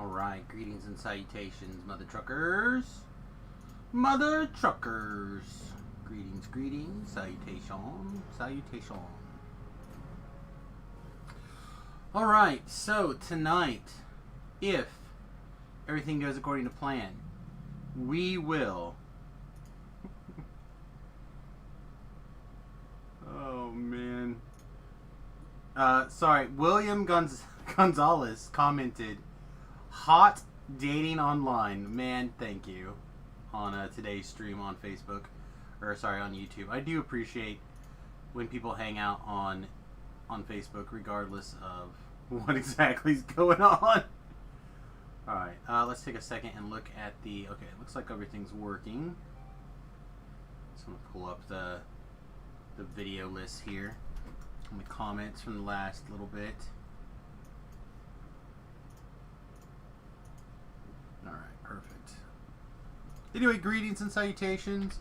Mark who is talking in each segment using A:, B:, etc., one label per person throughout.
A: Alright, greetings and salutations, mother truckers. Mother truckers. Greetings, greetings, salutation, salutation. Alright, so tonight, if everything goes according to plan, we will... Oh, man. Sorry, William Gonzalez commented, hot dating online. Man, thank you. On today's stream on Facebook. Or, sorry, on YouTube. I do appreciate when people hang out on Facebook, regardless of what exactly is going on. Alright, let's take a second and look at the... Okay, it looks like everything's working. Just want to pull up the video list here. And the comments from the last little bit. Alright, perfect. Anyway, greetings and salutations.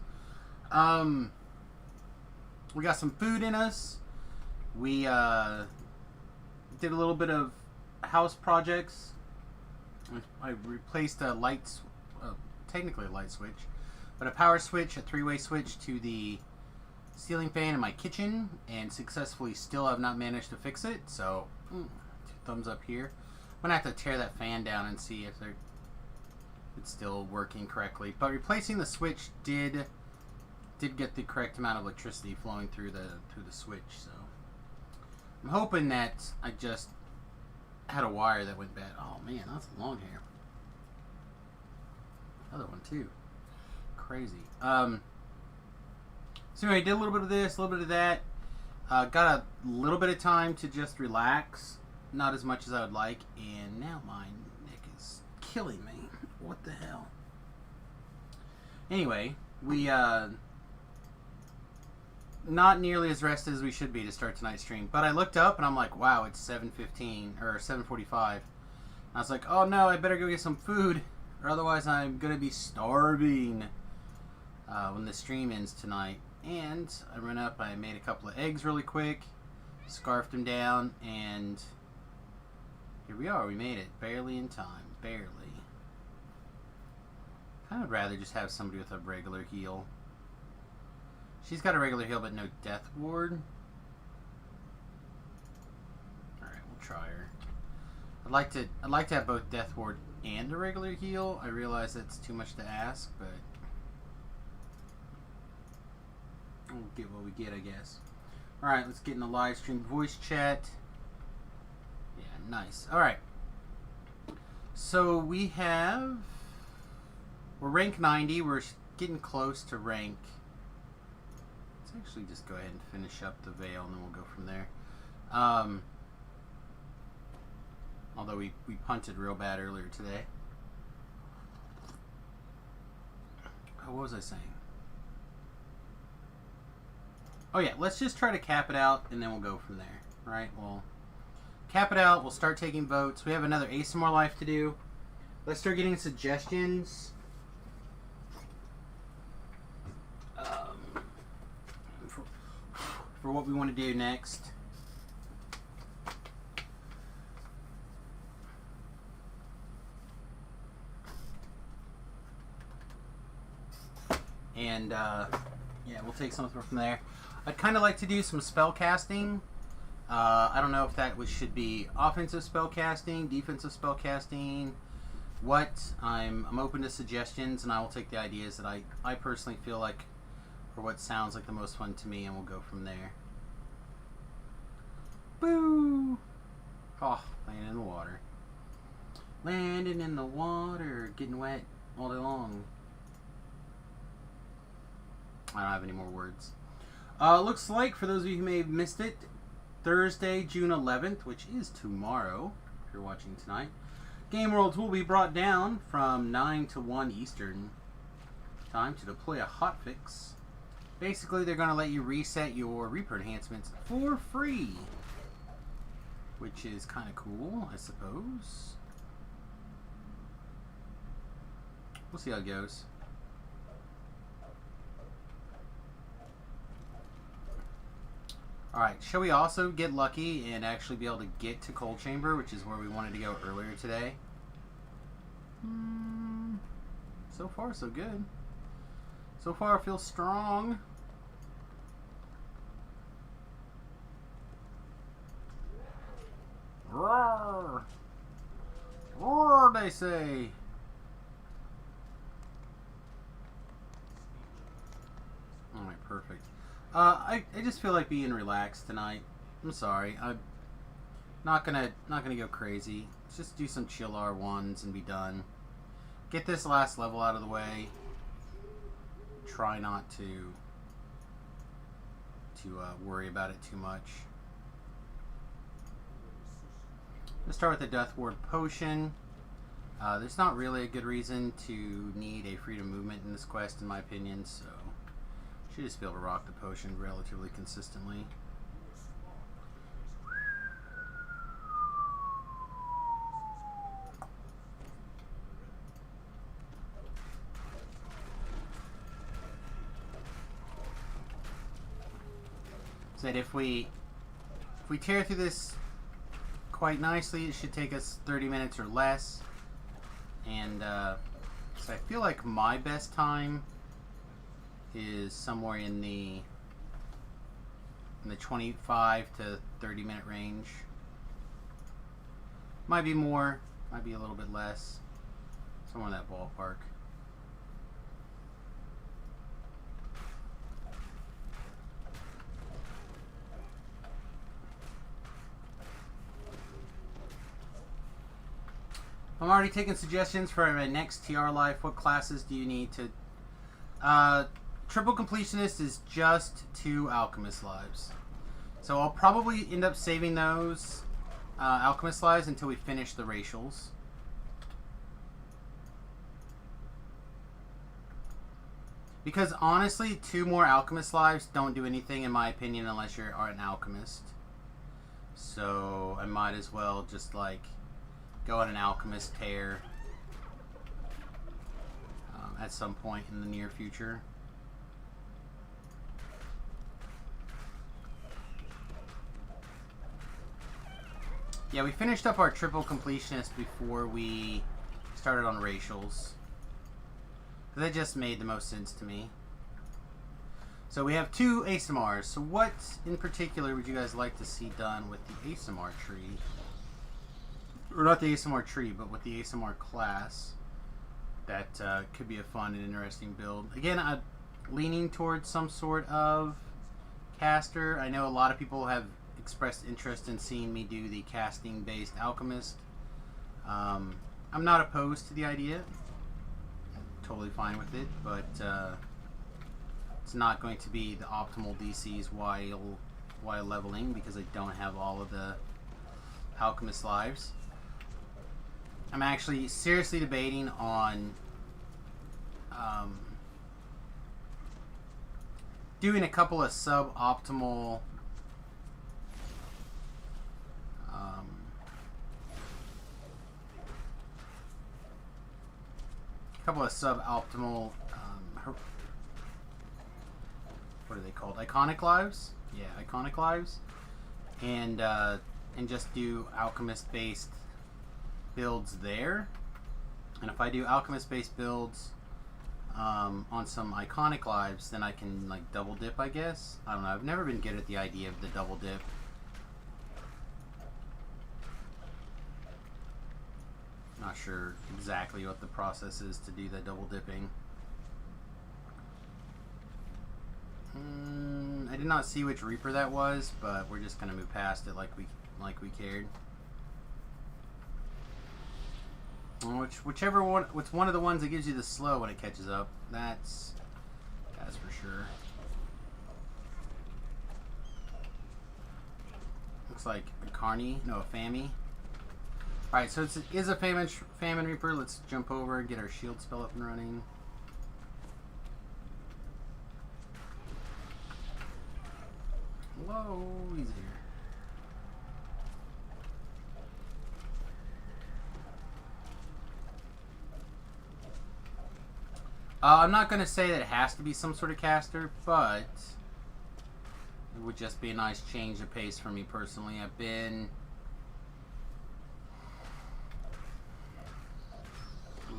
A: We got some food in us. We did a little bit of house projects. I replaced a technically a light switch, but a power switch, a three-way switch to the ceiling fan in my kitchen, and successfully still have not managed to fix it. So, 2 thumbs up here. I'm gonna have to tear that fan down and see if it's still working correctly. But replacing the switch did get the correct amount of electricity flowing through the switch. So I'm hoping that I just had a wire that went bad. Oh man, that's long hair. Other one too. Crazy. So anyway, I did a little bit of this, a little bit of that. Got a little bit of time to just relax. Not as much as I would like. And now my neck is killing me. What the hell? Anyway, we, not nearly as rested as we should be to start tonight's stream. But I looked up and I'm like, wow, it's 7:15, or 7:45. I was like, oh no, I better go get some food, or otherwise I'm going to be starving when the stream ends tonight. And I ran up, I made a couple of eggs really quick, scarfed them down, and here we are. We made it. Barely in time. Barely. I would rather just have somebody with a regular heal. She's got a regular heal, but no death ward. Alright, we'll try her. I'd like to have both death ward and a regular heal. I realize that's too much to ask, but we'll get what we get, I guess. Alright, let's get in the live stream voice chat. Yeah, nice. Alright. So we're rank 90. We're getting close to rank... Let's actually just go ahead and finish up the veil and then we'll go from there. Although we punted real bad earlier today. Oh, what was I saying? Oh yeah, let's just try to cap it out and then we'll go from there. Right? We'll cap it out. We'll start taking votes. We have another Ace More Life to do. Let's start getting suggestions. For what we want to do next. And yeah, we'll take something from there. I'd kind of like to do some spell casting. I don't know if that should be offensive spell casting, defensive spell casting. What? I'm open to suggestions, and I will take the ideas that I personally feel like for what sounds like the most fun to me, and we'll go from there. Boo! Oh, landing in the water. Landing in the water, getting wet all day long. I don't have any more words. Looks like, for those of you who may have missed it, Thursday, June 11th, which is tomorrow, if you're watching tonight, Game Worlds will be brought down from 9 to 1 Eastern time to deploy a hotfix. Basically, they're going to let you reset your Reaper enhancements for free, which is kind of cool, I suppose. We'll see how it goes. Alright, shall we also get lucky and actually be able to get to Cold Chamber, which is where we wanted to go earlier today? So far, so good. So far, I feel strong. Roar! Roar, they say. Alright, perfect. I just feel like being relaxed tonight. I'm sorry. I'm not gonna go crazy. Let's just do some chill R1s and be done. Get this last level out of the way. Try not to worry about it too much. Let's start with the Death Ward Potion. There's not really a good reason to need a freedom movement in this quest, in my opinion, so should just be able to rock the potion relatively consistently. So that if we tear through this quite nicely, it should take us 30 minutes or less. And so I feel like my best time is somewhere in the 25 to 30 minute range. Might be more, might be a little bit less. Somewhere in that ballpark. I'm already taking suggestions for my next TR Life. What classes do you need to... Triple Completionist is just 2 Alchemist lives. So I'll probably end up saving those Alchemist lives until we finish the racials. Because honestly, 2 more Alchemist lives don't do anything in my opinion unless you are an Alchemist. So I might as well just like go on an Alchemist tear at some point in the near future. Yeah, we finished up our triple completionist before we started on racials. That just made the most sense to me. So we have 2 ASMRs. So what in particular would you guys like to see done with the ASMR tree? Or not the ASMR tree, but with the ASMR class. That could be a fun and interesting build. Again, I'm leaning towards some sort of caster. I know a lot of people have expressed interest in seeing me do the casting based alchemist. I'm not opposed to the idea. I'm totally fine with it, but it's not going to be the optimal DCs while leveling because I don't have all of the alchemist lives. I'm actually seriously debating on doing a couple of suboptimal what are they called? Iconic lives? Yeah, iconic lives. And just do alchemist based builds there. And if I do alchemist based builds on some iconic lives, then I can like double dip, I guess. I don't know. I've never been good at the idea of the double dip. Not sure exactly what the process is to do the double dipping. I did not see which Reaper that was, but we're just gonna move past it like we cared. Whichever one, it's one of the ones that gives you the slow when it catches up. That's for sure. Looks like a Carney, no, a Fammy. Alright, so it is a Famine Reaper. Let's jump over and get our shield spell up and running. Whoa, he's here. I'm not going to say that it has to be some sort of caster, but it would just be a nice change of pace for me personally. I've been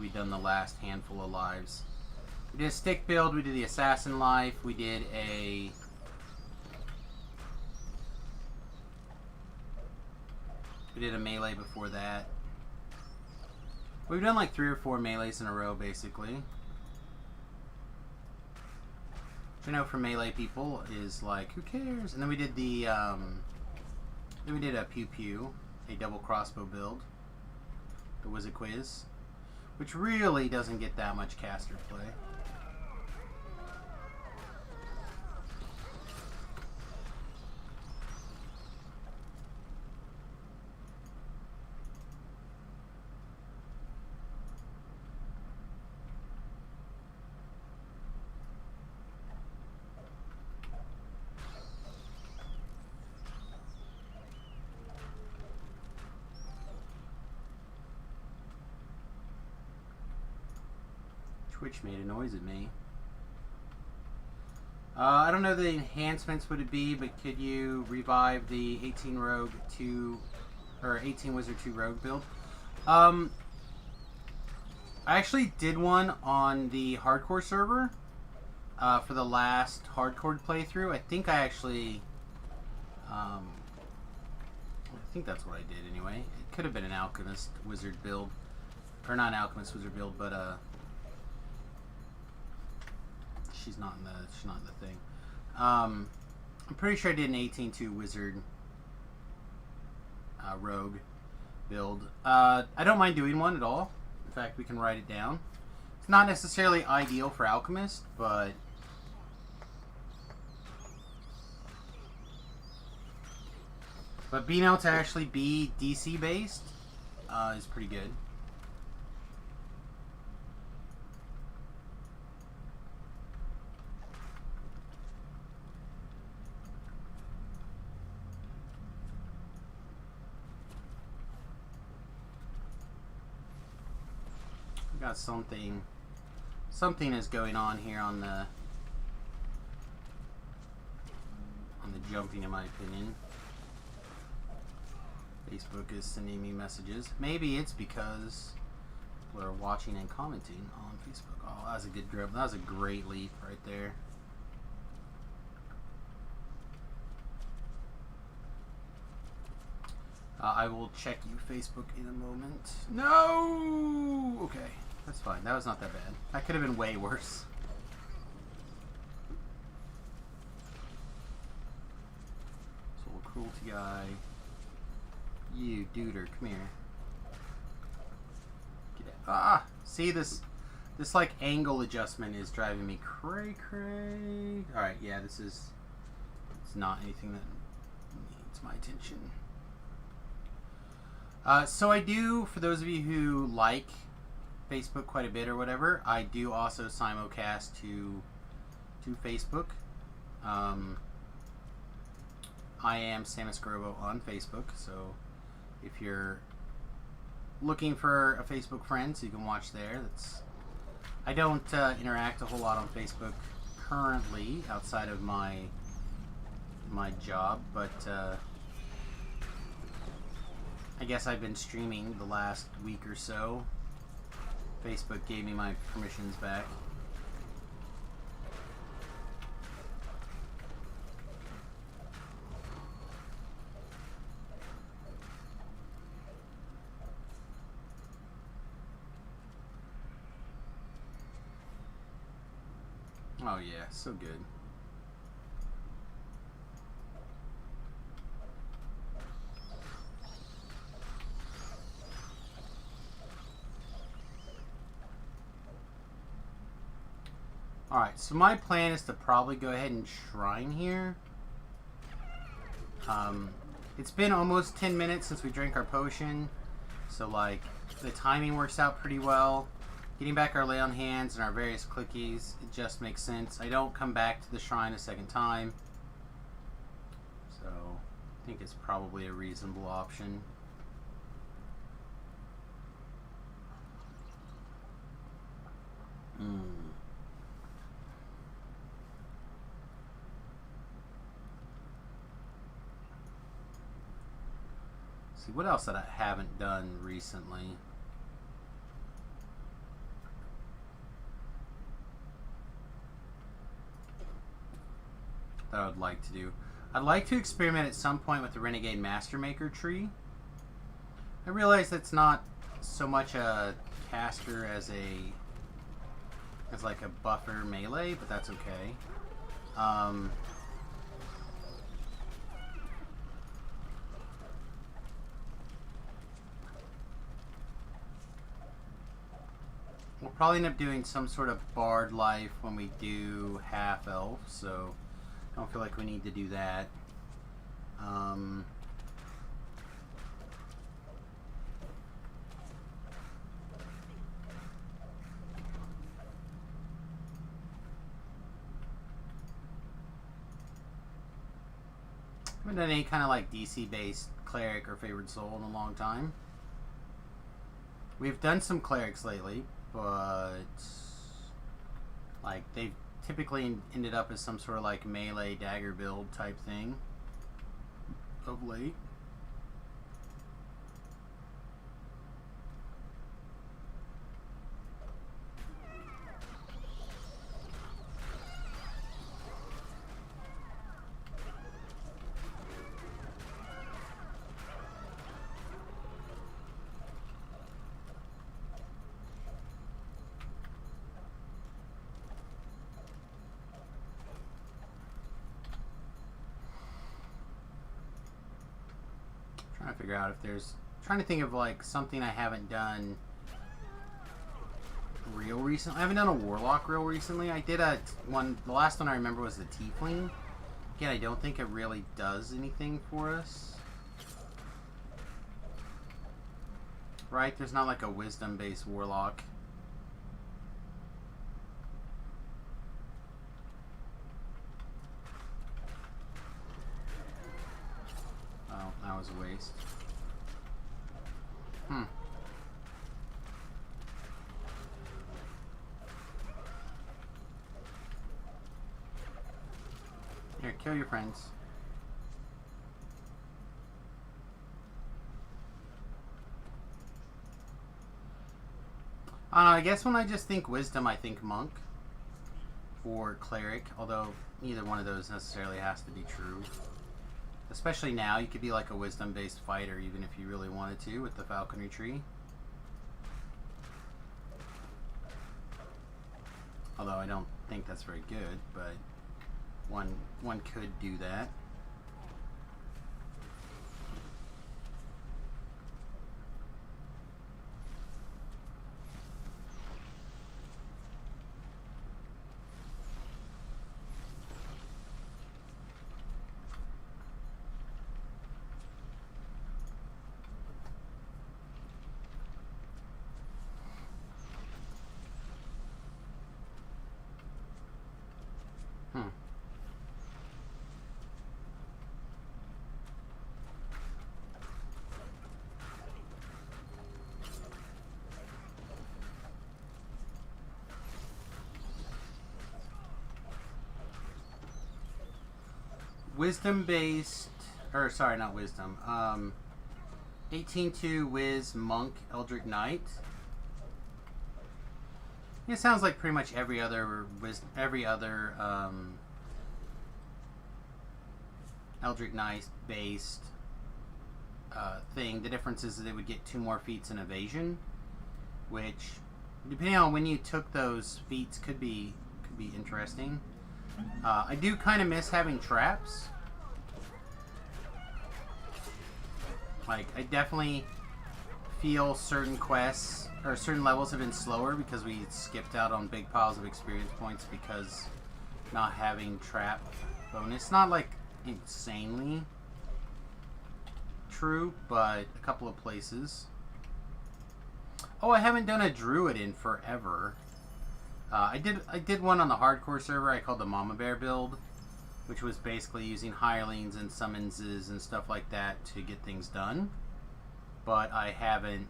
A: we've done the last handful of lives. We did a stick build, we did the assassin life, we did a... We did a melee before that. We've done like 3 or 4 melees in a row, basically. Which I know for melee people is like, who cares? And then we did the, then we did a pew pew, a double crossbow build. The Wizard Quiz. Which really doesn't get that much caster play. Twitch made a noise at me. I don't know the enhancements would it be, but could you revive the 18 Rogue 2 or 18 Wizard 2 Rogue build? I actually did one on the hardcore server for the last hardcore playthrough. I think I actually I think that's what I did anyway. It could have been an Alchemist Wizard build, or not an Alchemist Wizard build, but she's not in the thing. I'm pretty sure I did an 18-2 Wizard Rogue build. I don't mind doing one at all. In fact, we can write it down. It's not necessarily ideal for Alchemist, but being able to actually be DC based is pretty good. Got something is going on here on the jumping, in my opinion. Facebook is sending me messages. Maybe it's because we're watching and commenting on Facebook. Oh, that was a good grip. That was a great leap right there. I will check you Facebook in a moment. No! Okay. That's fine. That was not that bad. That could have been way worse. Soul cruelty guy. You, duder, come here. Get out. Ah! See, this like angle adjustment is driving me cray. Alright, yeah, it's not anything that needs my attention. So I do, for those of you who like Facebook quite a bit or whatever, I do also simulcast to Facebook. I am Samus Grobo on Facebook, so if you're looking for a Facebook friend so you can watch there, I don't interact a whole lot on Facebook currently outside of my job, but I guess I've been streaming the last week or so. Facebook gave me my permissions back. Oh yeah, so good. Alright, so my plan is to probably go ahead and shrine here. It's been almost 10 minutes since we drank our potion, so like the timing works out pretty well. Getting back our lay on hands and our various clickies, it just makes sense. I don't come back to the shrine a second time, so I think it's probably a reasonable option. See, what else that I haven't done recently? that I would like to do. I'd like to experiment at some point with the Renegade Master Maker tree. I realize that's not so much a caster as like a buffer melee, but that's okay. We'll probably end up doing some sort of bard life when we do half elf, so I don't feel like we need to do that. I haven't done any kind of like DC based cleric or favored soul in a long time. We've done some clerics lately, but like they've typically ended up as some sort of like melee dagger build type thing of late. Trying to figure out if there's... Trying to think of like something I haven't done real recently. I haven't done a warlock real recently. I did a one. The last one I remember was the tiefling. Again, I don't think it really does anything for us. Right? There's not like a wisdom based warlock. Oh, that was a waste. Here, kill your friends. I don't know, I guess when I just think wisdom, I think monk or cleric, although neither one of those necessarily has to be true. Especially now, you could be like a wisdom-based fighter even if you really wanted to with the falconry tree. Although I don't think that's very good, but one could do that. Wisdom based, or sorry, not wisdom. 18-2 Wiz Monk Eldritch Knight. It sounds like pretty much every other Eldritch Knight based thing. The difference is that they would get 2 more feats in evasion, which, depending on when you took those feats, could be interesting. I do kind of miss having traps. Like, I definitely feel certain quests or certain levels have been slower because we skipped out on big piles of experience points because not having trap bonus. Not like insanely true, but a couple of places. Oh, I haven't done a druid in forever. I did one on the hardcore server I called the Mama Bear build, which was basically using hirelings and summonses and stuff like that to get things done. But I haven't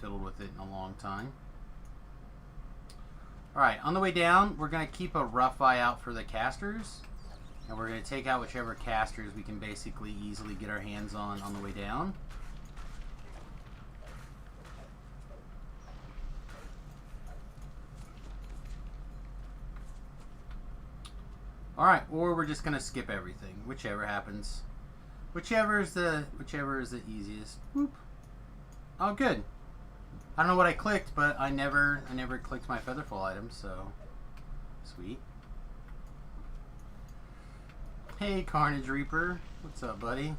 A: fiddled with it in a long time. Alright, on the way down, we're going to keep a rough eye out for the casters. And we're going to take out whichever casters we can basically easily get our hands on the way down. Alright, or we're just gonna skip everything. Whichever happens. Whichever is the easiest. Whoop. Oh, good. I don't know what I clicked, but I never clicked my Featherfall item, so sweet. Hey, Carnage Reaper. What's up, buddy?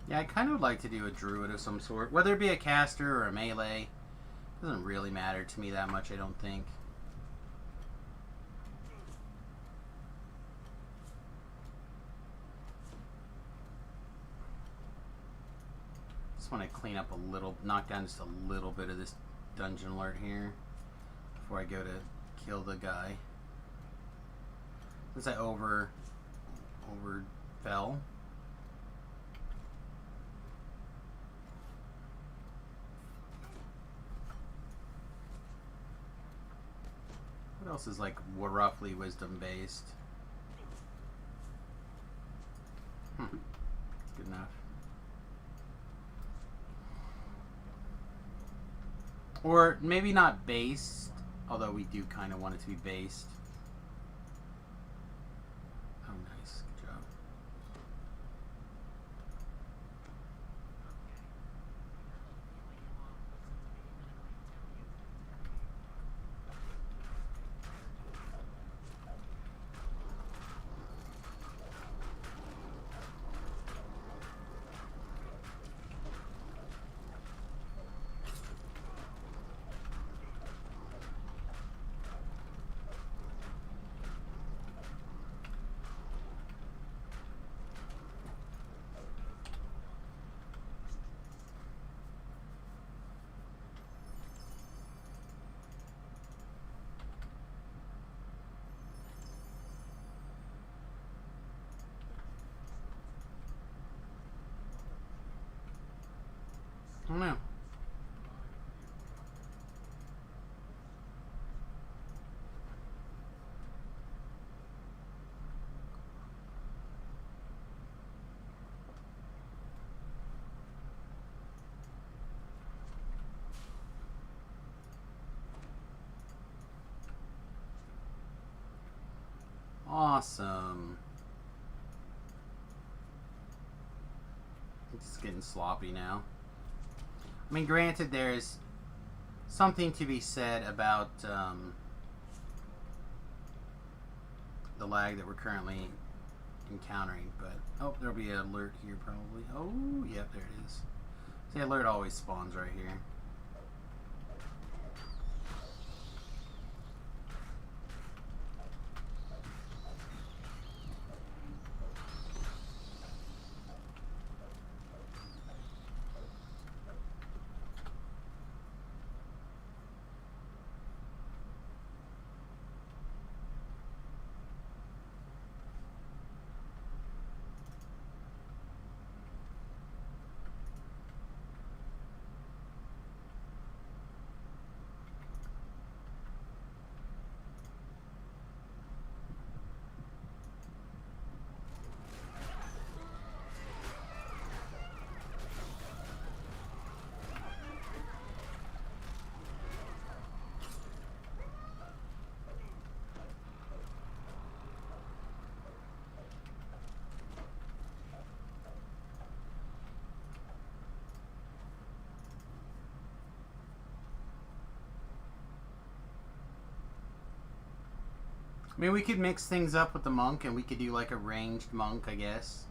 A: Yeah, I kind of would like to do a druid of some sort. Whether it be a caster or a melee. Doesn't really matter to me that much, I don't think. Just want to clean up a little, knock down just a little bit of this dungeon alert here before I go to kill the guy. Since I over fell. What else is like roughly wisdom based? Good enough. Or maybe not based, although we do kind of want it to be based. Oh, nice. Good job. I don't know. Awesome. It's getting sloppy now. I mean, granted, there's something to be said about the lag that we're currently encountering, but oh, there'll be an alert here probably. Oh, yep, there it is. The alert always spawns right here. I mean, we could mix things up with the monk, and we could do like a ranged monk, I guess,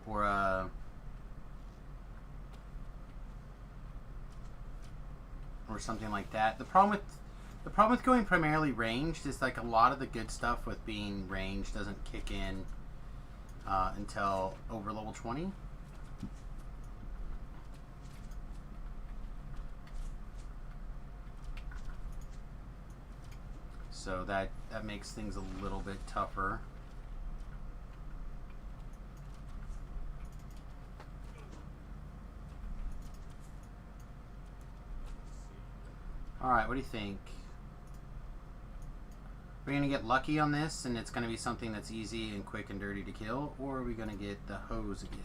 A: or a or something like that. The problem with going primarily ranged is like a lot of the good stuff with being ranged doesn't kick in until over level 20. So that makes things a little bit tougher. Alright, what do you think? Are we going to get lucky on this and it's going to be something that's easy and quick and dirty to kill? Or are we going to get the hose again?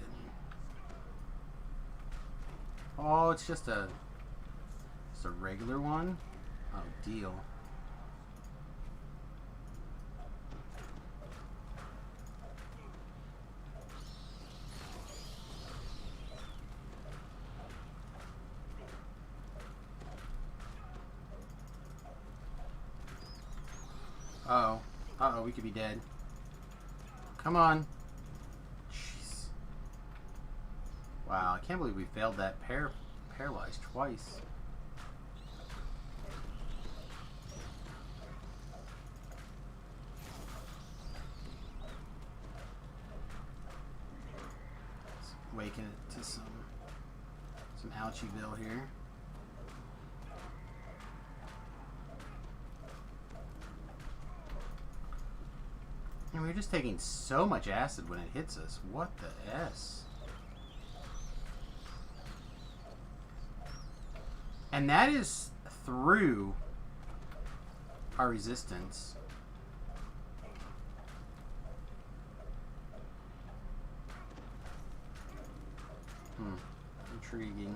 A: Oh, it's just a regular one? Oh, deal. Uh-oh. Uh-oh, we could be dead. Come on. Jeez. Wow, I can't believe we failed that paralyzed twice. Let's awaken it to some ouchieville here. And we're just taking so much acid when it hits us. What the S? And that is through our resistance. Intriguing.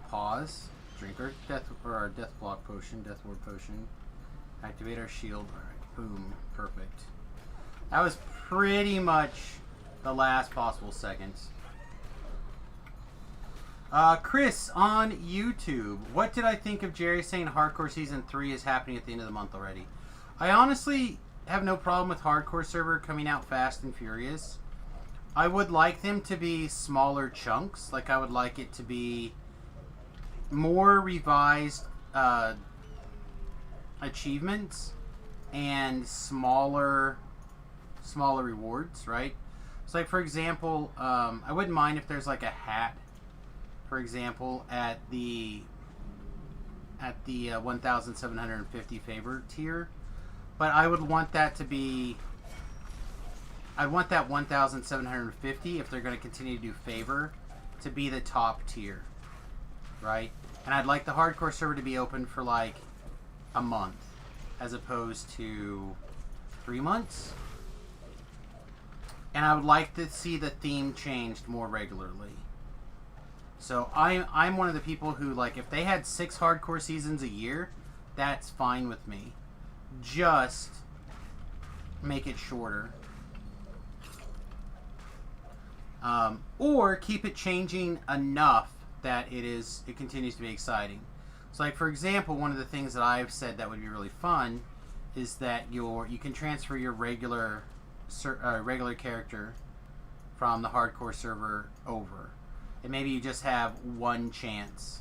A: Pause. Drink our death block potion, death ward potion. Activate our shield. Alright, boom. Perfect. That was pretty much the last possible seconds. Chris on YouTube. What did I think of Jerry saying Hardcore Season 3 is happening at the end of the month already? I honestly have no problem with Hardcore Server coming out fast and furious. I would like them to be smaller chunks. Like, I would like it to be more revised achievements and smaller rewards, right? So, like, for example, I wouldn't mind if there's like a hat, for example, at the 1,750 favor tier, but I would want that to be, I want that 1,750, if they're going to continue to do favor, to be the top tier, right? And I'd like the hardcore server to be open for like a month as opposed to 3 months. And I would like to see the theme changed more regularly. So I'm one of the people who, like, if they had 6 hardcore seasons a year, that's fine with me. Just make it shorter. Or keep it changing enough that it continues to be exciting. So, like, for example, one of the things that I've said that would be really fun is that you can transfer your regular character from the hardcore server over, and maybe you just have one chance.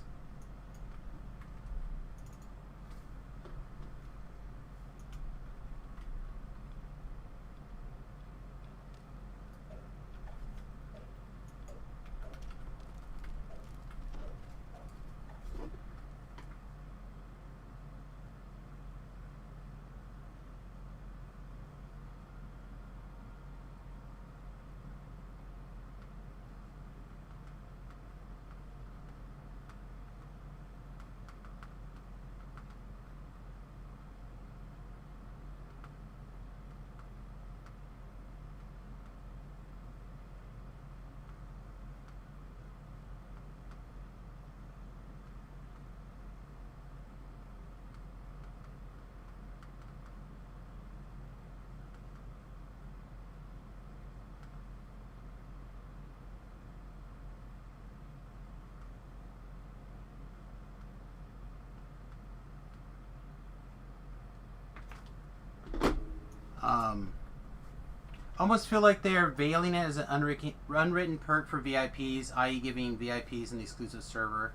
A: Almost feel like they're veiling it as an unwritten perk for VIPs, i.e. giving VIPs an exclusive server.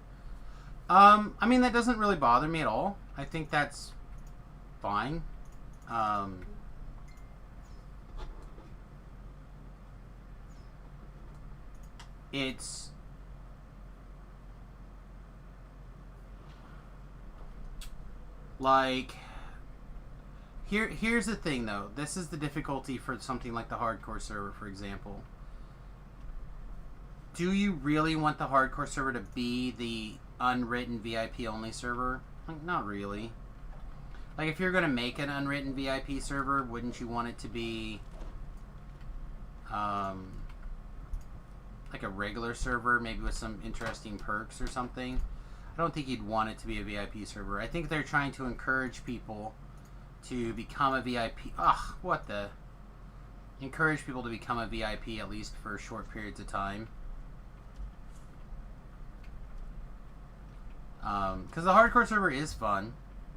A: I mean, that doesn't really bother me at all. I think that's fine. It's like here's the thing though. This is the difficulty for something like the hardcore server, for example. Do you really want the hardcore server to be the unwritten VIP only server? Like, not really. Like, if you're going to make an unwritten VIP server, wouldn't you want it to be like a regular server, maybe with some interesting perks or something? I don't think you'd want it to be a VIP server. I think they're trying to encourage people to become a VIP. Ugh, what the? Encourage people to become a VIP at least for short periods of time. Because the hardcore server is fun.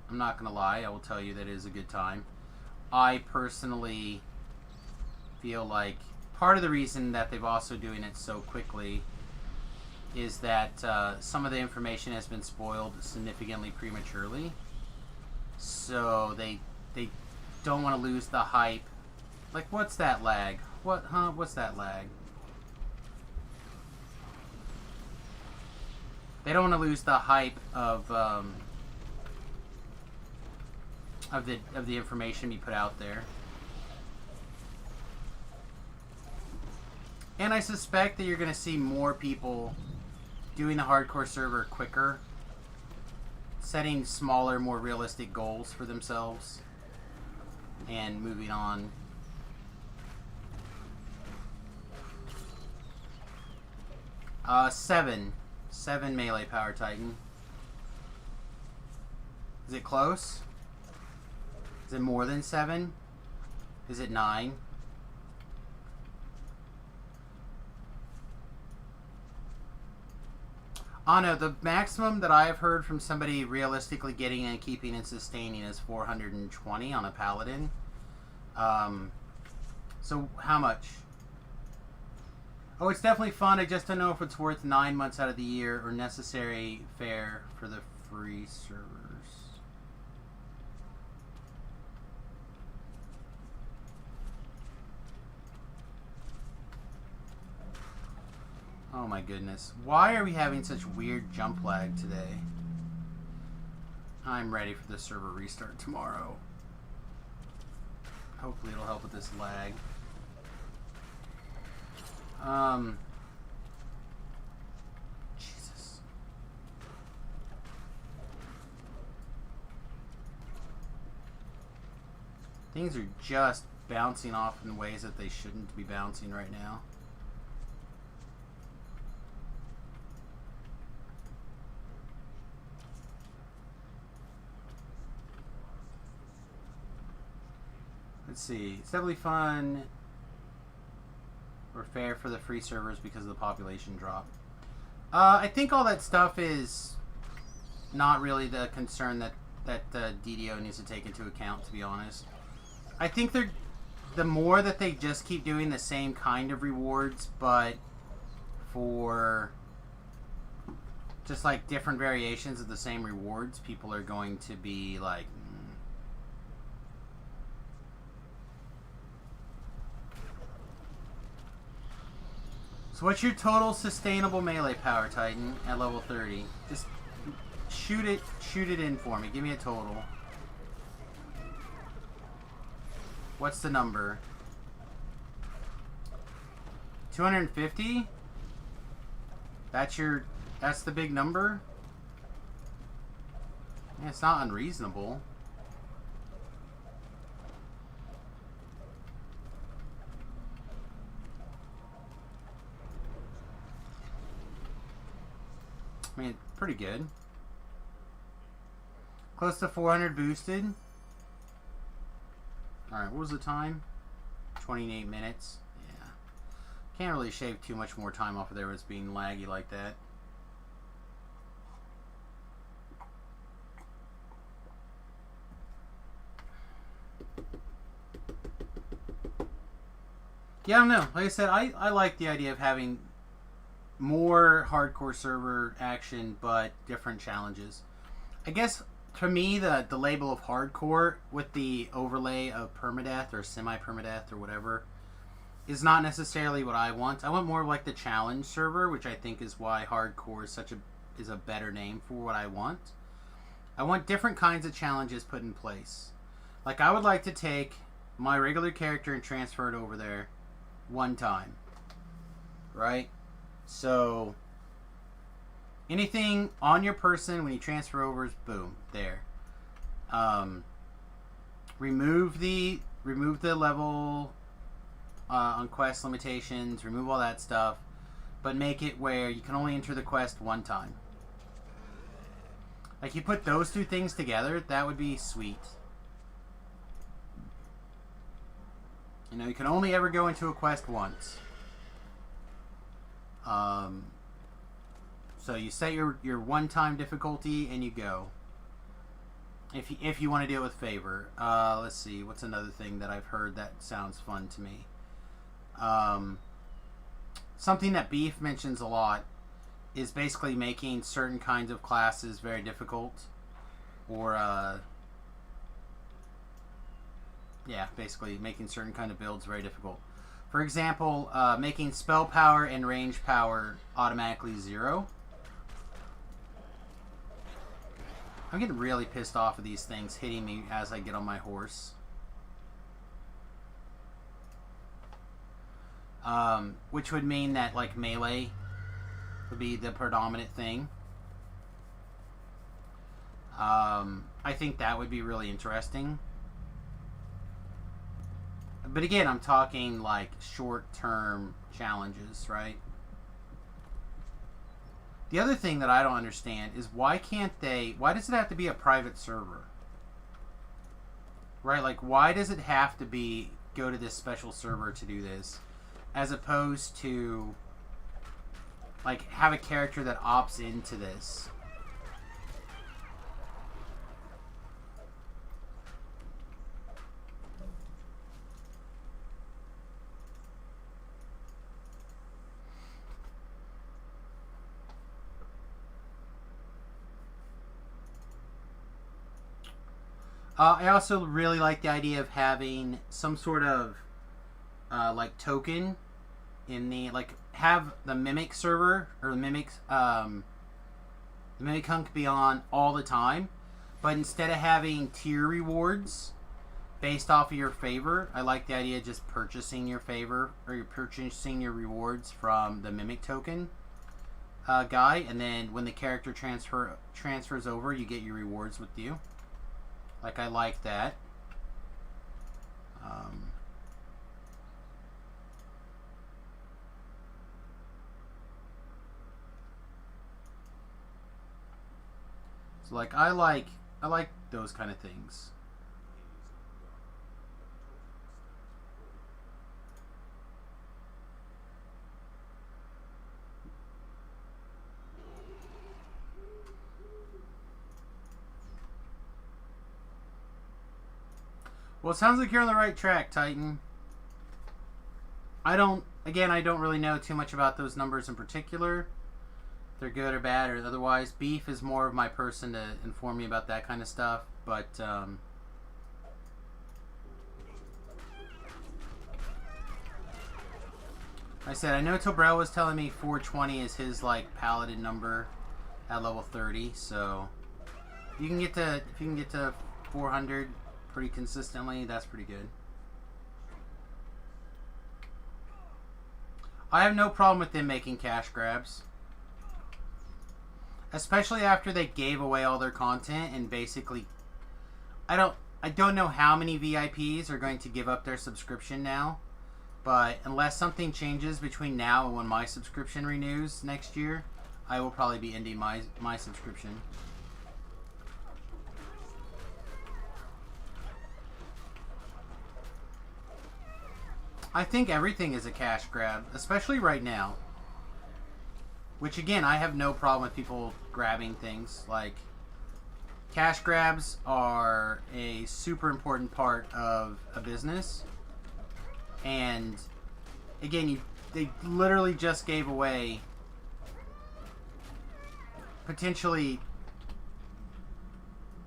A: I'm not going to lie. I will tell you that it is a good time. I personally feel like part of the reason that they've also doing it so quickly is that some of the information has been spoiled significantly prematurely. So they don't want to lose the hype. Like, what's that lag? What's that lag? They don't want to lose the hype of the information we put out there. And I suspect that you're going to see more people doing the hardcore server quicker, setting smaller, more realistic goals for themselves, and moving on. Seven melee power titan. Is it close? Is it more than 7? Is it 9? Oh no, the maximum that I've heard from somebody realistically getting and keeping and sustaining is 420 on a paladin. So how much? Oh, it's definitely fun. I just don't know if it's worth 9 months out of the year or necessary fare for the free servers. Oh my goodness. Why are we having such weird jump lag today? I'm ready for the server restart tomorrow. Hopefully it'll help with this lag. Jesus. Things are just bouncing off in ways that they shouldn't be bouncing right now. Let's see. It's definitely fun or fair for the free servers because of the population drop. I think all that stuff is not really the concern that DDO needs to take into account, to be honest. I think the more that they just keep doing the same kind of rewards, but for just like different variations of the same rewards, people are going to be like, So what's your total sustainable melee power, Titan, at level 30? Just shoot it in for me. Give me a total. What's the number? 250? That's the big number? Yeah, it's not unreasonable. I mean, pretty good. Close to 400 boosted. Alright, what was the time? 28 minutes. Yeah. Can't really shave too much more time off of there when it's being laggy like that. Yeah, I don't know. Like I said, I like the idea of having more hardcore server action, but different challenges. I guess to me, the label of hardcore with the overlay of permadeath or semi-permadeath or whatever is not necessarily what I want. I want more like the challenge server, which I think is why hardcore is a better name for what I want. I want different kinds of challenges put in place. Like, I would like to take my regular character and transfer it over there one time. Right? So, anything on your person when you transfer over is boom, there. Remove the level on quest limitations, remove all that stuff, but make it where you can only enter the quest one time. Like, you put those two things together, that would be sweet. You know, you can only ever go into a quest once. So you set your one-time difficulty and you go. If you want to do it with favor. Let's see, what's another thing that I've heard that sounds fun to me? Something that Beef mentions a lot is basically making certain kinds of classes very difficult. Or, yeah, basically making certain kind of builds very difficult. For example, making spell power and range power automatically 0. I'm getting really pissed off of these things hitting me as I get on my horse. Which would mean that, like, melee would be the predominant thing. I think that would be really interesting. But again, I'm talking, like, short-term challenges, right? The other thing that I don't understand is why does it have to be a private server? Right? Like, why does it have to go to this special server to do this? As opposed to, like, have a character that opts into this. I also really like the idea of having some sort of like token in the, like, have the Mimic server or the Mimic Hunk be on all the time, but instead of having tier rewards based off of your favor, I like the idea of just purchasing your favor or you're purchasing your rewards from the Mimic token guy, and then when the character transfers over, you get your rewards with you. Like, I like that. So, like, I like those kind of things. Well, it sounds like you're on the right track, Titan. I don't really know too much about those numbers in particular. If they're good or bad or otherwise. Beef is more of my person to inform me about that kind of stuff. But, I said, I know Tobrell was telling me 420 is his, like, paladin number at level 30. So, if you can get to 400 pretty consistently, that's pretty good. I have no problem with them making cash grabs. Especially after they gave away all their content and basically I don't know how many VIPs are going to give up their subscription now, but unless something changes between now and when my subscription renews next year, I will probably be ending my subscription. I think everything is a cash grab, especially right now. Which, again, I have no problem with people grabbing things. Like, cash grabs are a super important part of a business. And again, they literally just gave away potentially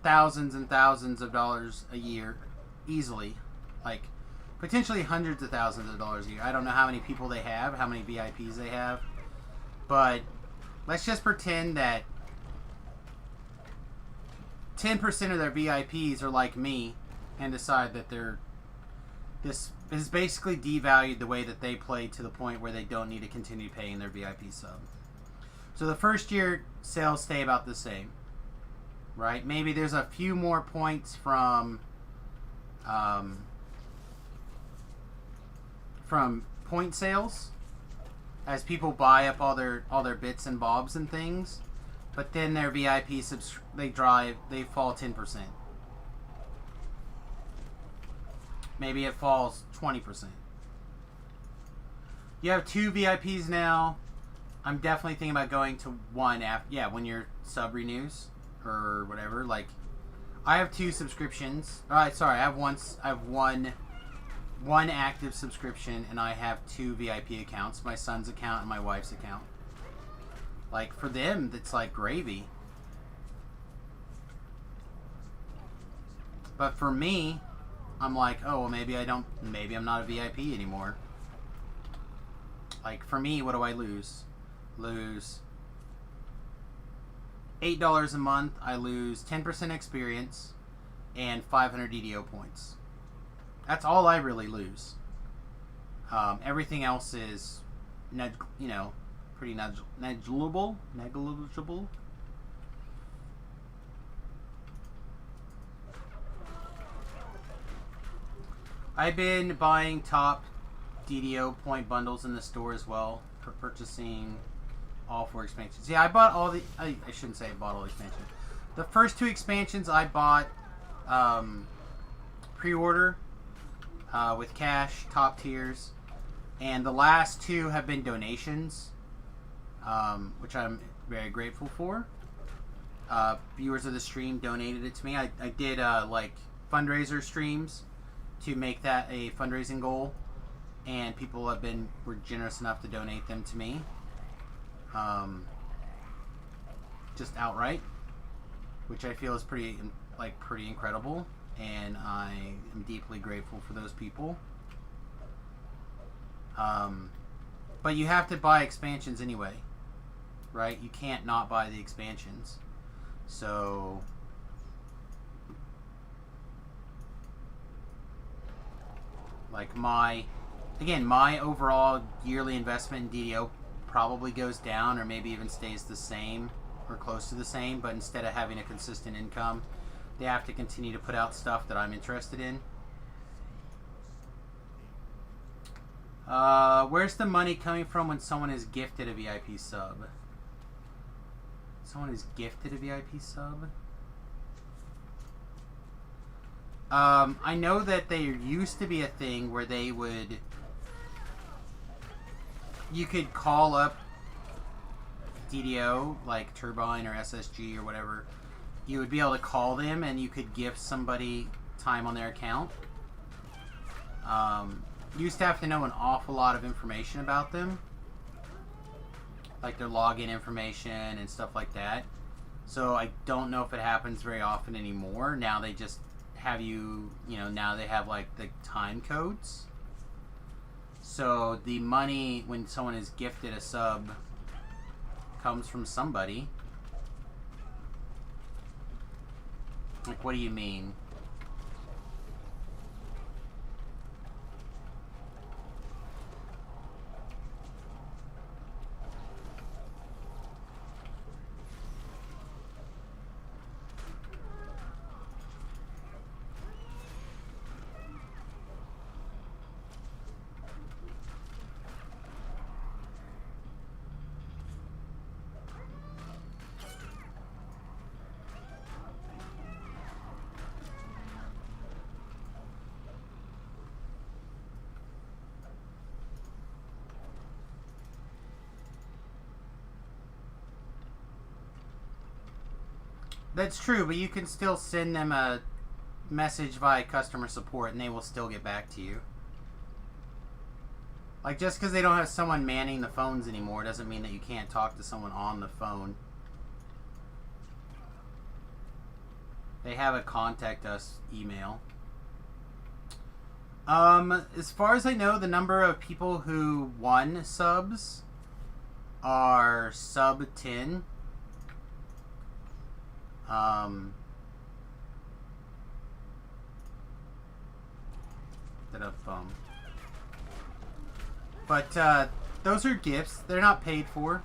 A: thousands and thousands of dollars a year easily, like potentially hundreds of thousands of dollars a year. I don't know how many people they have, how many VIPs they have, but let's just pretend that 10% of their VIPs are like me and decide that this is basically devalued the way that they play to the point where they don't need to continue paying their VIP sub. So the first year sales stay about the same, right? Maybe there's a few more points from point sales as people buy up all their bits and bobs and things, but then their VIP they fall 10%. Maybe it falls 20%. You have 2 VIPs now. I'm definitely thinking about going to 1 after, when your sub renews or whatever. Like, I have 2 subscriptions. Sorry, I have one active subscription, and I have 2 VIP accounts. My son's account and my wife's account. Like, for them, it's like gravy. But for me, I'm like, oh, well, maybe I'm not a VIP anymore. Like, for me, what do I lose? Lose $8 a month. I lose 10% experience and 500 DDO points. That's all I really lose. Everything else is, pretty negligible. I've been buying top DDO point bundles in the store as well for purchasing all 4 expansions. Yeah, I bought all the... I shouldn't say I bought all the expansions. The first 2 expansions I bought pre-order with cash, top tiers. And the last 2 have been donations, which I'm very grateful for. Viewers of the stream donated it to me. I did fundraiser streams to make that a fundraising goal, and people were generous enough to donate them to me, just outright, which I feel is pretty incredible, and I am deeply grateful for those people. But you have to buy expansions anyway, right? You can't not buy the expansions. So like my overall yearly investment in DDO probably goes down, or maybe even stays the same or close to the same, but instead of having a consistent income, they have to continue to put out stuff that I'm interested in. Where's the money coming from when someone is gifted a VIP sub? Someone is gifted a VIP sub? I know that there used to be a thing where you could call up DDO, like Turbine or SSG or whatever. You would be able to call them and you could gift somebody time on their account. You used to have to know an awful lot of information about them, like their login information and stuff like that. So I don't know if it happens very often anymore. Now they just have now they have like the time codes. So the money when someone is gifted a sub comes from somebody. Like, what do you mean? That's true, but you can still send them a message via customer support and they will still get back to you. Like, just because they don't have someone manning the phones anymore doesn't mean that you can't talk to someone on the phone. They have a contact us email. As far as I know, the number of people who won subs are sub 10. But those are gifts. They're not paid for.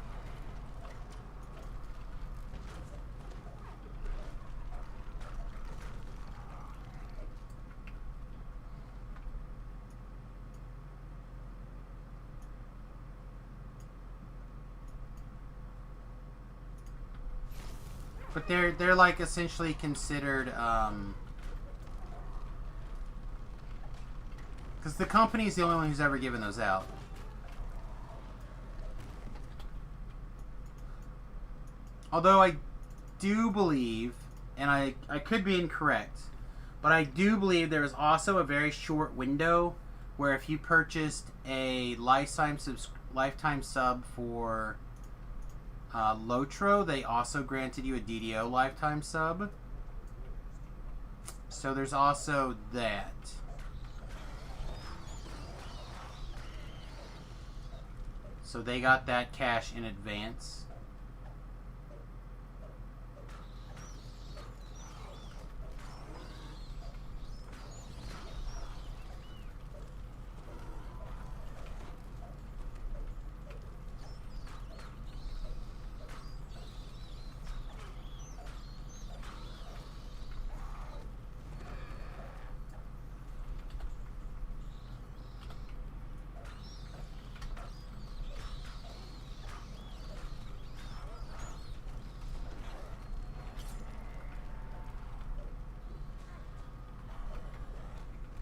A: But they're like essentially considered because the company's the only one who's ever given those out. Although I do believe, and I could be incorrect, but I do believe there was also a very short window where if you purchased a lifetime sub for Lotro, they also granted you a DDO lifetime sub. So there's also that. So they got that cash in advance.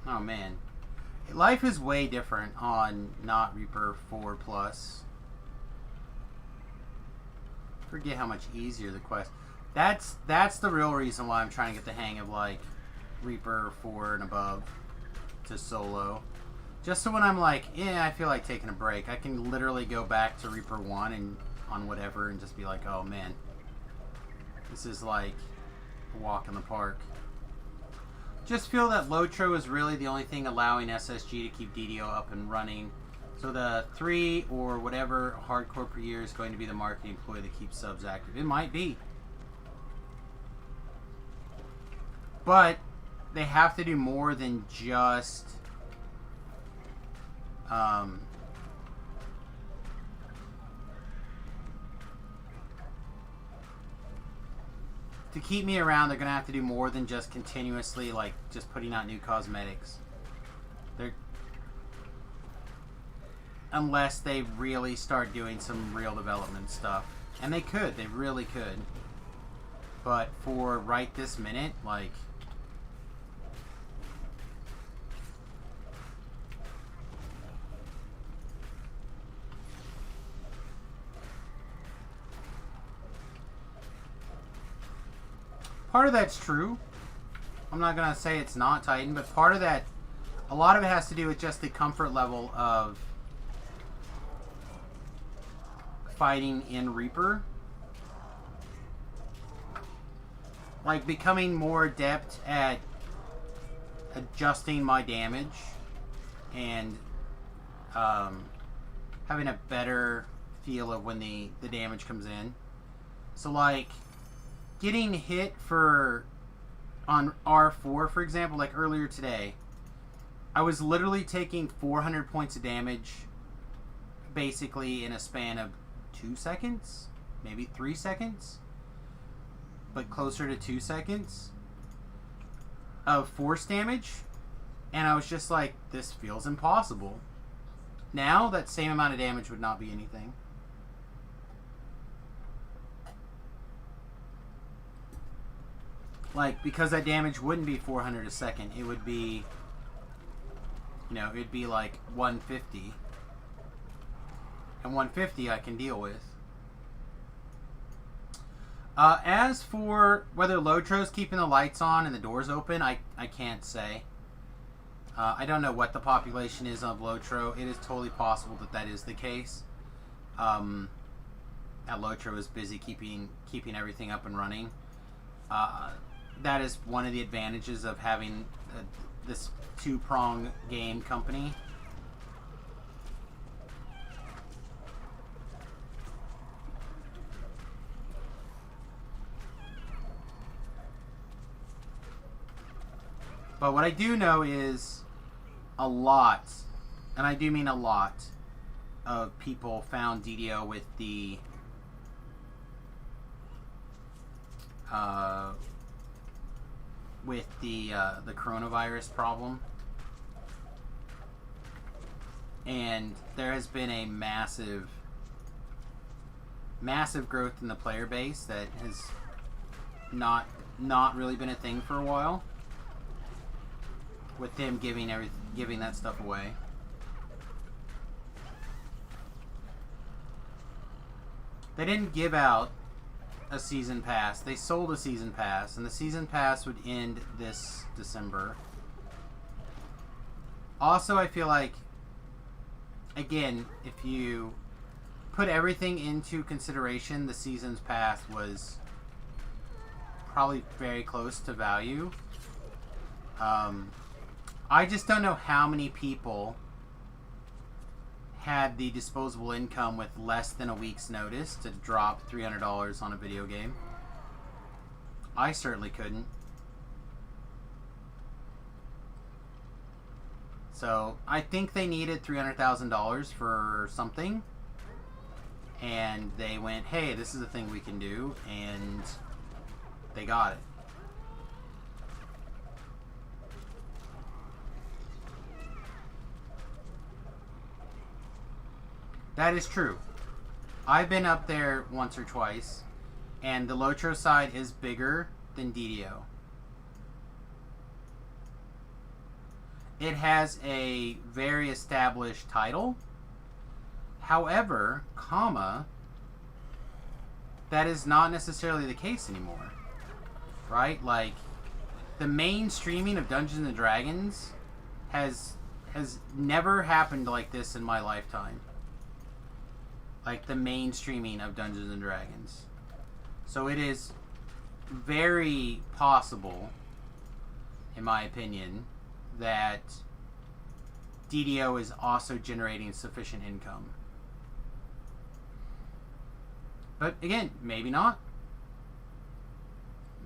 A: Oh man, life is way different on not Reaper 4 Plus. Forget how much easier the quest. That's the real reason why I'm trying to get the hang of like Reaper 4 and above to solo. Just so when I'm like, yeah, I feel like taking a break, I can literally go back to Reaper 1 and on whatever and just be like, oh man, this is like a walk in the park. Just feel that Lotro is really the only thing allowing SSG to keep DDO up and running. So the 3 or whatever hardcore per year is going to be the marketing employee that keeps subs active. It might be. But they have to do more than just to keep me around. They're gonna have to do more than just continuously like just putting out new cosmetics. Unless they really start doing some real development stuff. And they could, they really could. But for right this minute, like part of that's true. I'm not going to say it's not Titan, but part of that, a lot of it has to do with just the comfort level of fighting in Reaper. Like becoming more adept at adjusting my damage and having a better feel of when the damage comes in. So like getting hit on R4, for example, like earlier today, I was literally taking 400 points of damage basically in a span of 2 seconds, maybe 3 seconds, but closer to 2 seconds of force damage, and I was just like, this feels impossible. Now, that same amount of damage would not be anything. Like, because that damage wouldn't be 400 a second, it would be, you know, it'd be like 150. And 150 I can deal with. As for whether Lotro's keeping the lights on and the doors open, I can't say. I don't know what the population is of Lotro. It is totally possible that that is the case. That Lotro is busy keeping everything up and running. That is one of the advantages of having this two-prong game company. But what I do know is a lot, and I do mean a lot, of people found DDO with the coronavirus problem, and there has been a massive growth in the player base that has not really been a thing for a while, with them giving that stuff away. They didn't give out a season pass. They sold a season pass, and the season pass would end this December. Also, I feel like, again, if you put everything into consideration, the season's pass was probably very close to value. I just don't know how many people had the disposable income with less than a week's notice to drop $300 on a video game. I certainly couldn't. So I think they needed $300,000 for something, and they went, hey, this is a thing we can do, and they got it. That is true. I've been up there once or twice, and the Lotro side is bigger than DDO. It has a very established title. However, that is not necessarily the case anymore. Right? Like, the mainstreaming of Dungeons and Dragons has never happened like this in my lifetime. Like the mainstreaming of Dungeons and Dragons. So it is very possible, in my opinion, that DDO is also generating sufficient income. But again, maybe not.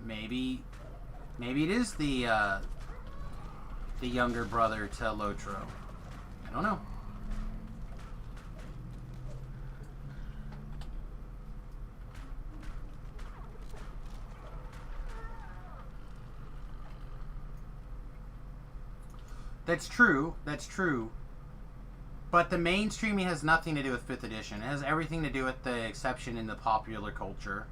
A: Maybe it is the younger brother to Lotro. I don't know. That's true. But the mainstreaming has nothing to do with 5th edition. It has everything to do with the exception in the popular culture.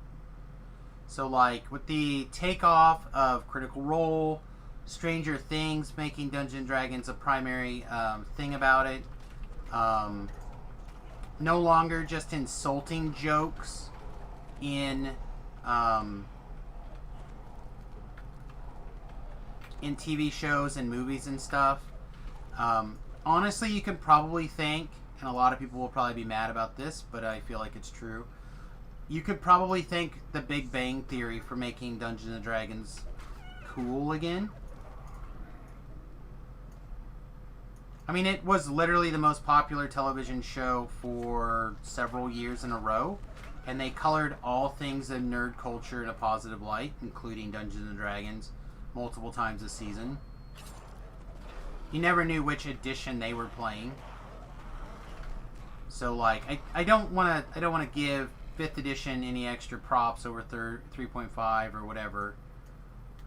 A: So, like, with the takeoff of Critical Role, Stranger Things making Dungeons & Dragons a primary thing about it, no longer just insulting jokes in TV shows and movies and stuff. Honestly, you could probably think, and a lot of people will probably be mad about this, but I feel like it's true. You could probably thank the Big Bang Theory for making Dungeons and Dragons cool again. I mean, it was literally the most popular television show for several years in a row, and they colored all things in nerd culture in a positive light, including Dungeons and Dragons, multiple times a season. You never knew which edition they were playing. So, like, I don't want to give 5th edition any extra props over 3.5 or whatever,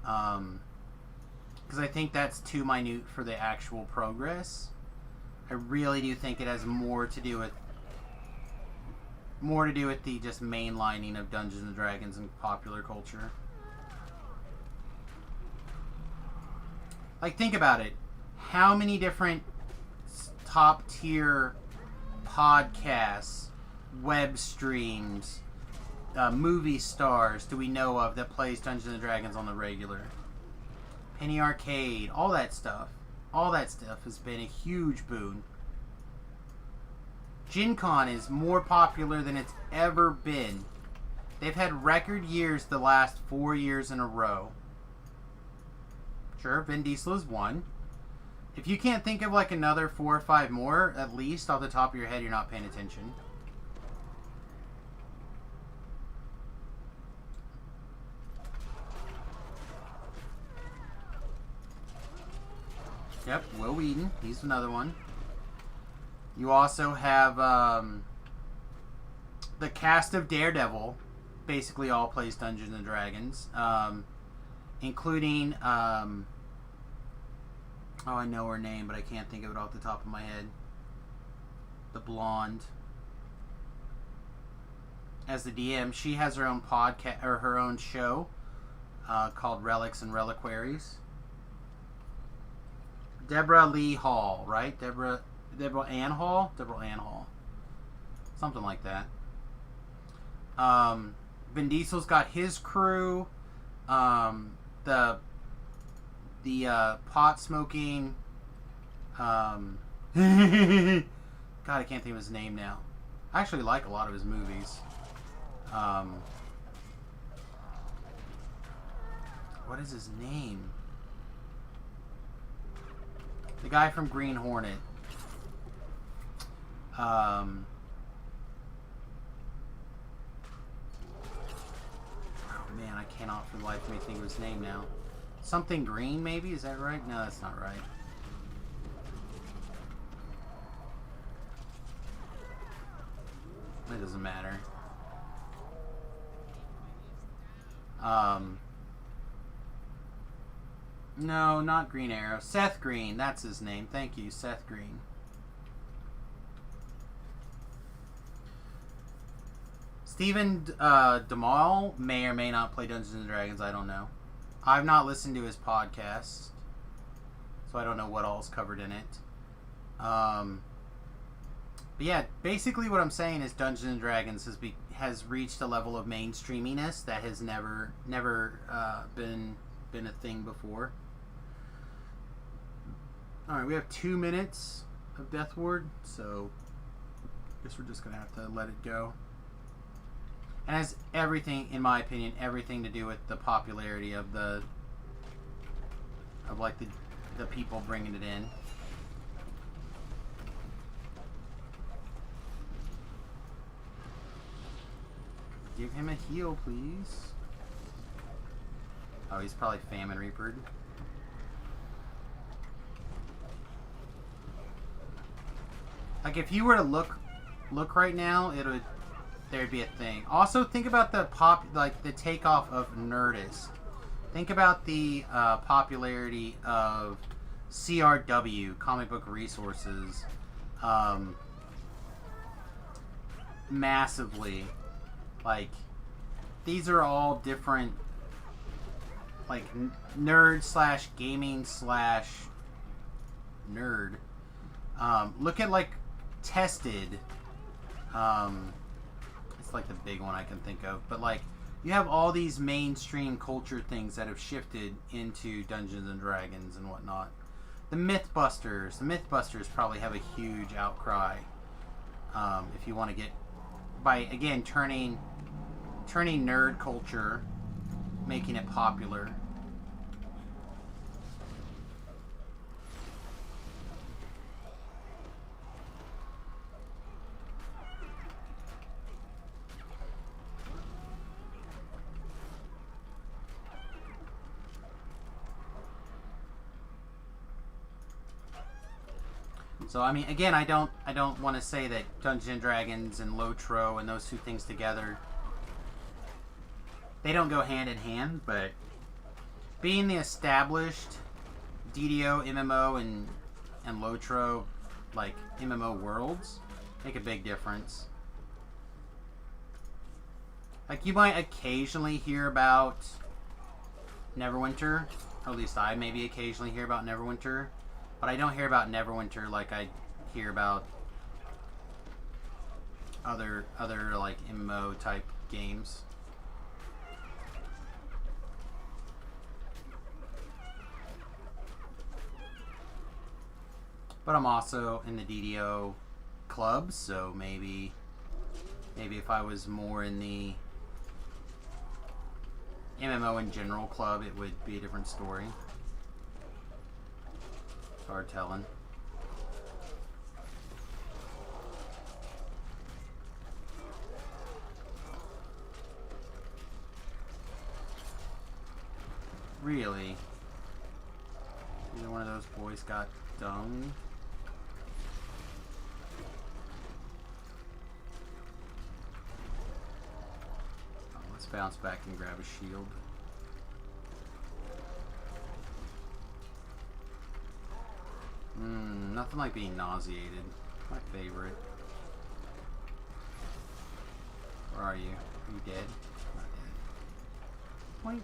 A: because I think that's too minute for the actual progress. I really do think it has more to do with the just mainlining of Dungeons and Dragons in popular culture. Like, think about it. How many different top tier podcasts, web streams, movie stars do we know of that plays Dungeons and Dragons on the regular? Penny Arcade, all that stuff. All that stuff has been a huge boon. Gen Con is more popular than it's ever been. They've had record years the last 4 years in a row. Sure, Vin Diesel is one. If you can't think of like another 4 or 5 more, at least off the top of your head, you're not paying attention. Yep, Will Wheaton. He's another one. You also have the cast of Daredevil basically all plays Dungeons and Dragons, including oh, I know her name, but I can't think of it off the top of my head. The blonde. As the DM, she has her own podcast or her own show called Relics and Reliquaries. Deborah Lee Hall, right? Deborah Ann Hall? Deborah Ann Hall. Something like that. Vin Diesel's got his crew. The pot smoking. God, I can't think of his name now. I actually like a lot of his movies. What is his name? The guy from Green Hornet. Oh man, I cannot for the life of me think of his name now. Something Green, maybe? Is that right? No, that's not right. It doesn't matter. No, not Green Arrow. Seth Green, that's his name. Thank you, Seth Green. Stephen DeMall may or may not play Dungeons and Dragons. I don't know. I've not listened to his podcast, so I don't know what all's covered in it. But yeah, basically what I'm saying is Dungeons and Dragons has reached a level of mainstreaminess that has never been a thing before. All right, we have 2 minutes of Death Ward, so I guess we're just gonna have to let it go. And has everything, in my opinion, everything to do with the popularity of the people bringing it in. Give him a heal, please. Oh, he's probably Famine Reapered. Like, if you were to look right now, there'd be a thing. Also, think about the takeoff of Nerdist. Think about the popularity of CRW, Comic Book Resources, massively. Like, these are all different, like, nerd slash gaming slash nerd. Look at, like, Tested. It's like the big one I can think of. But, like, you have all these mainstream culture things that have shifted into Dungeons and Dragons and whatnot. The Mythbusters. The Mythbusters probably have a huge outcry. If you want to get... By, again, turning nerd culture, making it popular. So, I mean, again, I don't want to say that Dungeons and Dragons and Lotro and those two things together, they don't go hand in hand, but being the established DDO, MMO, and Lotro, like, MMO worlds, make a big difference. Like, you might occasionally hear about Neverwinter, or at least I maybe occasionally hear about Neverwinter, but I don't hear about Neverwinter like I hear about other like MMO type games. But I'm also in the DDO club, so maybe if I was more in the MMO in general club, it would be a different story. It's hard telling. Really? Either one of those boys got dung? Oh, let's bounce back and grab a shield. Nothing like being nauseated. My favorite. Where are you? Are you dead? Not dead. Boink.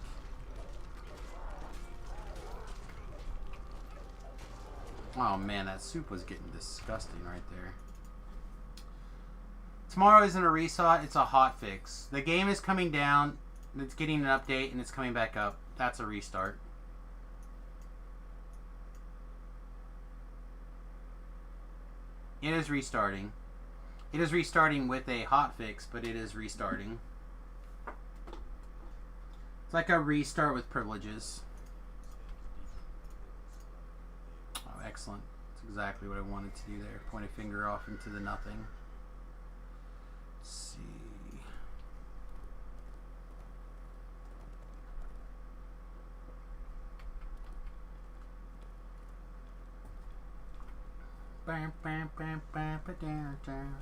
A: Oh man, that soup was getting disgusting right there. Tomorrow isn't a reset, it's a hot fix. The game is coming down, it's getting an update, and it's coming back up. That's a restart. It is restarting. It is restarting with a hot fix, but it is restarting. It's like a restart with privileges. Oh, excellent. That's exactly what I wanted to do there. Point a finger off into the nothing. Let's see. Bam, bam, bam, bam, ba, down, down.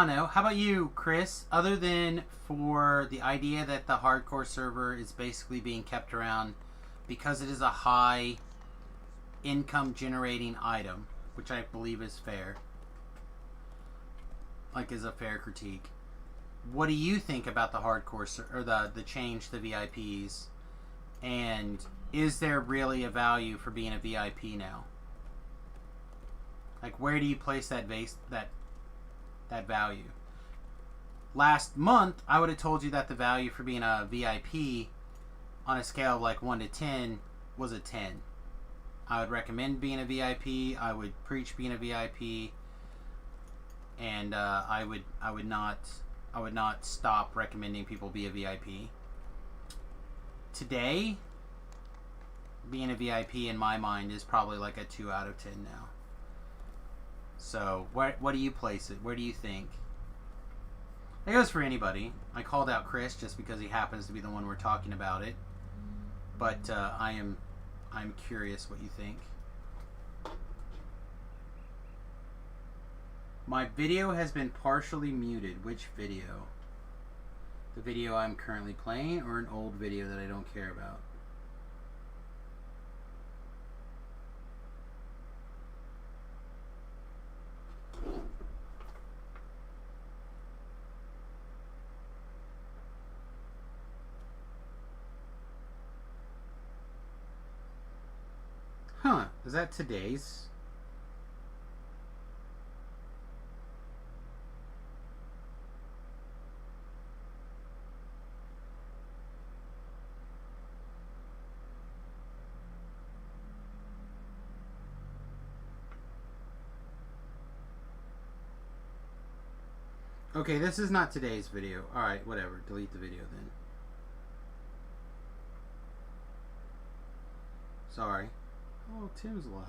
A: No. How about you, Chris? Other than for the idea that the hardcore server is basically being kept around because it is a high income generating item, which I believe is fair, like is a fair critique. What do you think about the hardcore or the change to VIPs? And is there really a value for being a VIP now? Like, where do you place that that value? Last month, I would have told you that the value for being a VIP on a scale of like 1 to 10 was a 10. I would recommend being a VIP. I would preach being a VIP, and I would not stop recommending people be a VIP. Today, being a VIP in my mind is probably like a 2 out of 10 now. So, what do you place it? Where do you think? It goes for anybody. I called out Chris just because he happens to be the one we're talking about it. But I'm curious what you think. My video has been partially muted. Which video? The video I'm currently playing, or an old video that I don't care about? Huh, is that today's? Okay, this is not today's video. Alright, whatever. Delete the video then. Sorry. Oh, Tim's alive.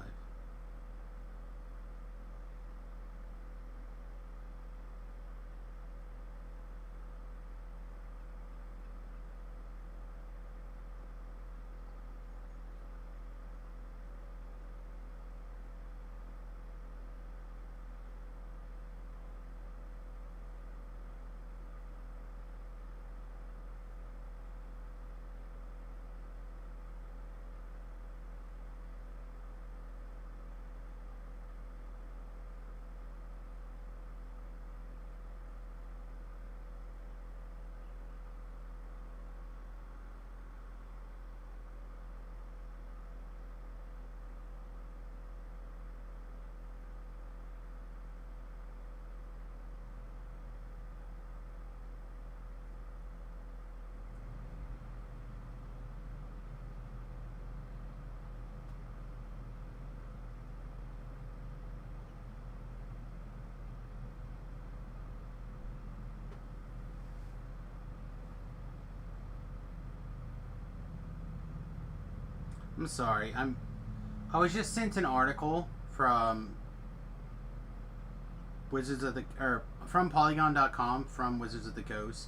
A: I'm sorry. I was just sent an article from from Polygon.com from Wizards of the Coast.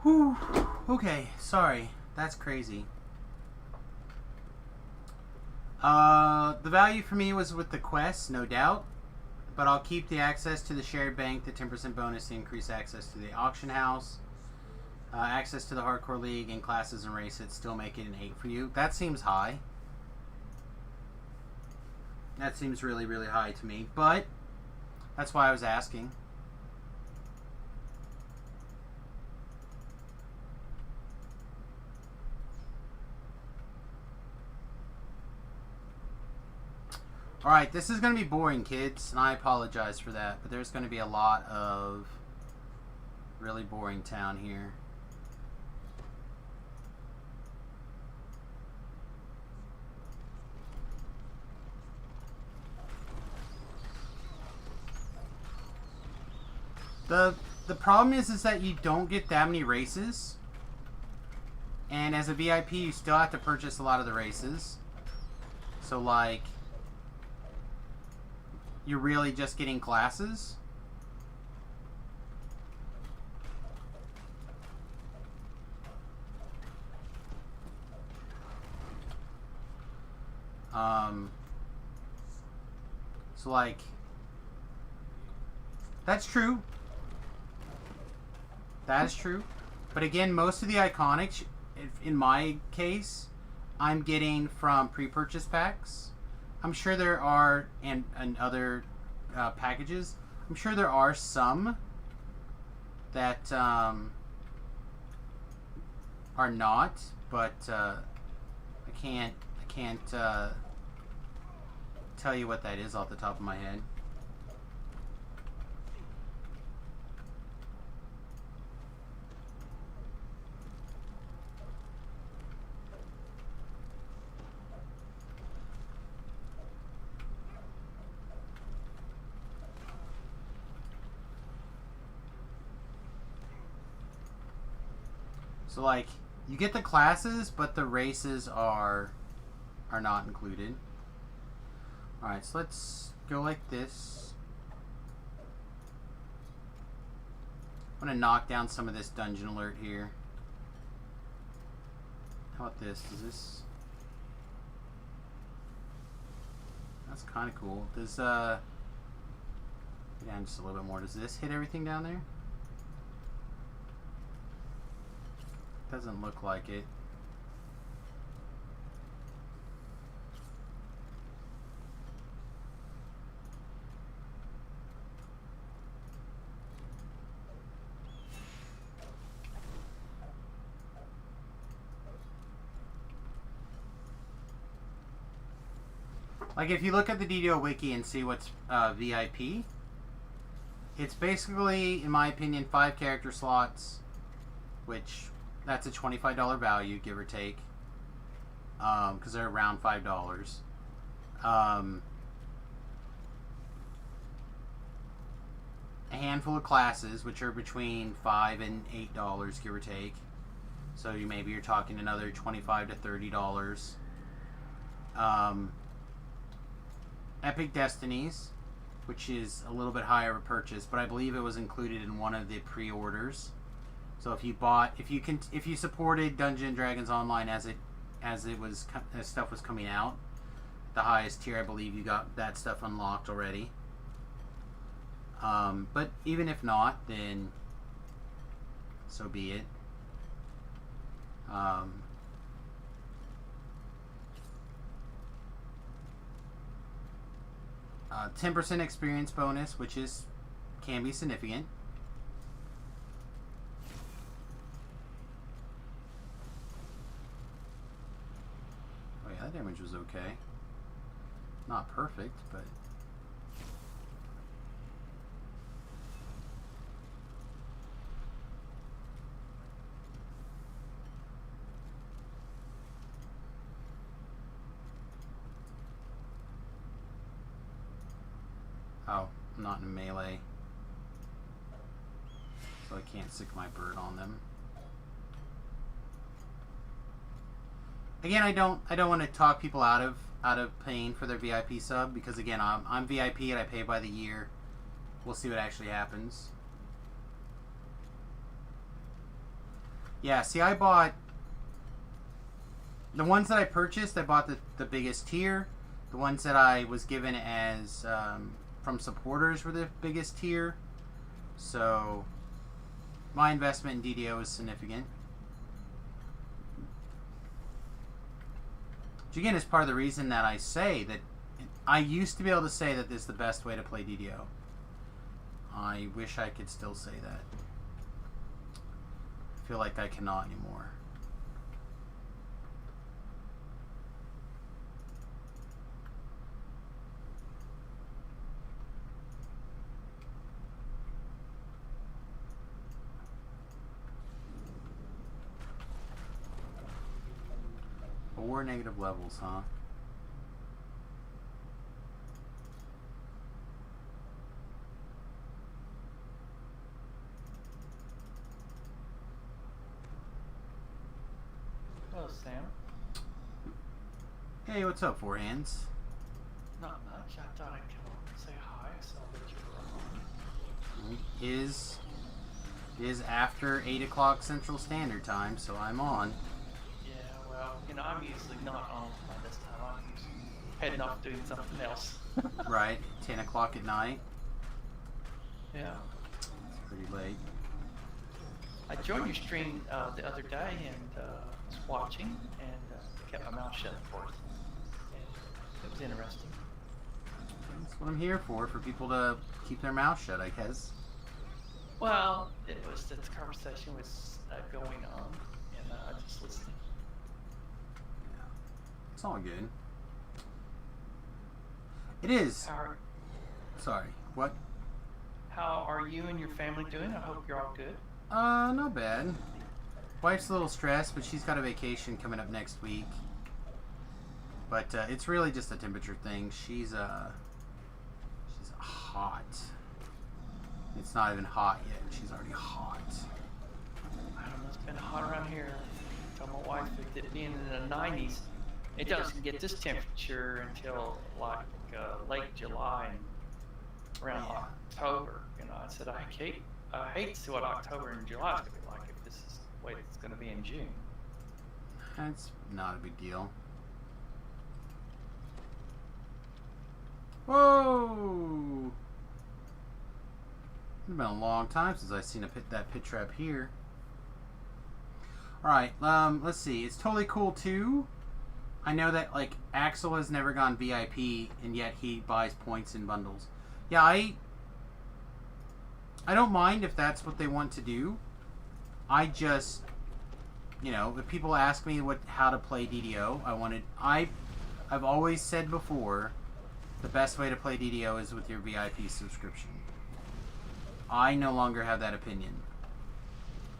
A: Whew. Okay, sorry. That's crazy. The value for me was with the quest, no doubt. But I'll keep the access to the shared bank, the 10% bonus to increase access to the auction house, access to the hardcore league and classes and races. Still make it an 8 for you. That seems high. That seems really, really high to me. But that's why I was asking. Alright, this is going to be boring, kids, and I apologize for that, but there's going to be a lot of really boring town here. The problem is that you don't get that many races, and as a VIP you still have to purchase a lot of the races. So like, you're really just getting classes. So like, that's true. That is true. But again, most of the iconics, in my case, I'm getting from pre-purchase packs. I'm sure there are, and other packages, I'm sure there are some that are not, but I can't tell you what that is off the top of my head. So like, you get the classes, but the races are not included. Alright, so let's go like this. I'm gonna knock down some of this dungeon alert here. How about this? Does this... That's kind of cool. Does, down just a little bit more. Does this hit everything down there? Doesn't look like it. Like, if you look at the DDO wiki and see what's VIP, it's basically, in my opinion, 5 character slots, which that's a $25 value, give or take, because they're around $5. A handful of classes, which are between $5 and $8, give or take. So maybe you're talking another $25 to $30. Epic Destinies, which is a little bit higher of a purchase, but I believe it was included in one of the pre-orders. So if you supported Dungeons & Dragons Online as stuff was coming out, the highest tier, I believe you got that stuff unlocked already. But even if not, then so be it. 10% experience bonus, which can be significant. Oh yeah, that damage was okay. Not perfect, but Oh, I'm not in melee. So I can't sick my bird on them. Again, I don't want to talk people out of paying for their VIP sub, because again, I'm VIP and I pay by the year. We'll see what actually happens. Yeah, see, I bought the ones that I purchased. I bought the biggest tier. The ones that I was given as from supporters were the biggest tier. So my investment in DDO is significant. Which again is part of the reason that I say that I used to be able to say that this is the best way to play DDO. I wish I could still say that. I feel like I cannot anymore. Four negative levels, huh?
B: Hello, Sam.
A: Hey, what's up, Four Hands?
B: Not much. I thought I'd come over and say hi. I saw that you were on.
A: Is after 8 o'clock Central Standard Time, so I'm on.
B: Yeah, well, you know, I'm usually not on by this time. I'm usually heading off doing something else.
A: Right, 10 o'clock at night.
B: Yeah.
A: It's pretty late.
B: I joined your stream the other day and was watching and kept my mouth shut, of course. And it was interesting.
A: That's what I'm here for people to keep their mouth shut, I guess.
B: Well, it was that the conversation was going on, and just listening.
A: Yeah, it's all good. It is. Sorry, what?
B: How are you and your family doing? I hope you're all good.
A: Not bad. Wife's a little stressed, but she's got a vacation coming up next week. But it's really just a temperature thing. She's hot. It's not even hot yet. She's already hot.
B: I don't know, it's been hot around here. I told my wife that it being in the 90s, it doesn't get this temperature until like late July and around October. You know, I said I hate to see what October and July is going to be like if this is the way it's going to be in June.
A: That's not a big deal. Whoa! It's been a long time since I've seen that pit trap here. Alright, let's see. It's totally cool too. I know that like Axel has never gone VIP and yet he buys points in bundles. Yeah, I don't mind if that's what they want to do. I just, you know, if people ask me how to play DDO, I've always said before, the best way to play DDO is with your VIP subscription. I no longer have that opinion.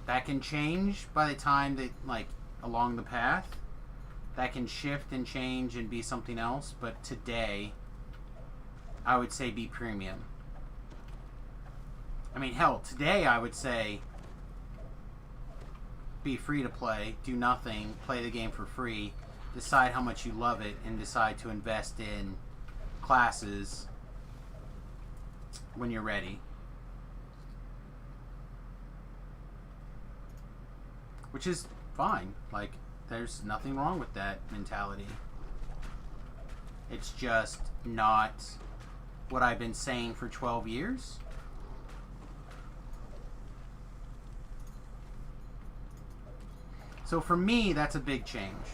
A: That can change by the time that, like, along the path. That can shift and change and be something else. But today, I would say be premium. I mean, hell, today I would say be free to play, do nothing, play the game for free, decide how much you love it, and decide to invest in classes when you're ready. Which is fine. Like, there's nothing wrong with that mentality. It's just not what I've been saying for 12 years. So for me, that's a big change.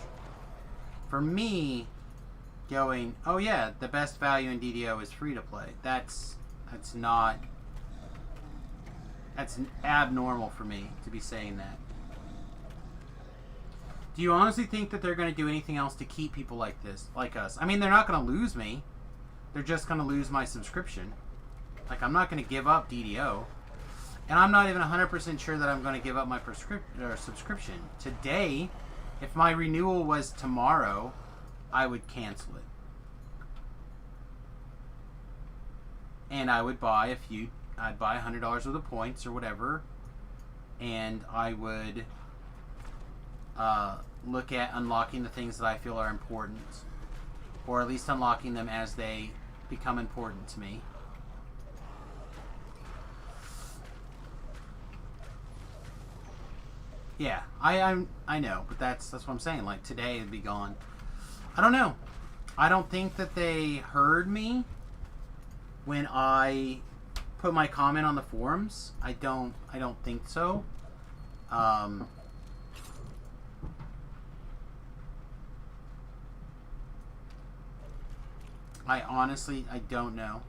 A: For me, going, oh yeah, the best value in DDO is free to play. That's abnormal for me to be saying that. Do you honestly think that they're going to do anything else to keep people like this, like us? I mean, they're not going to lose me. They're just going to lose my subscription. Like, I'm not going to give up DDO. And I'm not even 100% sure that I'm going to give up my subscription. Today, if my renewal was tomorrow, I would cancel it. and I would buy I'd buy $100 worth of points or whatever, and I would look at unlocking the things that I feel are important, or at least unlocking them as they become important to me. Yeah, I know, but that's what I'm saying. Like, today it'd be gone. I don't know. I don't think that they heard me when I put my comment on the forums. I don't think so. I honestly, I don't know.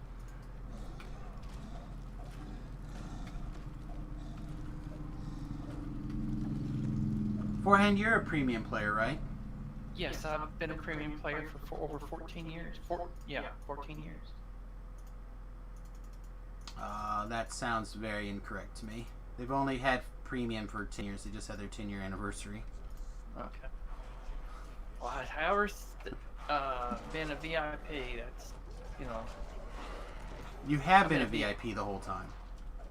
A: Forehand, you're a premium player, right?
B: Yes, I've been a premium player for over 14 years. 14 years.
A: That sounds very incorrect to me. They've only had premium for 10 years. They just had their 10-year anniversary.
B: Okay. Well, however, been a VIP, that's, you know.
A: You have been a VIP the whole time?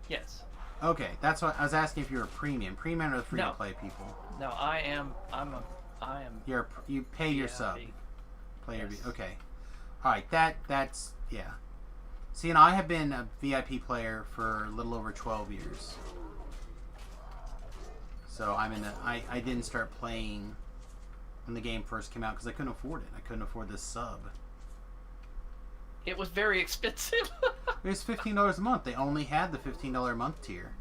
B: Yes.
A: Okay, that's what I was asking, if you're a premium. Premium are the free-to-play people.
B: No, I am.
A: You pay your sub. Okay. All right. That's yeah. See, and I have been a VIP player for a little over 12 years. So I didn't start playing when the game first came out because I couldn't afford it. I couldn't afford this sub.
B: It was very expensive.
A: It was $15 a month. They only had the $15 a month tier.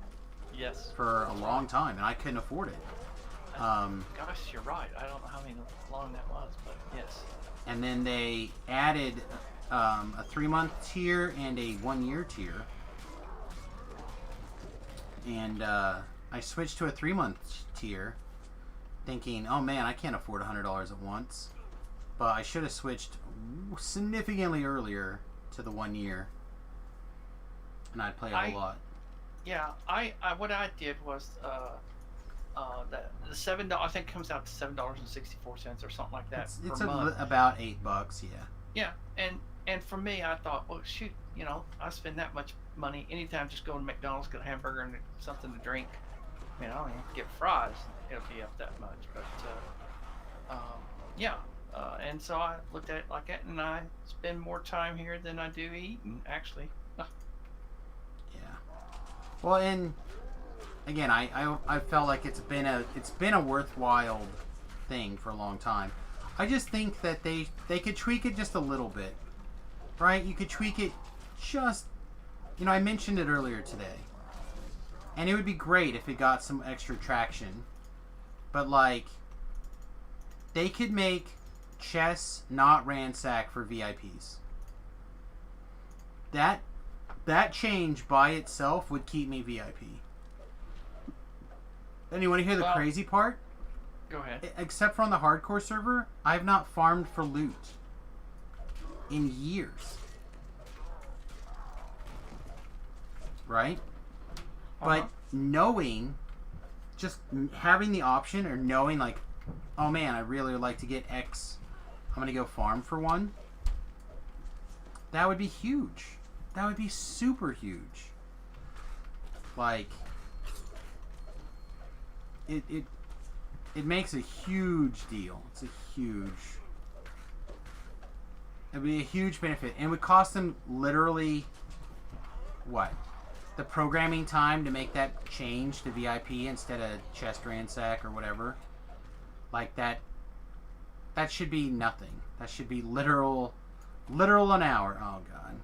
B: Yes.
A: For a long time, and I couldn't afford it.
B: Gosh, you're right. I don't know how long that was, but yes.
A: And then they added a 3-month tier and a 1-year tier. And I switched to a 3-month tier, thinking, oh man, I can't afford $100 at once. But I should have switched significantly earlier to the 1 year, and I'd play a whole lot.
B: Yeah, I what I did was that the $7, I think, comes out to $7.64 or something like that
A: It's
B: per month.
A: About $8, yeah.
B: Yeah, and for me, I thought, well, shoot, you know, I spend that much money anytime, just go to McDonald's, get a hamburger and something to drink. I mean, I don't even have to get fries. It'll be up that much, but yeah. And so I looked at it like that, and I spend more time here than I do eating, actually.
A: Yeah. Well, and again, I felt like it's been a worthwhile thing for a long time. I just think that they could tweak it just a little bit, right? You could tweak it just, you know, I mentioned it earlier today, and it would be great if it got some extra traction, but like, they could make chess not ransack for VIPs. That change by itself would keep me VIP. And you want to hear the crazy part?
B: Go ahead.
A: Except for on the hardcore server, I've not farmed for loot in years. Right? But knowing, just having the option, or knowing like, oh man, I really would like to get X, I'm going to go farm for one. That would be huge. That would be super huge. Like, it makes a huge deal. It'd be a huge benefit. And it would cost them literally, what? The programming time to make that change to VIP instead of chest ransack or whatever. Like that should be nothing. That should be literal an hour. Oh god.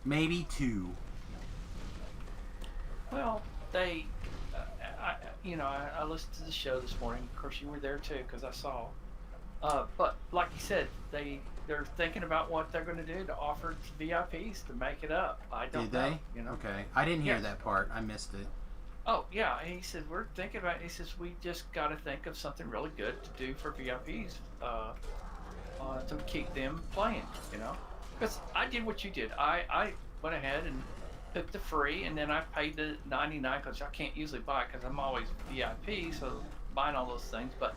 A: Maybe 2.
B: Well, they, I listened to the show this morning. Of course, you were there too, because I saw. But like you said, they're thinking about what they're going to do to offer VIPs to make it up. I don't know. Did they? You know.
A: Okay, I didn't hear that part. I missed it.
B: Oh yeah, he said we're thinking about. He says we just got to think of something really good to do for VIPs, to keep them playing. You know, because I did what you did. I went ahead and took the free, and then I paid the $99 because I can't usually buy it because I'm always VIP, so buying all those things. But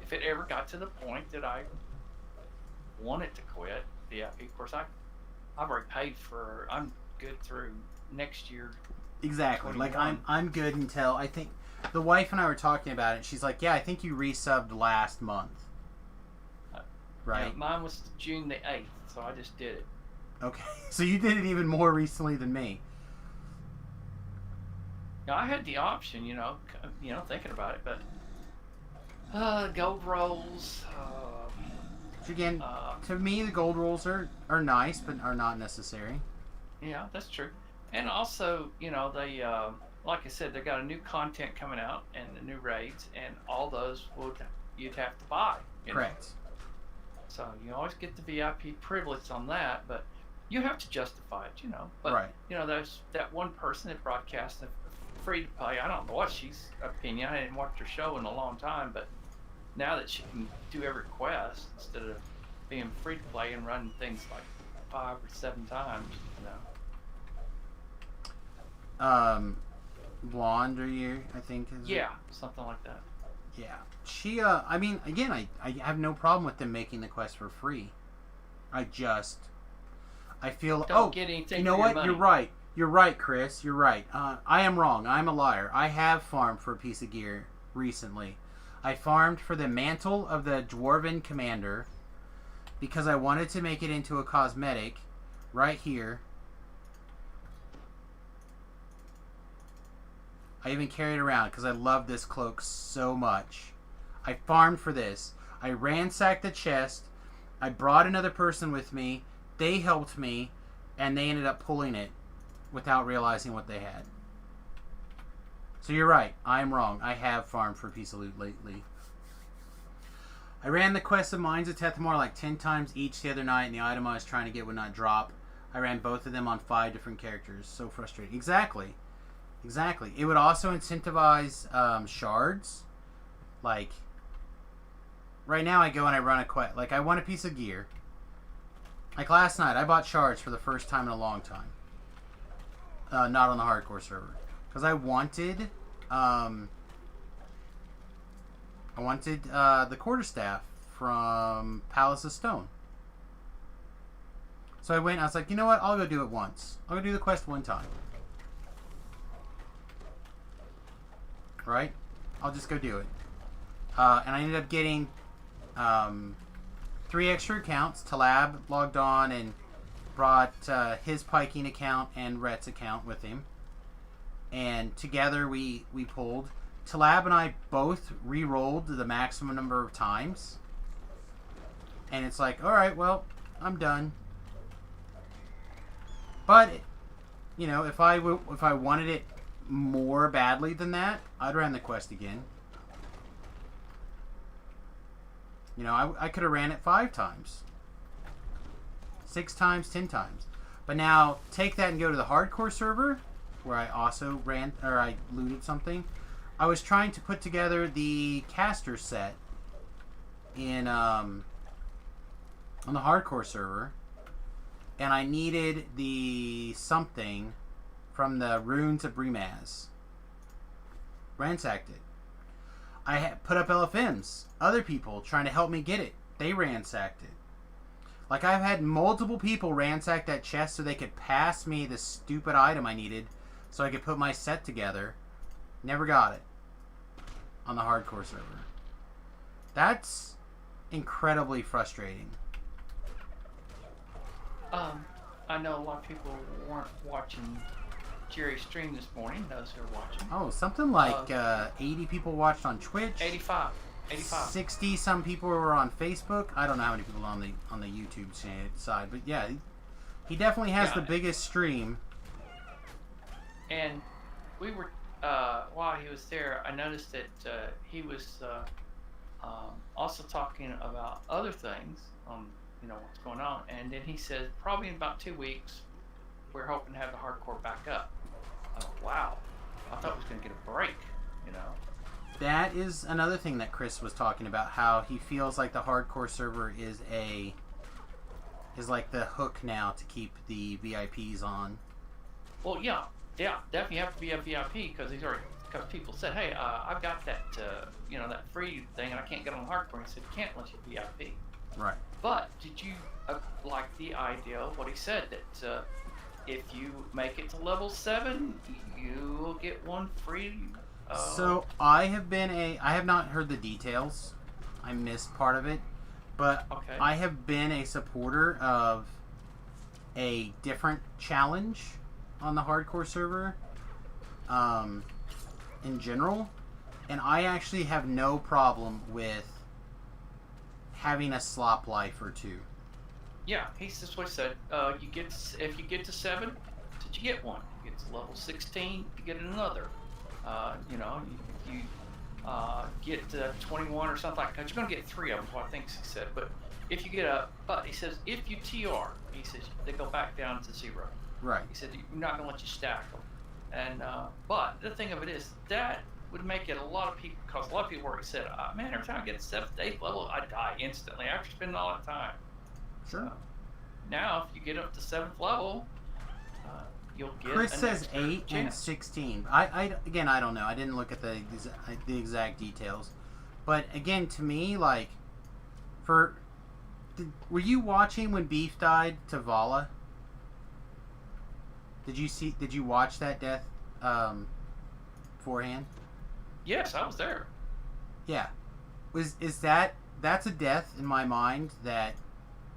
B: if it ever got to the point that I wanted to quit VIP. Of course, I've already paid for. I'm good through next year.
A: Exactly.
B: 21.
A: Like I'm good until I think the wife and I were talking about it. She's like, "Yeah, I think you resubbed last month." Right.
B: Yeah, mine was June the 8th, so I just did it.
A: Okay. So you did it even more recently than me.
B: Now, I had the option, thinking about it, but gold rolls.
A: Which again, to me, the gold rolls are nice, but are not necessary.
B: Yeah, that's true. And also, they, like I said, they got a new content coming out and the new raids, and all those you'd have to buy.
A: Correct.
B: So you always get the VIP privilege on that, but you have to justify it, But,
A: Right.
B: There's that one person that broadcasts the free to play. I don't know what she's opinion. I hadn't watched her show in a long time, but now that she can do every quest instead of being free to play and running things like 5 or 7 times,
A: Blonde or you, I think.
B: Yeah, something like that.
A: Yeah. She, I mean, again, I have no problem with them making the quest for free. I feel,
B: Don't get anything
A: you know
B: for your
A: what?
B: money.
A: You're right. You're right, Chris. You're right. I am wrong. I'm a liar. I have farmed for a piece of gear recently. I farmed for the mantle of the Dwarven Commander because I wanted to make it into a cosmetic right here. I even carried it around because I love this cloak so much. I farmed for this. I ransacked the chest. I brought another person with me. They helped me, and they ended up pulling it without realizing what they had. So you're right. I'm wrong. I have farmed for a piece of loot lately. I ran the quest of Mines of Tethmor like 10 times each the other night, and the item I was trying to get would not drop. I ran both of them on 5 different characters. So frustrating. Exactly. It would also incentivize shards. Like, right now I go and I run a quest. Like, I want a piece of gear. Like last night, I bought shards for the first time in a long time. Not on the hardcore server. Because I wanted the quarterstaff from Palace of Stone. So I went and I was like, you know what? I'll go do it once. I'll go do the quest one time. Right? I'll just go do it. And I ended up getting 3 extra accounts. Talab logged on and brought his piking account and Rhett's account with him. And together we pulled. Talab and I both re-rolled the maximum number of times. And it's like, alright, well, I'm done. But, if I wanted it more badly than that, I'd run the quest again. I could have ran it 5 times. 6 times, 10 times. But now, take that and go to the hardcore server, where I also I looted something. I was trying to put together the caster set on the hardcore server, and I needed the something from the runes of Brimaz. Ransacked it. I had put up LFMs. Other people trying to help me get it. They ransacked it. Like, I've had multiple people ransack that chest so they could pass me the stupid item I needed so I could put my set together. Never got it on the hardcore server. That's incredibly frustrating.
B: I know a lot of people weren't watching Jerry's stream this morning. Those who are watching.
A: Oh, something like 80 people watched on Twitch.
B: 85.
A: 60 some people were on Facebook. I don't know how many people on the YouTube side, but yeah, he definitely has the biggest stream.
B: And we were while he was there, I noticed that he was also talking about other things on what's going on, and then he said probably in about 2 weeks we're hoping to have the hardcore back up. Oh, wow, I thought we was going to get a break.
A: That is another thing that Chris was talking about, how he feels like the hardcore server is like the hook now to keep the VIPs on.
B: Well, yeah, definitely have to be a VIP because people said, hey, I've got that that free thing and I can't get on hardcore. And he said, you can't unless you're VIP.
A: Right.
B: But did you like the idea of what he said that if you make it to level 7, you will get one free?
A: So I have not heard the details. I missed part of it, but
B: Okay.
A: I have been a supporter of a different challenge on the hardcore server, in general, and I actually have no problem with having a slop life or two.
B: Yeah, he's just what he said. You get if you get to 7, did you get one? You get to level 16, you get another. You know, you get to 21 or something like that. You're gonna get 3 of them, what I think he said. But if you get but he says if you TR, he says they go back down to 0.
A: Right.
B: He said you're not gonna let you stack them. And but the thing of it is that would make it a lot of people, because a lot of people already said, man, every time I get to 7th, 8th level, I die instantly after spending all that time.
A: Sure.
B: So, now, if you get up to 7th level, you'll get.
A: Chris
B: an
A: says
B: extra
A: 8 and
B: chance.
A: 16. Again, I don't know. I didn't look at the exact details, but again, to me, like, were you watching when Beef died to Vala? Did you watch that death beforehand?
B: Yes, I was there.
A: Yeah. That's a death in my mind that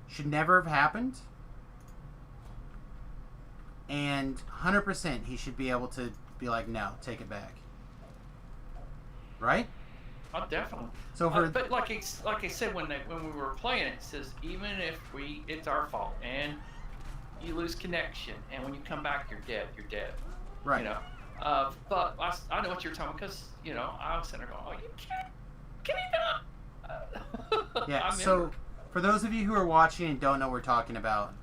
A: should never have happened. And 100% he should be able to be like, no, take it back. Right?
B: Oh, definitely.
A: So for
B: But like I said when we were playing it says even if it's our fault and you lose connection and when you come back you're dead.
A: right.
B: You know. But I know what you're talking about because you know I was sitting there going, oh, you can you not?
A: Yeah,
B: I'm
A: so
B: in.
A: for those of you who are watching and don't know what we're talking about,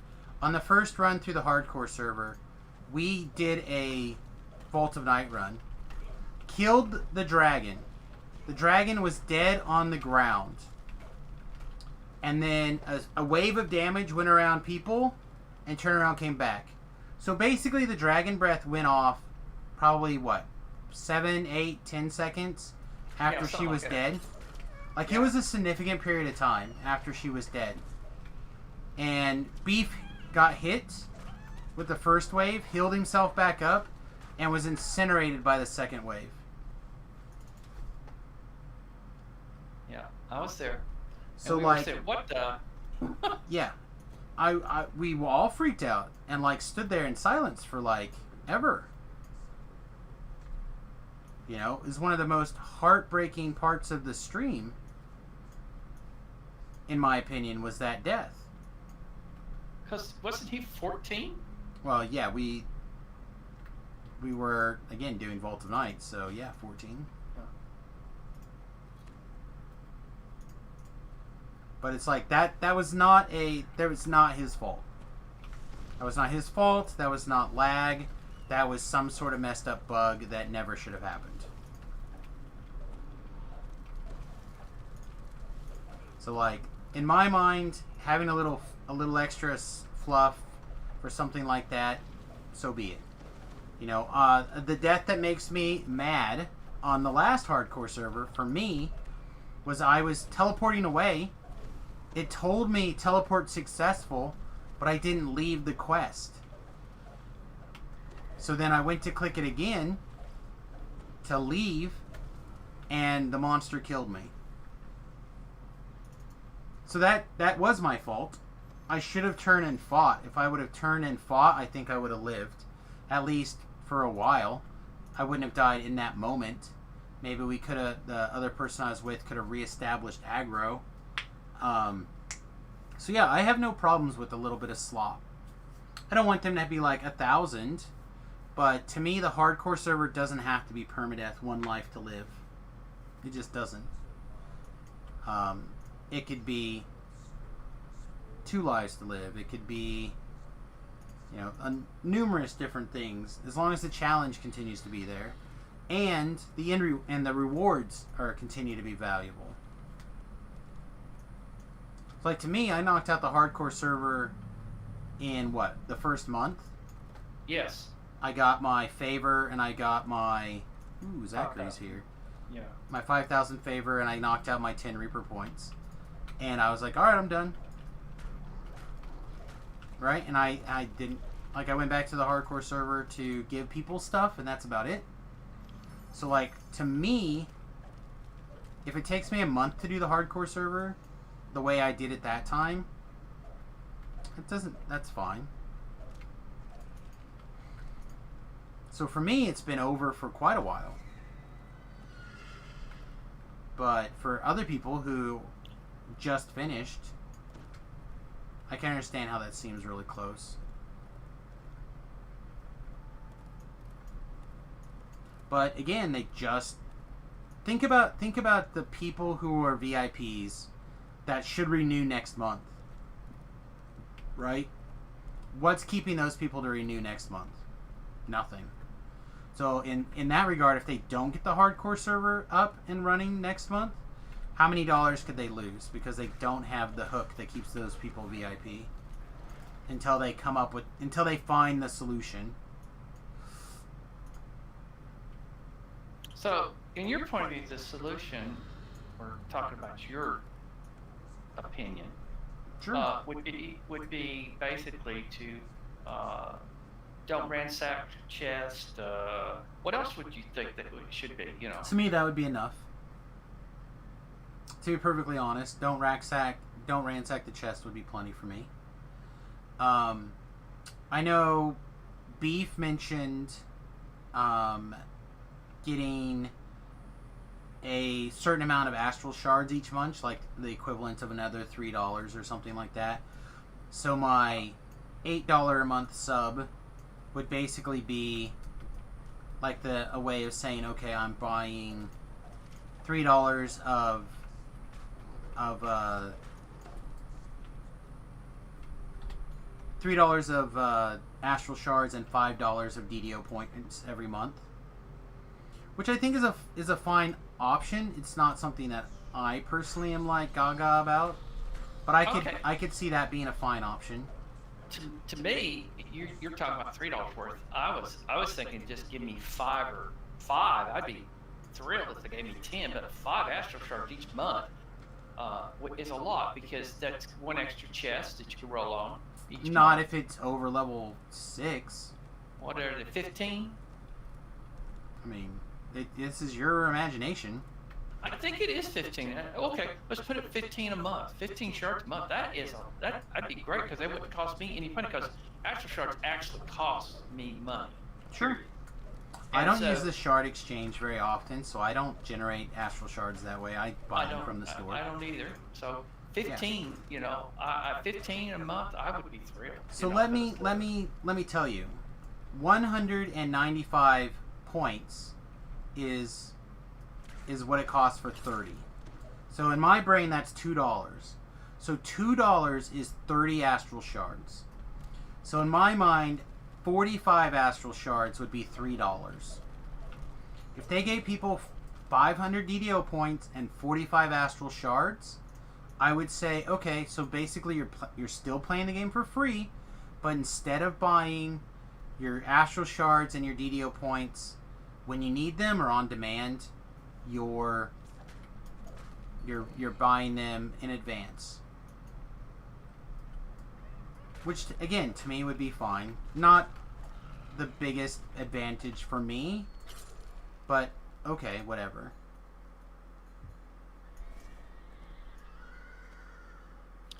A: on the first run through the hardcore server, we did a Vault of Night run. Killed the dragon. The dragon was dead on the ground. And then a wave of damage went around people and turned around came back. So basically the dragon breath went off probably, 7, 8, 10 seconds after she was dead? Like, it was a significant period of time after she was dead. And Beef got hit with the first wave, healed himself back up, and was incinerated by the second wave.
B: Yeah, I was there.
A: So,
B: and we
A: like,
B: said, what the?
A: yeah, we were all freaked out and like stood there in silence for like ever. You know, is one of the most heartbreaking parts of the stream, in my opinion, was that death.
B: Because wasn't he 14?
A: Well, yeah, we were again doing Vault of Night, so yeah, 14.
B: Yeah.
A: But it's like that was not his fault. That was not his fault. That was not lag. That was some sort of messed up bug that never should have happened. So like, in my mind, having a little extra fluff for something like that, so be it. You know, the death that makes me mad on the last hardcore server for me was I was teleporting away. It told me teleport successful, but I didn't leave the quest. So then I went to click it again to leave, and the monster killed me. So that was my fault. I should have turned and fought. If I would have turned and fought, I think I would have lived. At least for a while. I wouldn't have died in that moment. Maybe we could have, the other person I was with could have reestablished aggro. So yeah, I have no problems with a little bit of slop. I don't want them to be like 1,000, but to me the hardcore server doesn't have to be permadeath, one life to live. It just doesn't. It could be 2 lives to live. It could be, you know, numerous different things, as long as the challenge continues to be there, and the the rewards continue to be valuable. Like, to me, I knocked out the hardcore server in, the first month?
B: Yes.
A: I got my favor, and I got my... Ooh, Zachary's here.
B: Yeah.
A: My 5,000 favor, and I knocked out my 10 Reaper points. And I was like, alright, I'm done. right? And I didn't, like, I went back to the hardcore server to give people stuff, and that's about it. So, like, to me, if it takes me a month to do the hardcore server the way I did it that time, that's fine. So for me, it's been over for quite a while. But for other people who just finished, I can understand how that seems really close. But again, they just think about the people who are VIPs that should renew next month. Right? What's keeping those people to renew next month? Nothing. So in that regard, if they don't get the hardcore server up and running next month, how many dollars could they lose? Because they don't have the hook that keeps those people VIP until they find the solution.
B: So, in your point of view, the solution, we're talking about your opinion,
A: Sure.
B: would be basically to don't ransack chest. What else would you think that it should be? You know,
A: To me, that would be enough. To be perfectly honest, don't ransack the chest would be plenty for me. I know Beef mentioned getting a certain amount of astral shards each month, like the equivalent of another $3 or something like that. So my $8 a month sub would basically be like a way of saying, okay, I'm buying $3 of astral shards and $5 of DDO points every month, which I think is a fine option. It's not something that I personally am like gaga about, but I could see that being a fine option.
B: to me, you're talking about $3 worth. I was thinking just give me five. I'd be thrilled if they gave me 10, but 5 astral shards each month is a lot, because that's one extra chest that you can roll on each
A: Not
B: month.
A: if it's over level 6.
B: What are they, 15?
A: I mean, this is your imagination.
B: I think it is 15. Okay, let's put it 15 a month. 15 shards a month. That'd be great, because they wouldn't cost me any money, because astral shards actually cost me money.
A: Sure. I don't use the shard exchange very often, so I don't generate astral shards that way. I buy them from the store.
B: I don't either. So 15, 15 a month, I would be thrilled.
A: So let me tell you, 195 points is what it costs for 30. So in my brain, that's $2. So $2 is 30 astral shards. So in my mind, 45 astral shards would be $3. If they gave people 500 DDO points and 45 astral shards, I would say, okay, so basically you're still playing the game for free, but instead of buying your astral shards and your DDO points when you need them or on demand, you're buying them in advance. Which, again, to me would be fine. Not the biggest advantage for me, but okay, whatever.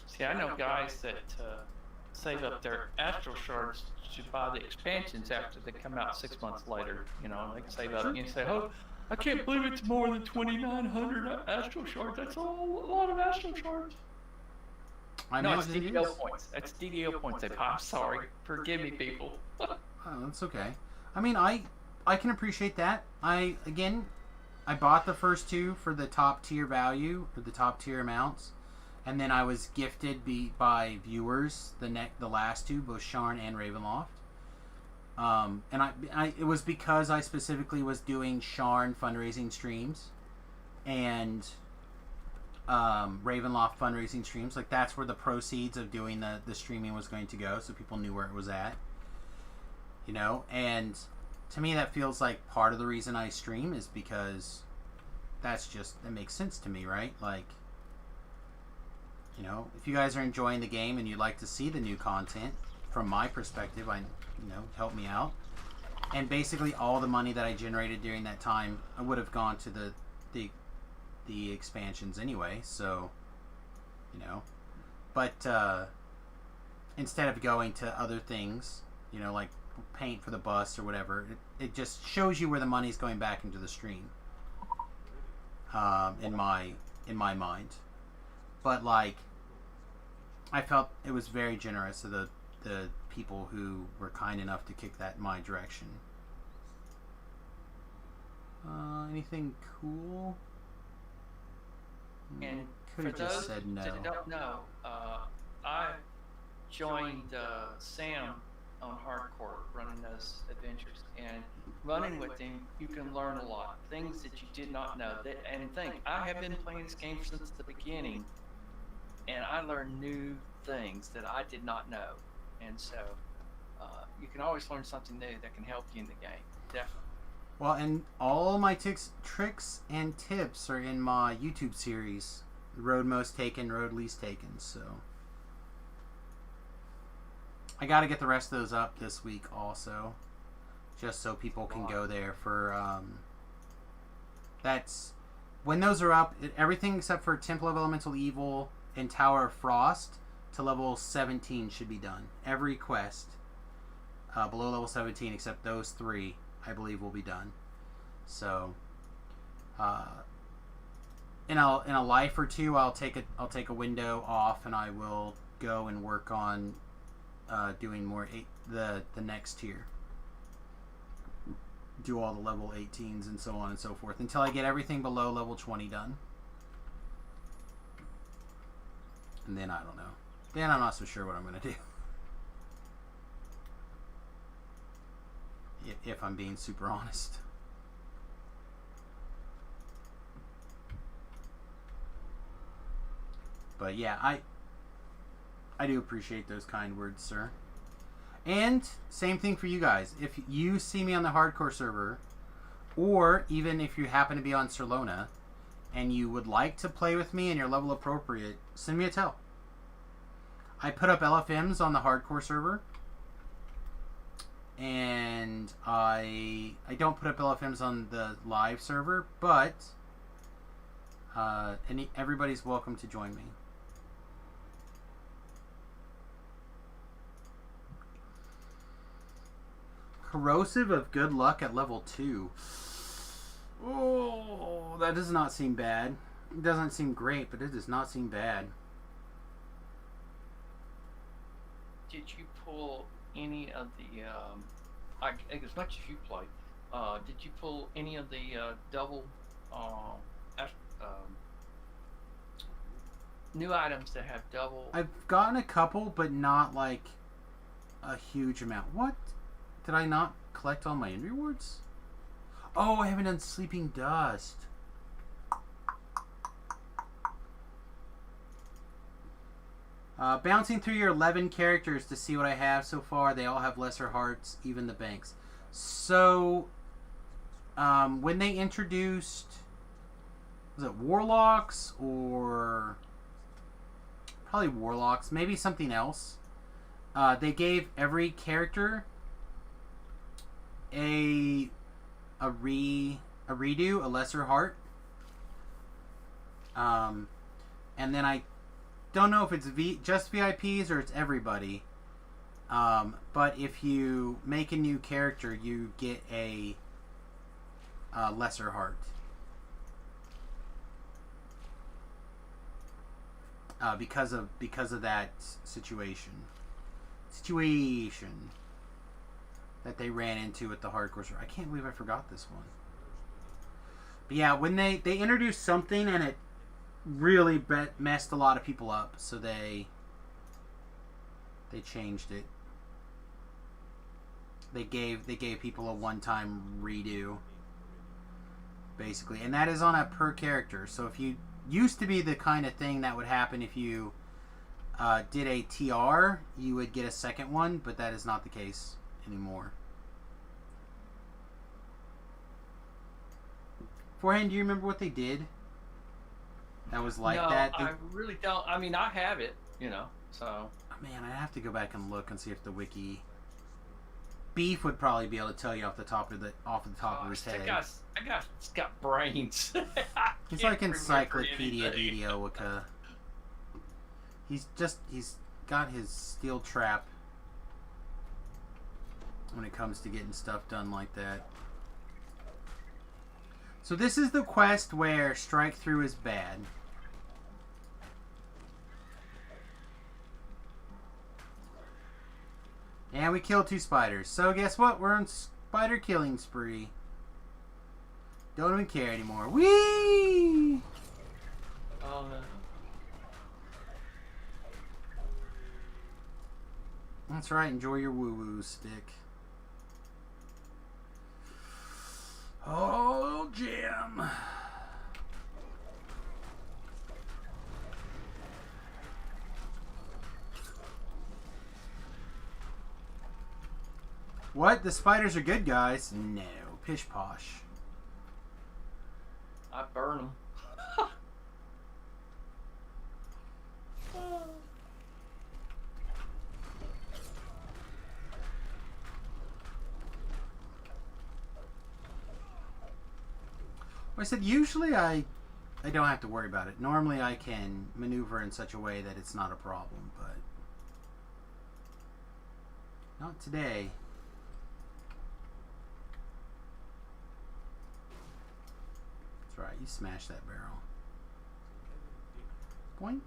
B: See, I know guys that save up their astral shards to buy the expansions after they come out 6 months later. They can save up. You say, oh, I can't believe it's more than 2,900 astral shards. That's a lot of astral shards. No, it's DDO points. That's DDO points they buy. I'm sorry. Forgive me, people.
A: Oh, that's okay. I mean, I can appreciate that. I bought the first 2 for the top tier value, or the top tier amounts, and then I was gifted by viewers the last 2, both Sharn and Ravenloft. And it was because I specifically was doing Sharn fundraising streams and Ravenloft fundraising streams. Like, that's where the proceeds of doing the streaming was going to go, so people knew where it was at. And to me that feels like part of the reason I stream is because that makes sense to me, right? Like, if you guys are enjoying the game and you'd like to see the new content, from my perspective, helped me out. And basically all the money that I generated during that time, I would have gone to the expansions anyway. So, but instead of going to other things, like paint for the bus or whatever, it just shows you where the money's going back into the stream. In my mind, but like, I felt it was very generous of the people who were kind enough to kick that in my direction. Anything cool?
B: And
A: could have just said no.
B: That don't know, I joined Sam on hardcore running those adventures, and running with him, you can learn a lot, things that you did not know. I have been playing this game since the beginning, and I learned new things that I did not know, and so you can always learn something new that can help you in the game. Definitely.
A: Well, and all my tricks and tips are in my YouTube series, Road Most Taken, Road Least Taken. So I got to get the rest of those up this week also, just so people can go there for that's when those are up. Everything except for Temple of Elemental Evil and Tower of Frost to level 17 should be done. Every quest below level 17 except those 3, I believe, will be done. So in a life or two, I'll take a window off, and I will go and work on doing more the next tier. Do all the level 18s and so on and so forth until I get everything below level 20 done. And then I don't know. Then I'm not so sure what I'm going to do. If I'm being super honest. But yeah, I do appreciate those kind words, sir. And same thing for you guys. If you see me on the hardcore server, or even if you happen to be on Sirlona, and you would like to play with me and you're level appropriate, send me a tell. I put up LFMs on the hardcore server, and I don't put up LFMs on the live server, but everybody's welcome to join me. Corrosive of Good Luck at level 2. Oh, that does not seem bad. It doesn't seem great, but it does not seem bad.
B: Did you pull any of the, as much as you play, did you pull any of the double new items that have double?
A: I've gotten a couple, but not like a huge amount. What? Did I not collect all my end rewards? Oh, I haven't done Sleeping Dust. Bouncing through your 11 characters to see what I have so far. They all have lesser hearts, even the banks. So, when they introduced, was it Warlocks or probably Warlocks, maybe something else? They gave every character a redo, a lesser heart. And then I don't know if it's just VIPs or it's everybody. But if you make a new character, you get a lesser heart. Because of that situation that they ran into with the hardcore server. I can't believe I forgot this one. But yeah, when they introduced something and it really messed a lot of people up, so they changed it. They gave people a one-time redo, basically, and that is on a per character. So if you used to be the kind of thing that would happen if you did a TR, you would get a second one, but that is not the case anymore. Forehand, do you remember what they did? That was like
B: no,
A: that.
B: I really don't. I mean, I have it, So.
A: Man, I have to go back and look and see if the wiki. Beef would probably be able to tell you off the top of his head.
B: It's got brains.
A: He's like Encyclopedia Idiotica. He's got his steel trap when it comes to getting stuff done like that. So this is the quest where strike through is bad. And we killed 2 spiders. So guess what? We're on spider killing spree. Don't even care anymore. Whee!
B: Oh no.
A: That's right. Enjoy your woo-woo stick. Oh, jam. What? The spiders are good guys? No. Pish posh.
B: I burn them.
A: I said usually I don't have to worry about it. Normally I can maneuver in such a way that it's not a problem, but not today. That's right, you smash that barrel. Boink.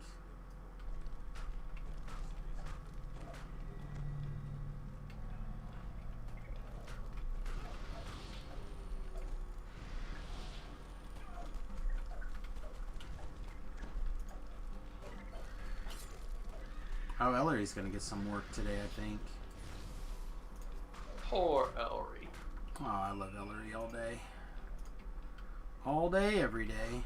A: Oh, Ellery's gonna get some work today, I think.
B: Poor Ellery.
A: Oh, I love Ellery all day. All day, every day.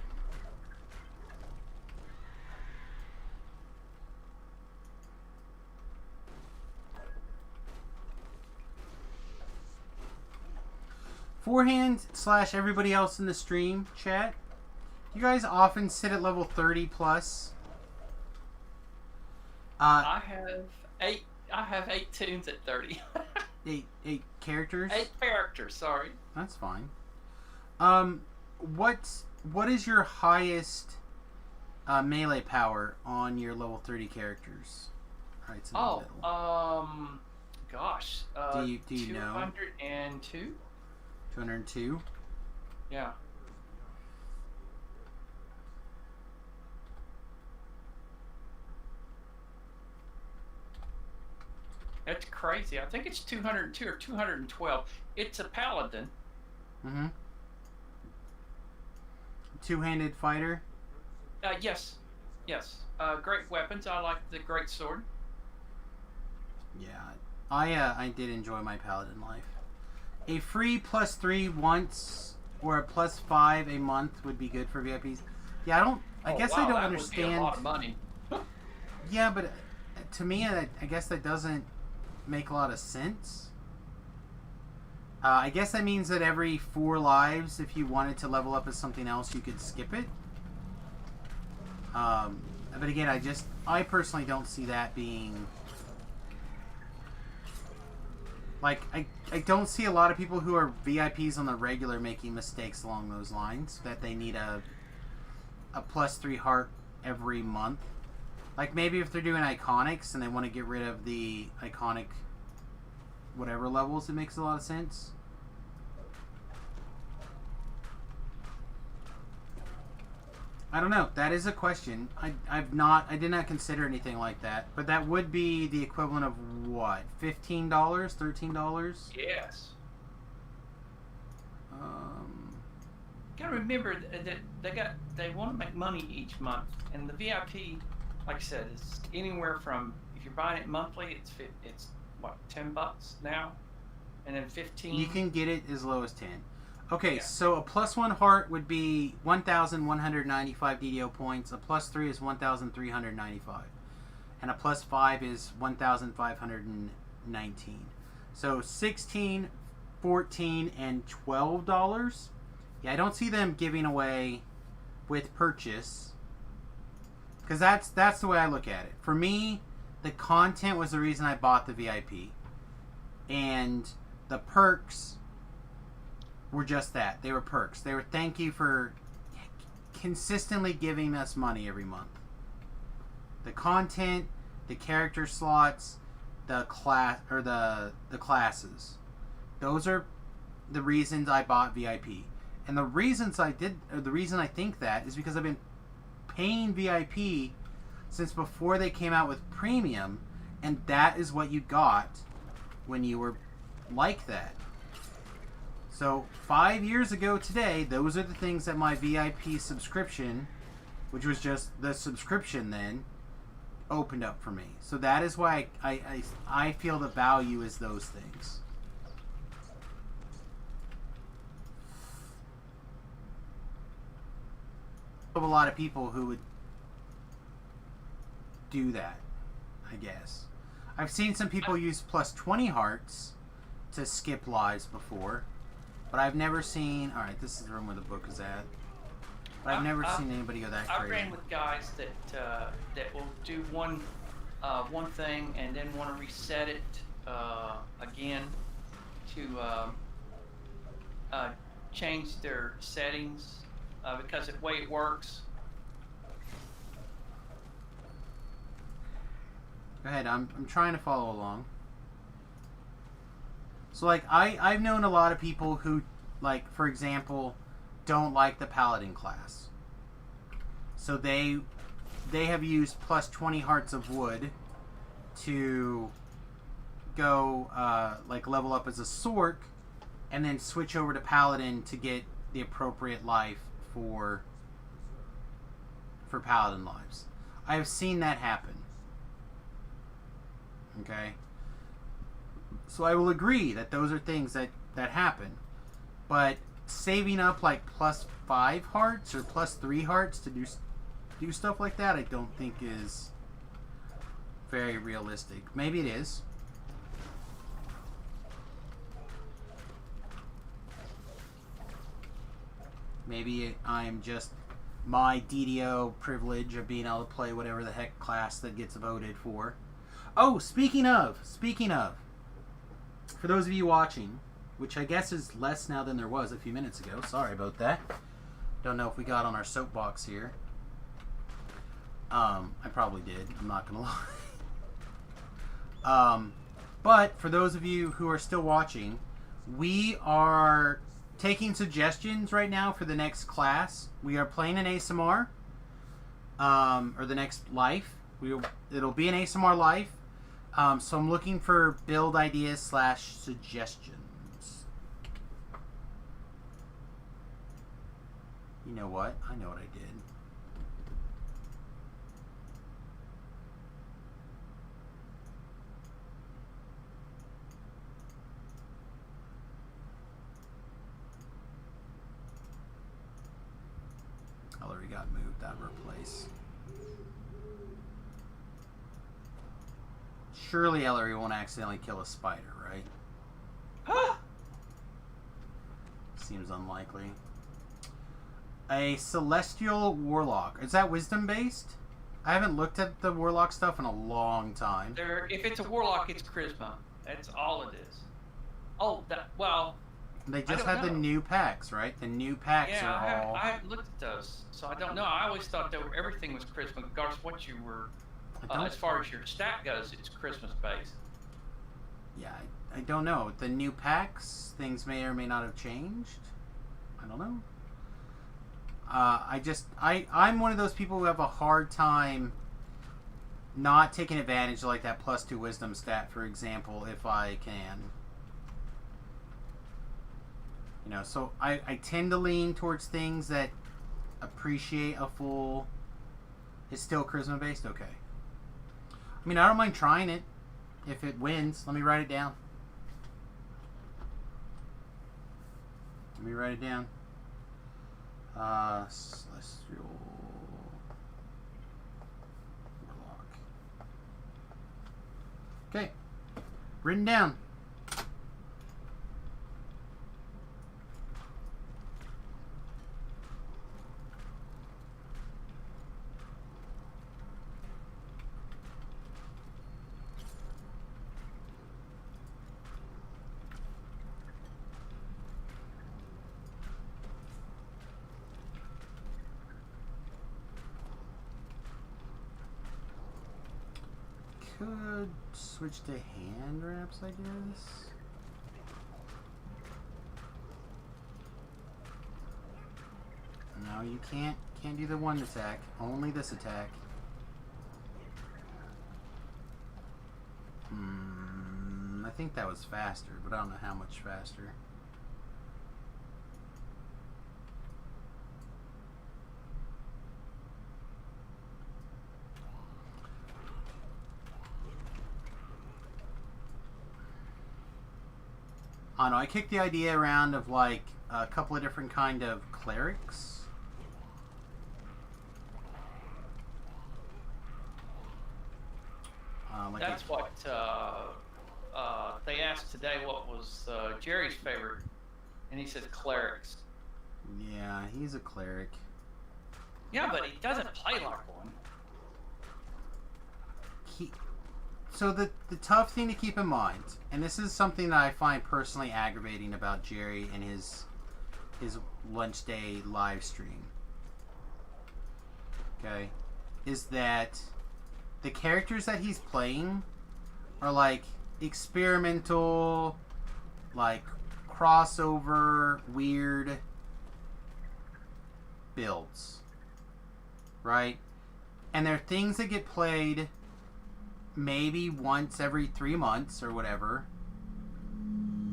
A: Forehand / everybody else in the stream chat. You guys often sit at level 30 plus.
B: I have 8 tunes at 30.
A: eight characters?
B: 8 characters, sorry.
A: That's fine. What is your highest melee power on your level 30 characters? Right, it's in the middle.
B: Gosh.
A: Do you know?
B: 202?
A: 202?
B: Yeah. That's crazy. I think it's 202 or 212. It's a paladin.
A: Mm-hmm. Two-handed fighter?
B: Yes. Yes. Great weapons. I like the great sword.
A: Yeah. I did enjoy my paladin life. A free +3 once or a +5 a month would be good for VIPs. Yeah, I guess I don't understand.
B: Would be a lot of money.
A: Yeah, but to me, I guess that doesn't make a lot of sense. I guess that means that every 4 lives, if you wanted to level up as something else, you could skip it. But again, I personally don't see that being... Like, I don't see a lot of people who are VIPs on the regular making mistakes along those lines, that they need a +3 heart every month. Like, maybe if they're doing iconics and they want to get rid of the iconic whatever levels, it makes a lot of sense. I don't know. That is a question. I did not consider anything like that. But that would be the equivalent of what? $15? $13?
B: Yes. Gotta remember that they want to make money each month, and the VIP, like I said, is anywhere from, if you're buying it monthly, it's what, $10 now, and then 15.
A: You can get it as low as 10. Okay,
B: Yeah.
A: so a +1 heart would be 1,195 DDO points. A +3 is 1,395, and a +5 is 1,519. So $16, $14, and $12. Yeah, I don't see them giving away with purchase, because that's the way I look at it. For me, the content was the reason I bought the VIP. And the perks were just that. They were perks. They were thank you for consistently giving us money every month. The content, the character slots, the class or the classes. Those are the reasons I bought VIP. And the reasons I did, or the reason I think that is because I've been paying VIP since before they came out with premium, and that is what you got when you were like that. So 5 years ago today, those are the things that my VIP subscription, which was just the subscription then, opened up for me. So that is why I feel the value is those things. Of a lot of people who would do that, I guess. I've seen some people use plus 20 hearts to skip lives before, but I've never seen... Alright, this is the room where the book is at. But I've never seen anybody go that crazy.
B: I ran with guys that will do one thing and then want to reset it again to change their settings because the way it works.
A: Go ahead, I'm trying to follow along. So, like, I've known a lot of people who, like, for example, don't like the Paladin class. So they have used plus 20 hearts of wood to go, like, level up as a Sork, and then switch over to Paladin to get the appropriate life for Paladin lives. I have seen that happen. Okay? So I will agree that those are things that happen. But saving up like plus 5 hearts or plus 3 hearts to do stuff like that, I don't think is very realistic. Maybe it is. Maybe I'm just my DDO privilege of being able to play whatever the heck class that gets voted for. Oh, speaking of, for those of you watching, which I guess is less now than there was a few minutes ago. Sorry about that. Don't know if we got on our soapbox here. I probably did. I'm not going to lie. But for those of you who are still watching, we are taking suggestions right now for the next class. We are playing an ASMR, or the next life. It'll be an ASMR life. So I'm looking for build ideas / suggestions. You know what? I know what I did. Ellery got moved, that replace. Surely Ellery won't accidentally kill a spider, right? Seems unlikely. A celestial warlock. Is that wisdom based? I haven't looked at the warlock stuff in a long time.
B: If it's a warlock, it's charisma. That's all it is. Oh, well.
A: They just had the new packs, right? The new packs are all...
B: I haven't looked at those, so I don't know. I always thought that everything was charisma, regardless of what you were. As far as your stat goes, it's Christmas based.
A: Yeah, I don't know. The new packs, things may or may not have changed. I don't know. I'm one of those people who have a hard time not taking advantage of like that +2 wisdom stat, for example, if I can. You know, so I tend to lean towards things that appreciate a full... It's still charisma based? Okay. I mean, I don't mind trying it if it wins. Let me write it down. Celestial Warlock. Okay. Written down. could switch to hand wraps, I guess. No, you can't do the one attack. Only this attack. I think that was faster, but I don't know how much faster. I don't know, I kicked the idea around of like a couple of different kind of clerics.
B: That's what they asked today. What was Jerry's favorite? And he said clerics.
A: Yeah, he's a cleric.
B: Yeah, but he doesn't play like one.
A: So the tough thing to keep in mind, and this is something that I find personally aggravating about Jerry and his lunch day live stream, okay, is that the characters that he's playing are like experimental, like crossover, weird builds, right? And they're things that get played maybe once every 3 months or whatever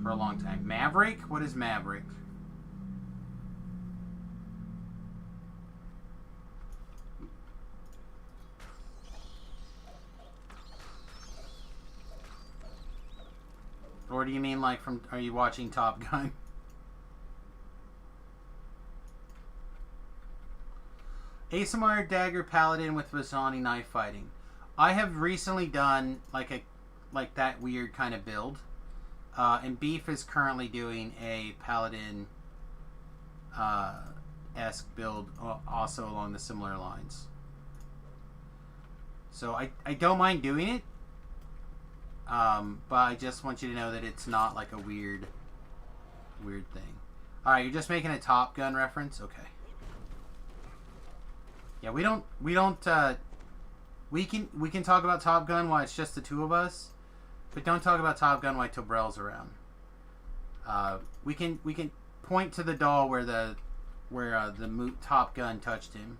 A: for a long time. Maverick? What is Maverick? Or do you mean like from, are you watching Top Gun? ASMR Dagger Paladin with Vasani knife fighting. I have recently done like that weird kind of build. And Beef is currently doing a Paladin esque build also along the similar lines. So I don't mind doing it. But I just want you to know that it's not like a weird thing. Alright, you're just making a Top Gun reference? Okay. Yeah, we can talk about Top Gun while it's just the two of us, but don't talk about Top Gun while Tobrel's around. We can point to the doll where the Top Gun touched him.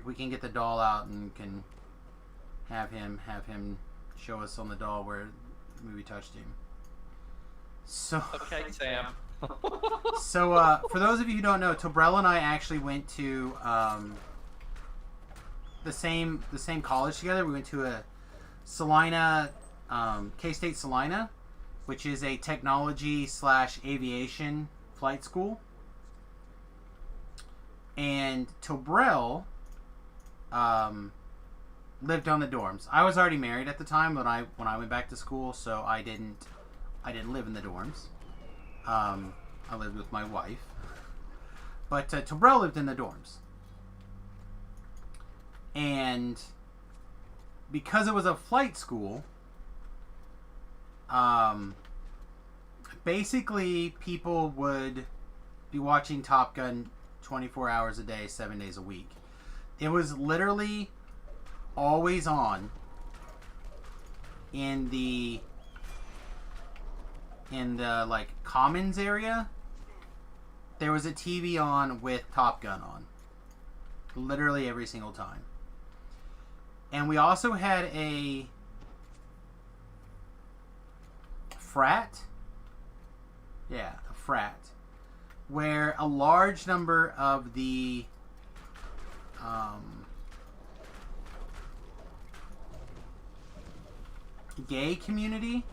A: We can get the doll out and can have him show us on the doll where the movie touched him. So
B: okay, Sam.
A: So for those of you who don't know, Tobrel and I actually went to the same college together. We went to a Salina, K-State Salina, which is a technology/aviation flight school. And Tobrel lived on the dorms. I was already married at the time when I went back to school, so I didn't live in the dorms. I lived with my wife, but Tobrel lived in the dorms. And because it was a flight school, basically people would be watching Top Gun 24 hours a day, 7 days a week. It was literally always on in the like commons area. There was a TV on with Top Gun on literally every single time. And we also had a frat. Yeah, a frat. Where a large number of the gay community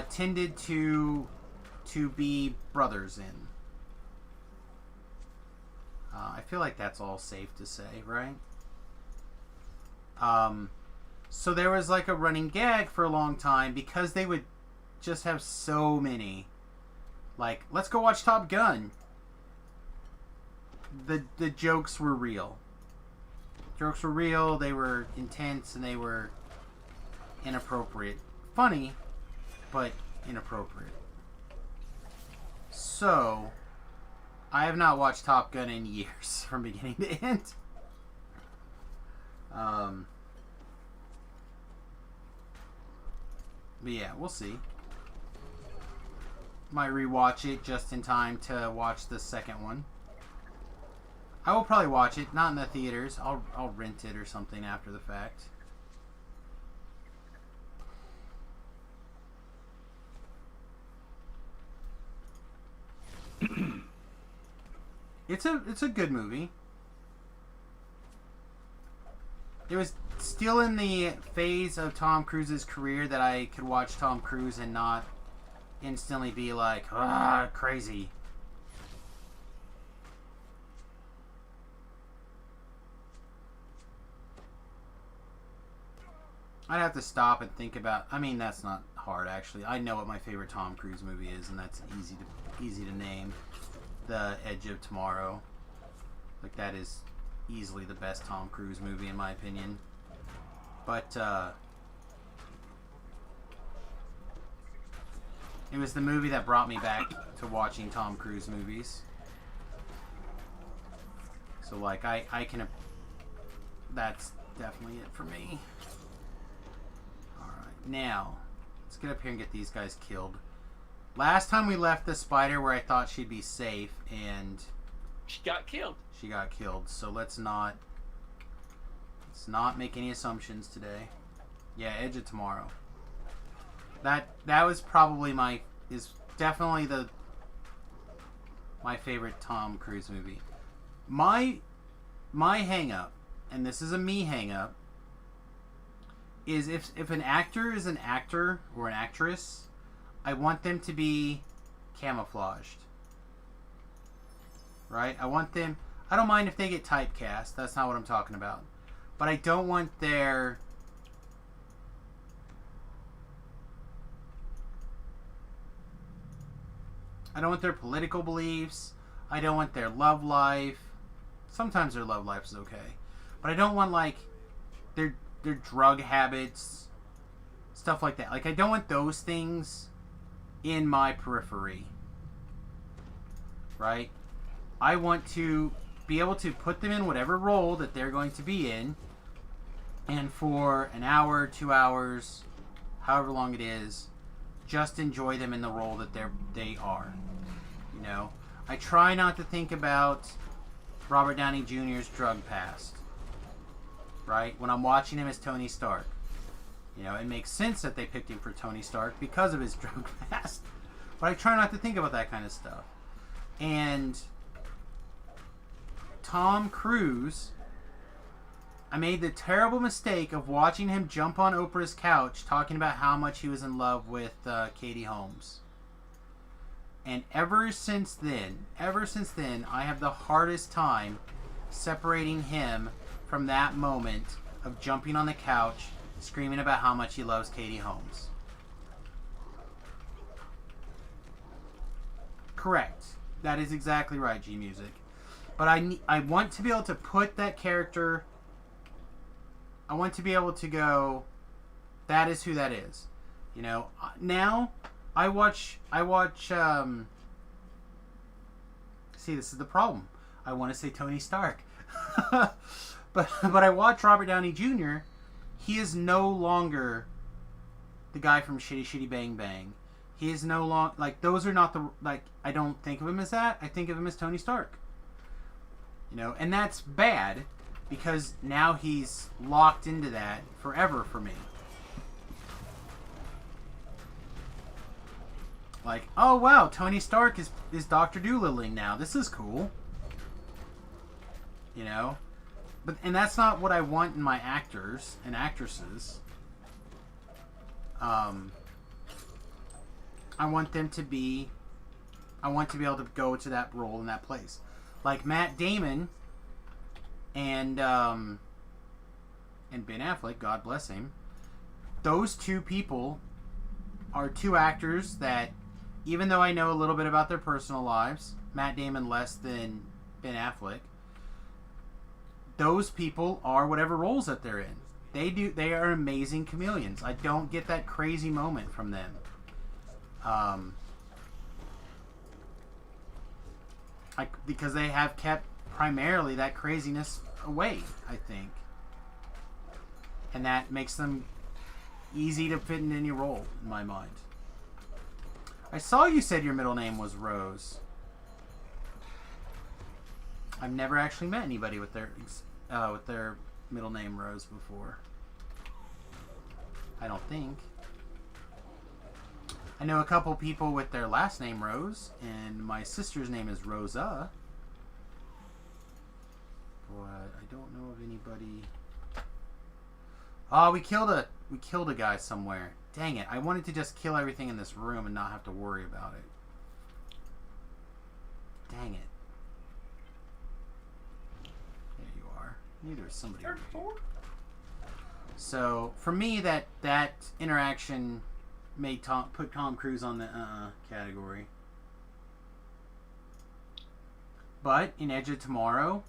A: tended to be brothers in. I feel like that's all safe to say, right? So there was like a running gag for a long time because they would just have so many. Like, let's go watch Top Gun. The jokes were real. Jokes were real, they were intense, and they were inappropriate. Funny, but inappropriate. So, I have not watched Top Gun in years, from beginning to end. But yeah, we'll see. Might rewatch it just in time to watch the second one. I will probably watch it, not in the theaters. I'll rent it or something after the fact. It's a good movie. It was still in the phase of Tom Cruise's career that I could watch Tom Cruise and not instantly be like, ah, crazy. I'd have to stop and think about. I mean, that's not hard actually. I know what my favorite Tom Cruise movie is, and that's easy to name. The Edge of Tomorrow. Like, that is easily the best Tom Cruise movie in my opinion. But it was the movie that brought me back to watching Tom Cruise movies. So like I can, that's definitely it for me. Alright, now let's get up here and get these guys killed. Last time we left the spider where I thought she'd be safe, and
B: she got killed.
A: She got killed. So let's not make any assumptions today. Yeah, Edge of Tomorrow. That was probably definitely my favorite Tom Cruise movie. My hang up, and this is a me hang up, is if an actor is an actor or an actress, I want them to be camouflaged. Right? I don't mind if they get typecast. That's not what I'm talking about. But I don't want their political beliefs. I don't want their love life. Sometimes their love life is okay. But I don't want, like, their drug habits. Stuff like that. Like, I don't want those things in my periphery. Right? I want to be able to put them in whatever role that they're going to be in, and for an hour, 2 hours, however long it is, just enjoy them in the role that they are. You know? I try not to think about Robert Downey Jr.'s drug past. Right? When I'm watching him as Tony Stark. You know, it makes sense that they picked him for Tony Stark because of his drug past. But I try not to think about that kind of stuff. And Tom Cruise, I made the terrible mistake of watching him jump on Oprah's couch talking about how much he was in love with Katie Holmes. And ever since then, I have the hardest time separating him from that moment of jumping on the couch screaming about how much he loves Katie Holmes. Correct. That is exactly right, G Music. But I want to be able to put that character. I want to be able to go, that is who that is. You know, now I watch see, this is the problem. I want to say Tony Stark. but I watch Robert Downey Jr. He is no longer the guy from Shitty Shitty Bang Bang. He is no longer, like, those are not the, like, I don't think of him as that. I think of him as Tony Stark. You know, and that's bad because now he's locked into that forever for me. Like, oh wow, Tony Stark is Dr. Doolittling now. This is cool. You know? And that's not what I want in my actors and actresses. I want them to be... I want to be able to go to that role in that place. Like Matt Damon and Ben Affleck, God bless him. Those two people are two actors that, even though I know a little bit about their personal lives, Matt Damon less than Ben Affleck, those people are whatever roles that they're in. They are amazing chameleons. I don't get that crazy moment from them. Because they have kept primarily that craziness away, I think. And that makes them easy to fit in any role in my mind. I saw you said your middle name was Rose. I've never actually met anybody with their middle name Rose before. I don't think. I know a couple people with their last name Rose, and my sister's name is Rosa. But I don't know of anybody. Oh, we killed a guy somewhere. Dang it! I wanted to just kill everything in this room and not have to worry about it. Dang it! There you are. Knew there was somebody over here. So for me, that interaction made put Tom Cruise on the category. But in Edge of Tomorrow,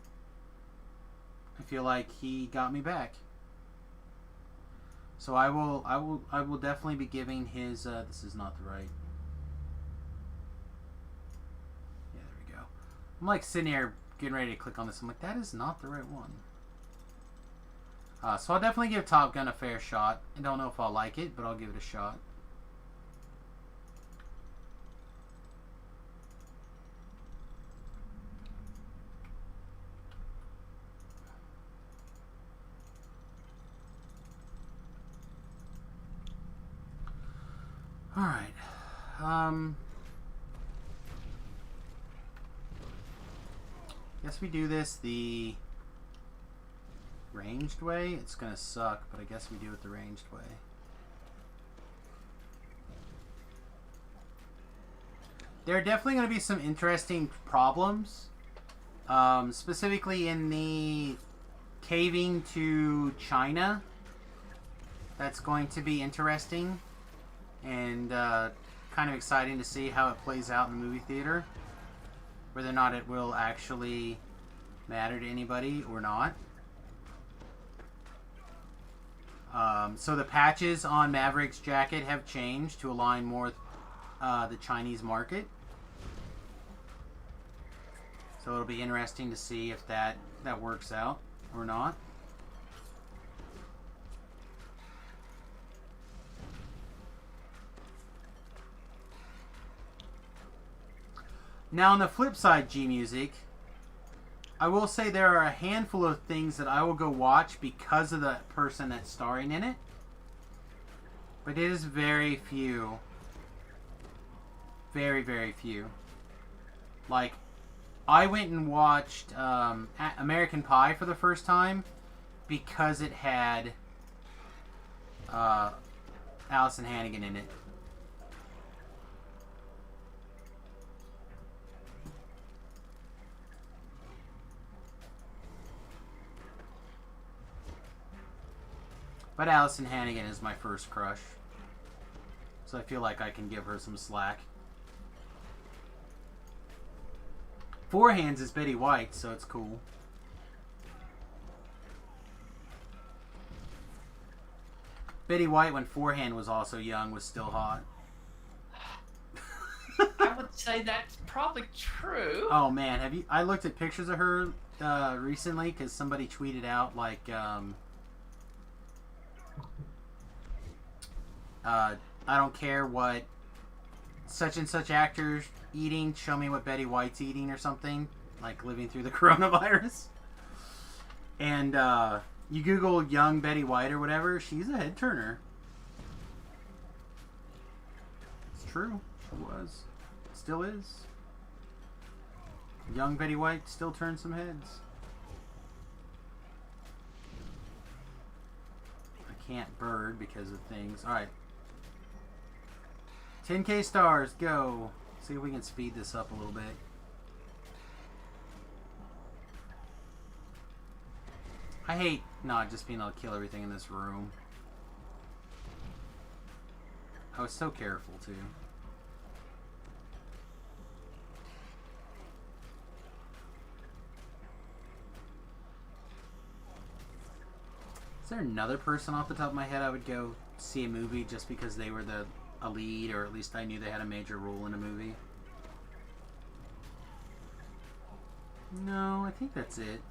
A: I feel like he got me back. So I will definitely be giving his. This is not the right. Yeah, there we go. I'm like sitting here getting ready to click on this. I'm like, that is not the right one. So I'll definitely give Top Gun a fair shot. I don't know if I'll like it, but I'll give it a shot. All right. Guess we do this the ranged way. It's gonna suck, but I guess we do it the ranged way. There are definitely going to be some interesting problems, specifically in the caving to China. That's going to be interesting and kind of exciting to see how it plays out in the movie theater, whether or not it will actually matter to anybody or not. So the patches on Maverick's jacket have changed to align more with the Chinese market. So it'll be interesting to see if that works out or not. Now on the flip side, G-Music, I will say there are a handful of things that I will go watch because of the person that's starring in it. But it is very few. Very, very few. Like, I went and watched American Pie for the first time because it had Allison Hannigan in it. But Allison Hannigan is my first crush. So I feel like I can give her some slack. Four Hands is Betty White, so it's cool. Betty White, when Forehand was also young, was still hot.
B: I would say that's probably true.
A: Oh man, have you? I looked at pictures of her recently because somebody tweeted out like, I don't care what such and such actors eating, show me what Betty White's eating or something, like living through the coronavirus. And you Google young Betty White or whatever, she's a head turner. It's true. She was. Still is. Young Betty White still turns some heads. I can't bird because of things. Alright. 10K stars, go. See if we can speed this up a little bit. I hate not just being able to kill everything in this room. I was so careful too. Is there another person off the top of my head I would go see a movie just because they were a lead, or at least I knew they had a major role in a movie? No, I think that's it.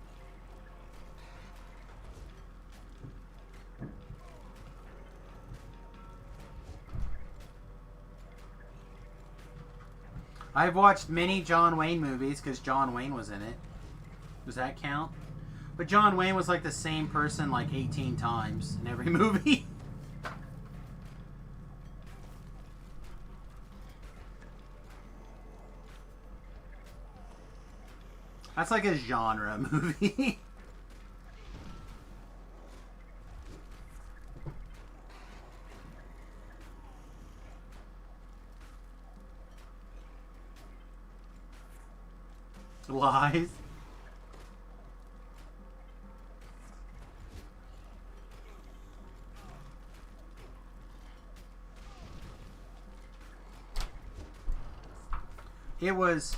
A: I've watched many John Wayne movies because John Wayne was in it. Does that count? But John Wayne was like the same person like 18 times in every movie. That's like a genre movie. Lies. It was...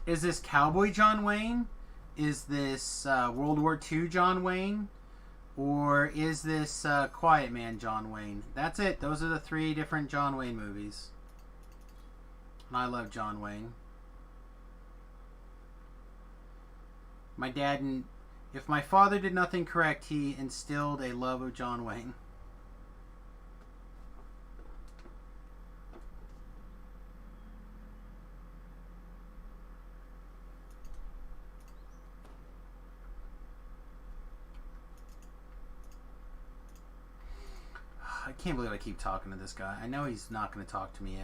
A: Is this Cowboy John Wayne? Is this World War II John Wayne? Or is this Quiet Man John Wayne? That's it. Those are the 3 different John Wayne movies. And I love John Wayne. My dad, if my father did nothing correct, he instilled a love of John Wayne. I can't believe I keep talking to this guy. I know he's not going to talk to me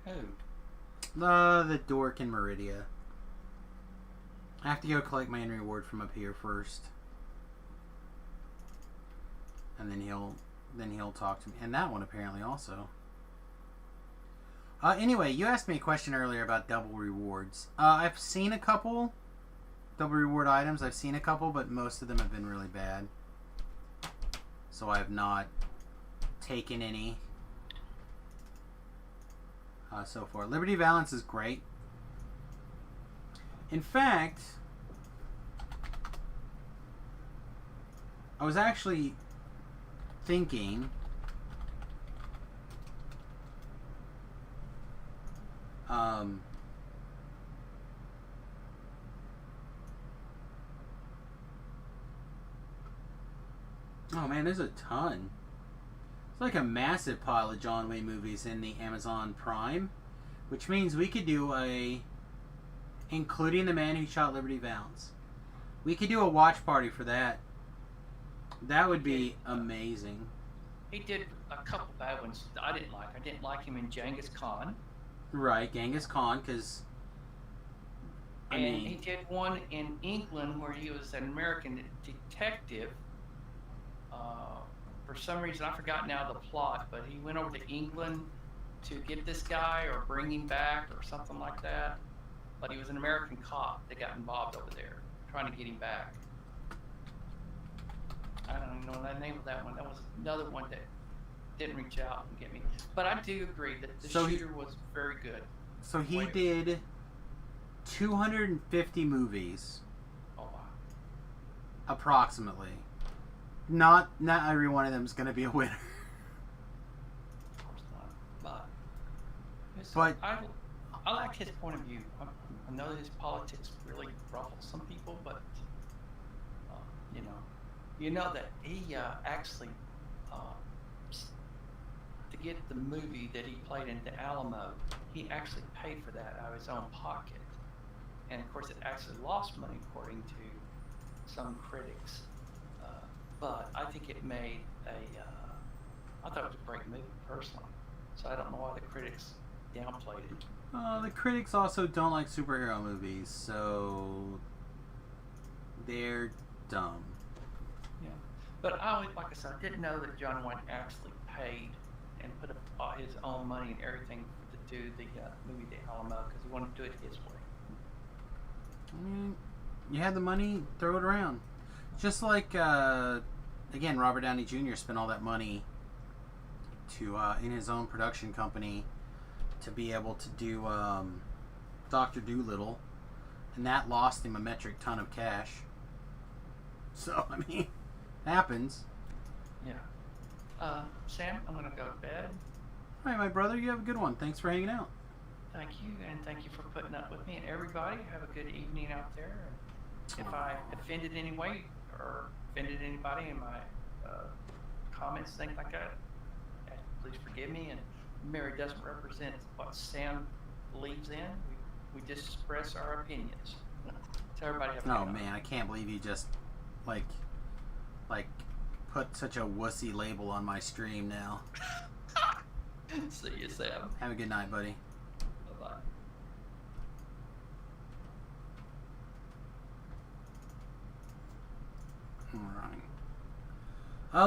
A: yet.
B: Who?
A: The dork in Meridia. I have to go collect my end reward from up here first. And then he'll talk to me. And that one apparently also. Anyway, you asked me a question earlier about double rewards. I've seen a couple double reward items. I've seen a couple, but most of them have been really bad. So I have not taken any so far. Liberty Valance is great. In fact, I was actually thinking oh man, there's a ton. It's like a massive pile of John Wayne movies in the Amazon Prime, which means we could do including The Man Who Shot Liberty Valance. We could do a watch party for that. That would be amazing.
B: He did a couple bad ones that I didn't like. I didn't like him in Genghis Khan.
A: Right, Genghis Khan, because...
B: And he did one in England where he was an American detective. For some reason, I forgot now the plot, but he went over to England to get this guy or bring him back or something like that. But he was an American cop that got involved over there, trying to get him back. I don't even know the name of that one. That was another one that didn't reach out and get me. But I do agree that the shooter was very good.
A: So he did 250 movies.
B: Oh, wow.
A: Approximately. Not every one of them is going to be a winner.
B: Of course not.
A: But
B: I like his point of view. I know that his politics really ruffle some people, but you know that he actually to get the movie that he played in the Alamo, he actually paid for that out of his own pocket, and of course it actually lost money according to some critics. But I think it made I thought it was a great movie personally. So I don't know why the critics downplayed it.
A: the critics also don't like superhero movies, so they're dumb.
B: Yeah, but like I said, I didn't know that John Wayne actually paid and put up his own money and everything to do the movie The Alamo because he wanted to do it his way.
A: I mean, you had the money, throw it around. Just like, again, Robert Downey Jr. spent all that money to in his own production company to be able to do Dr. Dolittle, and that lost him a metric ton of cash. So, I mean, happens.
B: Yeah. Sam, I'm going to go to bed.
A: All right, my brother, you have a good one. Thanks for hanging out.
B: Thank you, and thank you for putting up with me. And everybody, have a good evening out there. And if I offended any way or offended anybody in my comments, things like that, please forgive me. And Mary doesn't represent what Sam believes in. We just express our opinions. Tell everybody have a
A: Oh
B: good night.
A: man, I can't believe you just like like put such a wussy label on my stream now.
B: See you, Sam.
A: Have a good night, buddy.
B: Bye bye.
A: Alright.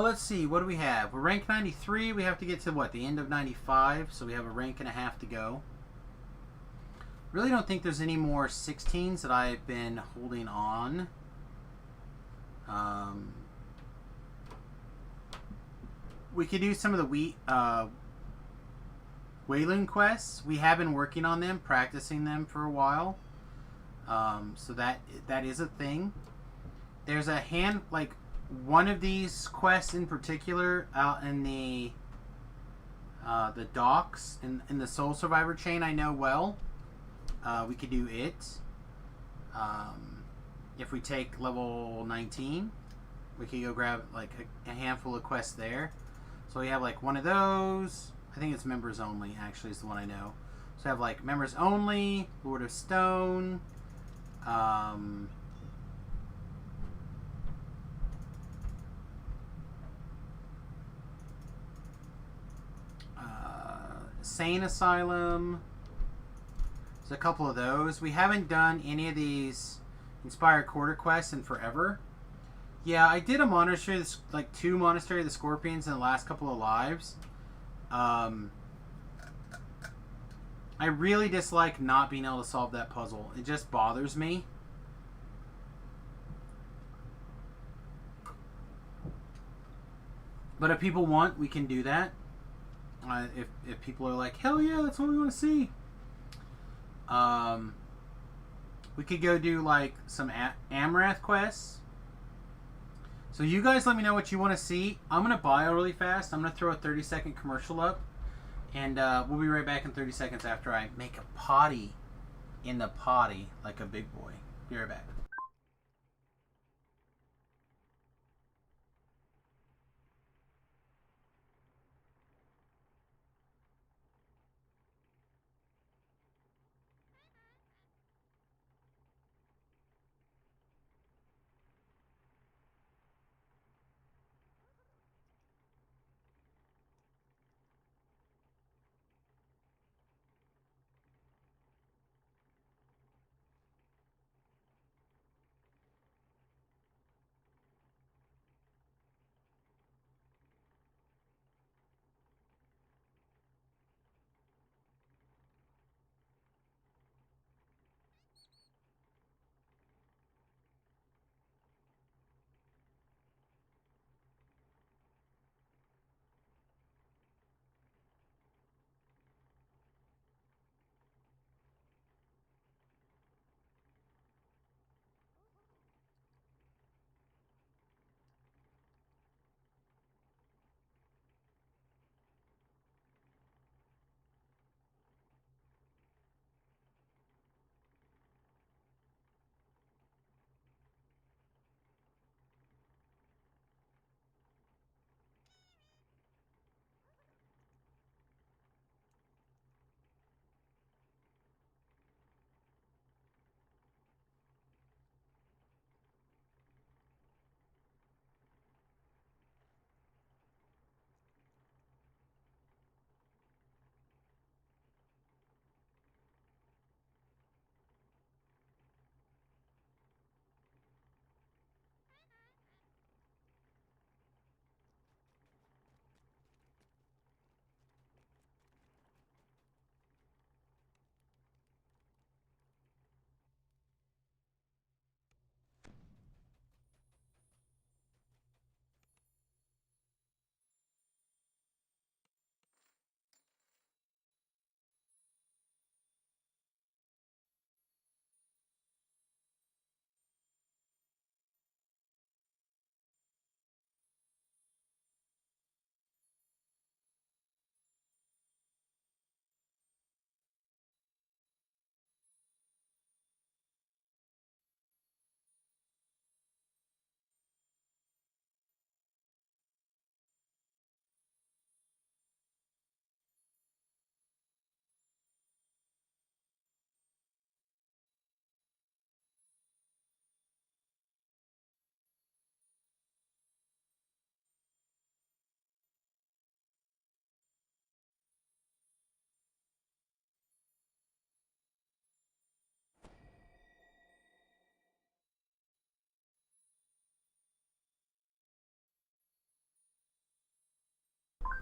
A: Let's see, what do we have? We're rank 93. We have to get to what? The end of 95, so we have a rank and a half to go. Really don't think there's any more 16s that I've been holding on. We could do some of the Wayland quests. We have been working on them, practicing them for a while. So that is a thing. There's a one of these quests in particular out in the docks in the Soul Survivor chain I know well. We could do it. If we take level 19, we could go grab like a handful of quests there. So we have like one of those. I think it's members only, actually, is the one I know. So we have like members only, Lord of Stone, Sane Asylum. There's a couple of those. We haven't done any of these Inspired Quarter quests in forever. Yeah, I did a monastery, like 2 Monastery of the Scorpions in the last couple of lives. I really dislike not being able to solve that puzzle. It just bothers me. But if people want, we can do that. If people are like, hell yeah, that's what we want to see. We could go do like some Amrath quests. So you guys let me know what you want to see. I'm going to bio really fast. I'm going to throw a 30-second commercial up. And we'll be right back in 30 seconds after I make a potty in the potty like a big boy. Be right back.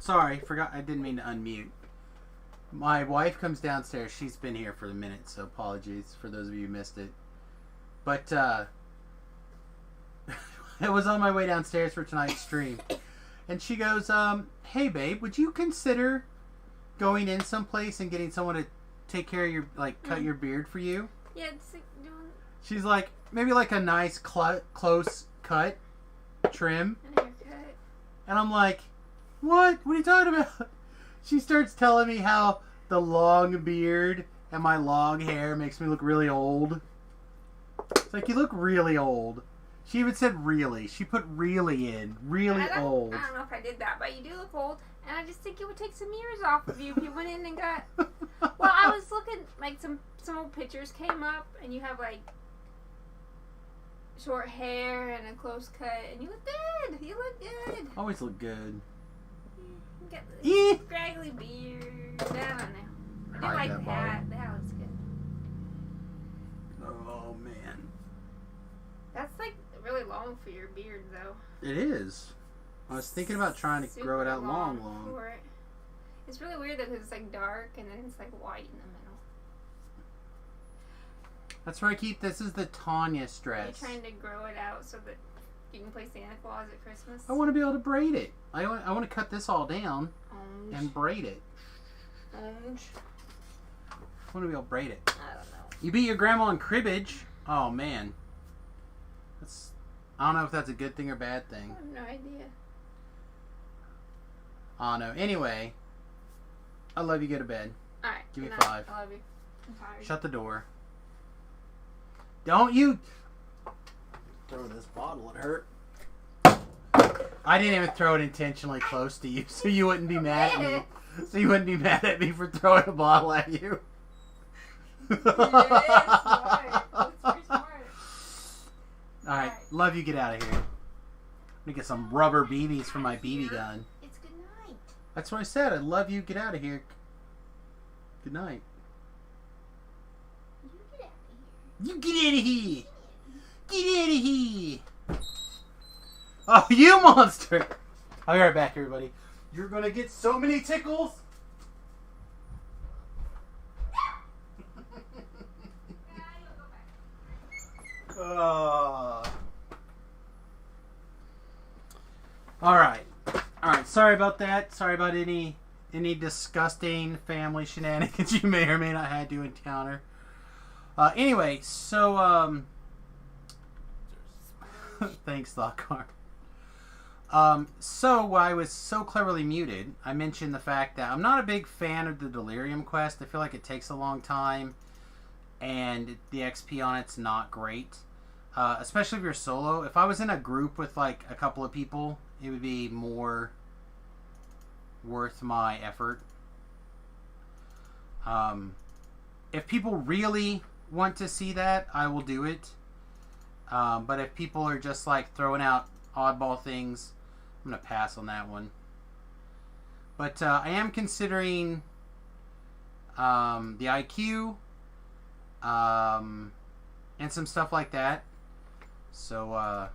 A: sorry, forgot. I didn't mean to unmute. My wife comes downstairs. She's been here for a minute, so apologies for those of you who missed it. But I was on my way downstairs for tonight's stream, and she goes, "Hey, babe, would you consider going in someplace and getting someone to take care of your, like, cut your beard for you?"
C: Yeah, it's like doing
A: She's like, maybe like a nice close cut trim.
C: a haircut.
A: And I'm like, what? What are you talking about? She starts telling me how the long beard and my long hair makes me look really old. It's like, you look really old. She even said really. She put really in. Really old.
C: I don't know if I did that, but you do look old. And I just think it would take some years off of you if you went in and got... Well, I was looking, like, some old pictures came up, and you have, like, short hair and a close cut, and you look good. You look good.
A: Always look good.
C: You got
A: Yeah.
C: the scraggly beard. I don't know. I do
A: Hide
C: like
A: that
C: the
A: bottle.
C: hat. The hat looks good.
A: Oh, man.
C: That's, like, really long for your beard, though.
A: It is. I was thinking about trying to grow it out
C: Super
A: long.
C: for it. It's really weird though because it's like dark and then it's like white in the middle.
A: That's where I keep, this is the Tanya
C: Are you
A: stress.
C: trying to grow it out so that you can play Santa Claus at Christmas?
A: I want to be able to braid it. I want to cut this all down and braid it. I want to be able to braid it.
C: I don't know.
A: You beat your grandma in cribbage. Oh, man. I don't know if that's a good thing or bad
C: I
A: thing.
C: have no idea.
A: I don't know. Anyway, I love you. Go to bed.
C: Alright.
A: Give me
C: good night.
A: 5.
C: I love you. I'm tired.
A: Shut the door. Don't you throw this bottle. It hurt. I didn't even throw it intentionally close to you, so you wouldn't be mad at me. So you wouldn't be mad at me for throwing a bottle at you.
C: Yeah, that's smart. That's very smart.
A: Alright, love you. Get out of here. Let me get some rubber BBs for my BB gun.
C: It's good night.
A: That's what I said. I love you. Get out of here. Good night.
C: You get out of here.
A: You get out of here. Get out of here. Oh, you monster. I'll be right back, everybody. You're going to get so many tickles. All right. Sorry about that. Sorry about any disgusting family shenanigans you may or may not had to encounter. Anyway, so thanks, Lockhart. So I was so cleverly muted. I mentioned the fact that I'm not a big fan of the Delirium quest. I feel like it takes a long time, and the XP on it's not great. Especially if you're solo. If I was in a group with like a couple of people, it would be more worth my effort. If people really want to see that, I will do it. But if people are just like throwing out oddball things, I'm going to pass on that one. But I am considering the IQ and some stuff like that. So I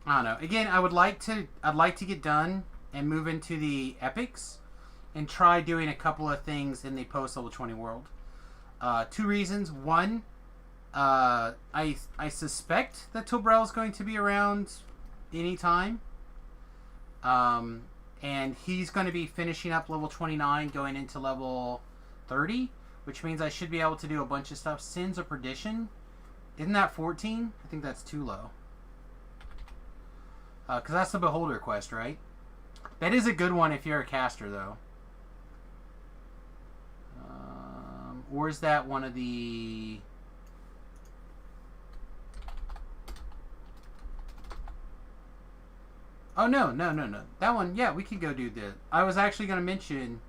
A: don't know. Again, I'd like to get done and move into the epics and try doing a couple of things in the post level 20 world. 2 reasons. One, I suspect that Tobrel is going to be around anytime. And he's going to be finishing up level 29 going into level 30, which means I should be able to do a bunch of stuff. Sins of Perdition, isn't that 14? I think that's too low. Because that's the Beholder quest, right? That is a good one if you're a caster, though. Or is that one of the... Oh, no. That one, yeah, we could go do the... I was actually going to mention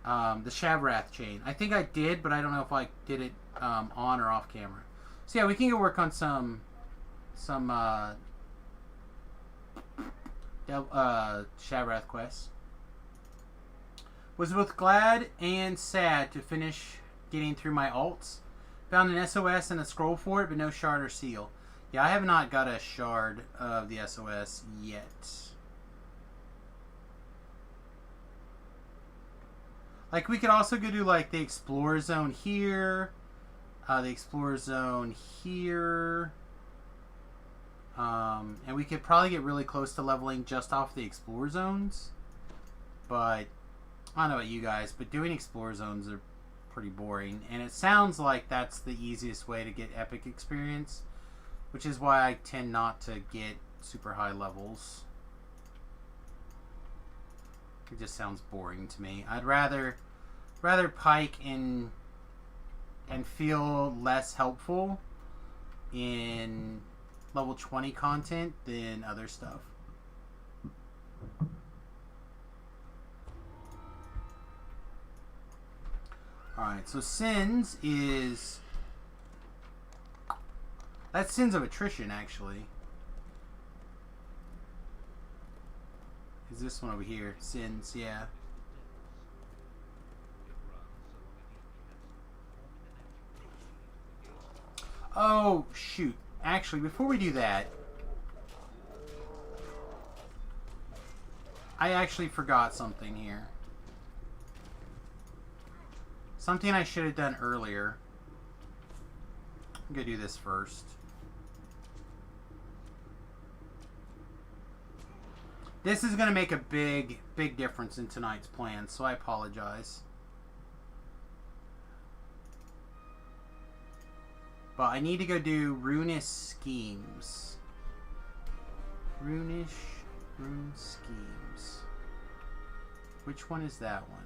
A: the Shavrath chain. I think I did, but I don't know if I did it on or off camera. So, yeah, we can go work on some Shavrath quests. Was both glad and sad to finish getting through my alts. Found an SOS and a scroll for it, but no shard or seal. Yeah, I have not got a shard of the SOS yet. Like, we could also go do, like, the Explorer Zone here. The Explorer Zone here. And we could probably get really close to leveling just off the Explorer Zones. But, I don't know about you guys, but doing Explorer Zones are pretty boring. And it sounds like that's the easiest way to get epic experience. Which is why I tend not to get super high levels. It just sounds boring to me. I'd rather pike and feel less helpful in level 20 content than other stuff. Alright, so Sins is... That's Sins of Attrition, actually. Is this one over here? Sins, yeah. Oh, shoot. Actually, before we do that, I actually forgot something here. Something I should have done earlier. I'm gonna do this first. This is gonna make a big difference in tonight's plan, so I apologize. But I need to go do Runish Schemes. Rune Schemes. Which one is that one?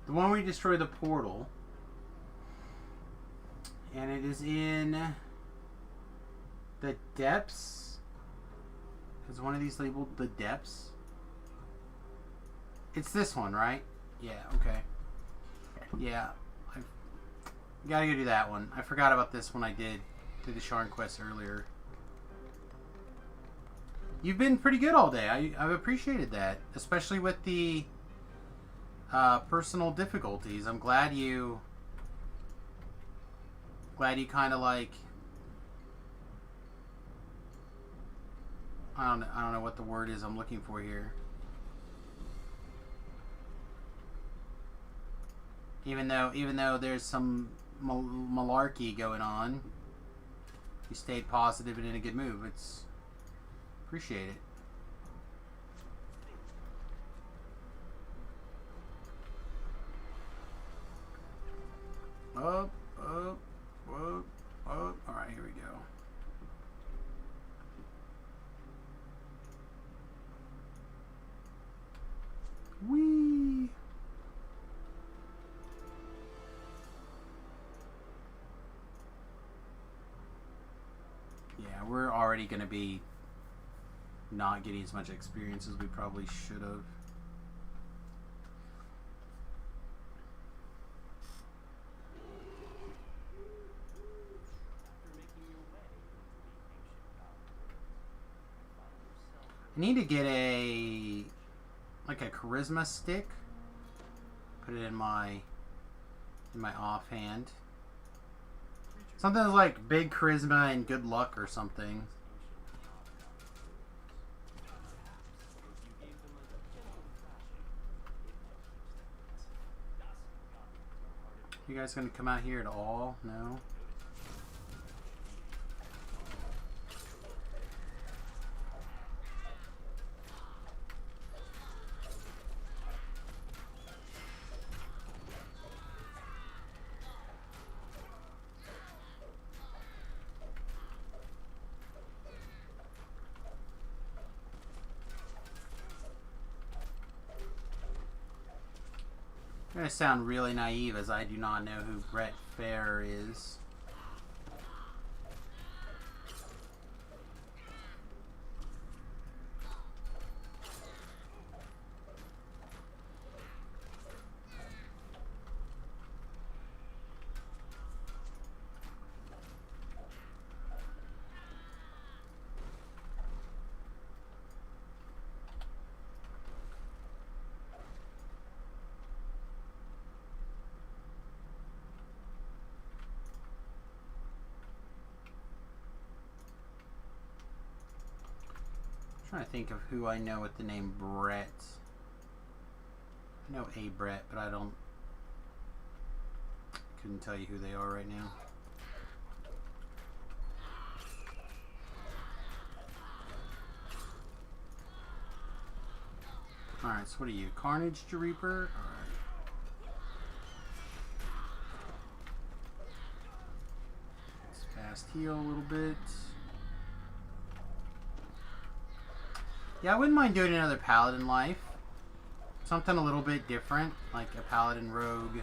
A: The one where you destroy the portal. And it is in the depths. Is one of these labeled the depths? It's this one, right? Yeah, okay. Yeah. I gotta go do that one. I forgot about this one I did the Sharn quest earlier. You've been pretty good all day. I've appreciated that. Especially with the personal difficulties. I'm glad you kind of like, I don't know what the word is I'm looking for here. Even though there's some malarkey going on, you stayed positive and in a good mood. It's appreciate it. Up. Alright, here we go. Whee! Yeah, we're already going to be not getting as much experience as we probably should have. I need to get a charisma stick. Put it in my offhand. Something like big charisma and good luck or something. You guys gonna come out here at all? No? I'm going to sound really naive as I do not know who Brett Fair is. trying to think of who I know with the name Brett. I know a Brett, but I couldn't tell you who they are right now. Alright, so what are you? Carnage Reaper? Alright. Let's fast heal a little bit. Yeah, I wouldn't mind doing another Paladin life. Something a little bit different, like a Paladin Rogue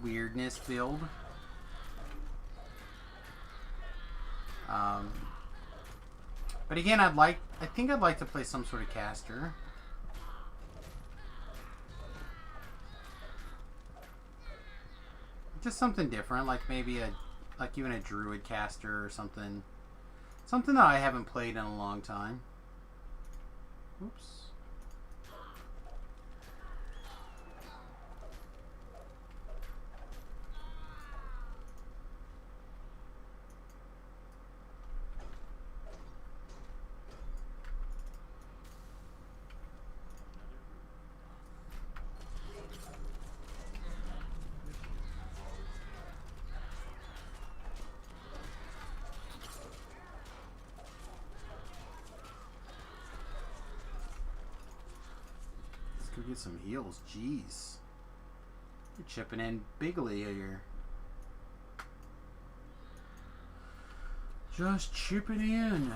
A: weirdness build. But again, I think I'd like to play some sort of caster. Just something different, like maybe even a druid caster or something. Something that I haven't played in a long time. Oops. Get some heals, jeez. You're chipping in bigly here. Just chipping in.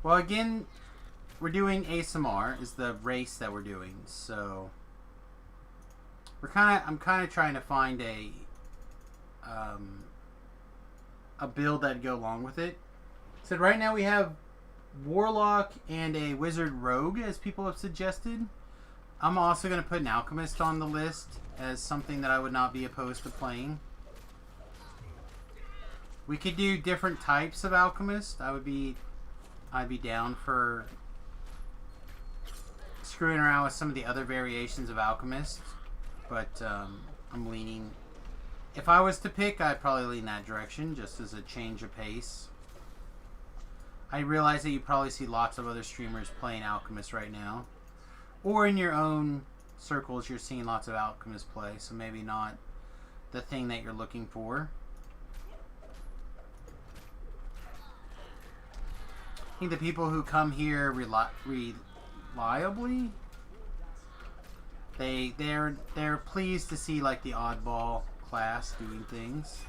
A: Well, again, we're doing ASMR is the race that we're doing, so I'm kind of trying to find a build that'd go along with it. So right now we have Warlock and a Wizard Rogue, as people have suggested. I'm also going to put an Alchemist on the list as something that I would not be opposed to playing. We could do different types of Alchemist. I'd be down for screwing around with some of the other variations of Alchemist, but I'm leaning. If I was to pick, I'd probably lean that direction, just as a change of pace. I realize that you probably see lots of other streamers playing Alchemist right now, or in your own circles you're seeing lots of Alchemist play, so maybe not the thing that you're looking for. I think the people who come here reliably, they're pleased to see like the oddball class doing things.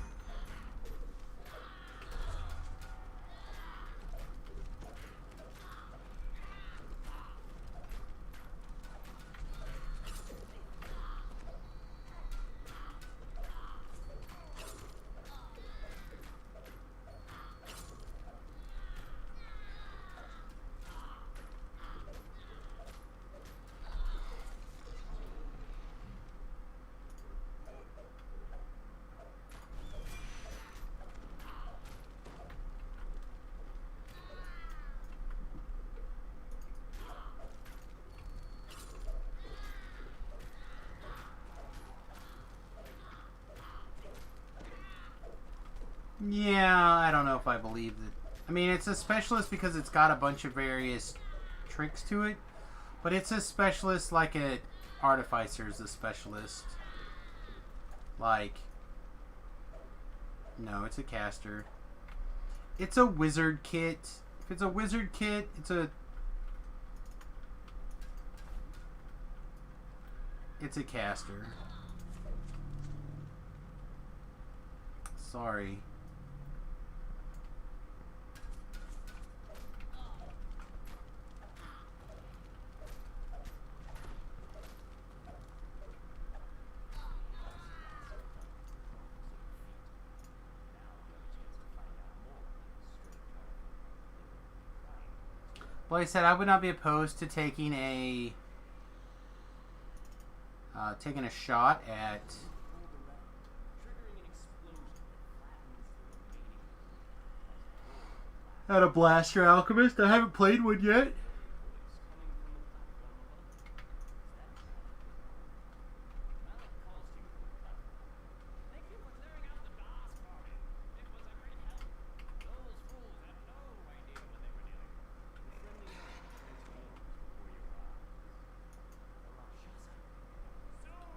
A: Yeah, I don't know if I believe that. I mean, it's a specialist because it's got a bunch of various tricks to it, but it's a specialist like an artificer is a specialist. Like, no, it's a caster. It's a wizard kit. If it's a wizard kit, it's a caster. Sorry. Like I said, I would not be opposed to taking a shot at Had a blaster alchemist. I haven't played one yet.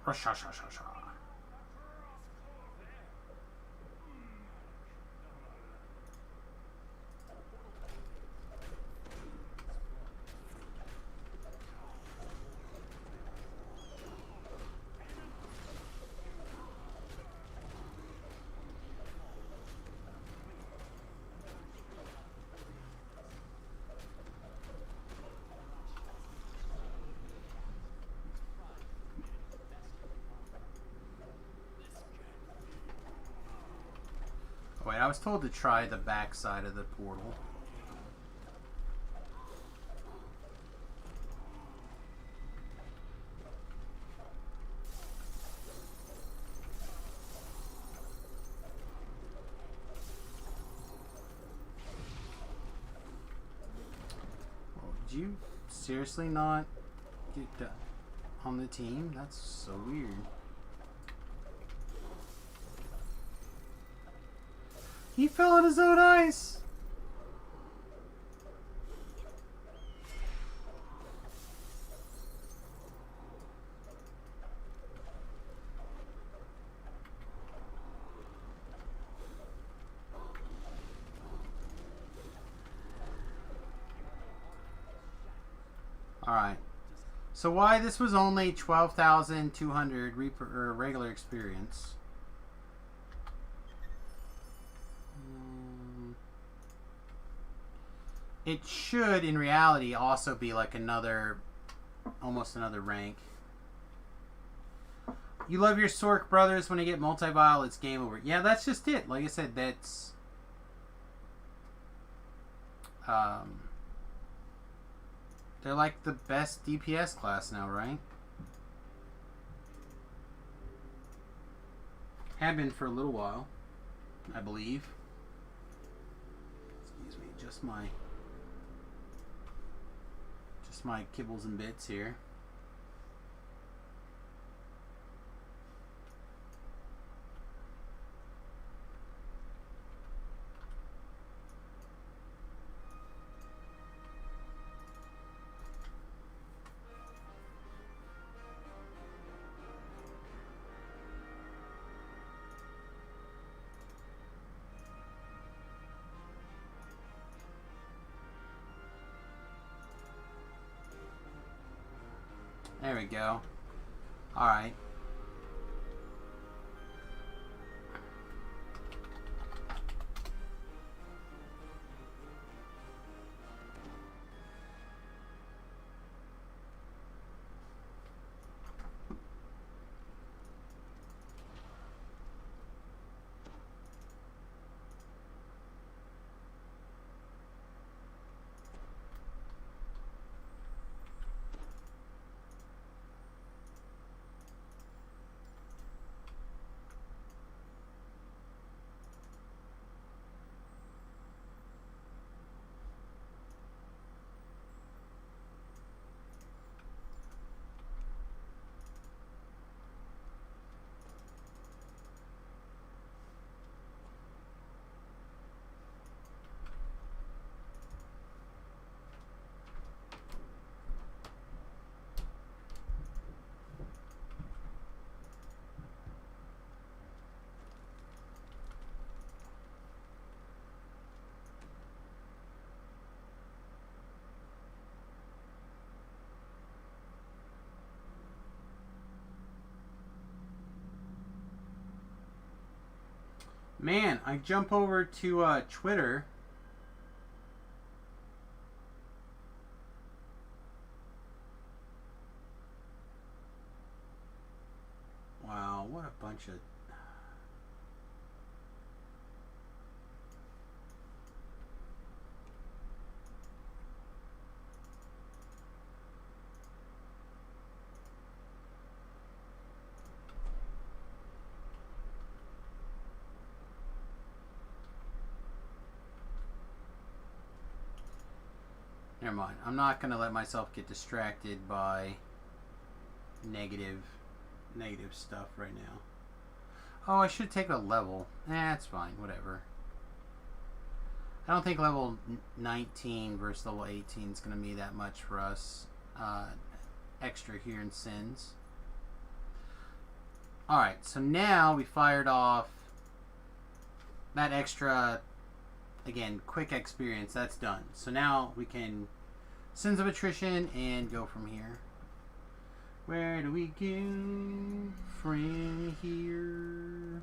A: Rasha. Wait, I was told to try the back side of the portal. Oh, did you seriously not get on the team? That's so weird. He fell on his own ice. All right. So why this was only 12,200 regular experience? It should, in reality, also be like almost another rank. You love your Sork brothers. When you get multi-vial, it's game over. Yeah, that's just it. Like I said, that's... they're like the best DPS class now, right? Have been for a little while, I believe. Excuse me, just my kibbles and bits here. There we go. Alright. Man, I jump over to Twitter. Wow, what a bunch of... Never mind. I'm not going to let myself get distracted by negative stuff right now. Oh, I should take a level. That's fine. Whatever. I don't think level 19 versus level 18 is going to be that much for us. Extra here in Sins. Alright, so now we fired off that extra, again, quick experience. That's done. So now we can Sins of Attrition and go from here. Where do we go from here?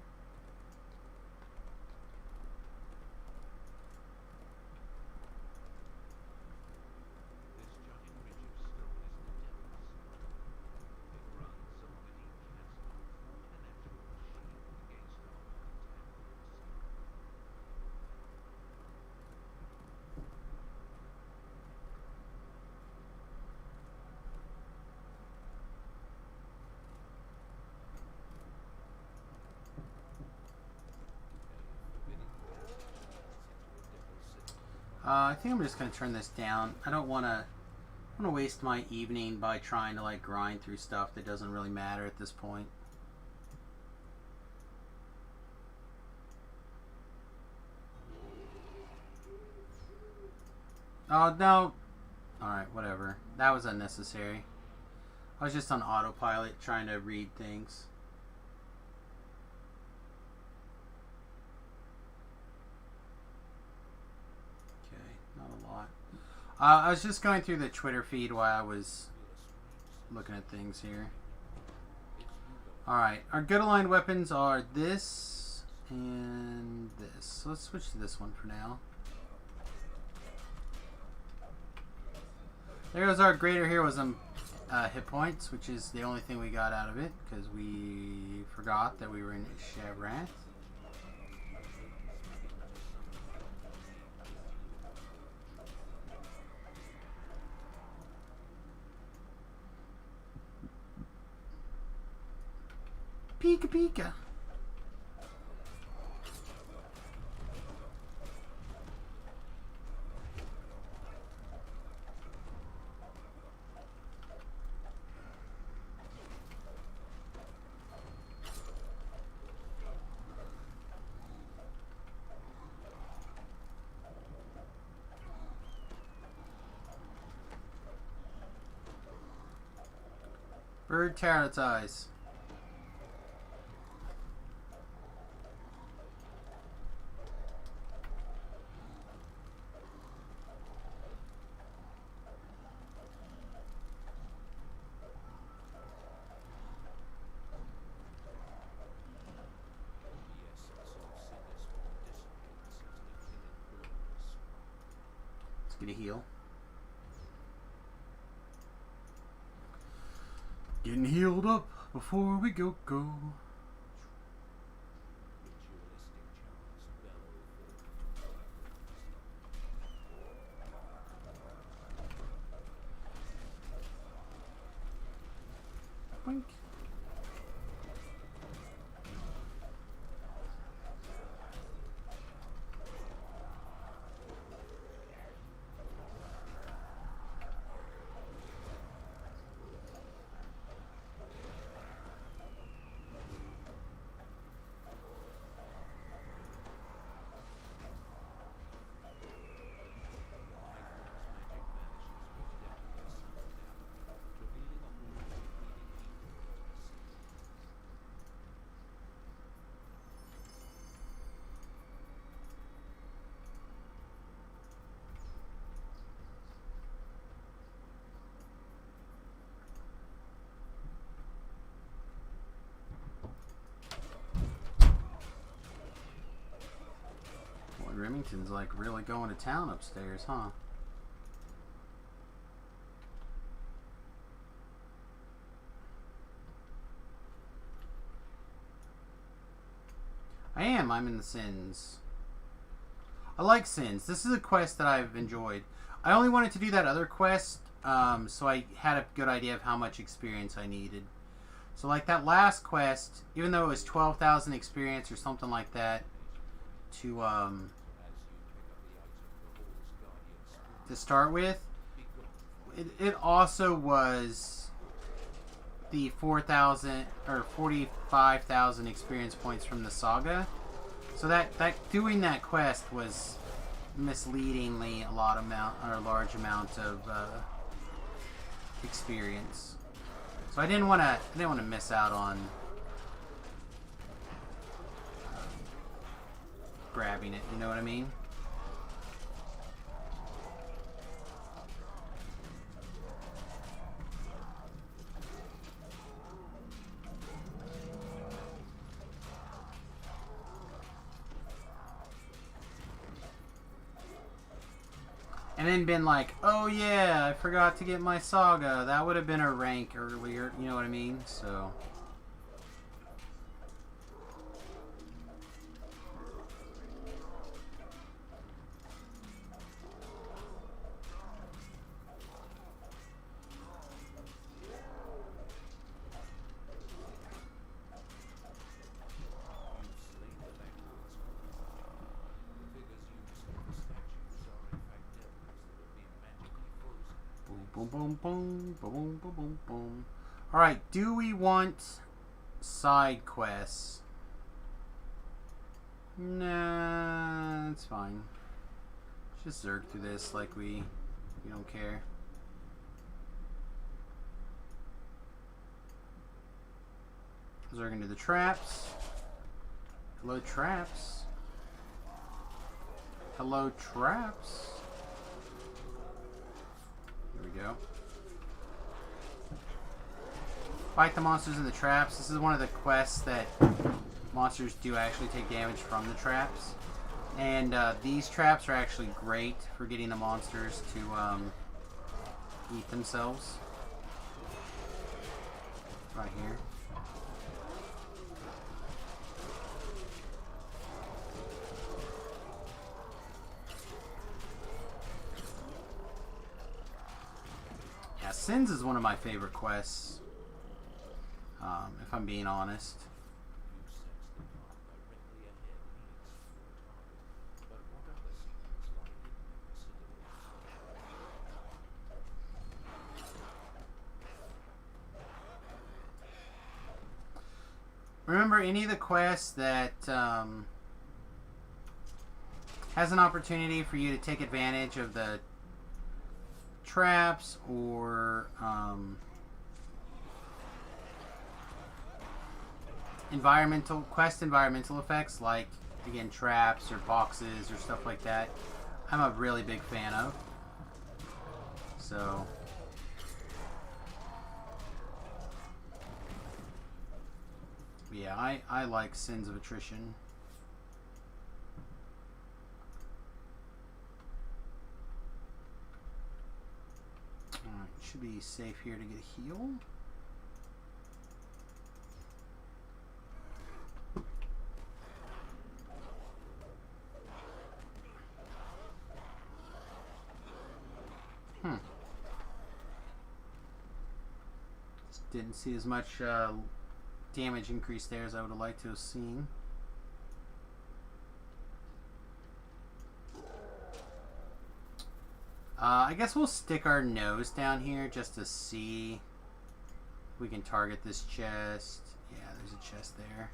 A: I think I'm just going to turn this down. I don't want to waste my evening by trying to like grind through stuff that doesn't really matter at this point. Oh, no. Alright, whatever. That was unnecessary. I was just on autopilot trying to read things. I was just going through the Twitter feed while I was looking at things here. Alright, our good aligned weapons are this and this. So let's switch to this one for now. There goes our greater heroism hit points, which is the only thing we got out of it, because we forgot that we were in Shavrath. Pika Pika. Bird Tarot's eyes. Get a heal. Getting healed up before we go. Boink. Remington's like really going to town upstairs, huh? I'm in the Sins. I like Sins. This is a quest that I've enjoyed. I only wanted to do that other quest, so I had a good idea of how much experience I needed. So like that last quest, even though it was 12,000 experience or something like that, to start with, it also was the 4,000 or 45,000 experience points from the saga. So that doing that quest was misleadingly a large amount of experience. So I didn't want to miss out on grabbing it. You know what I mean? And then been like, oh yeah, I forgot to get my saga. That would have been a rank earlier. You know what I mean? So. Boom, boom, boom, boom, boom, boom, boom. Alright, do we want side quests? Nah, it's fine. Just zerg through this like we don't care. Zerg into the traps. Hello, traps. Hello, traps. Here we go. Fight the monsters in the traps. This is one of the quests that monsters do actually take damage from the traps. And these traps are actually great for getting the monsters to eat themselves. Right here. Yeah, Sins is one of my favorite quests, if I'm being honest. Remember, any of the quests that has an opportunity for you to take advantage of the traps or environmental effects, like again traps or boxes or stuff like that, I'm a really big fan of. So yeah, I like Sins of Attrition. Alright, should be safe here to get a heal. Didn't see as much damage increase there as I would have liked to have seen. I guess we'll stick our nose down here just to see if we can target this chest. Yeah, there's a chest there.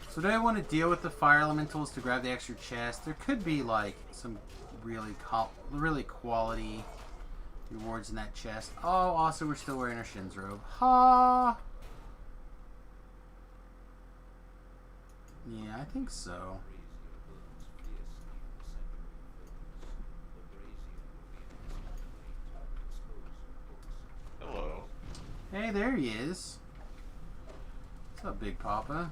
A: So do I want to deal with the fire elementals to grab the extra chest? There could be like some really quality rewards in that chest. Oh, also we're still wearing our Shin's robe. Ha! Yeah, I think so.
D: Hello.
A: Hey, there he is. What's up, Big Papa?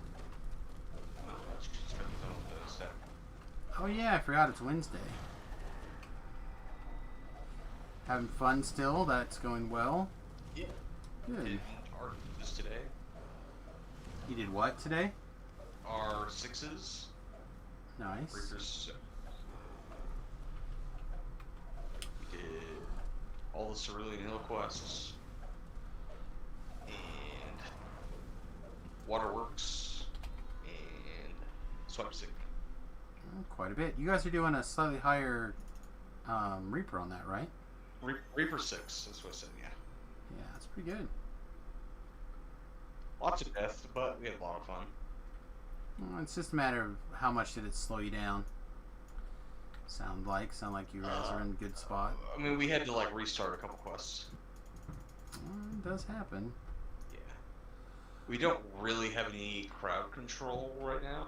A: Oh yeah, I forgot it's Wednesday. Having fun still? That's going well?
D: Yeah.
A: Good.
D: Did our just today.
A: You did what today?
D: Our sixes.
A: Nice.
D: Breakers. We did all the Cerulean Hill quests. And Waterworks. And Swipe Stick.
A: Quite a bit. You guys are doing a slightly higher Reaper on that, right?
D: Reaper 6, that's what I said, yeah.
A: Yeah, that's pretty good.
D: Lots of deaths, but we had a lot of fun.
A: Well, it's just a matter of how much did it slow you down. Sound like you guys are in a good spot.
D: I mean, we had to like restart a couple quests.
A: Well, it does happen.
D: Yeah. We don't really have any crowd control right now.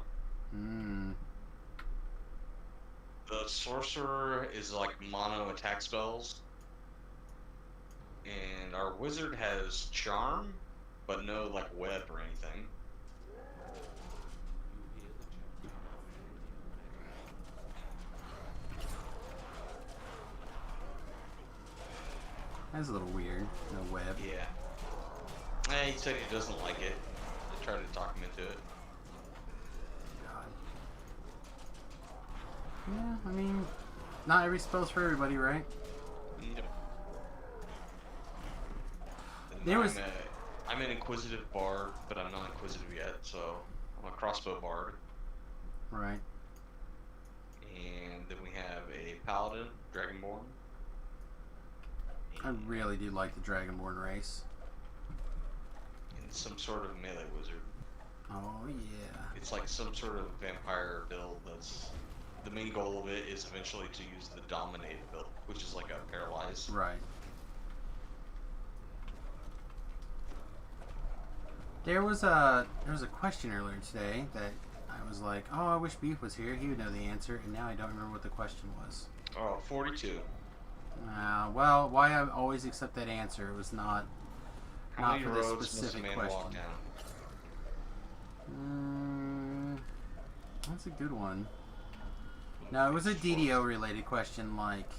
A: Hmm.
D: The sorcerer is like mono attack spells. And our wizard has charm, but no like web or anything.
A: That's a little weird. No web.
D: Yeah. He said he doesn't like it. I tried to talk him into it.
A: God. Yeah, I mean, not every spell's for everybody, right?
D: Yep.
A: There was-
D: I'm an inquisitive bard, but I'm not inquisitive yet, so I'm a crossbow bard.
A: Right.
D: And then we have a paladin, dragonborn.
A: I really do like the Dragonborn race.
D: And some sort of melee wizard.
A: Oh, yeah.
D: It's like some sort of vampire build that's... The main goal of it is eventually to use the dominate build, which is like a paralyze.
A: Right. There was a question earlier today that I was like, oh, I wish Beef was here. He would know the answer, and now I don't remember what the question was.
D: Oh, 42.
A: Well, why I always accept that answer. It was not
D: How many
A: for this
D: roads must a
A: specific
D: man
A: question.
D: walk down?
A: That's a good one. No, it was a DDO related question, like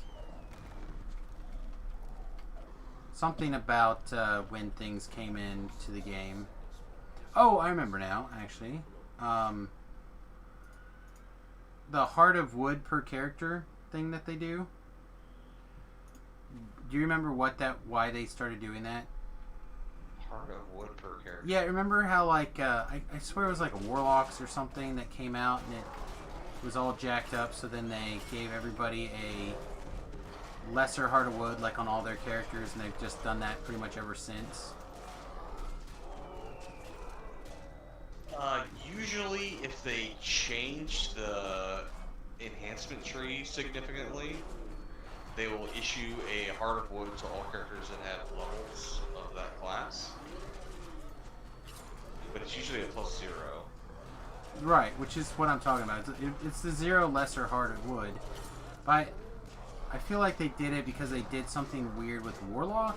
A: something about when things came into the game. Oh, I remember now, actually. The Heart of Wood per character thing that they do. Do you remember why they started doing that?
D: Heart of wood per character.
A: Yeah, remember how like I swear it was like a Warlocks or something that came out and it was all jacked up, so then they gave everybody a lesser Heart of Wood like on all their characters, and they've just done that pretty much ever since.
D: Usually if they change the enhancement tree significantly, they will issue a Heart of Wood to all characters that have levels of that class. But it's usually a +0.
A: Right, which is what I'm talking about. It's the 0 lesser Heart of Wood. But I feel like they did it because they did something weird with Warlock.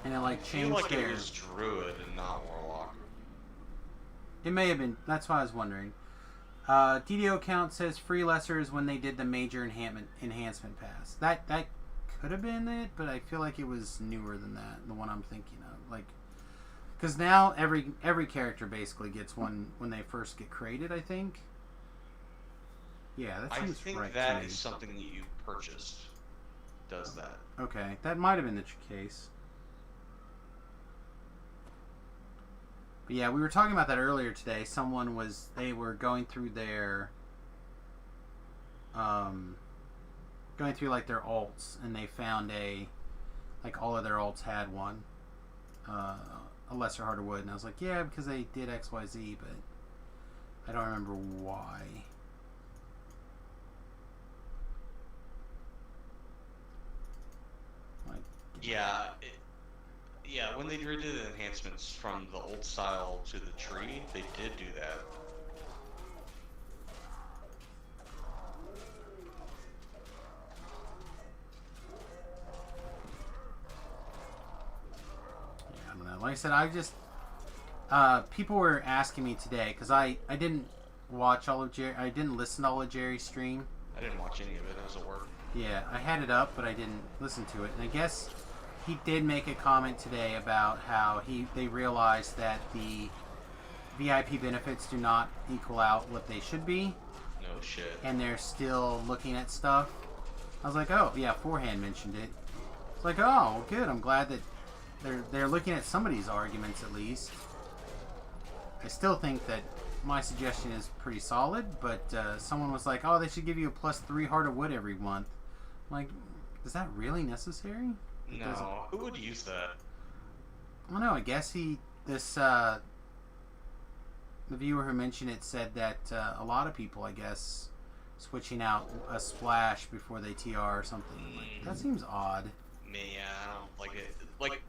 A: And it like
D: I feel
A: changed
D: like
A: their...
D: it was Druid and not Warlock.
A: It may have been. That's why I was wondering. DDO count says free lessers when they did the major enhancement pass. That could have been it, but I feel like it was newer than that. The one I'm thinking of, like, because now every character basically gets one when they first get created. I think. Yeah, that seems
D: I think
A: right
D: that
A: to me.
D: is something that you purchased. Does that?
A: Okay, that might have been the case. But yeah, we were talking about that earlier today. They were going through their, going through like their alts, and they found like all of their alts had one, a lesser Heart of Wood, and I was like, yeah, because they did X, Y, Z, but I don't remember why. Like,
D: Yeah. Yeah, when they did the enhancements from the old style to the tree, they did do that.
A: I don't know. Like I said, I just people were asking me today because I didn't watch all of I didn't listen to all of Jerry's stream.
D: I didn't watch any of it. It was at work.
A: Yeah, I had it up, but I didn't listen to it. And I guess he did make a comment today about how they realized that the VIP benefits do not equal out what they should be,
D: No shit.
A: and they're still looking at stuff. I was like, oh yeah, Forehand mentioned it. It's like, oh, good. I'm glad that they're looking at somebody's arguments at least. I still think that my suggestion is pretty solid, but someone was like, oh, they should give you a +3 heart of wood every month. I'm like, is that really necessary?
D: No, who would use that?
A: I don't know, I guess the viewer who mentioned it said that a lot of people, I guess, switching out a splash before they TR or something. Like, that seems odd.
D: Yeah, I don't like it. Like,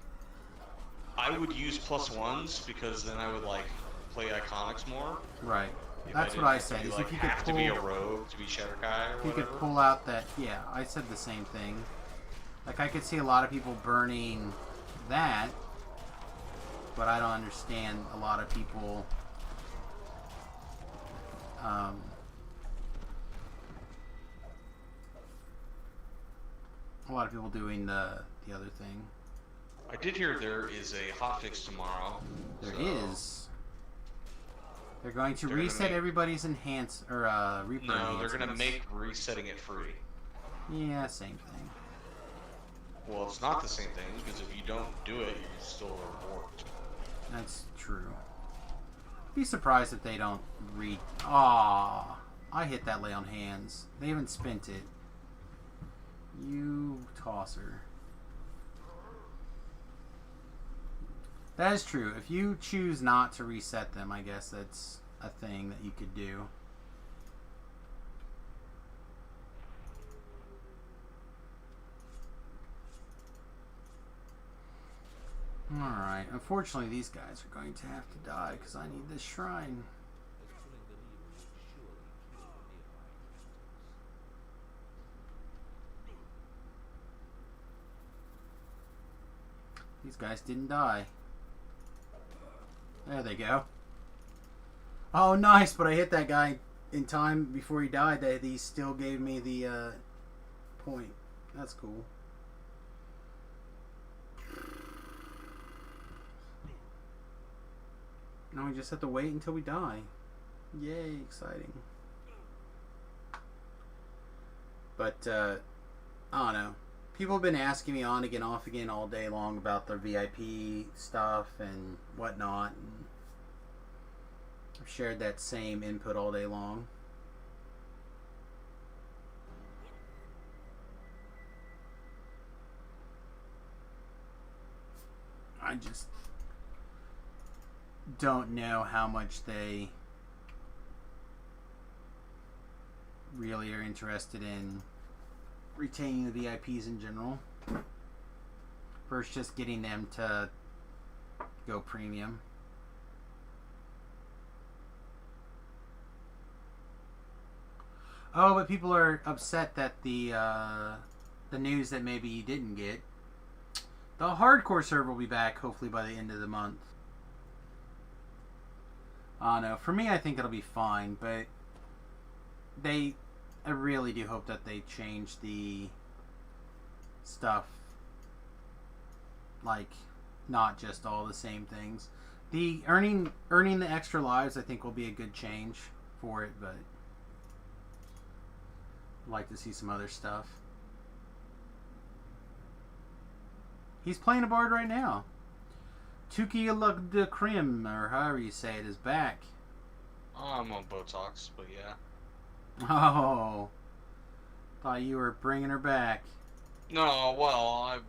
D: I would use +1s because then I would like play iconics more.
A: Right.
D: If
A: That's what I said. Is
D: like,
A: if you could
D: have
A: pull,
D: to be a rogue to be Shatterkai or
A: if you could
D: whatever.
A: pull out that, yeah, I said the same thing. Like, I could see a lot of people burning that, but I don't understand a lot of people. A lot of people doing the other thing.
D: I did hear there is a hotfix tomorrow.
A: There
D: so-
A: is. They're going to
D: They're gonna
A: reset
D: make-
A: everybody's enhance or Reaper.
D: No, they're gonna
A: enhancements.
D: make resetting it free.
A: Yeah, same thing.
D: Well, it's not the same thing because if you don't do it, you still are warped.
A: That's true. Be surprised if they don't Aw, I hit that lay on hands. They haven't spent it. You tosser. That is true. If you choose not to reset them, I guess that's a thing that you could do. Alright, unfortunately these guys are going to have to die because I need this shrine. These guys didn't die. There they go. Oh, nice, but I hit that guy in time before he died. That he still gave me the point. That's cool. Now we just have to wait until we die. Yay, exciting. But, I don't know. People have been asking me on again, off again all day long about their VIP stuff and whatnot. And I've shared that same input all day long. I just don't know how much they really are interested in retaining the VIPs in general versus just getting them to go premium. Oh, but people are upset that the news that maybe you didn't get. The hardcore server will be back hopefully by the end of the month. I don't know. For me, I think it'll be fine, but I really do hope that they change the stuff, like not just all the same things. The earning the extra lives, I think, will be a good change for it, but I'd like to see some other stuff. He's playing a bard right now. Tuki de Krim, or however you say it, is back.
D: I'm on Botox, but yeah.
A: Oh, thought you were bringing her back.
D: No, well,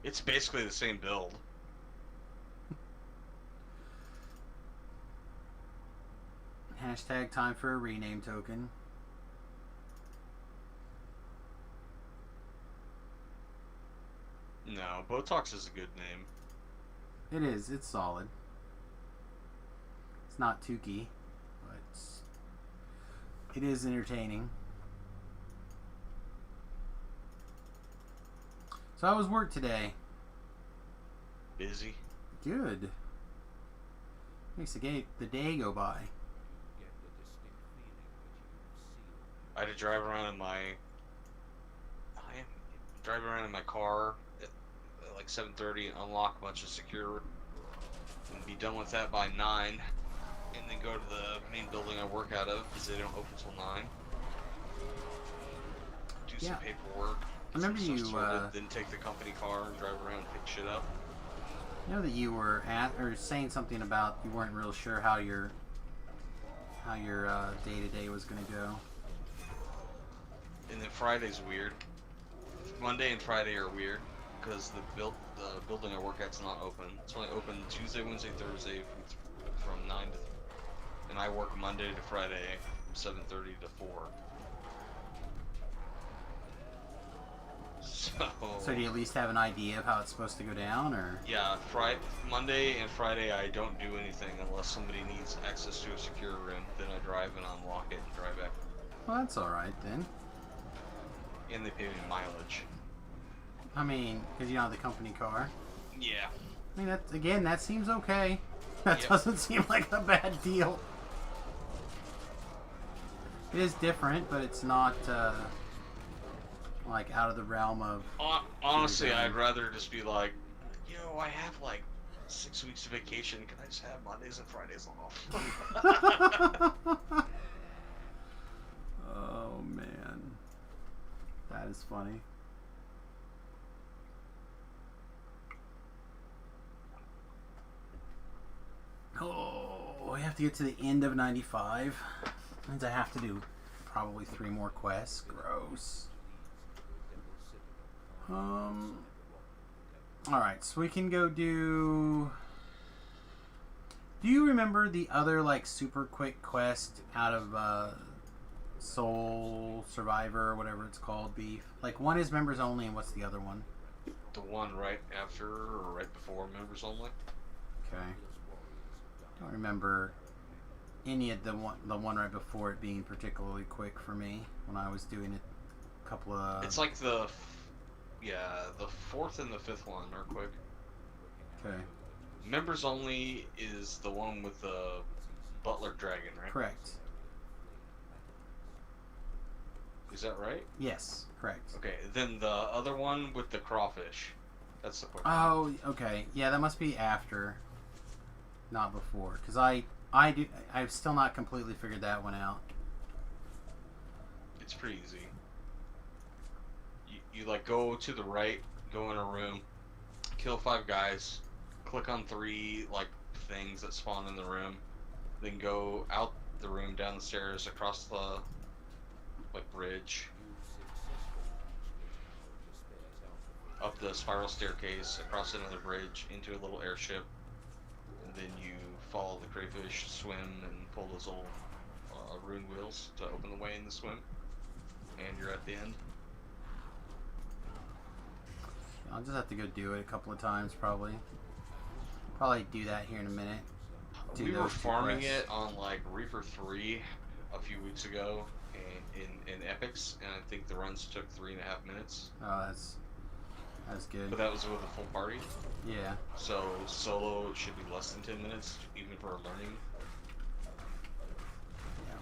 D: it's basically the same build.
A: Hashtag time for a rename token.
D: No, Botox is a good name.
A: It is. It's solid. It's not Tuki, but it is entertaining. So how was work today?
D: Busy.
A: Good. Makes the day go by.
D: I had to drive around in my car at like 7:30 and unlock a bunch of secure and be done with that by 9, and then go to the main building I work out of because they don't open till 9. Do
A: Yeah.
D: some paperwork.
A: I remember
D: some
A: you,
D: stuff sorted, then take the company car and drive around and pick shit up.
A: I know that you were saying something about you weren't real sure how your how your day-to-day was going to go.
D: And then Friday's weird. Monday and Friday are weird because the building I work at's not open. It's only open Tuesday, Wednesday, Thursday from 9 to, and I work Monday to Friday from 7:30 to 4.
A: So do you at least have an idea of how it's supposed to go down, or?
D: Yeah, Monday and Friday I don't do anything unless somebody needs access to a secure room. Then I drive and unlock it and drive back.
A: Well, that's all right then.
D: And they pay me mileage.
A: I mean, because you don't have the company car.
D: Yeah.
A: I mean, that seems okay. That
D: Yep.
A: doesn't seem like a bad deal. It is different, but it's not like out of the realm of.
D: Honestly, I'd rather just be like, I have like 6 weeks of vacation. Can I just have Mondays and Fridays off?
A: Oh man, that is funny. Oh, I have to get to the end of 95. Means I have to do probably 3 more quests. Gross. Alright, so we can go do... Do you remember the other, like, super quick quest out of, Soul Survivor, or whatever it's called, Beef? Like, one is members only, and what's the other one?
D: The one right after or right before members only?
A: Okay. Don't remember any of the one right before it being particularly quick for me when I was doing it a couple of...
D: It's like the 4th and the 5th one are quick.
A: Okay.
D: Members only is the one with the butler dragon, right?
A: Correct.
D: Is that right?
A: Yes, correct.
D: Okay, then the other one with the crawfish. That's the quick one.
A: Oh, okay. Yeah, that must be after, not before, because I've still not completely figured that one out.
D: It's pretty easy. You like go to the right, go in a room, kill 5 guys, click on 3 like things that spawn in the room, then go out the room, down the stairs, across the like bridge, up the spiral staircase, across another bridge, into a little airship, and then you follow the crayfish, swim, and pull those little rune wheels to open the way in the swim, and you're at the end.
A: I'll just have to go do it a couple of times, probably. Probably do that here in a minute. Do
D: We were
A: those 2
D: farming
A: quests.
D: it on like Reaper 3 a few weeks ago in Epics, and I think the runs took 3.5 minutes.
A: Oh, that's good.
D: But that was with a full party.
A: Yeah.
D: So solo should be less than 10 minutes, even for learning.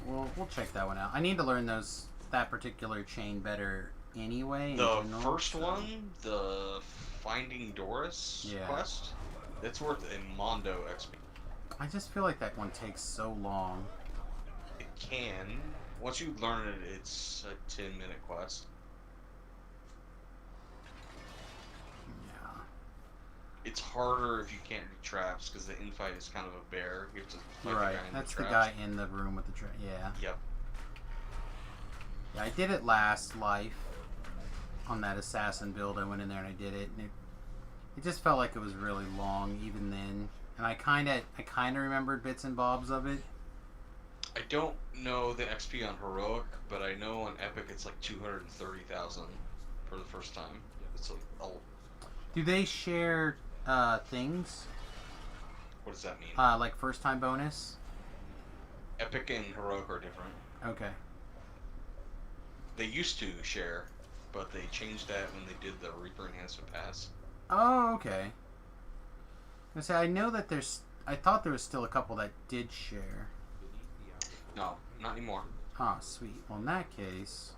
A: Yeah, we'll check that one out. I need to learn that particular chain better anyway. in
D: The
A: general,
D: first
A: so-
D: one, the Finding Doris
A: Yeah.
D: quest, that's worth a Mondo XP.
A: I just feel like that one takes so long.
D: It can. Once you learn it, it's a 10-minute quest.
A: Yeah.
D: It's harder if you can't do traps, because the infight is kind of a bear. You have to fight
A: Right.
D: the guy in
A: That's
D: the
A: the
D: traps.
A: guy in the room with the yeah.
D: Yep.
A: Yeah, I did it last life on that assassin build. I went in there and I did it, and it just felt like it was really long even then. And I kind of remembered bits and bobs of it.
D: I don't know the XP on Heroic, but I know on Epic it's like 230,000 for the first time. It's like,
A: Do they share things
D: what does that mean?
A: like first time bonus?
D: Epic and Heroic are different.
A: Okay.
D: They used to share, but they changed that when they did the Reaper Enhancement Pass.
A: Oh, okay. I say I know that I thought there was still a couple that did share.
D: No, not anymore.
A: Ah, sweet. Well, in that case,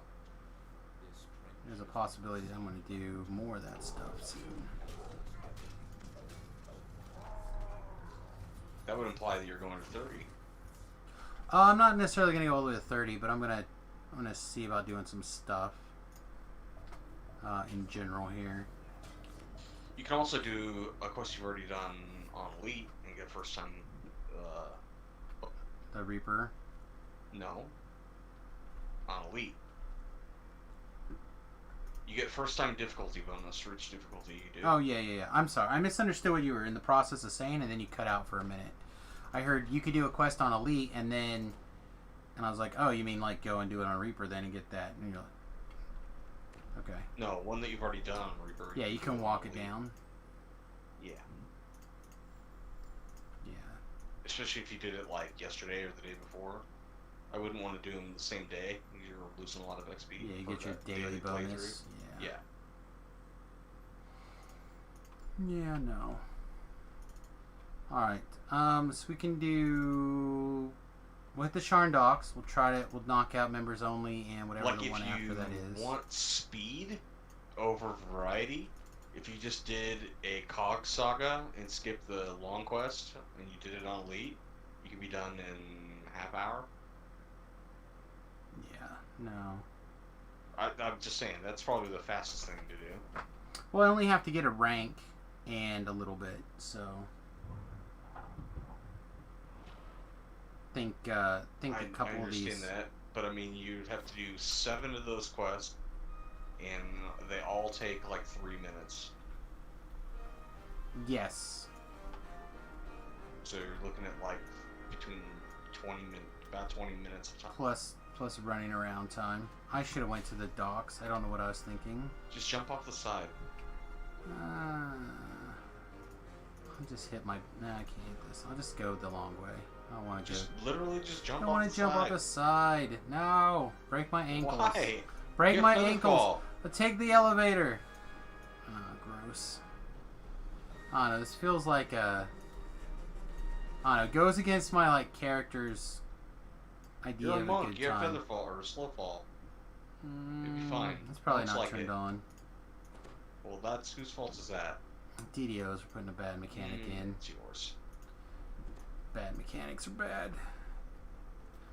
A: there's a possibility that I'm going to do more of that stuff soon.
D: That would imply that you're going to 30.
A: I'm not necessarily going to go all the way to 30, but I'm gonna see about doing some stuff in general here.
D: You can also do a quest you've already done on Elite and get first time.
A: The Reaper.
D: No. On Elite. You get first time difficulty bonus for each difficulty you do.
A: Oh, yeah. I'm sorry. I misunderstood what you were in the process of saying, and then you cut out for a minute. I heard you could do a quest on Elite, and then... And I was like, oh, you mean like go and do it on Reaper then and get that? And you're like... Okay.
D: No, one that you've already done on Reaper.
A: Yeah, you can walk it down.
D: Yeah.
A: Yeah.
D: Especially if you did it like yesterday or the day before. I wouldn't want to do them the same day. You're losing a lot of XP.
A: Yeah, you
D: for
A: get your
D: that
A: daily bonus.
D: Yeah.
A: Yeah, no. Alright. So we can do... With the Sharn Docks, we'll knock out members only and whatever
D: Like
A: the one after that
D: if
A: is.
D: you want speed over variety, if you just did a COG saga and skipped the long quest and you did it on Elite, you can be done in half hour.
A: Yeah, no.
D: I'm just saying, that's probably the fastest thing to do.
A: Well, I only have to get a rank and a little bit, so... Think a couple
D: I
A: of these...
D: understand that, but I mean, you'd have to do 7 of those quests, and they all take like 3 minutes.
A: Yes.
D: So you're looking at like between about 20 minutes of time.
A: Plus running around time. I should have went to the docks. I don't know what I was thinking.
D: Just jump off the side.
A: I'll just hit my... Nah, I can't hit this. I'll just go the long way. I don't want to
D: Just literally just jump
A: I
D: off
A: don't want
D: the
A: to jump
D: side.
A: off the side. No. Break my ankles.
D: Why?
A: Break
D: You
A: my
D: have
A: ankles.
D: featherfall.
A: But take the elevator. Oh, gross. I don't know. This feels like a... I don't know. It goes against my, like, character's idea
D: You're a
A: of a
D: monk.
A: good
D: You have
A: time.
D: featherfall or slow fall. You'll be fine.
A: It's probably
D: Looks
A: not
D: like
A: turned
D: it.
A: on.
D: Well, that's whose fault is that?
A: DDOs are putting a bad mechanic in.
D: It's yours.
A: Bad mechanics are bad.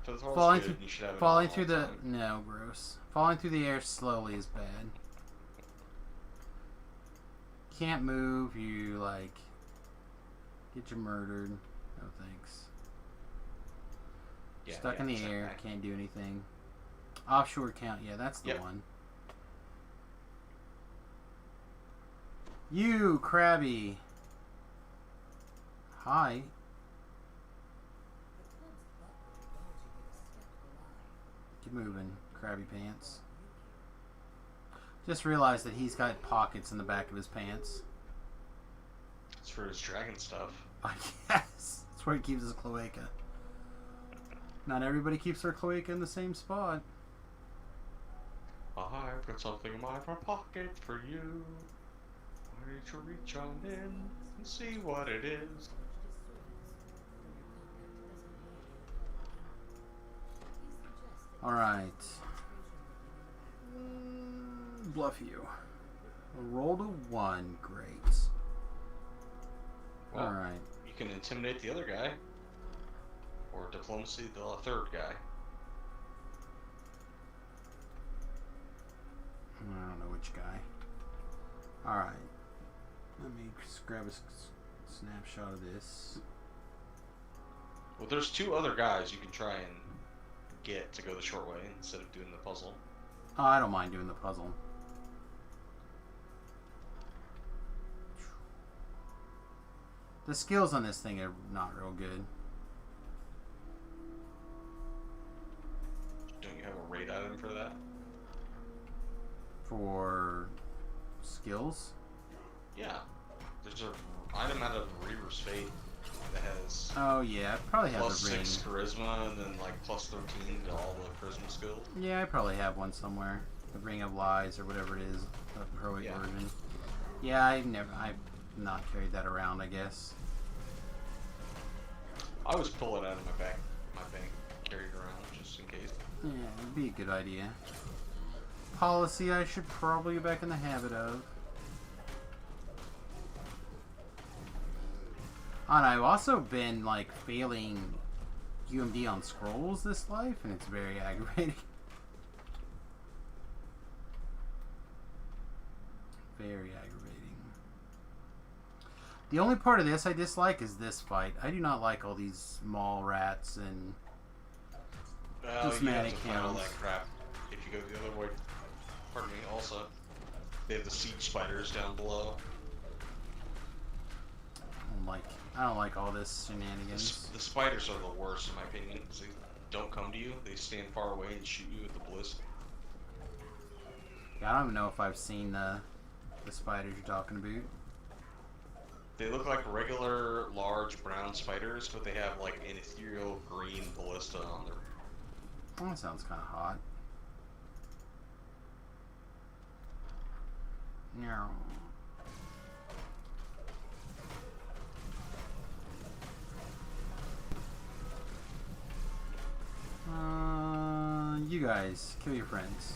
D: Featherfall's
A: Falling
D: good.
A: through,
D: You should have it
A: falling
D: on
A: through
D: all
A: the
D: time.
A: no, gross. Falling through the air slowly is bad. Can't move. You like get you murdered. No thanks.
D: Yeah,
A: Stuck in the
D: exactly.
A: air. Can't do anything. Offshore count. Yeah, that's the
D: Yep.
A: one. You crabby. Hi. Keep moving, crabby pants. Just realized that he's got pockets in the back of his pants.
D: It's for his dragon stuff.
A: I guess. That's where he keeps his cloaca. Not everybody keeps their cloaca in the same spot.
D: I've got something in my front pocket for you. Why don't you reach on in and see what it is?
A: Alright. Bluff you. Roll to 1. Great.
D: Well,
A: Alright.
D: you can intimidate the other guy. Or diplomacy the third guy.
A: I don't know which guy. Alright. Let me just grab a snapshot of this.
D: Well, there's 2 other guys you can try and get to go the short way instead of doing the puzzle.
A: Oh, I don't mind doing the puzzle. The skills on this thing are not real good.
D: Don't you have a raid item for that?
A: For skills?
D: Yeah. There's a item out of Reaver's Fate that has
A: Oh yeah, I probably have
D: plus
A: the ring.
D: 6 charisma and then like plus 13 to all the charisma skills.
A: Yeah, I probably have one somewhere. The Ring of Lies or whatever it is, the heroic
D: Yeah.
A: version. Yeah, I've not carried that around, I guess.
D: I always pull it out of my bank, carry it around just in case.
A: Yeah, it'd be a good idea. Policy I should probably get back in the habit of. And I've also been like failing UMD on scrolls this life, and it's very aggravating. Very aggravating. The only part of this I dislike is this fight. I do not like all these small rats and
D: Well,
A: Just
D: you have
A: manic
D: to find all
A: hounds.
D: that crap if you go the other way. Pardon me, also. They have the siege spiders down below.
A: I don't like all this
D: The,
A: shenanigans.
D: the spiders are the worst, in my opinion, because they don't come to you. They stand far away and shoot you with the bliss.
A: Yeah, I don't even know if I've seen the spiders you're talking about.
D: They look like regular, large, brown spiders, but they have, like, an ethereal green ballista on their...
A: Oh, that sounds kind of hot. No. You guys, kill your friends.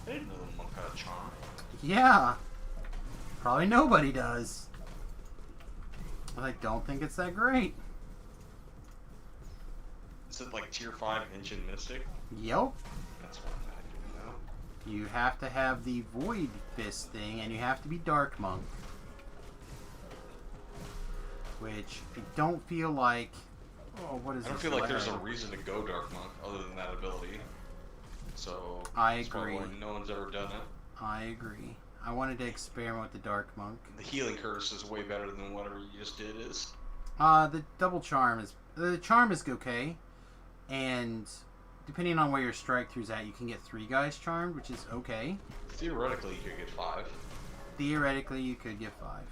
D: I didn't know the monk had a charm.
A: Yeah. Probably nobody does. But I don't think it's that great.
D: Is it like tier 5 Ancient Mystic?
A: Yep.
D: That's one that I didn't know.
A: You have to have the Void Fist thing, and you have to be Dark Monk. Which I don't feel like... Oh, what is
D: I don't
A: this
D: feel like there's a
A: letter?
D: reason to go Dark Monk other than that ability. So,
A: I
D: that's probably
A: agree.
D: why no one's ever done it.
A: I agree. I wanted to experiment with the Dark Monk.
D: The healing curse is way better than whatever you just did is.
A: The double charm is... The charm is okay. And depending on where your strike through's at, you can get 3 guys charmed, which is okay.
D: Theoretically, you could get 5.
A: Theoretically, you could get 5.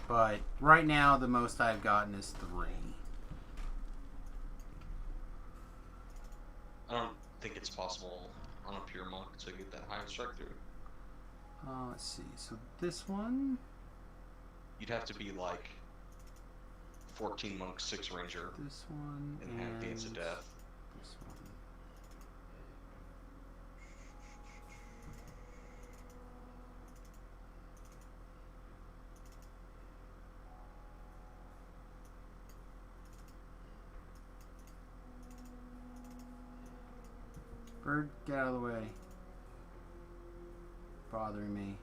A: But right now, the most I've gotten is 3.
D: I don't think it's possible on a pure monk to get that high strike through.
A: Let's see. So this one...
D: You'd have to be like 14 monk, 6 ranger,
A: This one,
D: and have Dance of Death.
A: this one. Bird, get out of the way. Bothering me.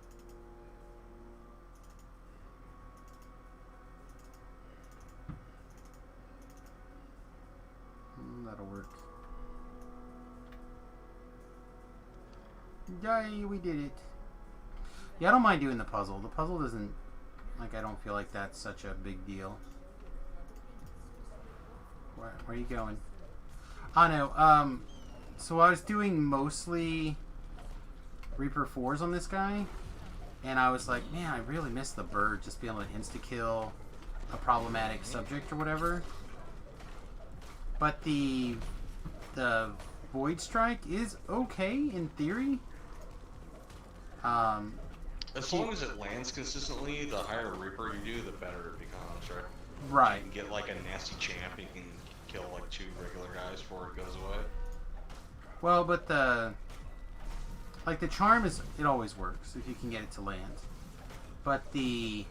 A: That'll work. Yay, we did it. Yeah, I don't mind doing the puzzle. The puzzle doesn't... Like, I don't feel like that's such a big deal. Where are you going? I know, so I was doing mostly Reaper 4s on this guy, and I was like, man, I really miss the bird, just being able to insta-kill a problematic subject or whatever. But the Void Strike is okay in theory.
D: As long as it lands consistently, the higher Reaper you do, the better it becomes, right?
A: Right.
D: You can get like a nasty champ and you can kill like 2 regular guys before it goes away.
A: Well, but the charm is, it always works if you can get it to land. But the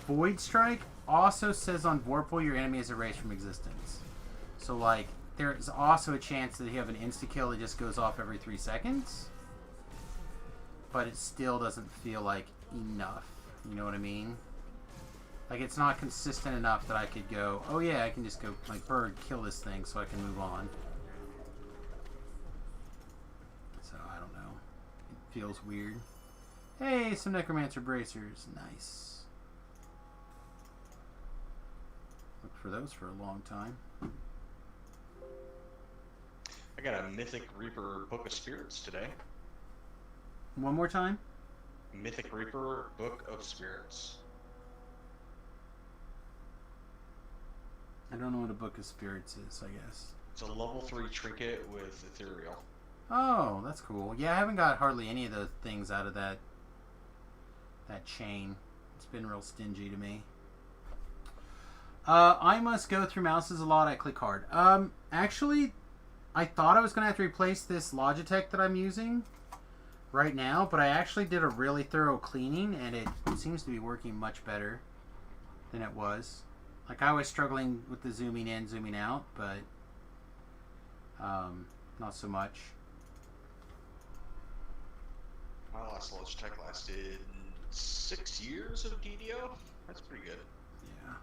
A: Void Strike also says on Vorpal your enemy is erased from existence. So like there's also a chance that you have an insta kill that just goes off every 3 seconds. But it still doesn't feel like enough. You know what I mean? Like, it's not consistent enough that I could go, oh yeah, I can just go, like, bird, kill this thing so I can move on. So, I don't know. It feels weird. Hey, some Necromancer Bracers. Nice. Looked for those for a long time.
D: I got a Mythic Reaper Book of Spirits today.
A: One more time?
D: Mythic Reaper Book of Spirits.
A: I don't know what a Book of Spirits is, I guess.
D: It's a level 3 trinket with Ethereal.
A: Oh, that's cool. Yeah, I haven't got hardly any of the things out of that chain. It's been real stingy to me. I must go through mouses a lot. I click hard. Actually, I thought I was going to have to replace this Logitech that I'm using right now, but I actually did a really thorough cleaning, and it seems to be working much better than it was. Like, I was struggling with the zooming in, zooming out, but Not so much.
D: My last Logitech lasted 6 years of DDO. That's pretty good.
A: Yeah.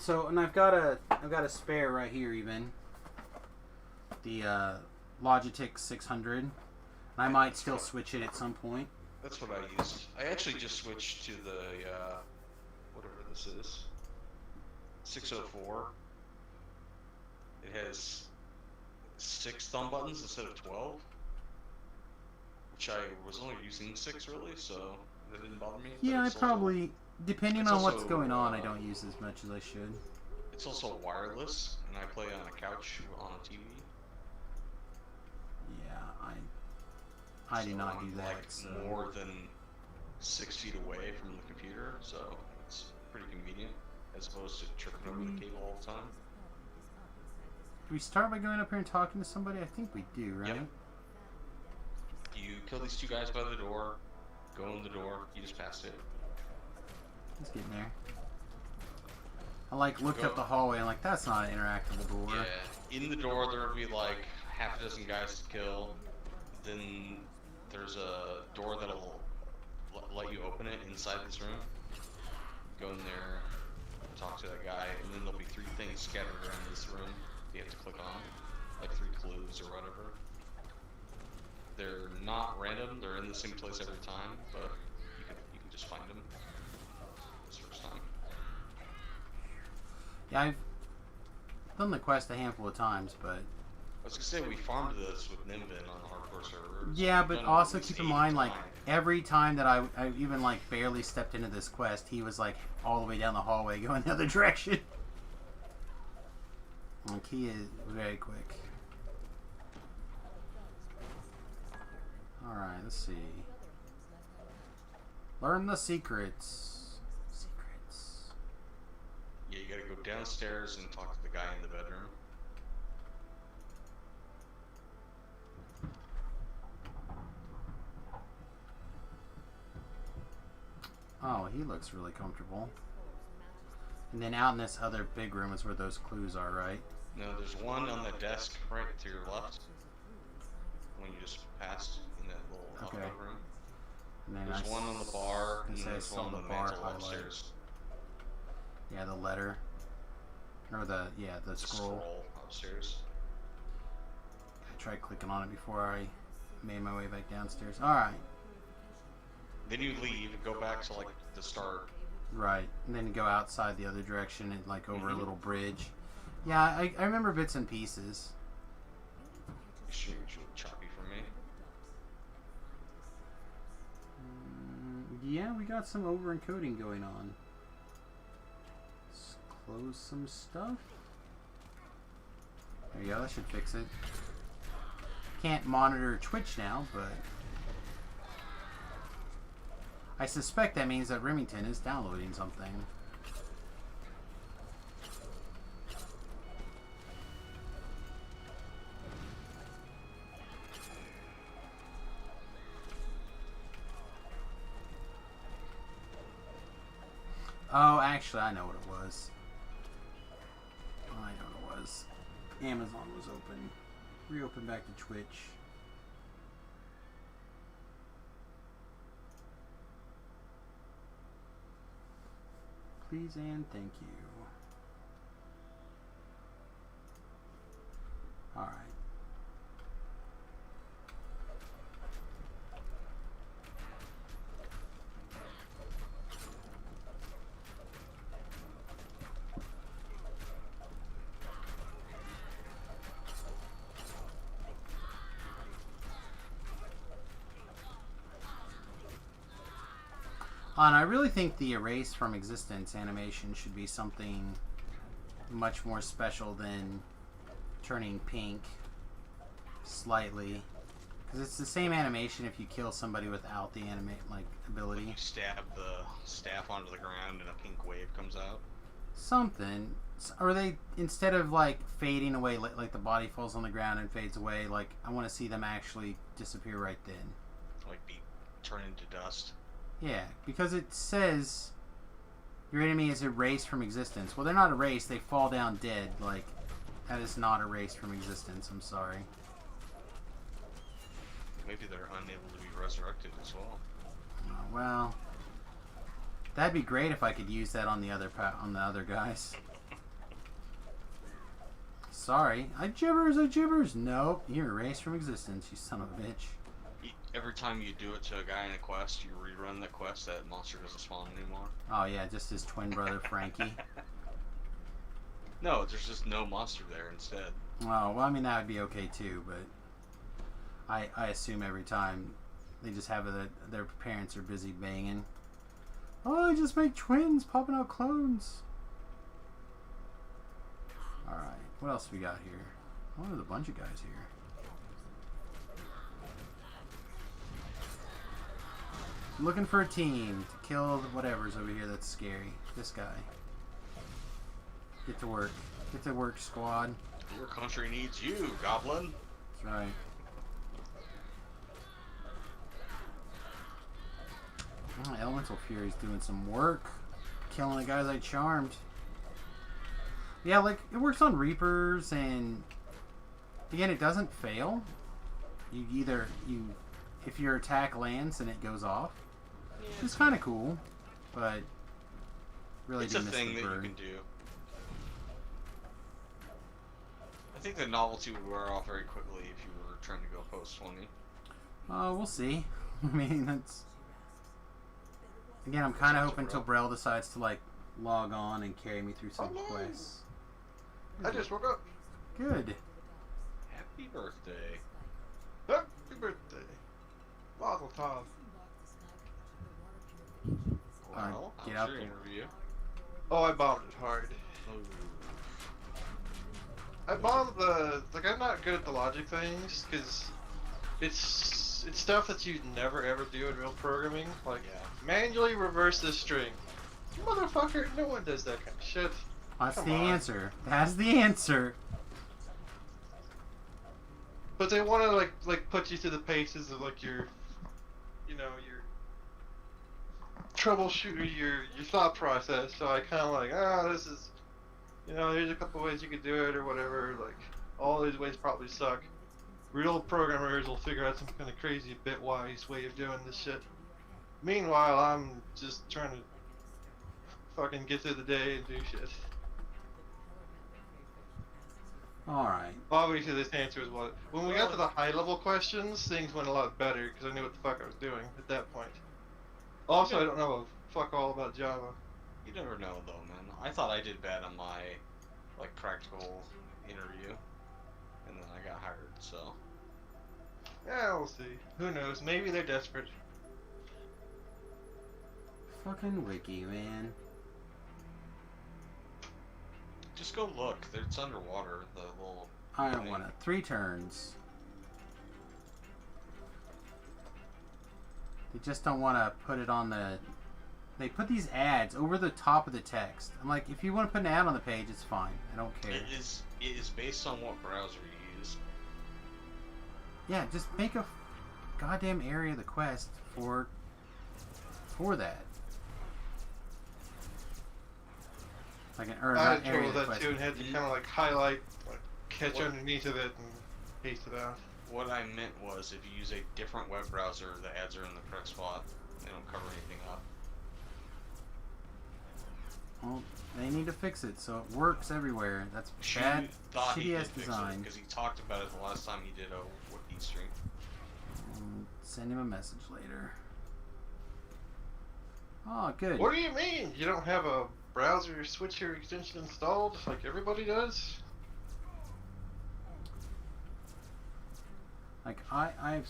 A: So, and I've got a spare right here even. The Logitech 600. And I might still switch it at some point.
D: That's what I use. I actually just switched to the whatever this is, 604. It has 6 thumb buttons instead of 12, which I was only using 6 really, so that didn't bother me.
A: Yeah, I
D: also,
A: probably, depending
D: it's
A: on what's
D: also,
A: going on, I don't use as much as I should.
D: It's also wireless, and I play on a couch on a TV.
A: Yeah, I do not do that.
D: Like
A: So.
D: more than 6 feet away from the computer, so it's pretty convenient as opposed to tripping over the cable all the time.
A: Do we start by going up here and talking to somebody? I think we do, right?
D: Yep. You kill these 2 guys by the door, go in the door, you just passed it.
A: Let's get in there. I looked up the hallway and that's not an interactable door.
D: Yeah, in the door there will be like half a dozen guys to kill. Then there's a door that'll let you open it inside this room. Go in there, talk to that guy, and then there'll be 3 things scattered around this room you have to click on, like 3 clues or whatever. They're not random, they're in the same place every time, but you can just find them this first time.
A: Yeah, I've done the quest a handful of times, but...
D: I was gonna say, we farmed this with Nimbin on the hardcore server.
A: Yeah, but also
D: at least
A: keep in
D: 8
A: mind,
D: times.
A: every time that I even, barely stepped into this quest, he was, all the way down the hallway going the other direction. He is very quick. Alright, let's see. Learn the secrets. Secrets.
D: Yeah, you gotta go downstairs and talk to the guy in the bedroom.
A: Oh, he looks really comfortable. And then out in this other big room is where those clues are, right?
D: No, there's one on the desk right to your left. When you just passed in that little alcove room.
A: And then
D: There's one on the bar, and
A: I
D: then there's
A: saw
D: one
A: the
D: on the
A: bar
D: mantle
A: highlight.
D: upstairs.
A: Yeah, the letter. Or the scroll.
D: Upstairs.
A: I tried clicking on it before I made my way back downstairs. Alright.
D: Then you leave and go back to the start.
A: Right. And then go outside the other direction and over a little bridge. Yeah, I remember bits and pieces.
D: You should choppy for me.
A: Yeah, we got some over-encoding going on. Let's close some stuff. There you go, that should fix it. Can't monitor Twitch now, but... I suspect that means that Remington is downloading something. Oh, actually, I know what it was. I know what it was. Amazon was open. Reopen back to Twitch. Please and thank you. Alright. And I really think the erase from existence animation should be something much more special than turning pink slightly, because it's the same animation if you kill somebody without the ability.
D: You stab the staff onto the ground and a pink wave comes out.
A: Something. Or they, instead of fading away, like the body falls on the ground and fades away, I want to see them actually disappear right then.
D: Be turned into dust.
A: Yeah, because it says your enemy is erased from existence. Well, they're not erased, they fall down dead. That is not erased from existence. I'm sorry.
D: Maybe they're unable to be resurrected as well.
A: Well, that'd be great if I could use that on the other guys. Sorry, I gibbers. Nope, you're erased from existence, you son of a bitch.
D: Every time you do it to a guy in a quest, you rerun the quest, that monster doesn't spawn anymore.
A: Oh yeah, just his twin brother Frankie.
D: No, there's just no monster there instead.
A: Oh, well, I mean, that would be okay too, but I assume every time they just have their parents are busy banging. Oh, they just make twins popping out clones. Alright, what else we got here? Oh, there's a bunch of guys here. Looking for a team to kill whatever's over here that's scary. This guy. Get to work. Get to work, squad.
D: Your country needs you, Goblin.
A: That's right. Oh, Elemental Fury's doing some work. Killing the guys I charmed. Yeah, like, it works on Reapers, and again, it doesn't fail. If your attack lands, then it goes off.
D: Yeah,
A: It's kind of cool, but really
D: it's
A: do
D: a
A: miss
D: thing
A: the
D: that you
A: bird.
D: can do. I think the novelty would wear off very quickly if you were trying to go post 20.
A: We'll see. I mean, that's... Again, I'm kind of hoping until Brell decides to, like, log on and carry me through some quests.
E: I just woke up.
A: Good.
D: Happy birthday.
E: Happy birthday. Mazel tov.
D: Well,
A: get
D: how's
A: out
D: your
A: there.
D: interview?
E: Oh, I bombed it hard. I bombed the... Like, I'm not good at the logic things, because it's stuff that you'd never ever do in real programming. Like, manually reverse this string. Motherfucker, no one does that kind of shit.
A: That's
E: Come
A: the
E: on.
A: answer. That's the answer.
E: But they want to, like put you through the paces of, like, your... You know, your... troubleshooter, your thought process. So I kind of like, this is... You know, here's a couple ways you could do it or whatever. Like, all these ways probably suck. Real programmers will figure out some kind of crazy bitwise way of doing this shit. Meanwhile, I'm just trying to fucking get through the day and do shit.
A: Alright.
E: Obviously, this answer is what... When we got to the high-level questions, things went a lot better because I knew what the fuck I was doing at that point. Also, I don't know a fuck all about Java.
D: You never know, though, man. I thought I did bad on my, like, practical interview, and then I got hired, so...
E: Yeah, we'll see. Who knows? Maybe they're desperate.
A: Fucking wiki, man.
D: Just go look. It's underwater, the little...
A: I don't want it. 3 turns. They just don't want to put it on the... They put these ads over the top of the text. I'm like, if you want to put an ad on the page, it's fine. I don't care.
D: It is based on what browser you use.
A: Yeah, just make a goddamn area of the quest for that. Like
E: I
A: not
E: had trouble
A: area
E: with
A: of the
E: that
A: quest.
E: too and had to kind of like highlight, like catch
D: What?
E: underneath of it and paste it out.
D: What I meant was, if you use a different web browser, the ads are in the correct spot. They don't cover anything up.
A: Well, they need to fix it so it works everywhere. That's
D: She
A: bad,
D: thought he
A: shitty
D: did
A: ass
D: fix it
A: design.
D: because he talked about it the last time he did a wiki stream.
A: Send him a message later. Oh, good.
E: What do you mean? You don't have a browser switcher extension installed like everybody does?
A: Like I've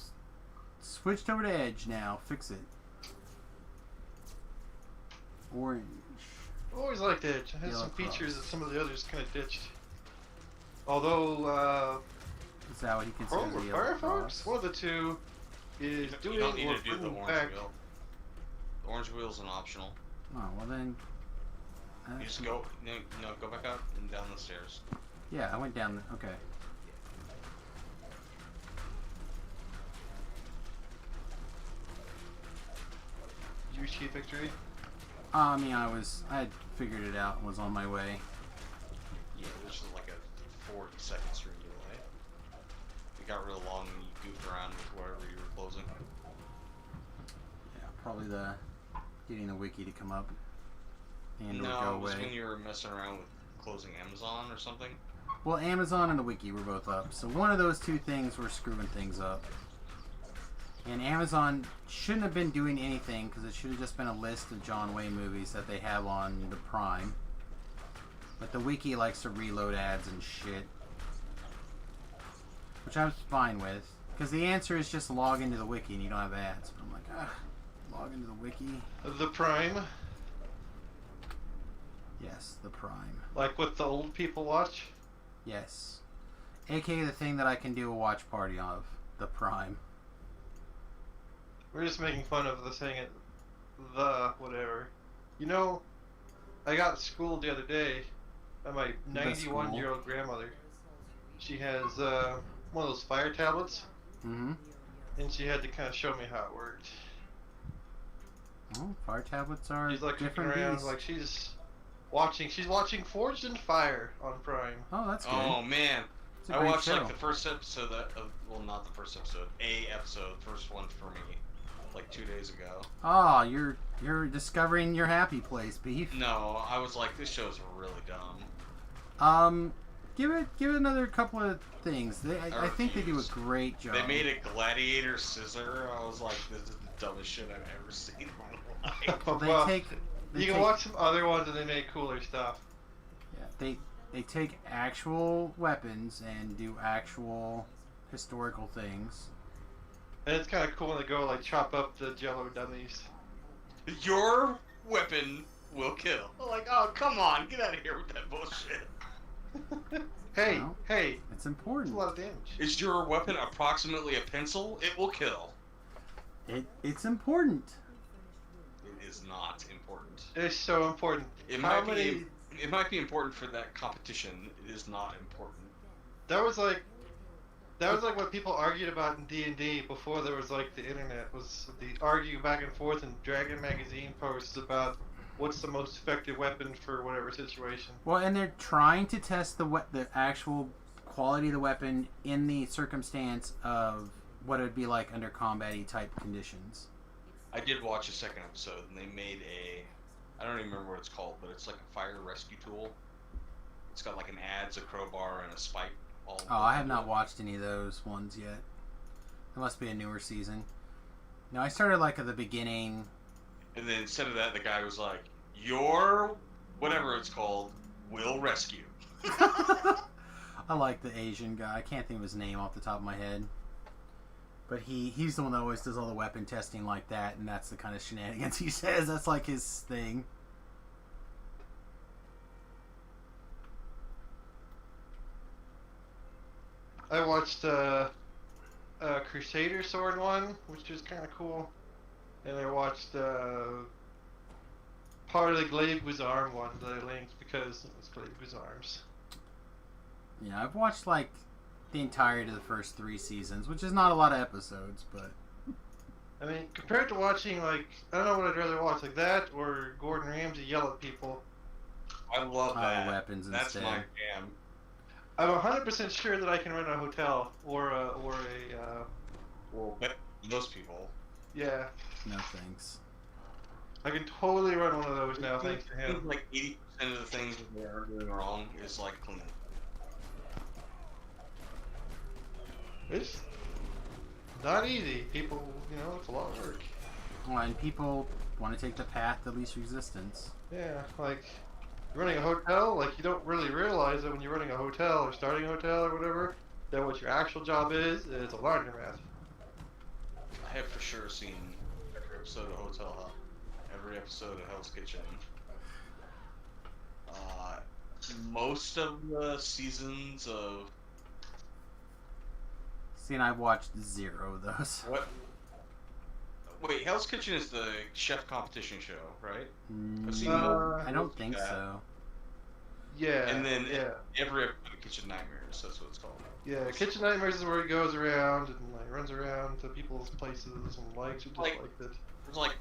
A: switched over to Edge now. Fix it. Orange.
E: Always liked Edge. It has
A: Yellow
E: some features
A: cross.
E: that some of the others kind of ditched. Although,
A: Is that what he considers
E: Chrome or
A: the yellow
E: Firefox,
A: cross?
E: one of the two, is
D: You
E: doing
D: don't need
E: or
D: to do the
E: bringing
D: orange
E: back.
D: wheel. The orange wheel is an optional.
A: Oh well then.
D: You just go go back up and down the stairs.
A: Yeah, I went down. Okay.
E: Did you achieve victory?
A: I mean, I had figured it out and was on my way.
D: Yeah, there's like a 40-second stream delay. It got real long and you goofed around with wherever you were closing.
A: Yeah, probably the getting the wiki to come up and or
D: No,
A: go
D: it was
A: away.
D: when you were messing around with closing Amazon or something.
A: Well, Amazon and the wiki were both up, so one of those two things were screwing things up. And Amazon shouldn't have been doing anything because it should have just been a list of John Wayne movies that they have on the Prime. But the wiki likes to reload ads and shit, which I was fine with, because the answer is just log into the wiki and you don't have ads. But I'm like, log into the wiki.
E: The Prime,
A: Yes, the Prime.
E: like what the old people watch.
A: Yes. AKA the thing that I can do a watch party of. The Prime.
E: We're just making fun of the saying it, the whatever. You know, I got schooled the other day by my
A: The
E: 91-year-old grandmother. She has one of those fire tablets,
A: Mm-hmm.
E: and she had to kind of show me how it worked.
A: Well, fire tablets are
E: She's like looking
A: different
E: around,
A: beasts.
E: like she's watching Forged in Fire on Prime.
A: Oh, that's good.
D: Oh man,
A: It's a
D: I
A: great
D: watched
A: show.
D: like the first episode well, not the first episode, first one for me, like 2 days ago.
A: Oh, you're discovering your happy place, Beef.
D: No, I was like, this show's really dumb.
A: Give it another couple of things. I think they do a
D: refuse.
A: great job.
D: They made a gladiator scissor. I was like, this is the dumbest shit I've ever seen in my life.
A: They
E: Well,
A: take. They
E: you can
A: take,
E: watch some other ones and they make cooler stuff.
A: Yeah, they take actual weapons and do actual historical things.
E: And it's kind of cool when they go like chop up the Jello dummies.
D: Your weapon will kill. I'm like, oh, come on, get out of here with that bullshit.
E: Hey,
A: Well.
E: hey,
A: It's
E: that's
A: important.
E: a lot of damage.
D: Is your weapon approximately a pencil? It will kill.
A: It's important.
D: It is not important.
E: It's so important.
D: It
E: How
D: might
E: many?
D: be. It might be important for that competition. It is not important.
E: That was like what people argued about in D&D before there was like the internet. Was the arguing back and forth in Dragon magazine posts about what's the most effective weapon for whatever situation.
A: Well, and they're trying to test the actual quality of the weapon in the circumstance of what it would be like under combat-y type conditions.
D: I did watch a second episode, and they made I don't even remember what it's called, but it's like a fire rescue tool. It's got like an adze, a crowbar, and a spike. All
A: Oh, I have not watched any of those ones yet. It must be a newer season. No, I started like at the beginning.
D: And then instead of that, the guy was like, "Your whatever it's called will rescue."
A: I like the Asian guy. I can't think of his name off the top of my head. But he's the one that always does all the weapon testing like that, and that's the kind of shenanigans he says. That's like his thing.
E: I watched Crusader Sword one, which was kind of cool, and I watched part of the Glaive Arm one that I linked because it was Glaive Arms.
A: Yeah, I've watched like the entirety of the first 3 seasons, which is not a lot of episodes, but
E: I mean, compared to watching like I don't know what I'd rather watch, like that or Gordon Ramsay yell at people.
D: I love that.
A: weapons
D: That's
A: instead.
D: my jam.
E: I'm 100% sure that I can run a hotel or a
D: Well, but most people.
E: yeah.
A: No thanks.
E: I can totally run one of those now, thanks to him.
D: Like 80% of the things that they are doing wrong is like clean.
E: It's not easy. People, it's a lot of work.
A: Well, and people want to take the path of least resistance.
E: Yeah, like running a hotel, like you don't really realize that when you're running a hotel or starting a hotel or whatever, that what your actual job is a laundromat.
D: I have for sure seen every episode of Hotel Hell, every episode of Hell's Kitchen. Most of the seasons of
A: See, and I've watched 0 of those.
D: what? Wait, Hell's Kitchen is the chef competition show, right? I've seen
A: I don't think
D: that.
A: so.
E: Yeah.
D: And then
E: yeah,
D: every episode of Kitchen Nightmares, that's what it's called.
E: yeah. Kitchen Nightmares is where he goes around and like runs around to people's places and likes or
D: Like-
E: dislikes it.
D: There's like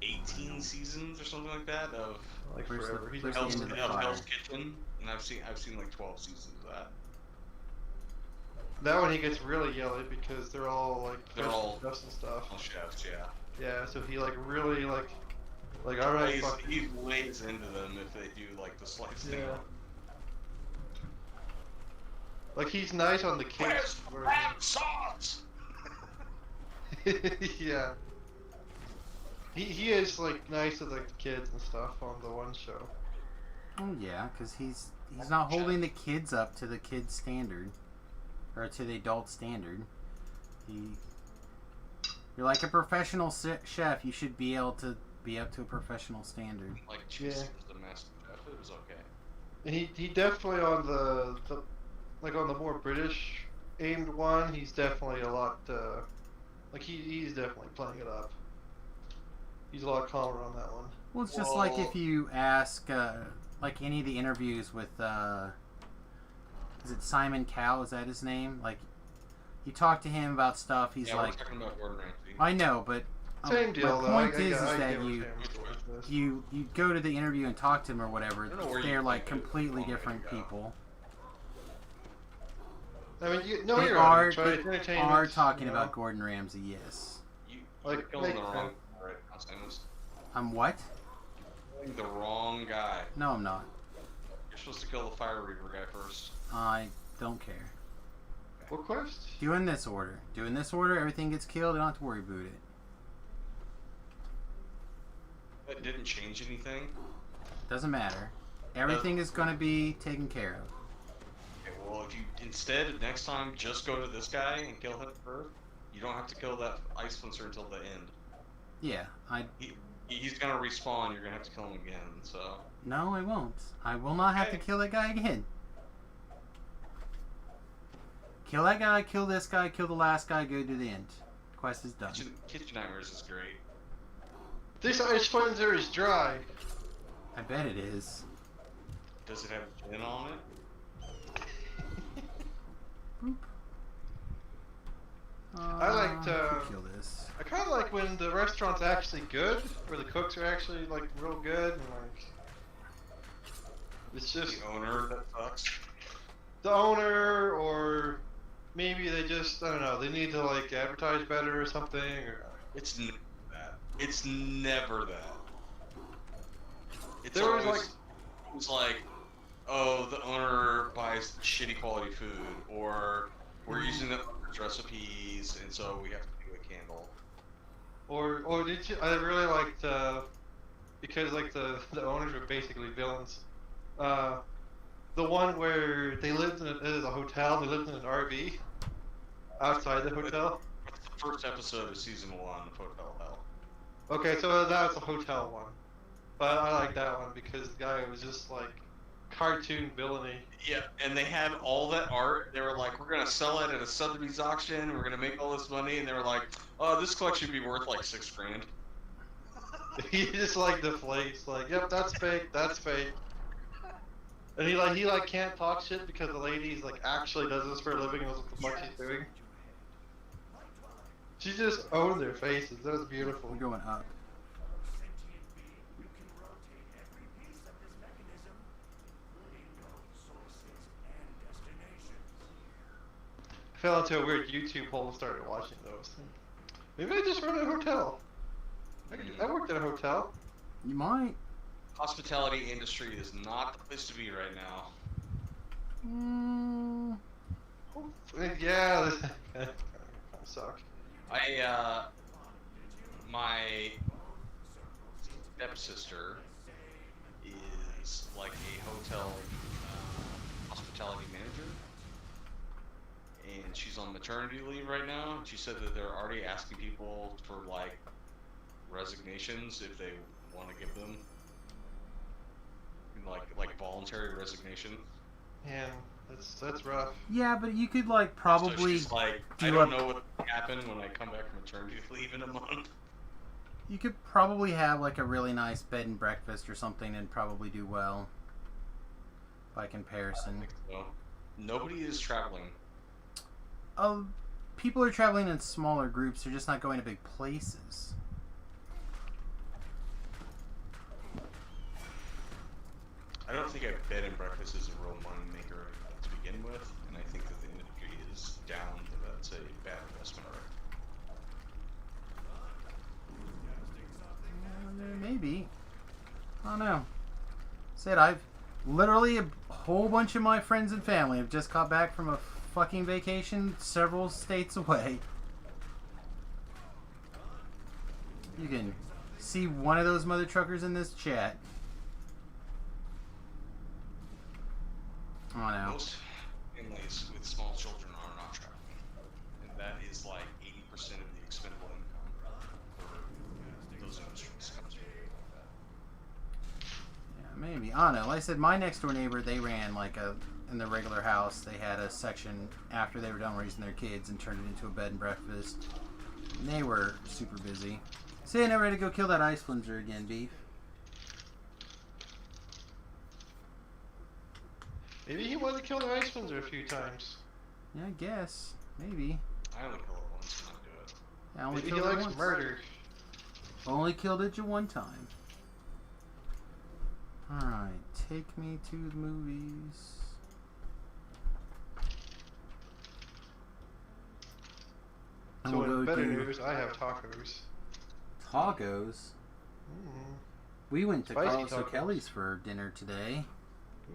D: 18 seasons or something like that of
E: Like
A: Where's the-
E: forever. He's
A: where's
E: like
A: the end of the
D: Hell's
A: fire?
D: Kitchen, and I've seen like 12 seasons of that.
E: That one he gets really yelly because they're all like
D: They're all
E: chefs and stuff.
D: all chefs, yeah.
E: Yeah, so he like really like all right, fuck.
D: He lays into them if they do like the slicing.
E: Yeah. Like he's nice on the kids.
D: Where's lamb sauce?
E: Yeah. He is like nice to like the kids and stuff on the one show.
A: Oh yeah, because he's not holding the kids up to the kids standard, or to the adult standard. You're like a professional chef. You should be able to be up to a professional standard.
D: Like Jesus was the master chef. It was okay.
E: And he definitely on the like on the more British aimed one. He's definitely a lot like he's definitely playing it up. He's a lot calmer on that one.
A: Well, it's just like if you ask, like any of the interviews with, is it Simon Cowell? Is that his name? Like, you talk to him about stuff. He's
D: yeah,
A: like,
D: we're talking about Gordon Ramsay.
A: I know, but
E: Same deal
A: my
E: though.
A: point
E: I
A: is
E: get
A: that
E: what
A: you
E: Sam's doing with this.
A: you go to the interview and talk to him or whatever.
D: I don't know where
A: They're
D: you
A: like
D: think it's
A: completely
D: wrong way to
A: different
D: go.
A: people.
E: I mean,
A: They
E: you're
A: are
E: right. It's entertainment,
A: are talking
E: you know.
A: about Gordon Ramsay. Yes.
D: You're
E: Like,
D: killing the
E: make
D: wrong guy right now, Samus.
A: I'm what?
D: Killing the wrong guy.
A: No, I'm not.
D: You're supposed to kill the Fire Reaver guy first.
A: I don't care.
E: What quest?
A: Doing this order. Doing this order, everything gets killed. I don't have to worry about it.
D: That didn't change anything.
A: Doesn't matter. Everything is going to be taken care of.
D: Okay, well, if you instead next time just go to this guy and kill him first, you don't have to kill that ice fencer until the end.
A: Yeah,
D: He's gonna respawn. You're gonna have to kill him again. So
A: No, I won't. I will not have to
D: Okay.
A: kill that guy again. Kill that guy, kill this guy, kill the last guy, go to the end. Quest is done.
D: Kitchen Nightmares is great.
E: This ice cleanser is dry.
A: I bet it is.
D: Does it have gin on it?
A: Boop.
E: I liked,
A: could kill this.
E: I kind of like when the restaurant's actually good, where the cooks are actually like real good, and like it's just
D: The owner that sucks.
E: the owner, or maybe they just I don't know, they need to like advertise better or something. Or
D: It's never that. It's never that. It's
E: There was,
D: always it's like, oh, the owner buys shitty quality food, or we're using the owner's recipes, and so we have to do a candle.
E: or did you? I really liked because like the owners were basically villains. The one where they lived in a hotel, they lived in an RV outside the hotel.
D: It's the first episode of season 1 of Hotel Hell.
E: Okay, so that was the hotel one. But I like that one because the guy was just like cartoon villainy.
D: Yeah, and they had all that art. They were like, we're gonna sell it at a Sotheby's auction. We're gonna make all this money, and they were like, oh, this collection would be worth like $6 grand.
E: He just like deflates, like, yep, that's fake, that's fake. And he can't talk shit because the lady's like actually does this for a living and knows what the fuck she's doing. She just owned their faces. That was beautiful.
A: We're going up.
E: I fell into a weird YouTube hole and started watching those. Maybe I just run a hotel. I worked at a hotel.
A: You might.
D: Hospitality industry is not the place to be right now.
E: Yeah, this kind of suck.
D: My stepsister is like a hotel hospitality manager, and she's on maternity leave right now. She said that they're already asking people for like resignations if they want to give them like voluntary resignation.
E: Man, that's rough.
A: Yeah, but you could like
D: So
A: probably
D: she's like,
A: do
D: I don't
A: a-
D: know what will happen when I come back from maternity leave in a month.
A: you could probably have like a really nice bed and breakfast or something and probably do well by comparison.
D: So nobody is traveling.
A: People are traveling in smaller groups. They're just not going to big places.
D: I don't think a bed and breakfast is a real money maker to begin with, and I think that the industry is down
A: don't know. Said I've literally a whole bunch of my friends and family have just got back from a fucking vacation several states away. You can see one of those mother truckers in this chat. Oh no.
D: Most families with small children are not traveling, and that is like 80% of the expendable income for those industries comes from like that.
A: Yeah, maybe. I don't know. Like I said, my next door neighbor, they ran like in the regular house, they had a section after they were done raising their kids and turned it into a bed and breakfast. And they were super busy. So I never had to go kill that ice flinzer again, Beef.
E: Maybe he wanted to kill the ice flinzer a few times.
A: Yeah, I guess. Maybe.
D: I only kill it once and I do it.
A: I only
E: Maybe he
A: killed it
E: likes
A: once.
E: murder.
A: Only killed it one time. Alright, take me to the movies. And
E: So
A: we'll
E: in
A: go
E: better
A: do
E: news, I have tacos.
A: tacos.
E: Mm.
A: We went to
E: Spicy
A: Carlos
E: tacos.
A: O'Kelly's for dinner today.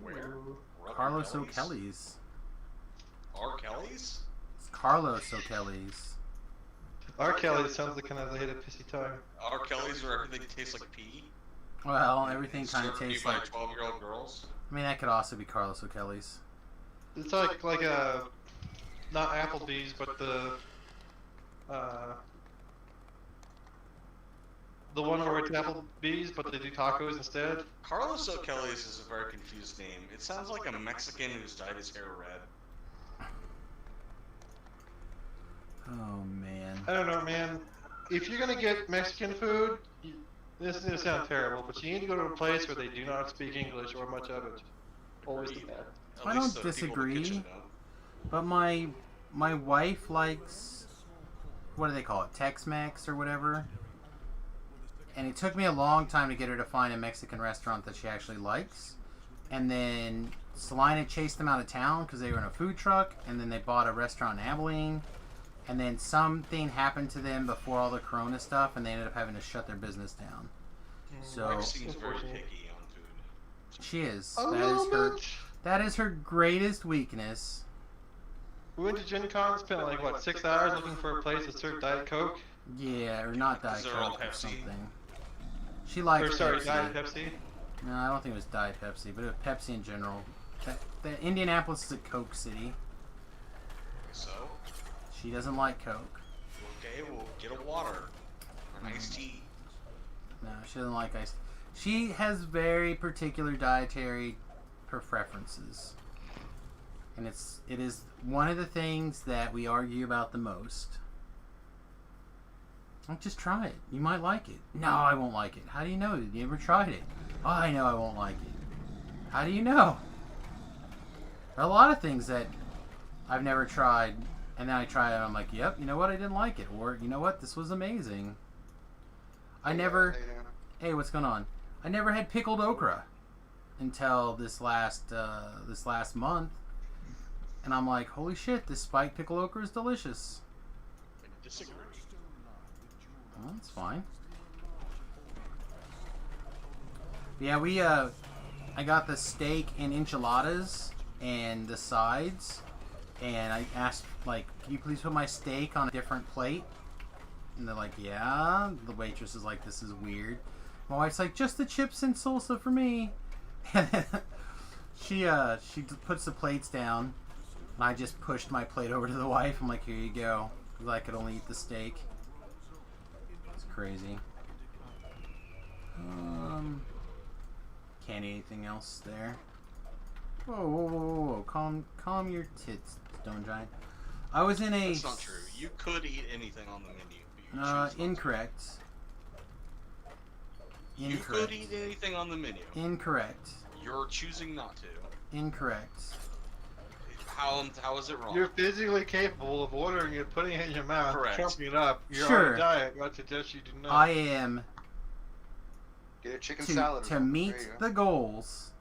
D: Where? Rubber
A: Carlos
D: Kelly's?
A: O'Kelly's.
D: R. Kelly's?
A: It's Carlos O'Kelly's.
E: R. Kelly sounds like kind of they hit a pissy time.
D: R. Kelly's where everything tastes like pee?
A: Well, everything kind of
D: Served to you
A: tastes
D: by
A: like.
D: 12-year-old girls?
A: I mean, that could also be Carlos O'Kelly's.
E: It's like a not Applebee's, but the one where it's Applebee's, but they do tacos instead.
D: Carlos O'Kelly's is a very confused name. It sounds like a Mexican who's dyed his hair red.
A: Oh man.
E: I don't know, man. If you're gonna get Mexican food, this is gonna sound terrible, but you need to go to a place where they do not speak English or much of it. Always the bad.
D: At
A: I
D: least
A: don't
D: the people in the kitchen
A: disagree.
D: don't.
A: But my wife likes, what do they call it, Tex-Mex or whatever. And it took me a long time to get her to find a Mexican restaurant that she actually likes. And then Salina chased them out of town because they were in a food truck. And then they bought a restaurant in Abilene. And then something happened to them before all the Corona stuff, and they ended up having to shut their business down. So
D: Wife seems very picky on food.
A: she is.
E: A
A: That
E: little
A: is her.
E: bit.
A: That is her greatest weakness.
E: We went to Gen Con, spent like what 6 hours looking for a place that served Diet Coke.
A: Yeah, or not Diet
D: they're all
A: Coke or
D: Pepsi.
A: something. She likes
E: Or sorry,
A: Pepsi.
E: Diet Pepsi.
A: No, I don't think it was Diet Pepsi, but it was Pepsi in general. The Indianapolis is a Coke city.
D: So,
A: She doesn't like Coke.
D: okay, we'll get a water. Or an iced tea.
A: No, she doesn't like ice. She has very particular dietary preferences. And it is one of the things that we argue about the most. Like, just try it. You might like it. No, I won't like it. How do you know? You never tried it. Oh, I know I won't like it. How do you know? There are a lot of things that I've never tried, and then I try it and I'm like, yep, you know what? I didn't like it. Or, you know what? This was amazing. I never... Hey, what's going on? I never had pickled okra until this last month. And I'm like, holy shit, this spiked pickled okra is delicious.
D: I disagree.
A: Well, that's fine. Yeah, I got the steak and enchiladas and the sides. And I asked, like, can you please put my steak on a different plate? And they're like, yeah. The waitress is like, this is weird. My wife's like, just the chips and salsa for me. And then she puts the plates down. And I just pushed my plate over to the wife. I'm like, here you go. Because I could only eat the steak. It's crazy. Can't eat anything else there. Whoa, whoa, whoa, whoa, whoa. Calm your tits, Stone Giant. I was in a...
D: That's not true. You could eat anything on the menu. But you choose not to.
A: Incorrect.
D: You could eat anything on the menu.
A: Incorrect.
D: You're choosing not to.
A: Incorrect.
D: How is it wrong?
E: You're physically capable of ordering it, putting it in your mouth,
D: Correct.
E: chomping it up. You're
A: Sure.
E: on a diet. I suggest you do not.
A: I am,
F: Get a chicken
A: to
F: salad.
A: meet
F: There you go.
A: the goals,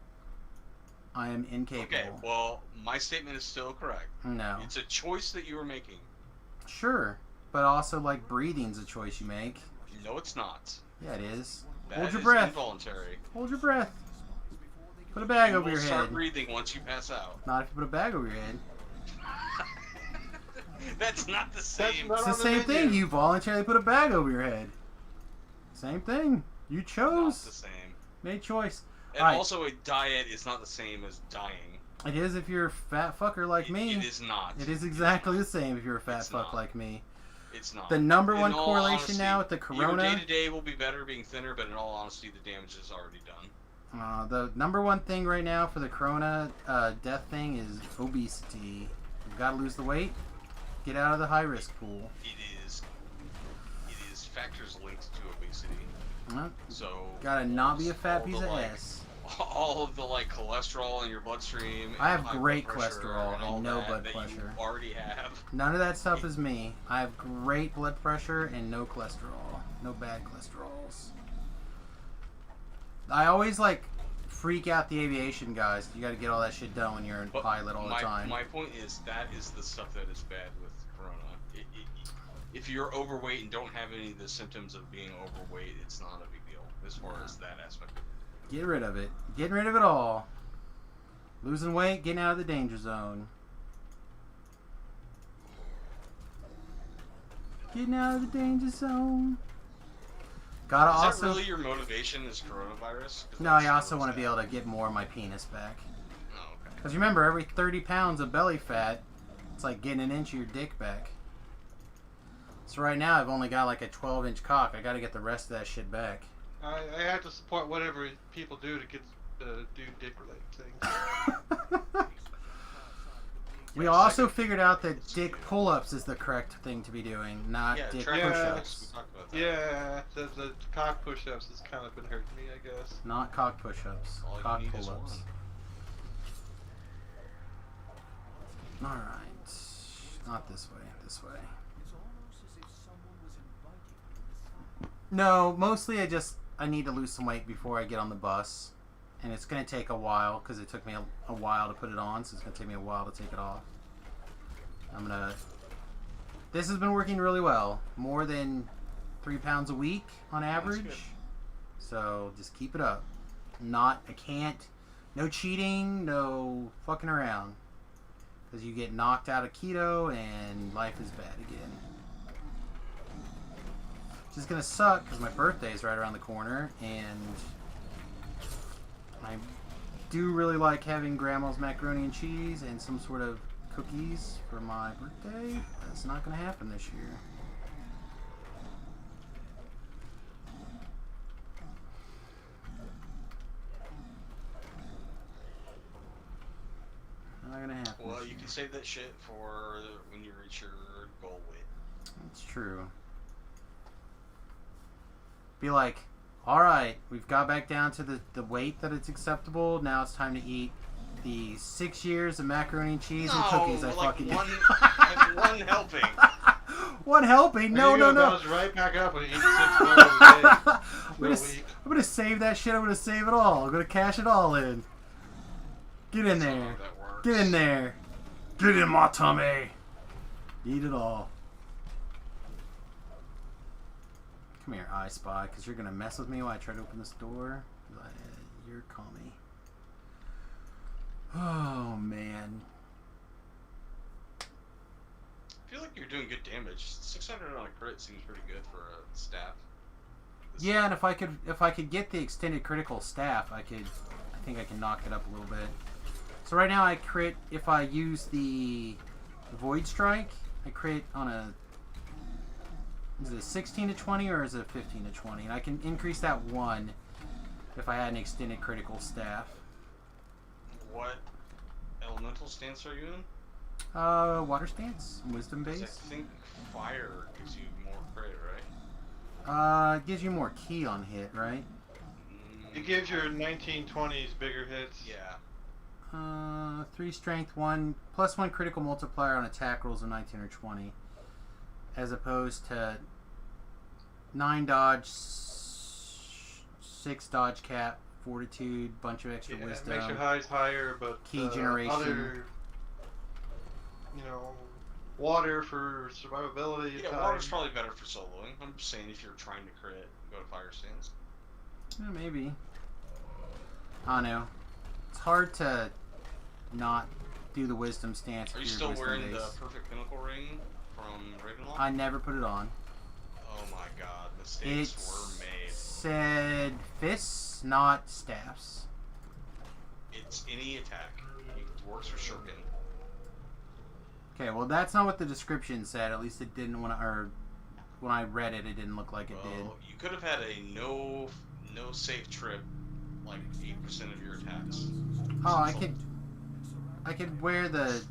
A: I am incapable.
D: Okay, well, my statement is still correct.
A: No.
D: It's a choice that you are making.
A: Sure. But also, like, breathing's a choice you make.
D: No, it's not.
A: Yeah, it is. Hold your
D: is
A: breath.
D: involuntary.
A: Hold your breath. Put a bag
D: You
A: over
D: will
A: your
D: start
A: head.
D: breathing once you pass out.
A: Not if you put a bag over your head.
D: That's not the same.
A: It's the same thing. You voluntarily put a bag over your head. Same thing. You
D: Not
A: chose.
D: the same.
A: Made choice.
D: And
A: Alright.
D: also, a diet is not the same as dying.
A: It is if you're a fat fucker like me.
D: It is not.
A: It is exactly the same if you're a fat
D: It's
A: fuck
D: not.
A: like me.
D: It's not.
A: The number
D: In
A: one
D: all
A: correlation
D: honesty,
A: now with the corona.
D: Your day-to-day will be better being thinner, but in all honesty, the damage is already done.
A: The number one thing right now for the corona death thing is obesity. You've got to lose the weight. Get out of the high risk pool.
D: It is factors linked to obesity. So
A: Gotta not be a fat
D: all
A: piece
D: the,
A: of
D: like,
A: ass.
D: all of the like cholesterol in your bloodstream.
A: I
D: and
A: have
D: high
A: great
D: blood pressure
A: cholesterol
D: and all
A: and no
D: that
A: blood
D: that
A: pressure.
D: You already have.
A: None of that stuff is me. I have great blood pressure and no cholesterol. No bad cholesterols. I always like freak out the aviation guys. You got to get all that shit done when you're in
D: But
A: pilot all the time.
D: My point is that is the stuff that is bad with corona. If you're overweight and don't have any of the symptoms of being overweight, it's not a big deal as far as that aspect.
A: Get rid of it. Getting rid of it all. Losing weight, getting out of the danger zone. Getting out of the danger zone. Gotta
D: Is
A: also.
D: that really your motivation is coronavirus? 'Cause
A: No,
D: that's
A: I also
D: what's
A: want to be
D: happening.
A: able to get more of my penis back.
D: Oh, okay.
A: Because remember, every 30 pounds of belly fat, it's like getting an inch of your dick back. So right now, I've only got like a 12-inch cock. I got to get the rest of that shit back.
E: I have to support whatever people do to get do dick-related things.
A: We also figured out that dick pull-ups is the correct thing to be doing, not
D: Yeah,
A: dick
D: track
A: push-ups.
D: We talked about that.
E: Yeah, the cock push-ups has kind of been hurting me, I guess.
A: Not cock push-ups.
D: All you
A: Cock
D: need is
A: pull-ups.
D: one.
A: Alright. Not this way. This way. No, mostly I need to lose some weight before I get on the bus. And it's going to take a while because it took me a while to put it on, so it's going to take me a while to take it off. This has been working really well. More than 3 pounds a week on average.
D: good.
A: So just keep it up. I can't. No cheating, no fucking around. Because you get knocked out of keto and life is bad again. Which is going to suck because my birthday is right around the corner and I do really like having grandma's macaroni and cheese and some sort of cookies for my birthday. That's not going to happen this year. Not going to happen.
D: Well,
A: this
D: you
A: year.
D: can save that shit for when you reach your goal weight.
A: That's true. Be like, alright, we've got back down to the weight that it's acceptable. Now it's time to eat the 6 years of macaroni and cheese and cookies I
D: like
A: fucking
D: one,
A: did.
D: one helping.
A: One helping? No,
E: There
A: no,
E: you go,
A: no.
E: bounce right back up and eat 6 meals a day.
A: I'm gonna save that shit. I'm gonna save it all. I'm gonna cash it all in. Get in
D: That's not
A: there.
D: how that works.
A: Get in there. Get in my tummy. Eat it all. Come here, I Spy, because you're gonna mess with me while I try to open this door. You're commie. Oh man.
D: I feel like you're doing good damage. 600 on a crit seems pretty good for a staff.
A: Yeah, and if I could get the extended critical staff, I think I can knock it up a little bit. So right now I crit if I use the Void Strike. I crit on a. Is it a 16 to 20 or is it a 15 to 20? And I can increase that 1 if I had an extended critical staff.
D: What elemental stance are you in?
A: Water stance, wisdom
D: 'Cause
A: base.
D: I think fire gives you more crit, right?
A: It gives you more key on hit, right?
E: It gives your 1920s bigger hits.
D: Yeah.
A: 3 strength, 1 plus 1 critical multiplier on attack rolls of 19 or 20, as opposed to 9 dodge, 6 dodge cap, fortitude, bunch of extra
E: Yeah, it
A: wisdom.
E: makes your highs higher, but
A: Key generation.
E: other, water for survivability.
D: Yeah,
E: is
D: water's
E: high.
D: probably better for soloing. I'm just saying if you're trying to crit, go to fire stance.
A: Yeah, maybe. I don't know. It's hard to not do the wisdom stance.
D: Are
A: if
D: you
A: you're
D: still
A: wisdom
D: wearing the
A: based.
D: perfect pinnacle ring from Ravenloft?
A: I never put it on.
D: Oh my god,
A: It
D: mistakes were made.
A: said fists, not staffs.
D: It's any attack. It works for Shuriken.
A: Okay, well that's not what the description said. At least it didn't when I read it, it didn't look like it did.
D: Well, you could have had a no safe trip, like 8% of your attacks.
A: Oh, I could wear the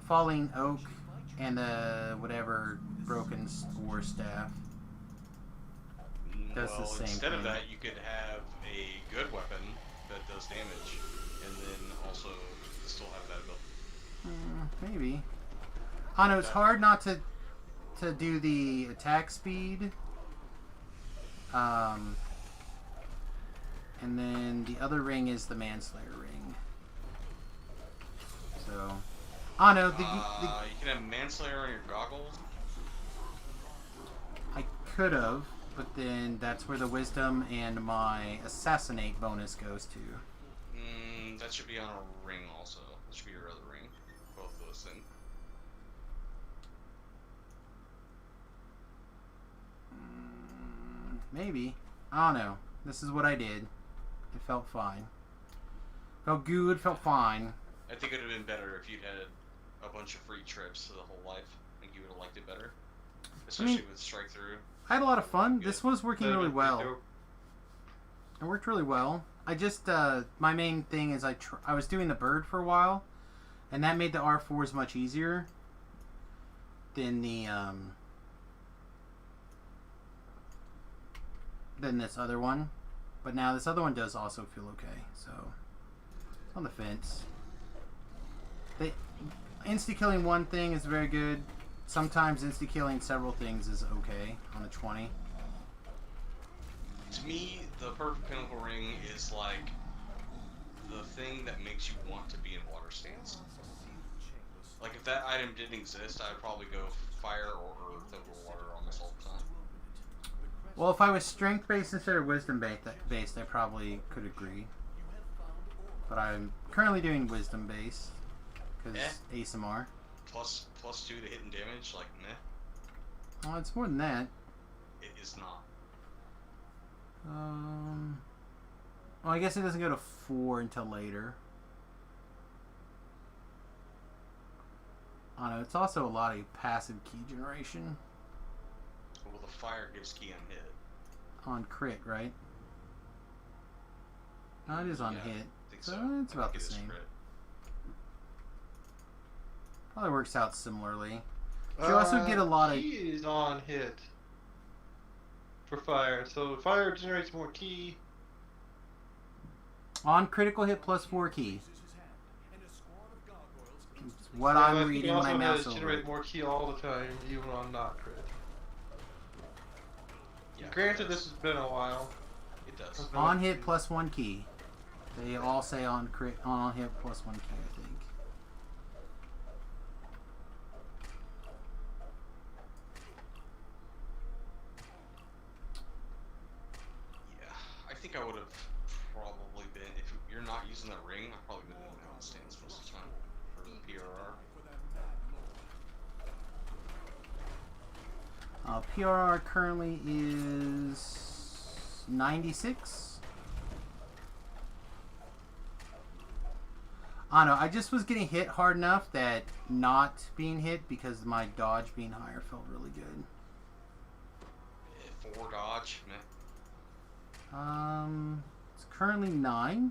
A: falling oak and the whatever broken war staff. Does the
D: Well,
A: same
D: instead of
A: thing.
D: that, you could have a good weapon that does damage, and then also still have that ability.
A: Maybe. I know it's hard not to do the attack speed. And then the other ring is the manslayer ring. So, I know
D: You can have manslayer on your goggles.
A: I could have, but then that's where the wisdom and my assassinate bonus goes to.
D: That should be on a ring also. That should be your other ring. Both of those things.
A: Maybe. I don't know. This is what I did. It felt fine. Felt good, felt fine.
D: I think it would have been better if you'd had a bunch of free trips the whole life. I think you would have liked it better. Especially with Strike Through.
A: I had a lot of fun.
D: Good.
A: This was working really well. It worked really well. I just, my main thing is I was doing the bird for a while, and that made the R4s much easier than the, than this other one. But now this other one does also feel okay, so it's on the fence. Insta-killing one thing is very good. Sometimes insta-killing several things is okay on the 20.
D: To me, the perfect pinnacle ring is like the thing that makes you want to be in water stance. Like if that item didn't exist, I'd probably go fire or earth over water almost all the time.
A: Well, if I was strength-based instead of wisdom-based, I probably could agree. But I'm currently doing wisdom-based, because ASMR.
D: Plus 2 to hit and damage, like meh.
A: Oh, it's more than that.
D: It is not.
A: Well, I guess it doesn't go to 4 until later. I don't know, it's also a lot of passive key generation.
D: Well, the fire gives key on hit.
A: On crit, right? No, it is on
D: Yeah,
A: hit.
D: I think
A: So
D: so.
A: it's about
D: I think
A: the
D: it is
A: same.
D: crit.
A: Probably works out similarly. You also get a lot of...
E: Key is on hit for fire, so fire generates more key.
A: On critical hit plus 4 key. It's what
E: Yeah,
A: I'm
E: but
A: reading
E: you
A: when I
E: also
A: mouse
E: has
A: over
E: generate
A: it.
E: more key all the time, even on not crit.
D: Yeah,
E: Granted,
D: it
E: this
D: does.
E: has been a while.
D: It does.
A: On hit plus 1 key. They all say on crit, on hit plus 1 key, I think.
D: Yeah, I think I would have probably been, if you're not using that ring, I've probably been in the mountain stance most of the time for the PRR.
A: PRR currently is 96. I don't know, I just was getting hit hard enough that not being hit because of my dodge being higher felt really good.
D: 4 dodge, meh.
A: It's currently 9.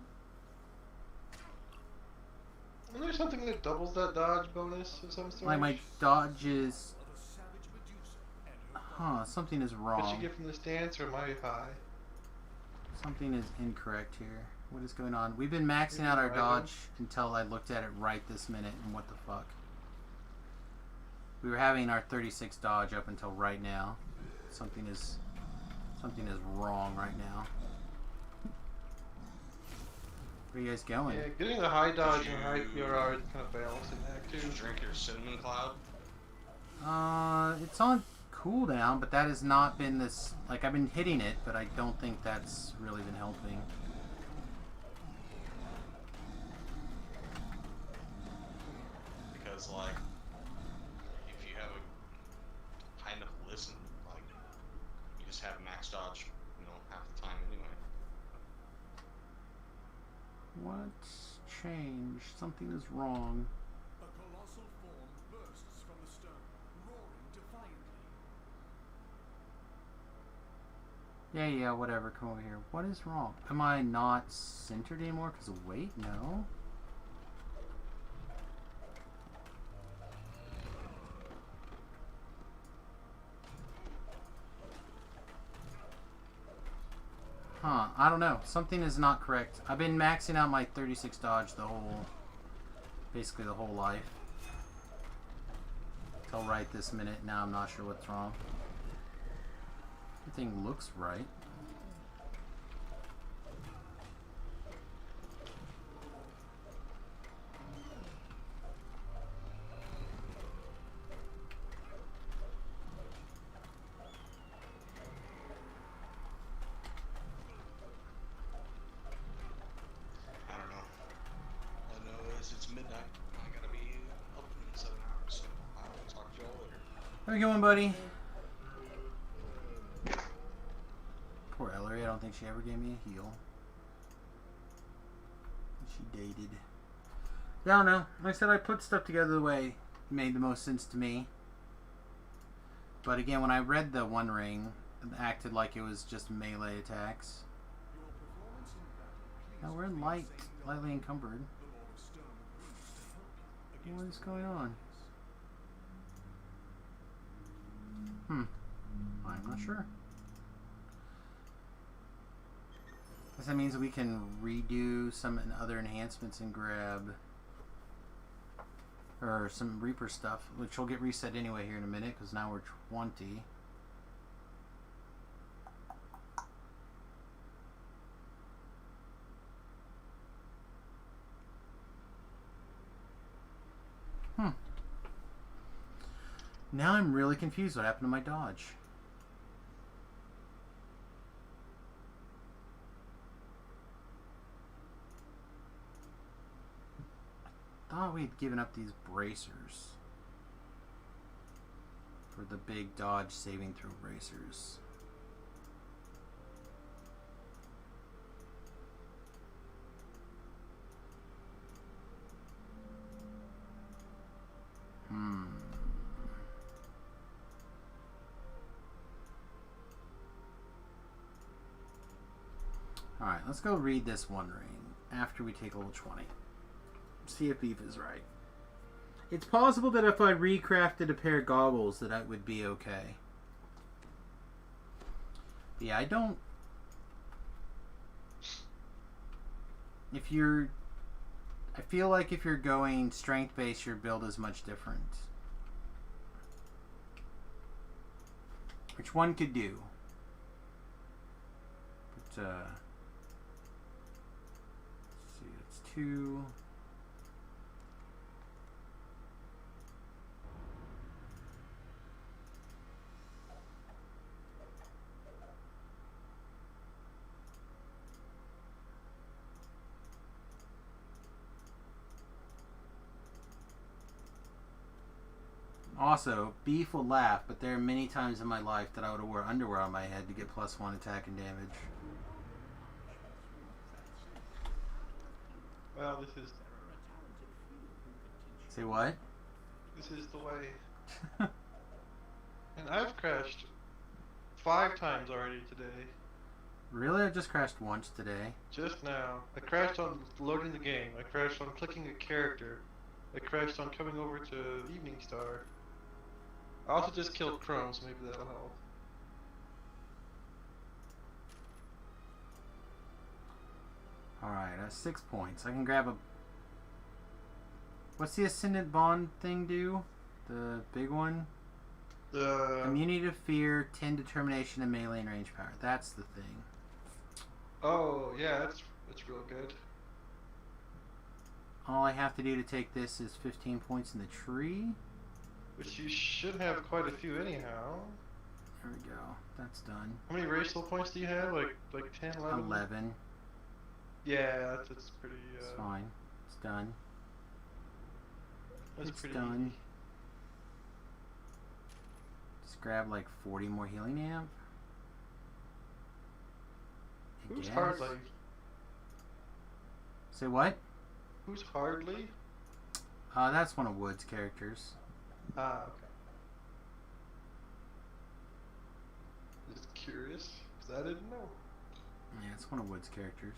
E: Isn't there something that doubles that dodge bonus of some sort?
A: Like my dodge is... Huh, something is
E: What you
A: wrong.
E: get from the stance, or am I high?
A: Something is incorrect here. What is going on? We've been maxing out our dodge until I looked at it right this minute, and what the fuck? We were having our 36 dodge up until right now. Something is wrong right now. Where are you guys going?
E: Yeah, getting the high dodge and high PRR is kind of balancing that
D: Did
E: too.
D: you drink your cinnamon cloud?
A: It's on cooldown, but that has not been this... Like, I've been hitting it, but I don't think that's really been helping.
D: Because, like, if you have a kind of listen, like, you just have max dodge, you know, half the time anyway.
A: What's changed? Something is wrong.
G: A colossal form bursts from the stone, roaring defiantly.
A: Yeah, whatever. Come over here. What is wrong? Am I not centered anymore because of weight? No. Huh. I don't know. Something is not correct. I've been maxing out my 36 dodge basically the whole life. Till right this minute. Now I'm not sure what's wrong. Everything looks right.
D: I don't know. All I know is it's midnight. I gotta be up in 7 hours, so I will talk to y'all later.
A: How you going, buddy? Poor Ellery. I don't think she ever gave me a heal. She dated. Yeah, I don't know. Like I said, I put stuff together the way it made the most sense to me. But again, when I read the One Ring, it acted like it was just melee attacks. Now we're lightly encumbered. What is going on? I'm not sure. Guess that means we can redo some other enhancements and grab or some Reaper stuff, which will get reset anyway here in a minute because now we're 20. Now I'm really confused what happened to my dodge. I thought we had given up these bracers for the big dodge saving throw bracers. Alright, let's go read this One Ring after we take level 20. See if Beef is right. It's possible that if I recrafted a pair of goggles that I would be okay. But yeah, I don't... I feel like if you're going strength-based, your build is much different. Which one could do. But, let's see, it's 2... Also, Beef will laugh, but there are many times in my life that I would have wore underwear on my head to get +1 attack and damage.
E: Well, this is...
A: Say what?
E: This is the way. And I've crashed 5 times already today.
A: Really? I just crashed once today.
E: Just now. I crashed on loading the game. I crashed on clicking a character. I crashed on coming over to Evening Star. I also just killed Chrome, so maybe that'll help.
A: Alright, I have 6 points. I can grab a... What's the Ascendant Bond thing do? The big one? Immunity to fear, 10 determination, and melee and range power. That's the thing.
E: Oh, yeah, that's real good.
A: All I have to do to take this is 15 points in the tree.
E: Which you should have quite a few anyhow.
A: There we go. That's done.
E: How many racial points do you have? Like 10, 11?
A: 11.
E: Yeah, that's pretty.
A: It's fine. It's done.
E: That's
A: It's
E: pretty
A: done.
E: easy.
A: Just grab like 40 more healing amp. I
E: Who's
A: guess.
E: Hardly?
A: Say what?
E: Who's Hardly?
A: That's one of Wood's characters.
E: Ah, okay. Just curious, because I didn't know.
A: Yeah, it's one of Wood's characters.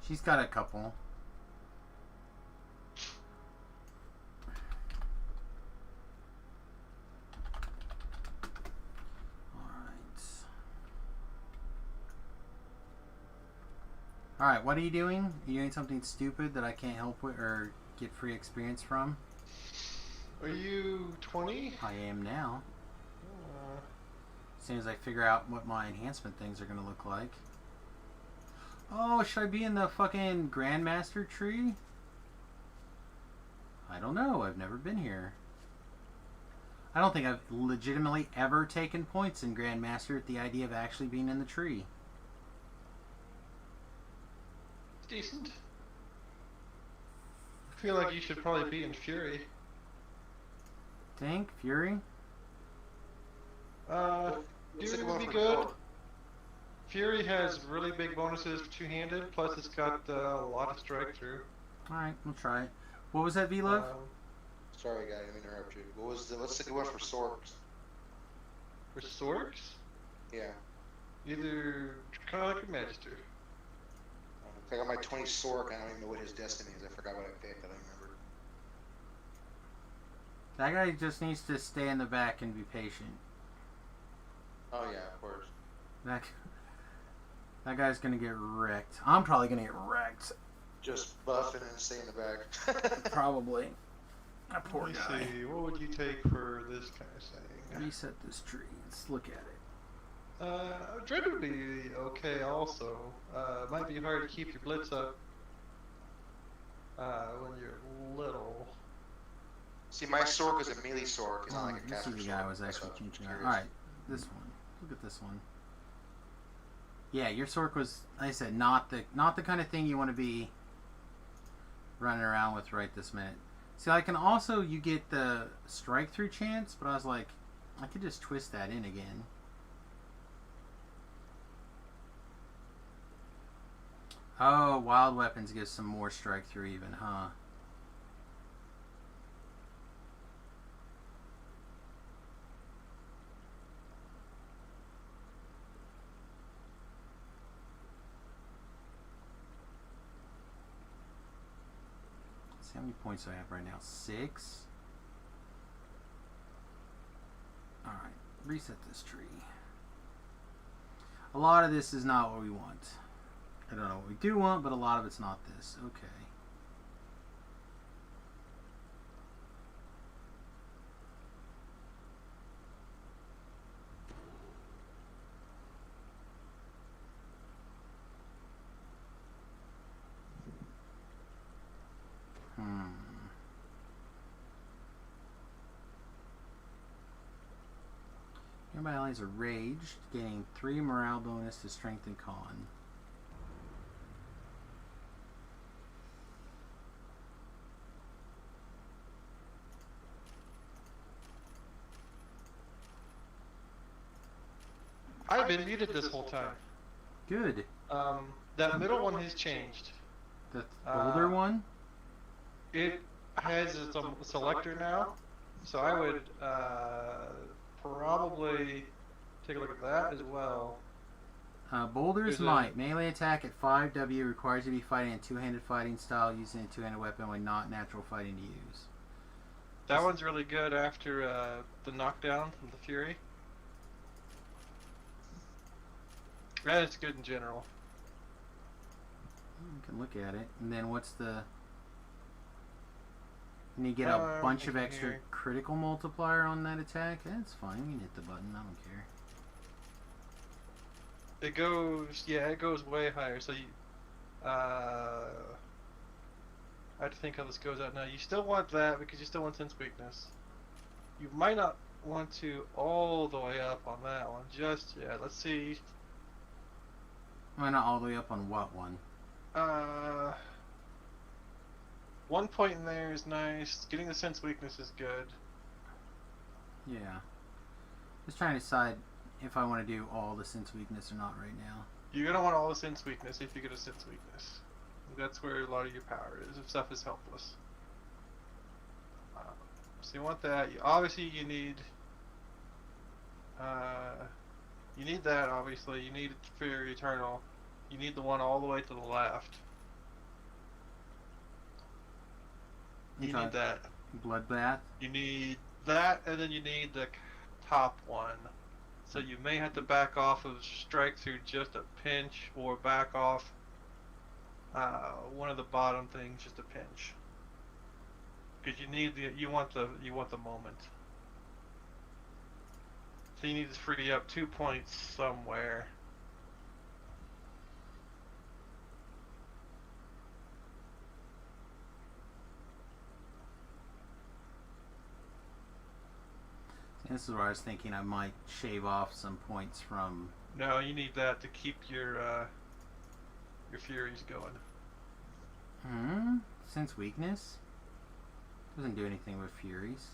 A: She's got a couple. Alright, what are you doing? Are you doing something stupid that I can't help with or get free experience from?
E: Are you 20?
A: I am now. As soon as I figure out what my enhancement things are going to look like. Oh, should I be in the fucking Grandmaster tree? I don't know. I've never been here. I don't think I've legitimately ever taken points in Grandmaster at the idea of actually being in the tree.
E: Decent. I feel like you should probably be in Fury.
A: Think? Fury?
E: Fury would be good. Fury has really big bonuses for two-handed, plus it's got a lot of strike through.
A: Alright, we'll try it. What was that, V-Love?
F: Sorry, guy, I didn't interrupt you. What's the good one for Sorks?
E: For Sorks?
F: Yeah.
E: Either Draconic or Magister.
F: I got my 20 Sork. I don't even know what his destiny is. I forgot what I picked. I don't remember.
A: That guy just needs to stay in the back and be patient.
F: Oh yeah, of course.
A: That guy's gonna get wrecked. I'm probably gonna get wrecked.
F: Just buffing and stay in the back.
A: Probably. That poor
E: Let me
A: guy.
E: see, what would you take for this kind of thing?
A: Reset this tree. Let's look at it.
E: Dread would be okay also. Might be hard to keep your blitz up when you're little.
F: See, my Sork is a melee Sork. It's not like a
A: Let's see
F: caster
A: the guy
F: Sork.
A: was
F: That's
A: actually
F: what I'm
A: changing.
F: curious.
A: Alright, this one. Look at this one. Yeah, your Sork was, like I said, not the kind of thing you want to be running around with right this minute. See, I can also, you get the strike through chance, but I was like, I could just twist that in again. Oh, wild weapons gives some more strike through even, huh? Let's see how many points I have right now. 6. Alright, reset this tree. A lot of this is not what we want. I don't know what we do want, but a lot of it's not this. Okay. Nearby allies are raged, gaining 3 morale bonus to strength and con.
E: I've been muted this whole time.
A: Good.
E: That middle one has changed.
A: The older one?
E: It has its own selector now, so I would probably take a look at that as well.
A: Boulder's
E: There's a-
A: Might. Melee attack at 5W requires you to be fighting in two-handed fighting style using a two-handed weapon when not natural fighting to use.
E: That one's really good after the knockdown from the Fury. And it's good in general.
A: You can look at it. And then what's the... And you get a bunch of
E: looking
A: extra
E: here.
A: critical multiplier on that attack. That's fine. You can hit the button. I don't care.
E: It goes, yeah, it goes way higher. So you, I have to think how this goes out now. You still want that because you still want sense weakness. You might not want to all the way up on that one just yet. Let's see.
A: Why not all the way up on what one?
E: Uh, 1 point in there is nice. Getting the sense weakness is good.
A: Yeah. Just trying to decide if I want to do all the sense weakness or not right now.
E: You're gonna want all the sense weakness if you get a sense weakness. That's where a lot of your power is. If stuff is helpless. So you want that. Obviously, you need. You need that. Obviously, you need Fury Eternal. You need the one all the way to the left. You
A: Okay.
E: need that.
A: Bloodbath?
E: You need that, and then you need the top one. So you may have to back off of strike through just a pinch, or back off one of the bottom things just a pinch. Because you want the moment. So you need to free up 2 points somewhere.
A: This is where I was thinking I might shave off some points from.
E: No, you need that to keep your furies going.
A: Sense weakness? Doesn't do anything with furies.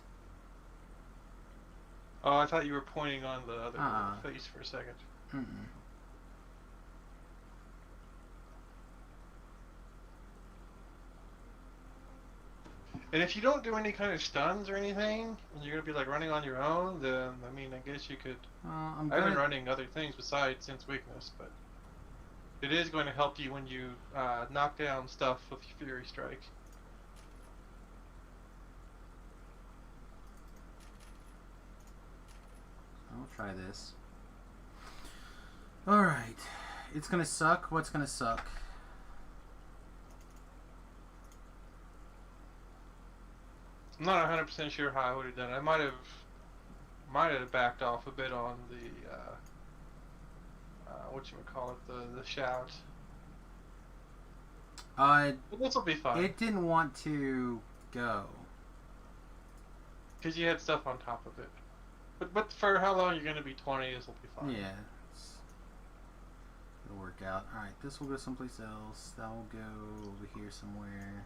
E: Oh, I thought you were pointing on the other face for a second.
A: Mm-mm.
E: And if you don't do any kind of stuns or anything, and you're gonna be like running on your own, then I mean, I guess you could.
A: I'm
E: I've been
A: gonna,
E: running other things besides sense weakness, but it is going to help you when you knock down stuff with your Fury Strike.
A: I'll try this. Alright. It's gonna suck. What's gonna suck?
E: I'm not 100% sure how I would have done it. I might have backed off a bit on the the shout. But this will be fine.
A: It didn't want to go.
E: Because you had stuff on top of it. But for how long you're going to be 20, this will be fine.
A: Yeah. It'll work out. Alright, this will go someplace else. That will go over here somewhere.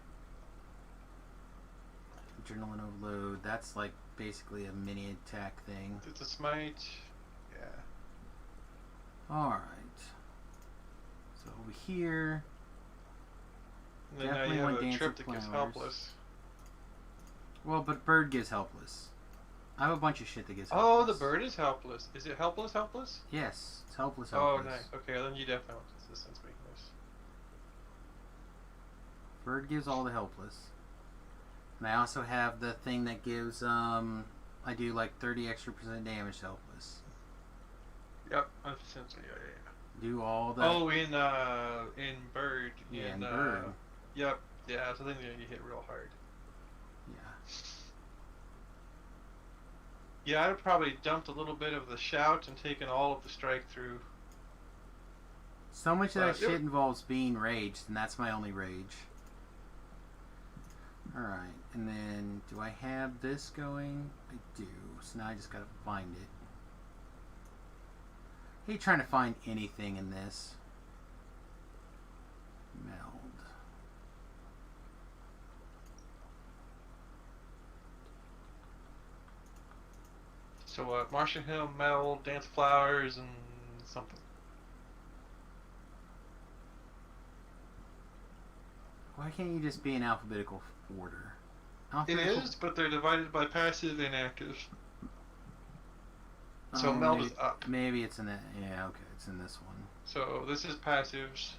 A: Adrenaline overload. That's like basically a mini attack thing.
E: It's a smite. Yeah.
A: Alright. So over here.
E: And then now
A: Definitely
E: you have
A: want
E: a
A: Dance
E: trip
A: of
E: that gives
A: Flowers.
E: helpless.
A: Well, but bird gives helpless. I have a bunch of shit that gives
E: Oh,
A: helpless.
E: the bird is helpless. Is it helpless? Helpless?
A: Yes, it's helpless.
E: Oh,
A: Helpless.
E: nice. Okay, then you definitely want resistance weakness.
A: Bird gives all the helpless. And I also have the thing that gives I do like 30 extra % damage to helpless.
E: Yep, essentially, yeah.
A: Do all the
E: Oh, in bird.
A: Yeah, in bird.
E: Yep. Yeah, so then you hit real hard.
A: Yeah.
E: Yeah, I'd have probably dumped a little bit of the shout and taken all of the strike through.
A: So much of that
E: Yep.
A: shit involves being raged, and that's my only rage. Alright, and then do I have this going? I do. So now I just gotta find it. I hate trying to find anything in this. Meld.
E: So, Martian Hill, Mel, Dance Flowers, and something.
A: Why can't you just be in alphabetical order?
E: It
A: Alphabetical-
E: is, but they're divided by passive and active. So
A: Oh,
E: Meld
A: maybe,
E: is up.
A: Maybe it's in that. Yeah, okay, it's in this one.
E: So this is passives.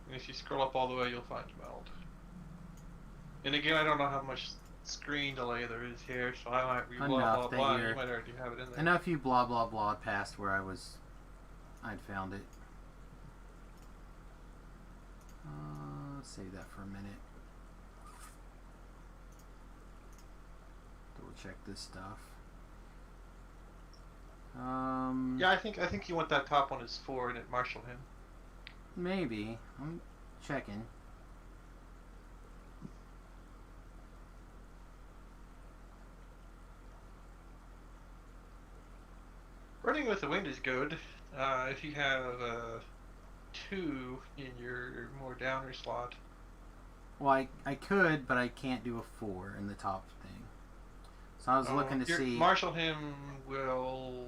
E: And if you scroll up all the way, you'll find Meld. And again, I don't know how much screen delay there is here, so I might be blah
A: Enough
E: blah
A: that
E: blah.
A: you're-
E: You might already have it in there.
A: I know if you blah blah blah past where I'd found it. Let's save that for a minute. Double check this stuff.
E: Yeah, I think you want that top one as 4 and it marshal him.
A: Maybe. I'm checking.
E: Burning with the Wind is good. If you have 2 in your more downer slot.
A: Well, I could, but I can't do a 4 in the top thing. So I was looking to
E: Your
A: see.
E: Marshal him will.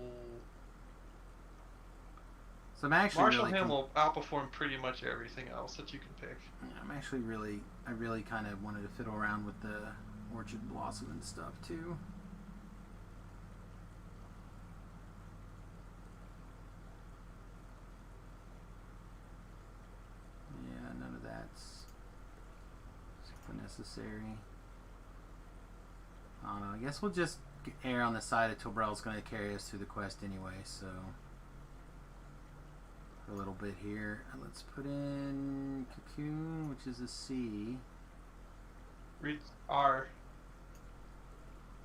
A: So I'm actually
E: Marshal
A: really
E: him will outperform pretty much everything else that you can pick.
A: Yeah, I'm actually really, I really kind of wanted to fiddle around with the Orchard Blossom and stuff too. Yeah, none of that's super necessary. I don't know. I guess we'll just err on the side of Tobrel's going to carry us through the quest anyway, so for a little bit here. Let's put in Cocoon, which is a C.
E: Read R.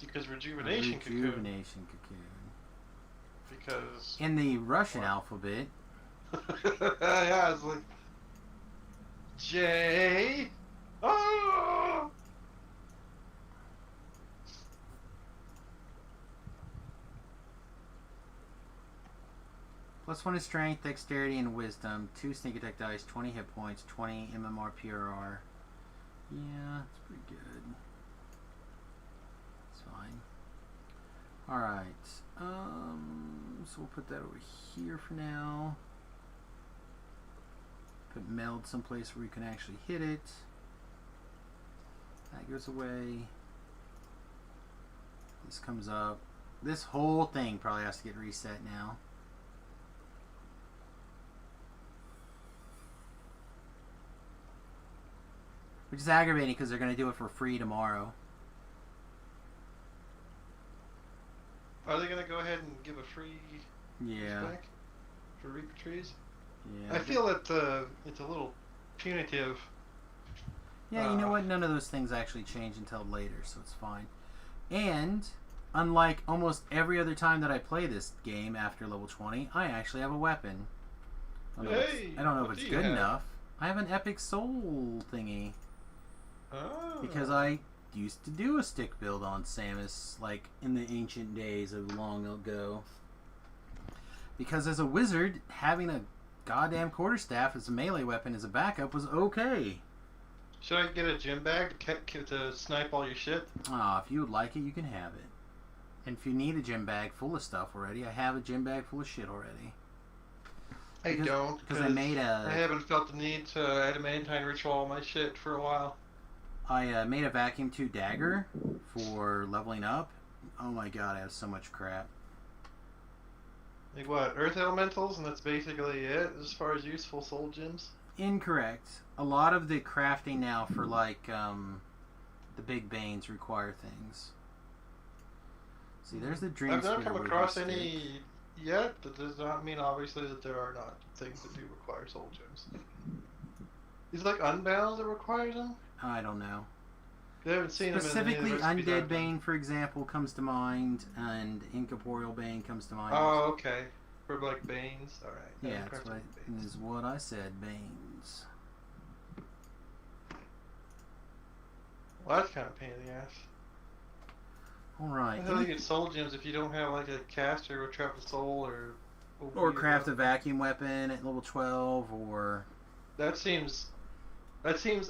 E: Because Rejuvenation Cocoon.
A: Rejuvenation Cocoon.
E: Because.
A: In the Russian alphabet.
E: Yeah, it's like. J. Oh!
A: +1 is strength, dexterity, and wisdom. 2 sneak attack dice, 20 hit points, 20 MMR PRR. Yeah, that's pretty good. It's fine. Alright. So we'll put that over here for now. Put meld someplace where we can actually hit it. That goes away. This comes up. This whole thing probably has to get reset now. Which is aggravating because they're going to do it for free tomorrow.
E: Are they going to go ahead and give a free
A: Yeah.
E: back for Reaper Trees?
A: Yeah.
E: I feel that it's a little punitive.
A: Yeah, you know what? None of those things actually change until later, so it's fine. And, unlike almost every other time that I play this game after level 20, I actually have a weapon. I don't know if
E: what
A: it's
E: do you
A: good
E: have?
A: enough. I have an epic soul thingy.
E: Oh.
A: Because I used to do a stick build on Samus, like, in the ancient days of long ago. Because as a wizard, having a goddamn quarterstaff as a melee weapon as a backup was okay.
E: Should I get a gym bag to snipe all your shit?
A: Ah, if you would like it, you can have it. And if you need a gym bag full of stuff already, I have a gym bag full of shit already.
E: I don't.
A: Because I made
E: I haven't felt the need to adamantine ritual all my shit for a while.
A: I made a vacuum 2 dagger for leveling up. Oh my god, I have so much crap.
E: Like what? Earth elementals, and that's basically it as far as useful soul gems?
A: Incorrect. A lot of the crafting now for like the big banes require things. See, there's the dream.
E: I've not come
A: Spirit
E: across
A: wizard
E: any
A: stick.
E: yet. That does not mean obviously that there are not things that do require soul gems. Is it like Unbound that requires them?
A: I don't know.
E: I haven't seen
A: Specifically,
E: them in any of the recipes
A: Undead
E: I've done.
A: Bane, for example, comes to mind, and Incorporeal Bane comes to mind.
E: Oh, okay. For like Banes? Alright.
A: Yeah, is what I said, Banes.
E: Well, that's kind of a pain in the ass.
A: Alright.
E: How do you get soul gems if you don't have like a caster or trap a soul
A: Or craft a vacuum weapon at level 12, or...
E: That seems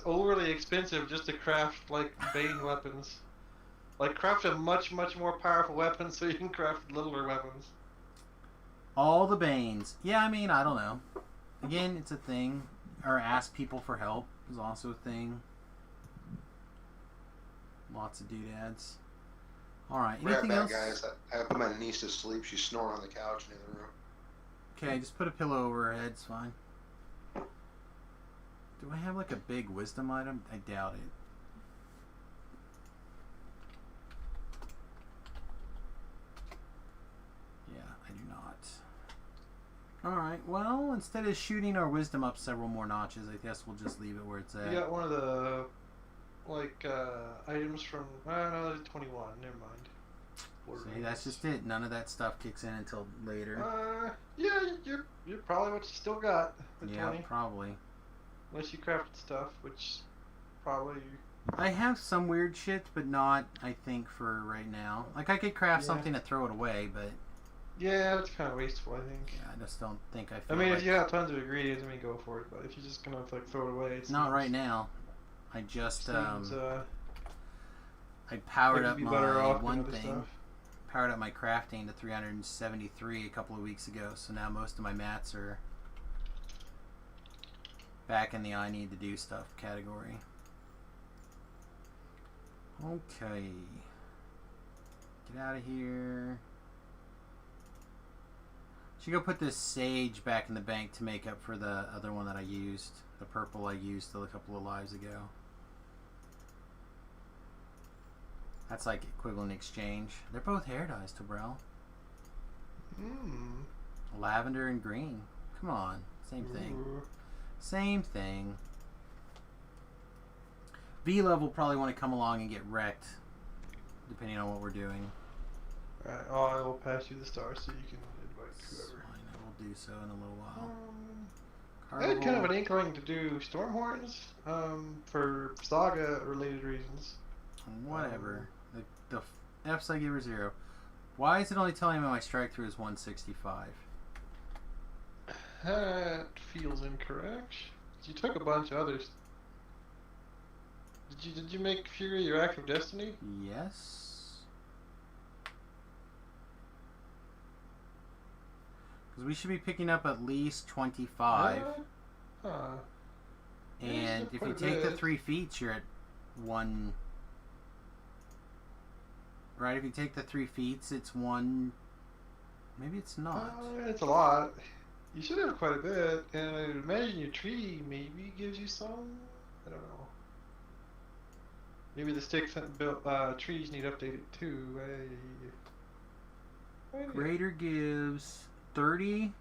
E: overly expensive just to craft like Bane weapons. Like craft a much more powerful weapon so you can craft littler weapons.
A: All the Banes. Yeah, I mean, I don't know. Again, it's a thing. Or ask people for help is also a thing. Lots of doodads. Alright,
F: Right
A: anything
F: back,
A: else?
F: guys. I put my niece to sleep. She's snoring on the couch in the other room.
A: Okay, just put a pillow over her head, it's fine. Do I have like a big wisdom item? I doubt it. Yeah, I do not. Alright, well, instead of shooting our wisdom up several more notches, I guess we'll just leave it where it's at.
E: You got one of the like items from no, there's 21. Never mind.
A: See, that's just it. None of that stuff kicks in until later.
E: Yeah, you're probably what you still got. The
A: Yeah,
E: 20.
A: probably.
E: Unless you crafted stuff, which probably.
A: I have some weird shit, but not, I think, for right now. Like, I could craft
E: Yeah.
A: something to throw it away, but...
E: Yeah, it's kind of wasteful, I think.
A: Yeah, I just don't think I
E: I
A: feel
E: mean,
A: like...
E: if you have tons of ingredients, I mean, go for it. But if you're just gonna like throw it away, it
A: Not
E: seems,
A: right now. I just,
E: seems,
A: I powered
E: like
A: up
E: you'd be better
A: my
E: off
A: one
E: doing other
A: thing.
E: stuff.
A: Powered up my crafting to 373 a couple of weeks ago, so now most of my mats are back in the I need to do stuff category. Okay. Get out of here. Should go put this sage back in the bank to make up for the other one that I used. The purple I used a couple of lives ago. That's like equivalent exchange. They're both hair dyes, Tobrel. Lavender and green. Come on. Same thing.
E: Ooh.
A: Same thing. V-Love will probably want to come along and get wrecked, depending on what we're doing.
E: Alright, I will pass you the star so you can invite whoever.
A: Fine, I will do so in a little while.
E: I had kind of an inkling to do Stormhorns for Saga-related reasons.
A: Whatever. The F's I give are 0. Why is it only telling me my strike through is 165?
E: That feels incorrect. You took a bunch of others. Did you make Fury your act of destiny?
A: Yes. Because we should be picking up at least 25.
E: Huh.
A: And
E: Yeah,
A: if you
E: quite a
A: take the
E: bit.
A: 3 feet, you're at 1. Right? If you take the 3 feet, it's 1. Maybe it's not.
E: It's a lot. You should have quite a bit, and I would imagine your tree maybe gives you some. I don't know. Maybe the sticks and trees need updated too.
A: Greater gives 30.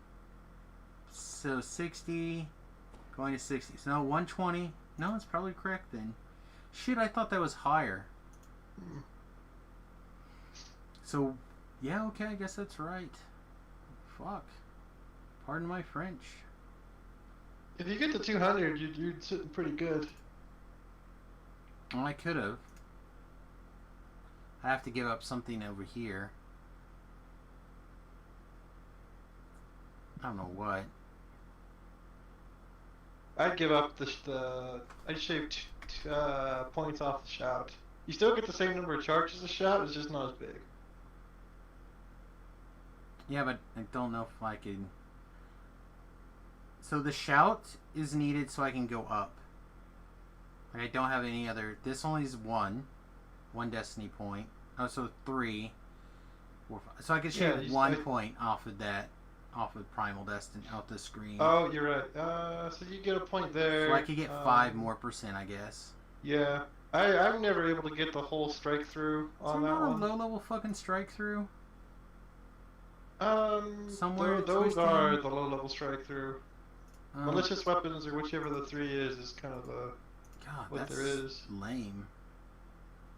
A: So 60. Going to 60. So no, 120. No, it's probably correct then. Shit, I thought that was higher. So, yeah, okay, I guess that's right. Fuck. Pardon my French.
E: If you get to 200, you're sitting pretty good.
A: Well, I could have. I have to give up something over here. I don't know what.
E: I'd give up I'd shave points off the shout. You still get the same number of charges as the shout, it's just not as big.
A: Yeah, but I don't know if I can... So the shout is needed so I can go up. Like I don't have any other... This only is 1. 1 destiny point. Oh, so 3. 4, 5. So I can shave 1 point off of that. Off of Primal Destiny. Out the screen.
E: Oh, you're right. So you get a point there.
A: So I could get 5 more %, I guess.
E: Yeah. I'm never able to get the whole strike through on that one.
A: Low level fucking strike through?
E: Somewhere those are the low level strike through. Malicious weapons or whichever the 3 is kind of the
A: God,
E: what
A: that's
E: there is.
A: lame.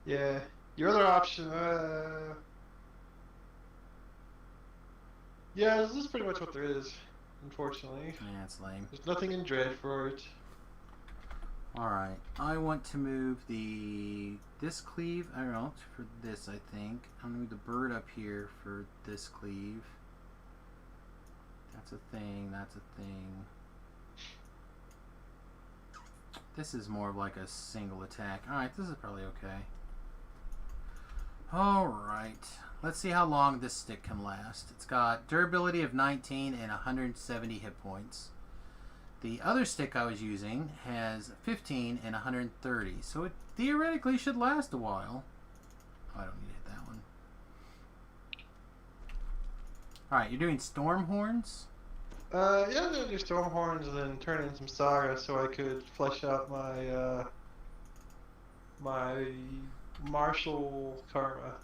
E: Yeah. Your other option, yeah, this is pretty much what there is, unfortunately.
A: Yeah, it's lame.
E: There's nothing in dread for it.
A: Alright, I want to move this cleave, I don't know, for this I think. I'm going to move the bird up here for this cleave. That's a thing, that's a thing. This is more of like a single attack. Alright, this is probably okay. Alright, let's see how long this stick can last. It's got durability of 19 and 170 hit points. The other stick I was using has 15 and 130, so it theoretically should last a while. Oh, I don't need to hit that one. Alright, you're doing storm horns?
E: Yeah, I'm gonna do Stormhorns and then turn in some Saga so I could flesh out my, my martial karma.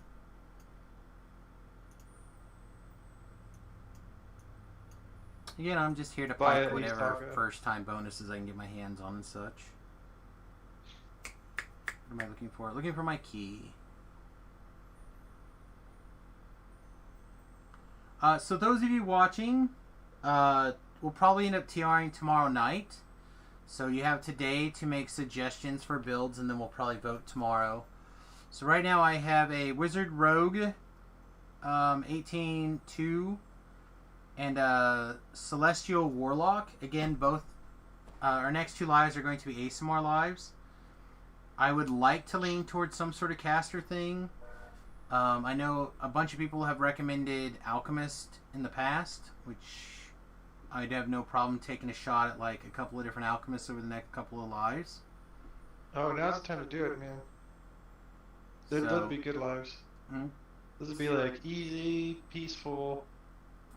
A: Again, I'm just here to
E: Buy
A: fight
E: at least
A: whatever
E: Saga.
A: first time bonuses I can get my hands on and such. What am I looking for? Looking for my key. So those of you watching, we'll probably end up TRing tomorrow night. So you have today to make suggestions for builds, and then we'll probably vote tomorrow. So right now I have a Wizard Rogue 18-2 and Celestial Warlock. Again, both our next 2 lives are going to be ASMR lives. I would like to lean towards some sort of caster thing. I know a bunch of people have recommended Alchemist in the past, which I'd have no problem taking a shot at like a couple of different Alchemists over the next couple of lives.
E: Oh, now's the time to do it, man. Those would be good lives.
A: Hmm?
E: This would be like easy, peaceful,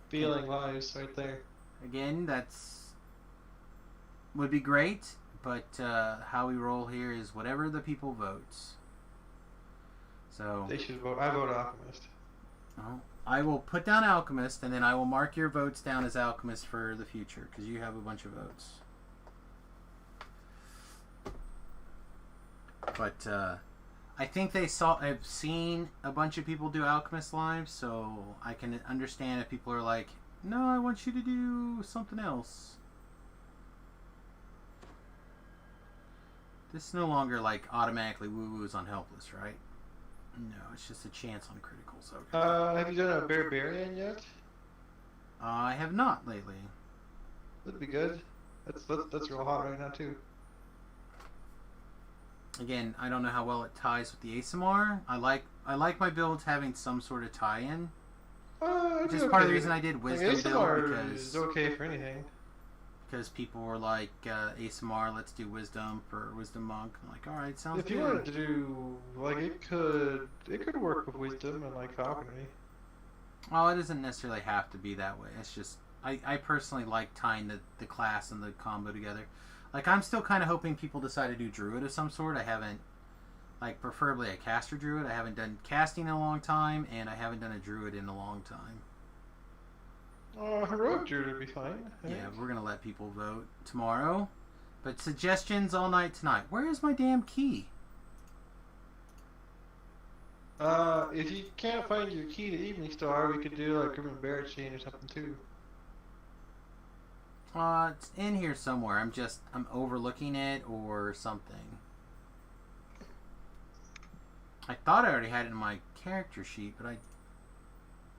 E: feeling lives right there.
A: Again, that's would be great, but how we roll here is whatever the people votes. So
E: They should vote. I vote Alchemist.
A: well, I will put down Alchemist, and then I will mark your votes down as Alchemist for the future because you have a bunch of votes. But I think I've seen a bunch of people do Alchemist lives, so I can understand if people are like, no, I want you to do something else. This is no longer like automatically woo-woos on Helpless, right? No, it's just a chance on criticals. Okay.
E: Have you done a Barbarian yet?
A: I have not lately.
E: That'd be good. That's real hot right now too.
A: Again, I don't know how well it ties with the ASMR. I like my builds having some sort of tie-in. Just part of the reason I did Wisdom build
E: ASMR is okay for anything.
A: because people were like, ASMR, let's do Wisdom for Wisdom Monk. I'm like, alright, sounds
E: If
A: good.
E: you wanted to do like it could work with Wisdom and like Alchemy.
A: Oh, it doesn't necessarily have to be that way. It's just, I personally like tying the class and the combo together. Like, I'm still kind of hoping people decide to do Druid of some sort. I haven't, like, preferably a caster Druid. I haven't done casting in a long time, and I haven't done a Druid in a long time.
E: Heroic Druid would be fine. I
A: Yeah,
E: think.
A: we're going to let people vote tomorrow. But suggestions all night tonight. Where is my damn key?
E: If you can't find your key to Evening Star, we could do like Grim and Bear Chain or something too.
A: It's in here somewhere. I'm overlooking it or something. I thought I already had it in my character sheet, but I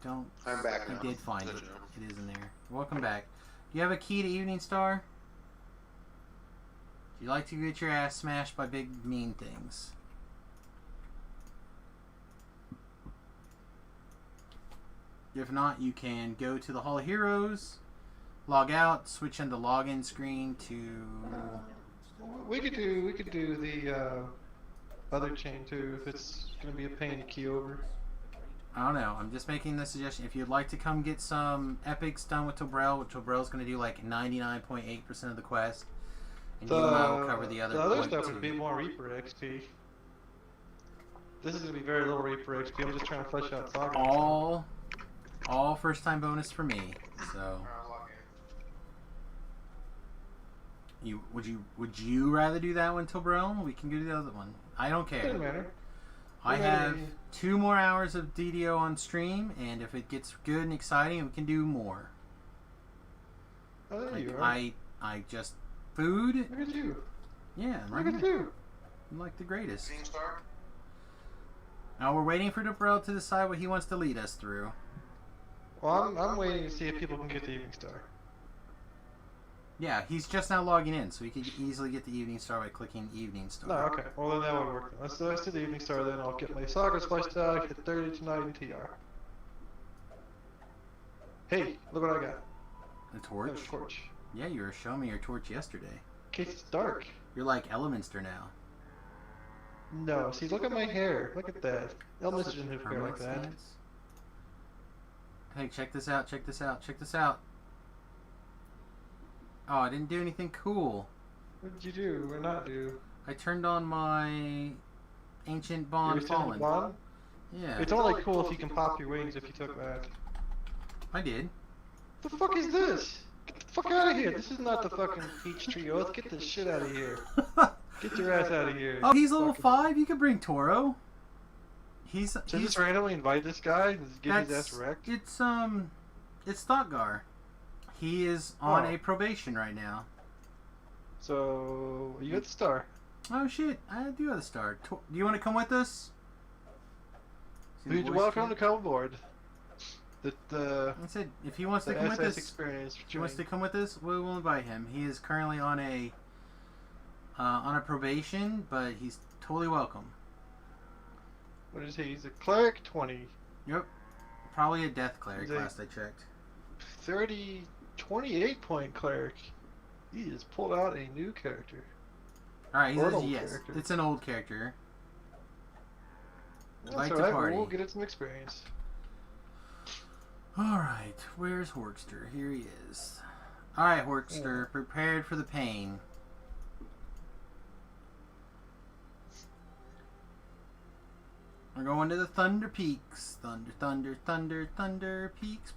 A: don't.
F: I'm back
A: I
F: now.
A: did find
F: Good
A: it.
F: job.
A: It is in there. Welcome back. Do you have a key to Evening Star? Do you like to get your ass smashed by big mean things? If not, you can go to the Hall of Heroes, log out, switch into login screen to.
E: We could do the other chain too if it's gonna be a pain to key over.
A: I don't know. I'm just making the suggestion. If you'd like to come get some epics done with Tobrel, which Tobrel's going to do like 99.8% of the quest, and you and I will cover the other.
E: The other
A: 0.2.
E: stuff would be more Reaper XP. This is gonna be very little Reaper XP. I'm just trying to flesh out Saga.
A: All first time bonus for me. So would you rather do that one, Tobrel? We can do the other one. I don't care.
E: Doesn't matter.
A: I have 2 more hours of DDO on stream, and if it gets good and exciting, we can do more.
E: Oh, there
A: Like,
E: you are.
A: I just food.
E: Look at you.
A: Yeah, I'm right
E: Look at
A: here.
E: you.
A: I'm like the greatest.
F: Evening Star?
A: Now we're waiting for Tobrel to decide what he wants to lead us through.
E: Well, I'm waiting to see if people can get the Evening Star.
A: Yeah, he's just now logging in, so he could easily get the Evening Star by clicking Evening Star.
E: No, okay. Well, then that would work. Let's do the Evening Star, then I'll get my Sagas fleshed out, get 30 tonight in TR. Hey, look what I got.
A: A
E: I
A: torch?
E: have a torch.
A: Yeah, you were showing me your torch yesterday.
E: In case it's dark.
A: You're like Elemenster now.
E: No, see, look at my hair. Look at that. Elvis didn't have hair
A: Permanent
E: like that.
A: stance. Hey, check this out, check this out, check this out. Oh, I didn't do anything cool.
E: What did you do or not do?
A: I turned on my Ancient
E: You
A: Bond
E: were still
A: Fallen.
E: blonde?
A: Yeah,
E: It's only cool if you can pop your wings if you took that.
A: I did.
E: The fuck is this? Get the fuck out of here! This is not the fucking Peachtree Oath. Get this shit out of here. Get your ass out of here.
A: Oh, he's level
E: Fucking-
A: 5? You could bring Toro. He's
E: So just randomly invite this guy and just get his ass wrecked?
A: It's Stockgar. He is on
E: Oh.
A: a probation right now.
E: So, you get the star.
A: Oh shit, I do have the star. Do you want to come with us? See the voice
E: Welcome to
A: chat?
E: come aboard. The
A: I said if he wants
E: the
A: to come with
E: SS
A: us,
E: experience.
A: if he wants to come with us, we will invite him. He is currently on a probation, but he's totally welcome.
E: What is he? He's a cleric 20.
A: Yep. Probably a death cleric
E: He's a-
A: last I checked.
E: 28 point cleric. He has pulled out a new character.
A: Alright, he
E: Or an
A: says
E: old
A: yes.
E: character.
A: It's an old character.
E: That's
A: Invite to
E: alright,
A: party.
E: we'll get it some experience.
A: Alright, where's Horkster? Here he is. Alright, Horkster, prepared for the pain. We're going to the Thunder Peaks. Thunder, thunder, thunder, thunder peaks.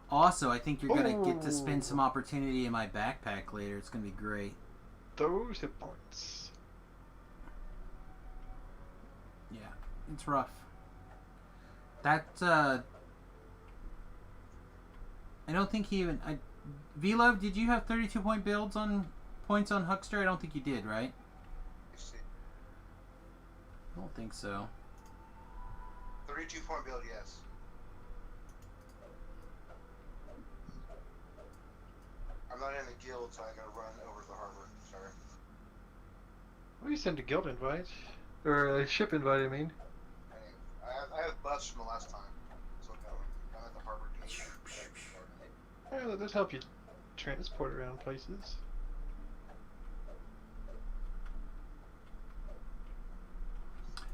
A: Also, I think you're going to get to spend some opportunity in my backpack later. It's going to be great.
E: Those hit points.
A: Yeah, it's rough. That, I don't think he even... V-Love, did you have 32 point builds on points on Huckster? I don't think you did, right?
F: You see.
A: I don't think so.
F: 32 point build, yes. I'm not in the guild, so I gotta run over to the harbor. Sorry.
E: What do you send a guild invite? Or a ship invite, I mean.
F: I have bus from the last time. So I'm at the harbor gate.
E: Yeah, that does help you transport around places.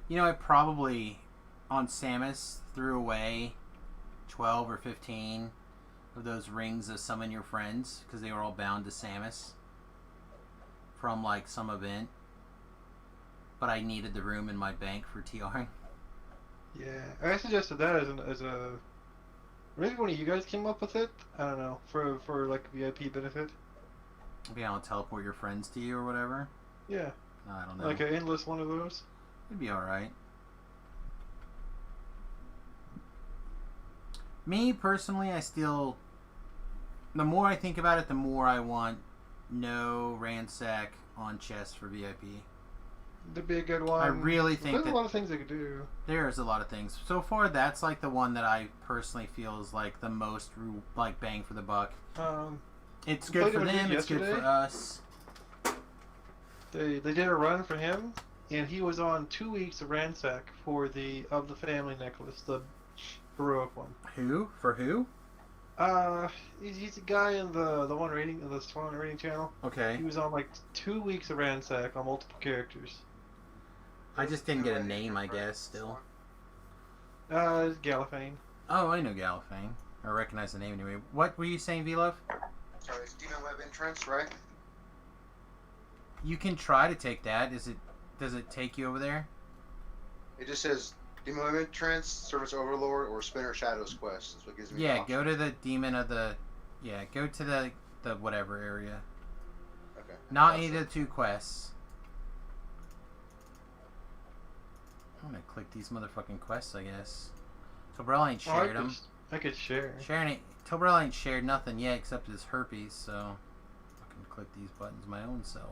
A: You know, I probably, on Samus, threw away 12 or 15 of those rings of summon your friends, because they were all bound to Samus from, like, some event. But I needed the room in my bank for TRing.
E: Yeah, I suggested that as a maybe one of you guys came up with it. I don't know, for like VIP benefit.
A: Be able to teleport your friends to you or whatever.
E: Yeah,
A: I don't know.
E: like an endless one of those.
A: It'd be alright. Me, personally, I still... The more I think about it, the more I want no ransack on chest for VIP.
E: That'd be a good one.
A: I really think
E: There's
A: that
E: a lot of things they could do.
A: there's a lot of things. So far, that's like the one that I personally feel is like the most like bang for the buck. It's
E: We
A: good
E: played
A: for
E: him
A: them, it's good
E: yesterday.
A: for us.
E: They did a run for him, and he was on 2 weeks of ransack for the family necklace, the heroic one.
A: Who? For who?
E: He's a guy in the one rating in the Swan rating channel.
A: Okay.
E: He was on like 2 weeks of ransack on multiple characters.
A: I just didn't get a name, I guess, still.
E: Gallifane.
A: Oh, I know Gallifane. I recognize the name anyway. What were you saying, V-Love?
F: Sorry, it's Demon Web entrance, right?
A: You can try to take that. Does it take you over there?
F: It just says Demon Web entrance, Service Overlord, or Spinner Shadows quest. That's what gives me the
A: Yeah,
F: option.
A: go to the demon of the... Yeah, go to the whatever area.
F: Okay.
A: Not any of the two quests. I'm gonna click these motherfucking quests, I guess. Tobrell ain't shared them.
E: I could share.
A: Tobrell ain't shared nothing yet except his herpes, so I can click these buttons my own self.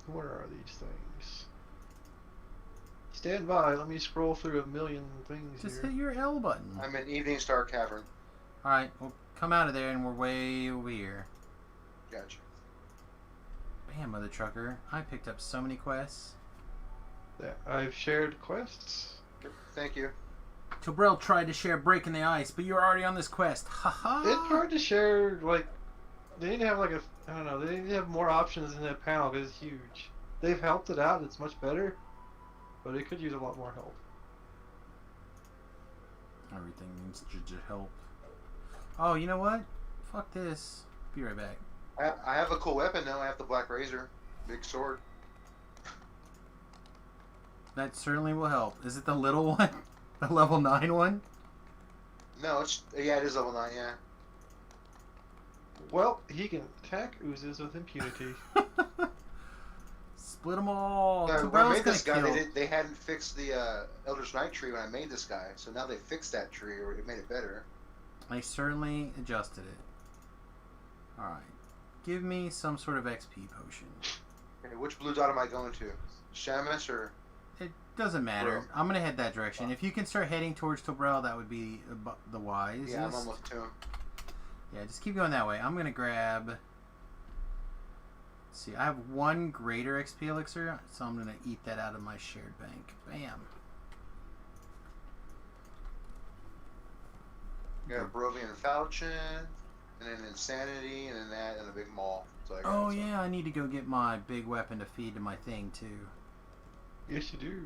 E: Where are these things? Stand by. Let me scroll through a million things
A: Just
E: here.
A: hit your L button.
F: I'm in Evening Star Cavern.
A: Alright, we'll come out of there and we're way over here.
F: Gotcha.
A: Bam, mother trucker. I picked up so many quests.
E: There, I've shared quests.
F: Yep, thank you.
A: Tobrell tried to share Breaking the Ice, but you're already on this quest. Haha.
E: It's hard to share, like, they need to have, like, I don't know, they need to have more options in that panel because it's huge. They've helped it out, it's much better, but it could use a lot more help.
A: Everything needs to help. Oh, you know what? Fuck this. Be right back.
F: I have a cool weapon now. I have the Black Razor. Big sword.
A: That certainly will help. Is it the little one? The level 9 one?
F: No, yeah, it is level 9, yeah.
E: Well, he can attack oozes with impunity.
A: Split them all.
F: When I
A: Tobrell's
F: made this guy,
A: gonna kill.
F: they hadn't fixed the Elder's Night tree when I made this guy, so now they fixed that tree, or it made it better.
A: I certainly adjusted it. Alright. Give me some sort of XP potion.
F: Okay, which blue dot am I going to? Shamus or?
A: It doesn't matter.
F: Bro.
A: I'm gonna head that direction. If you can start heading towards Tobrel, that would be the wisest.
F: Yeah, I'm almost to him.
A: Yeah, just keep going that way. I'm gonna grab. Let's see, I have one greater XP elixir, so I'm gonna eat that out of my shared bank. Bam.
F: Got a Barovian Falchion, and then Insanity, and then that, and a big maul. So I got
A: Oh
F: some.
A: yeah, I need to go get my big weapon to feed to my thing too.
E: Yes, you do.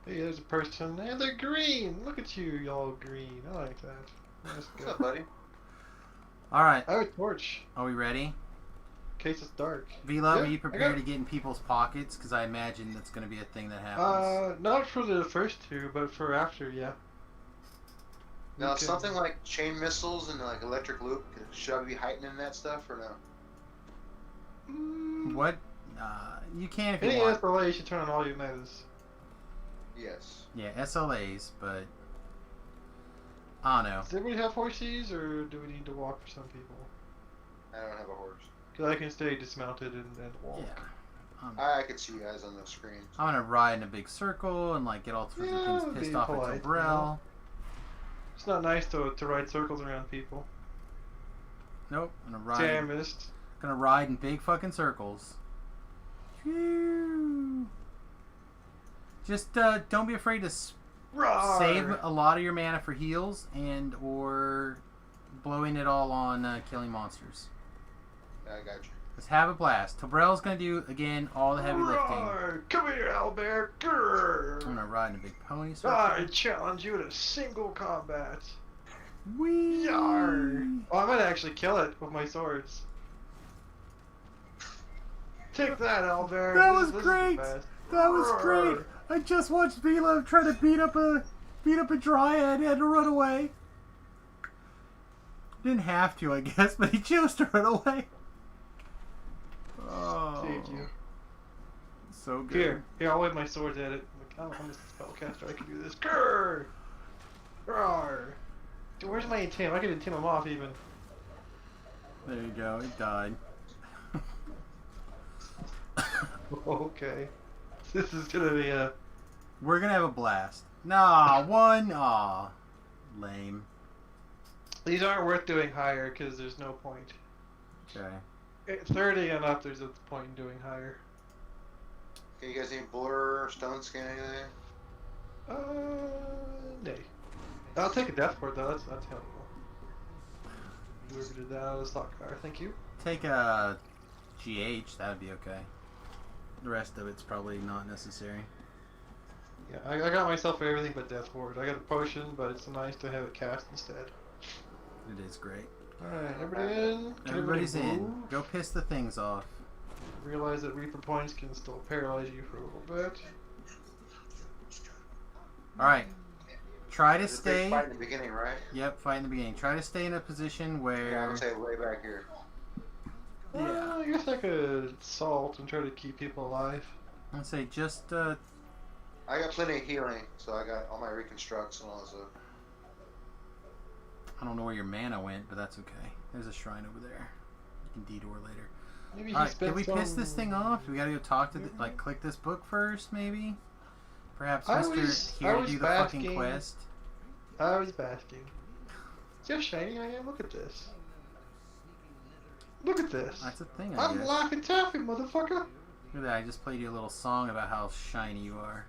E: Hey, there's a person, and they're green! Look at you, y'all green. I like that. That's
F: What's
E: good.
F: up, buddy?
A: All right,
E: I have a torch,
A: are we ready?
E: in case it's dark.
A: Velo,
E: Yeah,
A: are you
E: I
A: prepared
E: got-
A: to get in people's pockets? Because I imagine that's going to be a thing that happens.
E: Not for the first two, but for after, yeah.
F: Now,
E: Okay.
F: something like chain missiles and like electric loop, should I be heightening that stuff or no?
E: Mm,
A: What? You can if you
E: Any
A: want.
E: SLA, you should turn on all your metas.
F: Yes.
A: Yeah, SLAs, but I don't know.
E: Does everybody have horses, or do we need to walk for some people?
F: I don't have a horse.
E: Because I can stay dismounted and walk.
A: Yeah.
F: I can see you guys on the screen.
A: I'm gonna ride in a big circle and like get all sorts
E: Yeah,
A: of things pissed
E: be
A: off at
E: polite,
A: Tobrel.
E: It's not nice to ride circles around people.
A: Nope. I'm gonna ride.
E: Damn, missed.
A: Gonna ride in big fucking circles. Phew. Just don't be afraid to
E: Roar!
A: save a lot of your mana for heals and or blowing it all on killing monsters.
F: I got you.
A: Let's have a blast. Tobrel's gonna do again all the heavy lifting.
E: Roar! Come here, Owlbear! Grrr!
A: I'm gonna ride in a big pony circle.
E: I challenge you to single combat.
A: Whee!
E: Yar! Oh, I might actually kill it with my swords. Take that, Owlbear!
A: That was
E: This is
A: great!
E: the best.
A: That was
E: Roar!
A: great. I just watched Velo try to beat up a dryad and had to run away. Didn't have to, I guess, but he chose to run away. Oh,
E: Saved you.
A: so good.
E: Here, I'll wave my swords at it. I'm a spellcaster, I can do this. Grrr! Roar! Dude, where's my intim? I can intim him off even.
A: There you go. It died.
E: Okay. This is gonna be a...
A: We're gonna have a blast. Nah, one. Aw, lame.
E: These aren't worth doing higher because there's no point.
A: Okay.
E: At 30 and up, there's a point in doing higher.
F: Okay, you guys need blur, stone skin, anything?
E: Nay. I'll take a death port though, that's helpful. Whoever did that out of the stock car, thank you.
A: Take a GH. That'd be okay. The rest of it's probably not necessary.
E: Yeah, I got myself for everything but death port. I got a potion, but it's nice to have it cast instead.
A: It is great.
E: Alright, everybody in? Can
A: Everybody's
E: everybody
A: in.
E: move?
A: Go piss the things off.
E: Realize that Reaper points can still paralyze you for a little bit.
A: All right. Try to
F: There's a
A: stay.
F: big fight in the beginning, right?
A: Yep, fight in the beginning. Try to stay in a position
F: Yeah, I'm
A: where.
F: gonna say way back here.
A: Yeah.
E: I guess I could salt and try to keep people alive.
A: I'd say just.
F: I got plenty of healing, so I got all my reconstructs and all that stuff.
A: I don't know where your mana went, but that's okay. There's a shrine over there. You can detour later.
E: Maybe he
A: All right,
E: spent
A: did we
E: some...
A: piss this thing off? Do we gotta go talk to like click this book first, maybe? Perhaps
E: I
A: Mr.
E: was-
A: here
E: I
A: to
E: was
A: do the fucking
E: basking.
A: quest.
E: I was basking. See how shiny I am? Look at this. Look at this.
A: That's a thing, I
E: I'm
A: guess.
E: laughing taffy, motherfucker.
A: Look at that, I just played you a little song about how shiny you are.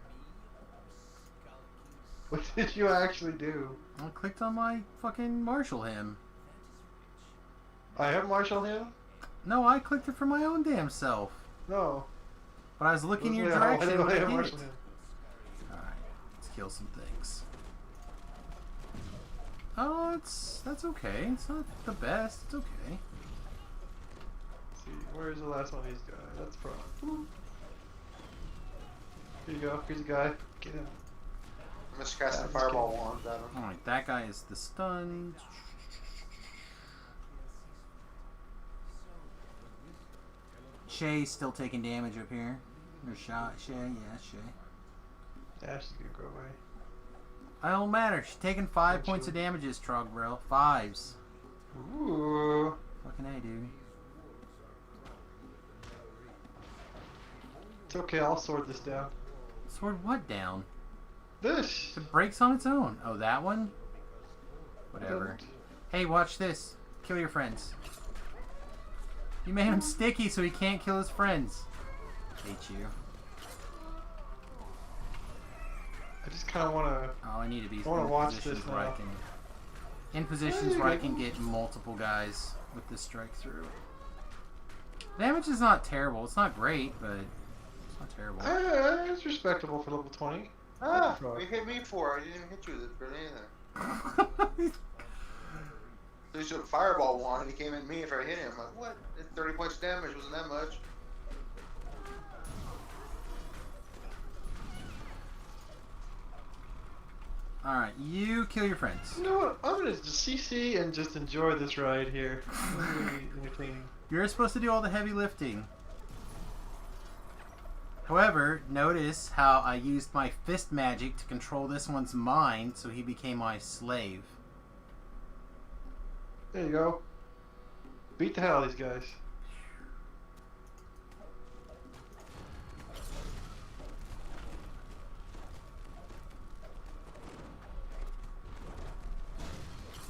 E: What did you actually do?
A: I clicked on my fucking Marshall hymn.
E: I have Marshall him?
A: No, I clicked it for my own damn self.
E: No.
A: But I was looking your
E: Why
A: direction
E: do I
A: when I
E: have
A: hit
E: Marshall
A: it.
E: him?
A: Alright, let's kill some things. Oh, that's okay. It's not the best. It's okay.
E: Let's see, where's the last one of these guys? That's problem. Here you go. Here's a guy. Get him.
F: I'm just casting
E: I'm just
F: fireball
E: kidding.
F: wands at him.
A: Alright, that guy is the stun. Shay's still taking damage up here. Or shot Shay, yeah, Shay.
E: Ash is gonna go away.
A: It don't matter. She's taking 5
E: That's
A: points
E: true.
A: of damages, Trogbrell. 5s.
E: Ooh.
A: Fucking A, dude.
E: It's okay, I'll sort this down.
A: Sword what down?
E: This!
A: It breaks on its own. Oh, that one? Whatever. Hey, watch this. Kill your friends. You made him sticky so he can't kill his friends. Hate you.
E: I just kind of want to...
A: Oh, I need to be
E: I wanna
A: in
E: watch
A: positions
E: this
A: where I
E: now.
A: can... In positions where I can get multiple guys with the strike through. Damage is not terrible. It's not great, but it's not terrible.
E: It's respectable for level 20.
F: Ah, what you hit me for? I didn't even hit you for anything. So he showed fireball one and he came at me after I hit him. I'm like, what? It's 30 points damage, wasn't that much?
A: Alright, you kill your friends.
E: You know what? I'm gonna just CC and just enjoy this ride here. Really entertaining.
A: You're supposed to do all the heavy lifting. However, notice how I used my fist magic to control this one's mind so he became my slave.
E: There you go. Beat the hell out of these guys.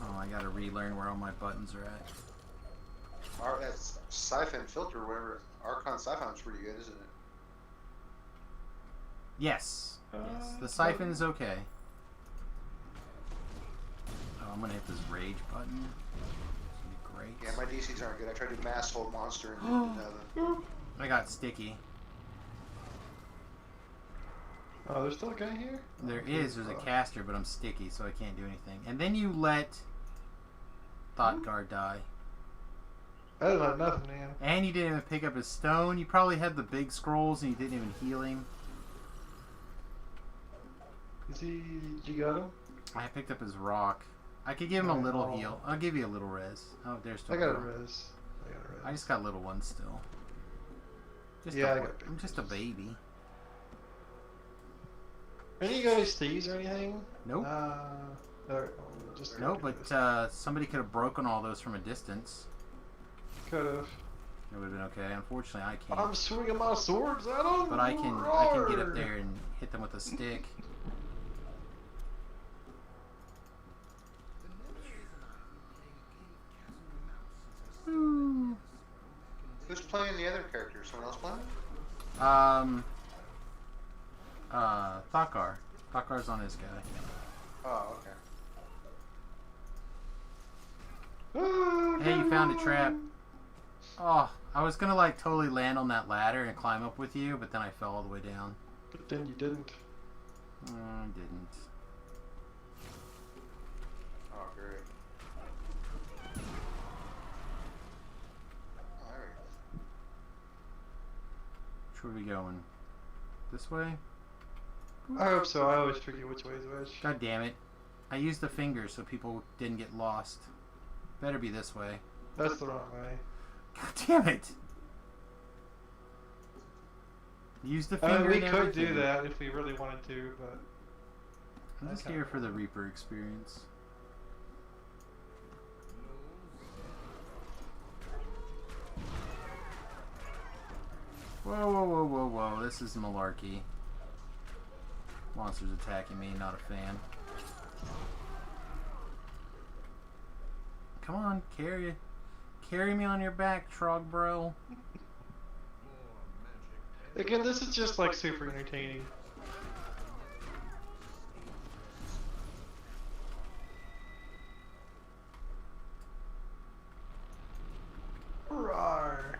A: Oh, I gotta relearn where all my buttons are at.
F: That's Siphon Filter, whatever. Archon Siphon's pretty good, isn't it?
A: Yes. Yes. The siphon is okay. Oh, I'm gonna hit this rage button. This will be great.
F: Yeah, my DCs aren't good. I tried to mass hold monster and didn't do nothing.
A: I got sticky.
E: Oh, there's still a guy here?
A: There is. There's a caster, but I'm sticky, so I can't do anything. And then you let Thought Guard die.
E: I didn't let nothing, man.
A: And you didn't even pick up his stone. You probably had the big scrolls and you didn't even heal him.
E: Is he... You got him?
A: I picked up his rock. I could give him a little heal. I'll give you a little res. Oh, there's still
E: I got a
A: more.
E: res.
A: I just got little ones still. Just
E: Yeah,
A: a,
E: I got
A: I'm just a baby.
E: Any guys thieves or anything?
A: Nope.
E: Just
A: No, but somebody could have broken all those from a distance.
E: could have.
A: It would have been okay. Unfortunately, I can't.
E: I'm swinging my swords at them.
A: But I can get up there and hit them with a stick.
F: Who's playing the other characters? Someone else playing?
A: Thakar. Thakar's on his guy.
F: Oh, okay.
A: Hey, you found a trap. Oh, I was gonna like totally land on that ladder and climb up with you, but then I fell all the way down.
E: But then you didn't.
A: I didn't.
F: Oh, great. Alright.
A: Which way are we going? This way?
E: I hope so. I always forget which way is which.
A: God damn it. I used the finger so people didn't get lost. Better be this way.
E: That's the wrong way.
A: God damn it! Use the finger.
E: We
A: and
E: could do
A: everything.
E: that if we really wanted to, but
A: I'm just here for the Reaper experience. Whoa, whoa, whoa, whoa, whoa. This is malarkey. Monsters attacking me, not a fan. Come on, carry me on your back, Trog bro.
E: again, this is just like super entertaining. Roar.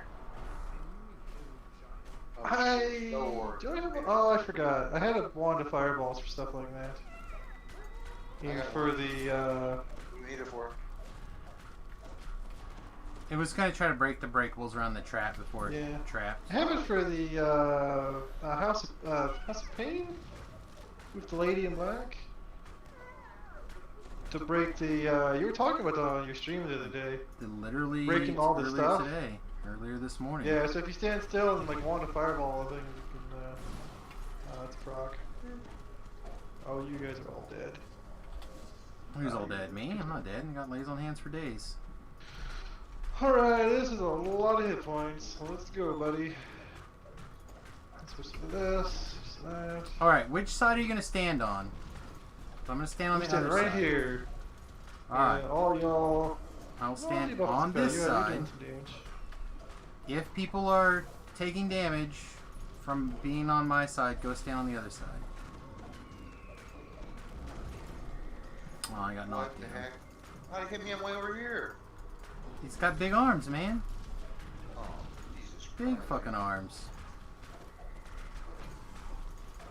E: Do I have, oh, I forgot. I had a wand of fireballs for stuff like that. And for the,
F: What do you need it for?
A: It was gonna try to break the breakables around the trap before it
E: Yeah.
A: trapped.
E: I have it for the, House of Pain? With the lady in black? To break the, you were talking about that on your stream the other day.
A: Literally
E: Breaking all the
A: earlier
E: stuff?
A: today. Earlier this morning.
E: Yeah, so if you stand still and like wand a fireball, then you can, that's a proc. Oh, you guys are all dead.
A: Who's all dead? Me? I'm not dead. I got lays on hands for days.
E: Alright, this is a lot of hit points. Let's go, buddy. Let's switch to this, that.
A: Alright, which side are you going to stand on? So I'm going to stand on
E: I'm
A: the other
E: standing right
A: side.
E: here.
A: Alright,
E: And all y'all.
A: I'll stand
E: Well,
A: on this
E: you're
A: side.
E: doing some damage.
A: If people are taking damage from being on my side, go stand on the other side. Oh, I got
F: What
A: knocked
F: the
A: down.
F: heck? Why'd it hit me? I'm way over here.
A: He's got big arms, man.
F: Oh, Jesus
A: Big
F: Christ.
A: fucking arms.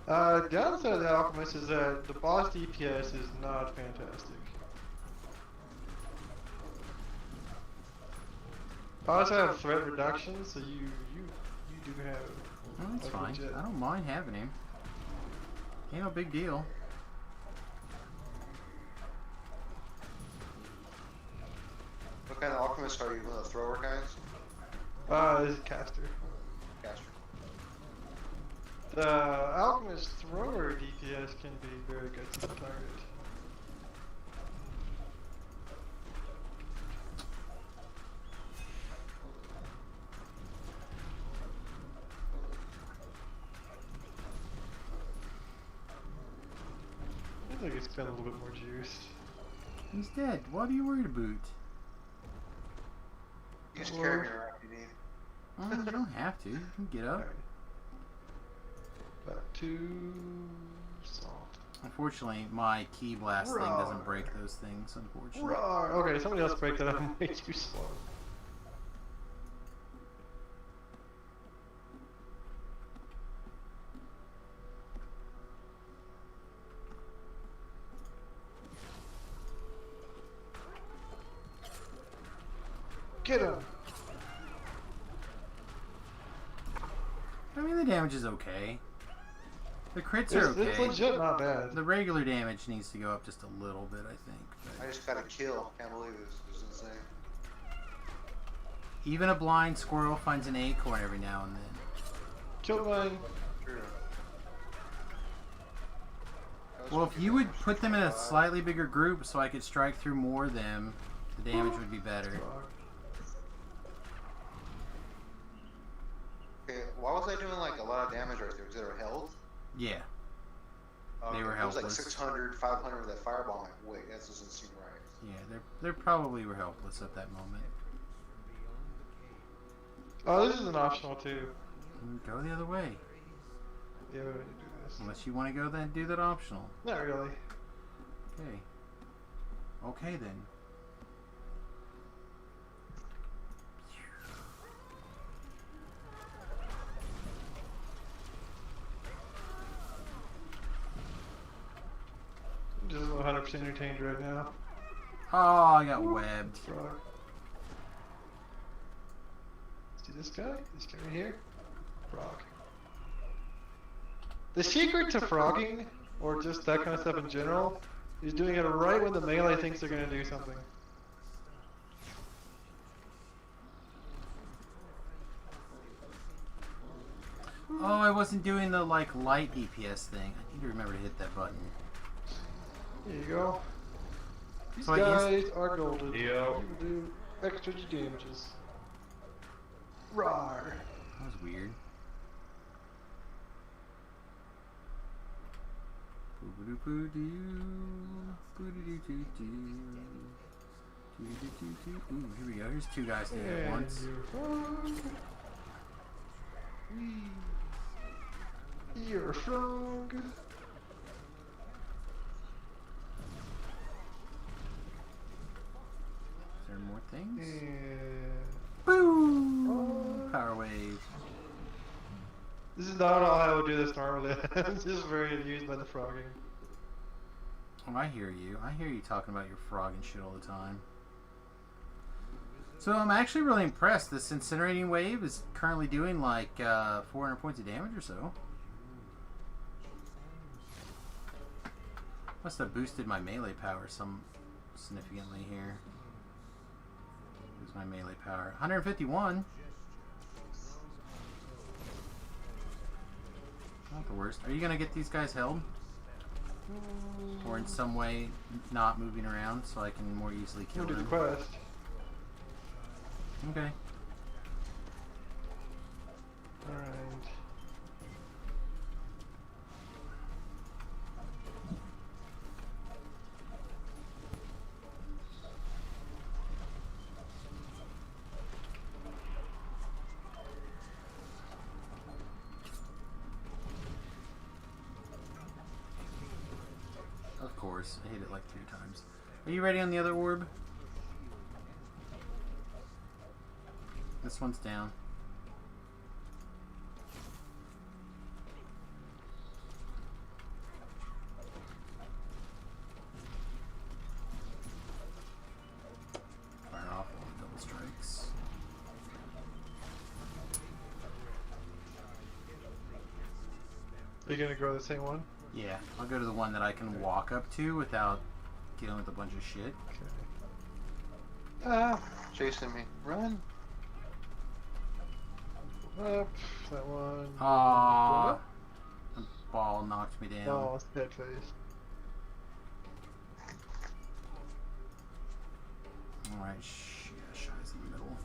E: Downside of the Alchemist is that the boss DPS is not fantastic. I also have threat reduction, so you do have.
A: Oh, that's
E: like,
A: fine.
E: legit.
A: I don't mind having him. Ain't no big deal.
F: What kind of alchemist are you? One of the thrower kinds?
E: This is caster.
F: Caster.
E: The Alchemist thrower DPS can be very good to the target. I think it's been a little bit more juiced.
A: He's dead. What are you worried about?
F: You just carry me around if you need.
A: Oh, you don't have to. You can get up.
E: Alright. Back to salt.
A: Unfortunately, my key blast thing
E: Roar.
A: doesn't break those things, unfortunately.
E: Roar. Okay, somebody else break that up. I'm way too slow. Get him!
A: I mean, the damage is okay. The crits are
E: It's
A: okay.
E: legit not bad.
A: The regular damage needs to go up just a little bit, I think.
F: I just got a kill. Can't believe this. This is insane.
A: Even a blind squirrel finds an acorn every now and then.
E: Killed mine.
F: True. That was
A: Well, if
F: fucking
A: you would
F: damage.
A: put them in a slightly bigger group so I could strike through more of them, the damage would be better.
F: Okay, why was I doing like a lot of damage right there? Because they were health?
A: Yeah.
F: Okay,
A: were
F: it was like
A: helpless.
F: 600, 500 with that fireball. I'm like, wait, that doesn't seem right.
A: Yeah, they probably were helpless at that moment.
E: Oh, this is an optional too.
A: Go the other way.
E: Yeah, we need to do this.
A: Unless you want to go then do that optional.
E: Not really.
A: Okay. Okay then.
E: I'm just 100% entertained right now.
A: Oh, I got webbed.
E: Frog. See this guy? This guy right here? Frog. The secret to frogging, or just that kind of stuff in general, is doing it right when the melee thinks they're gonna do something.
A: Oh, I wasn't doing the like light DPS thing. I need to remember to hit that button.
E: There you go. These
A: So I
E: guys are golden.
D: Yep.
E: You will do extra damages. Rawr.
A: That was weird. Ooh, here we go. Here's two guys to hit at once.
E: You're a frog.
A: Is there more things?
E: And
A: Boom! Power wave.
E: this is not how I would do this normally. I'm just very amused by the frogging.
A: Oh, I hear you. I hear you talking about your frog and shit all the time. So I'm actually really impressed. This incinerating wave is currently doing like 400 points of damage or so. Must have boosted my melee power some significantly here. Where's my melee power? 151. Not the worst. Are you gonna get these guys held? Or in some way not moving around so I can more easily kill
E: We'll do the
A: them?
E: quest.
A: Okay.
E: Alright.
A: Of course. I hit it like 3 times. Are you ready on the other orb? This one's down. Fire off all the double strikes.
E: Are you gonna go to the same one?
A: Yeah, I'll go to the one that I can walk up to without dealing with a bunch of shit.
E: Okay.
F: Ah, chasing me. Run.
E: Up, that one.
A: Aww. The ball knocked me down.
E: Oh, it's dead face.
A: Alright, Shy's in the middle.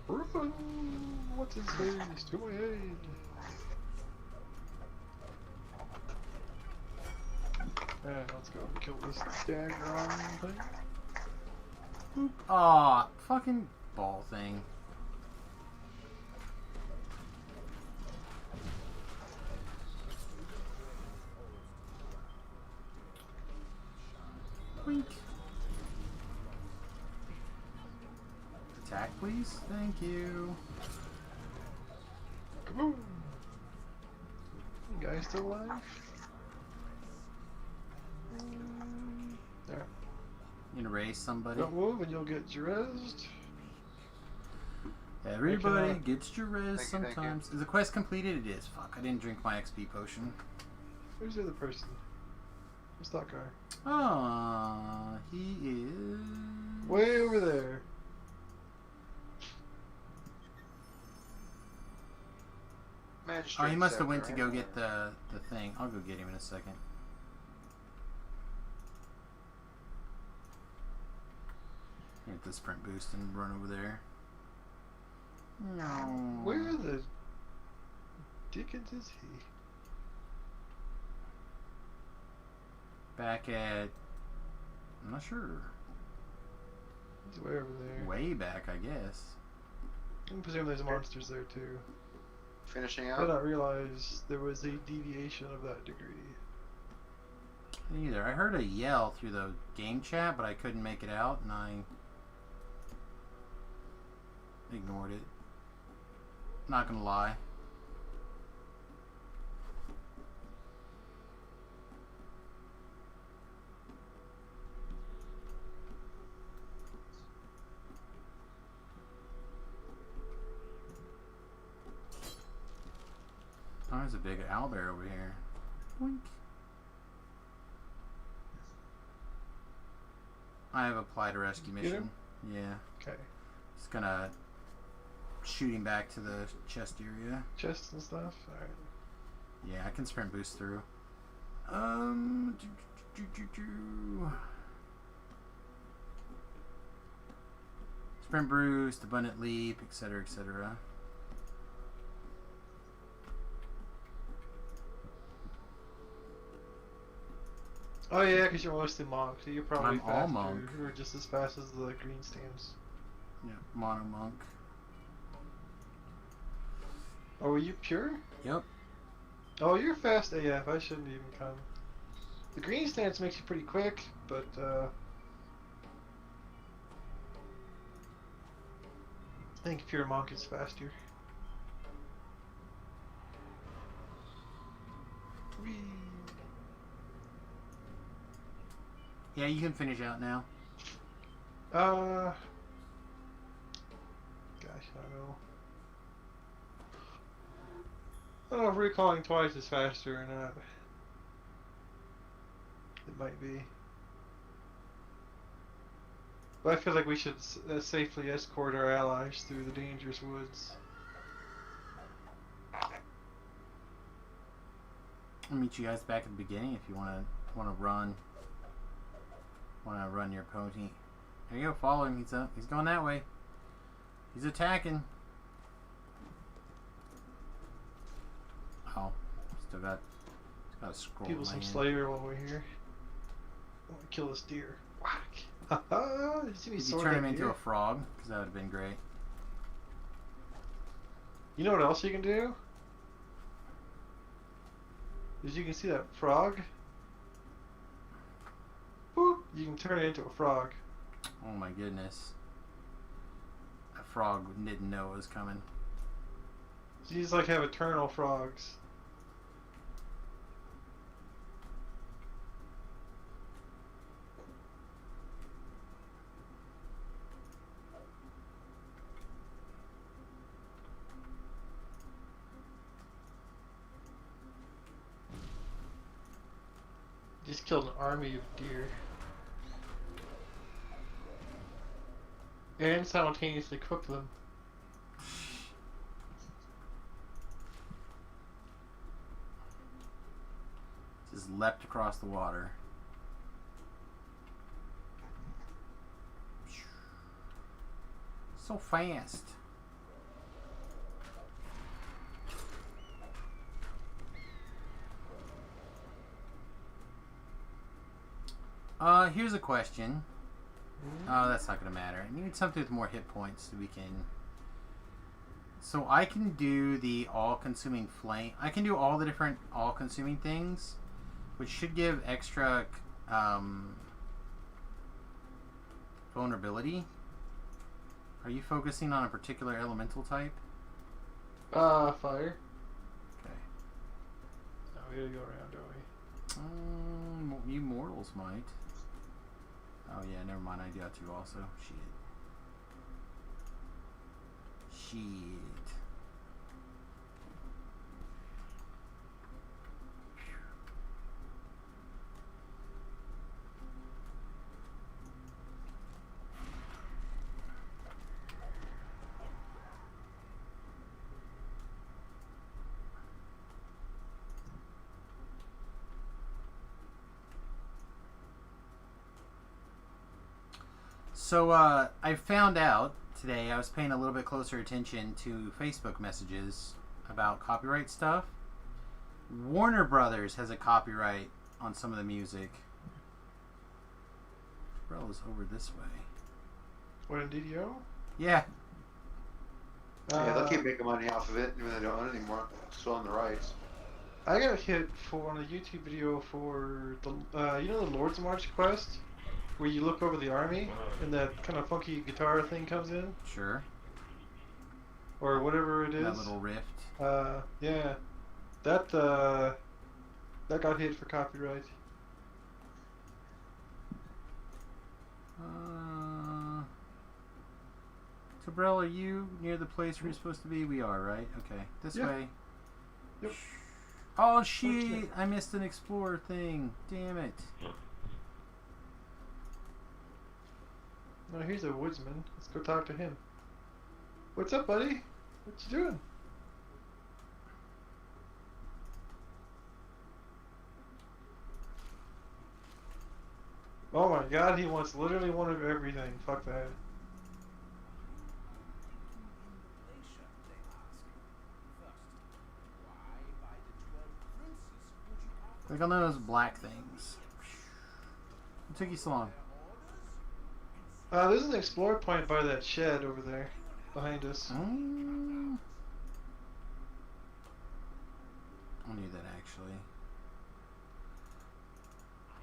E: Run! What's his face? To my aid! Alright, let's go kill this Dagron thing.
A: Aw, fucking ball thing. Wink. Attack, please. Thank you.
E: Kaboom! You guys still alive? There.
A: You gonna raise somebody?
E: Don't move and you'll get rezzed.
A: Everybody
E: cannot-
A: gets your res
F: Thank you, thank you.
A: sometimes. Is the quest completed? It is. Fuck, I didn't drink my XP potion.
E: Who's the other person? What's that guy?
A: Ah, he is...
E: Way over there.
A: Oh,
F: Magistrate
A: he must have
F: sector,
A: went to go
F: right?
A: get the thing. I'll go get him in a second. Get the sprint boost and run over there. No.
E: Where the dickens is he?
A: Back at... I'm not sure.
E: He's way over there.
A: Way back, I guess.
E: I presume there's monsters there too.
F: Finishing
E: I
F: out.
E: did not realize there was a deviation of that degree.
A: Neither. I heard a yell through the game chat, but I couldn't make it out, and I ignored it. Not gonna lie. Oh, there's a big owlbear over here. Wink. I have applied a rescue
E: Get
A: mission.
E: him?
A: Yeah.
E: Okay.
A: Just gonna shoot him back to the chest area.
E: Chests and stuff? Alright.
A: Yeah, I can sprint boost through. Sprint boost, abundant leap, etc., etc.
E: Oh yeah, because you're mostly monk, so you're probably
A: I'm all
E: faster
A: monk.
E: or just as fast as the green stamps.
A: Yeah, mono monk.
E: Oh, were you pure?
A: Yep.
E: Oh, you're fast AF. I shouldn't even come. The green stance makes you pretty quick, but I think pure monk is faster. Whee!
A: Yeah, you can finish out now.
E: Gosh, I don't know. I don't know if recalling twice is faster or not. It might be. But I feel like we should safely escort our allies through the dangerous woods.
A: I'll meet you guys back at the beginning if you want to run your pony. There you go. Follow him. He's going that way. He's attacking. Oh, still got a scroll.
E: People some Slayer while we're here. I want to kill this deer. Whack. Haha! You see me
A: Did you
E: sword
A: turn
E: that
A: him into
E: deer?
A: a frog? Because that would have been great.
E: You know what else you can do? Is you can see that frog? Boop! You can turn it into a frog.
A: Oh my goodness. That frog didn't know it was coming.
E: These like have eternal frogs. Just killed an army of deer. And simultaneously cooked them.
A: Just leapt across the water. So fast. Here's a question. Oh, that's not gonna matter. I need something with more hit points so we can. So I can do the all-consuming flame. I can do all the different all-consuming things, which should give extra vulnerability. Are you focusing on a particular elemental type?
E: Fire.
A: Okay.
E: Now we gotta go around, don't we?
A: You mortals might. Oh yeah, never mind. I got to also. Shit. So I found out today, I was paying a little bit closer attention to Facebook messages about copyright stuff. Warner Brothers has a copyright on some of the music. Umbrella's over this way.
E: What, in DDO?
A: Yeah.
F: Yeah, they'll keep making money off of it, even though they don't own it anymore. Still on the rights.
E: I got hit on a YouTube video for the, you know the Lord's March quest? Where you look over the army and that kind of funky guitar thing comes in?
A: Sure.
E: Or whatever it is.
A: That little rift.
E: Yeah. That got hit for copyright.
A: Tabrell, are you near the place where you're supposed to be? We are, right? Okay. This
E: Yeah.
A: way.
E: Yep.
A: Oh, shit! I missed an explorer thing. Damn it.
E: No, here's a woodsman. Let's go talk to him. What's up, buddy? What you doing? Oh my god, he wants literally one of everything. Fuck that.
A: Click on those black things. What took you so long?
E: There's an explorer point by that shed over there, behind us.
A: I knew that actually.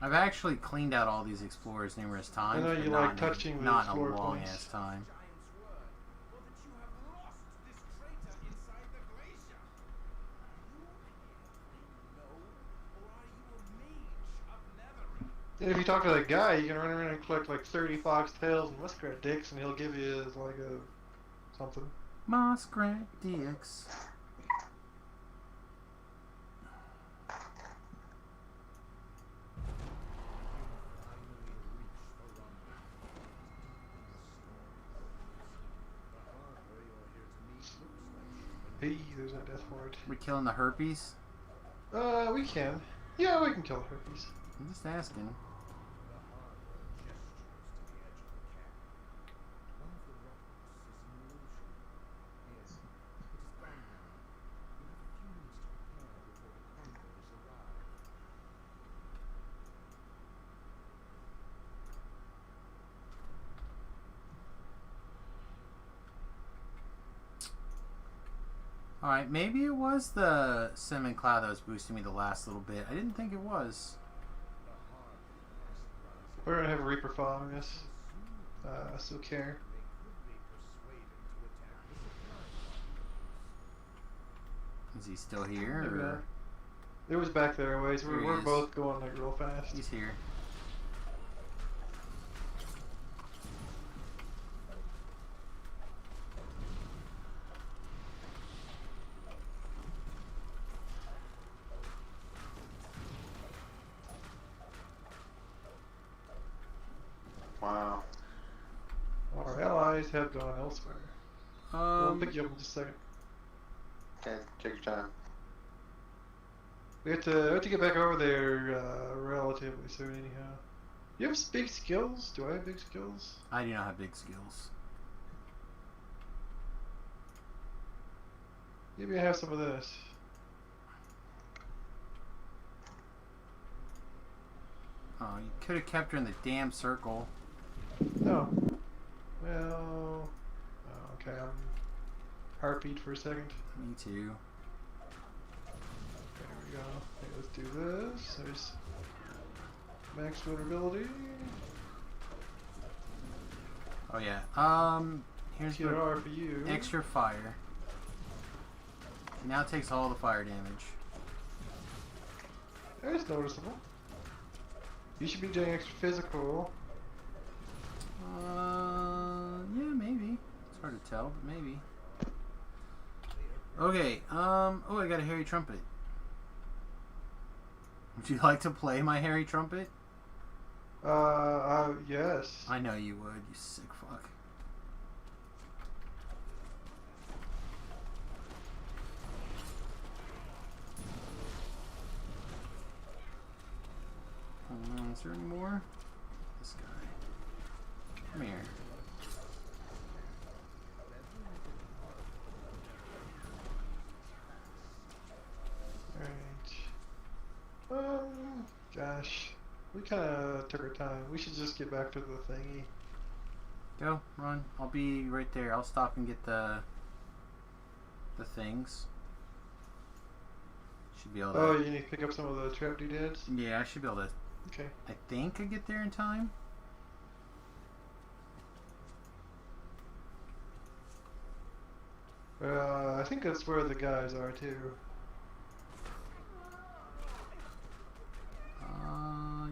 A: I've actually cleaned out all these explorers numerous times.
E: I know
A: but
E: you
A: not
E: like
A: in-
E: touching the
A: not in a
E: explorer
A: long
E: points.
A: ass time.
E: And if you talk to that guy, you can run around and collect like 30 foxtails and muskrat dicks, and he'll give you like a something.
A: Muskrat dicks.
E: Hey, there's that death ward.
A: We killing the herpes?
E: We can. Yeah, we can kill herpes.
A: I'm just asking. Alright, maybe it was the cinnamon cloud that was boosting me the last little bit. I didn't think it was.
E: We're gonna have a Reaper following us. I still care.
A: Is he still here?
E: Maybe
A: Or?
E: not. It was back there ways.
A: Here he
E: We're
A: is.
E: both going like real fast.
A: He's here.
F: Wow.
E: Our allies have gone elsewhere. We'll pick you up in just a second.
F: Okay, take your time.
E: We have to get back over there relatively soon anyhow. You have big skills? Do I have big skills?
A: I do not have big skills.
E: Maybe I have some of this.
A: Oh, you could have kept her in the damn circle.
E: No. Well... Oh, okay, I'm heartbeat for a second.
A: Me too.
E: There we go. Okay, let's do this. There's max vulnerability.
A: Oh yeah. Here's the
E: TR for you.
A: extra fire. He now takes all the fire damage.
E: That's noticeable. You should be doing extra physical.
A: Yeah, maybe. It's hard to tell, but maybe. Okay, oh, I got a hairy trumpet. Would you like to play my hairy trumpet?
E: Yes.
A: I know you would, you sick fuck. Is there any more? This guy. Come here.
E: Alright. Gosh. We kinda took our time. We should just get back to the thingy.
A: Go, run. I'll be right there. I'll stop and get the things. Should be able to.
E: Oh, you need to pick up some of the trap doodads?
A: Yeah, I should be able to.
E: Okay.
A: I think I get there in time.
E: I think that's where the guys are too.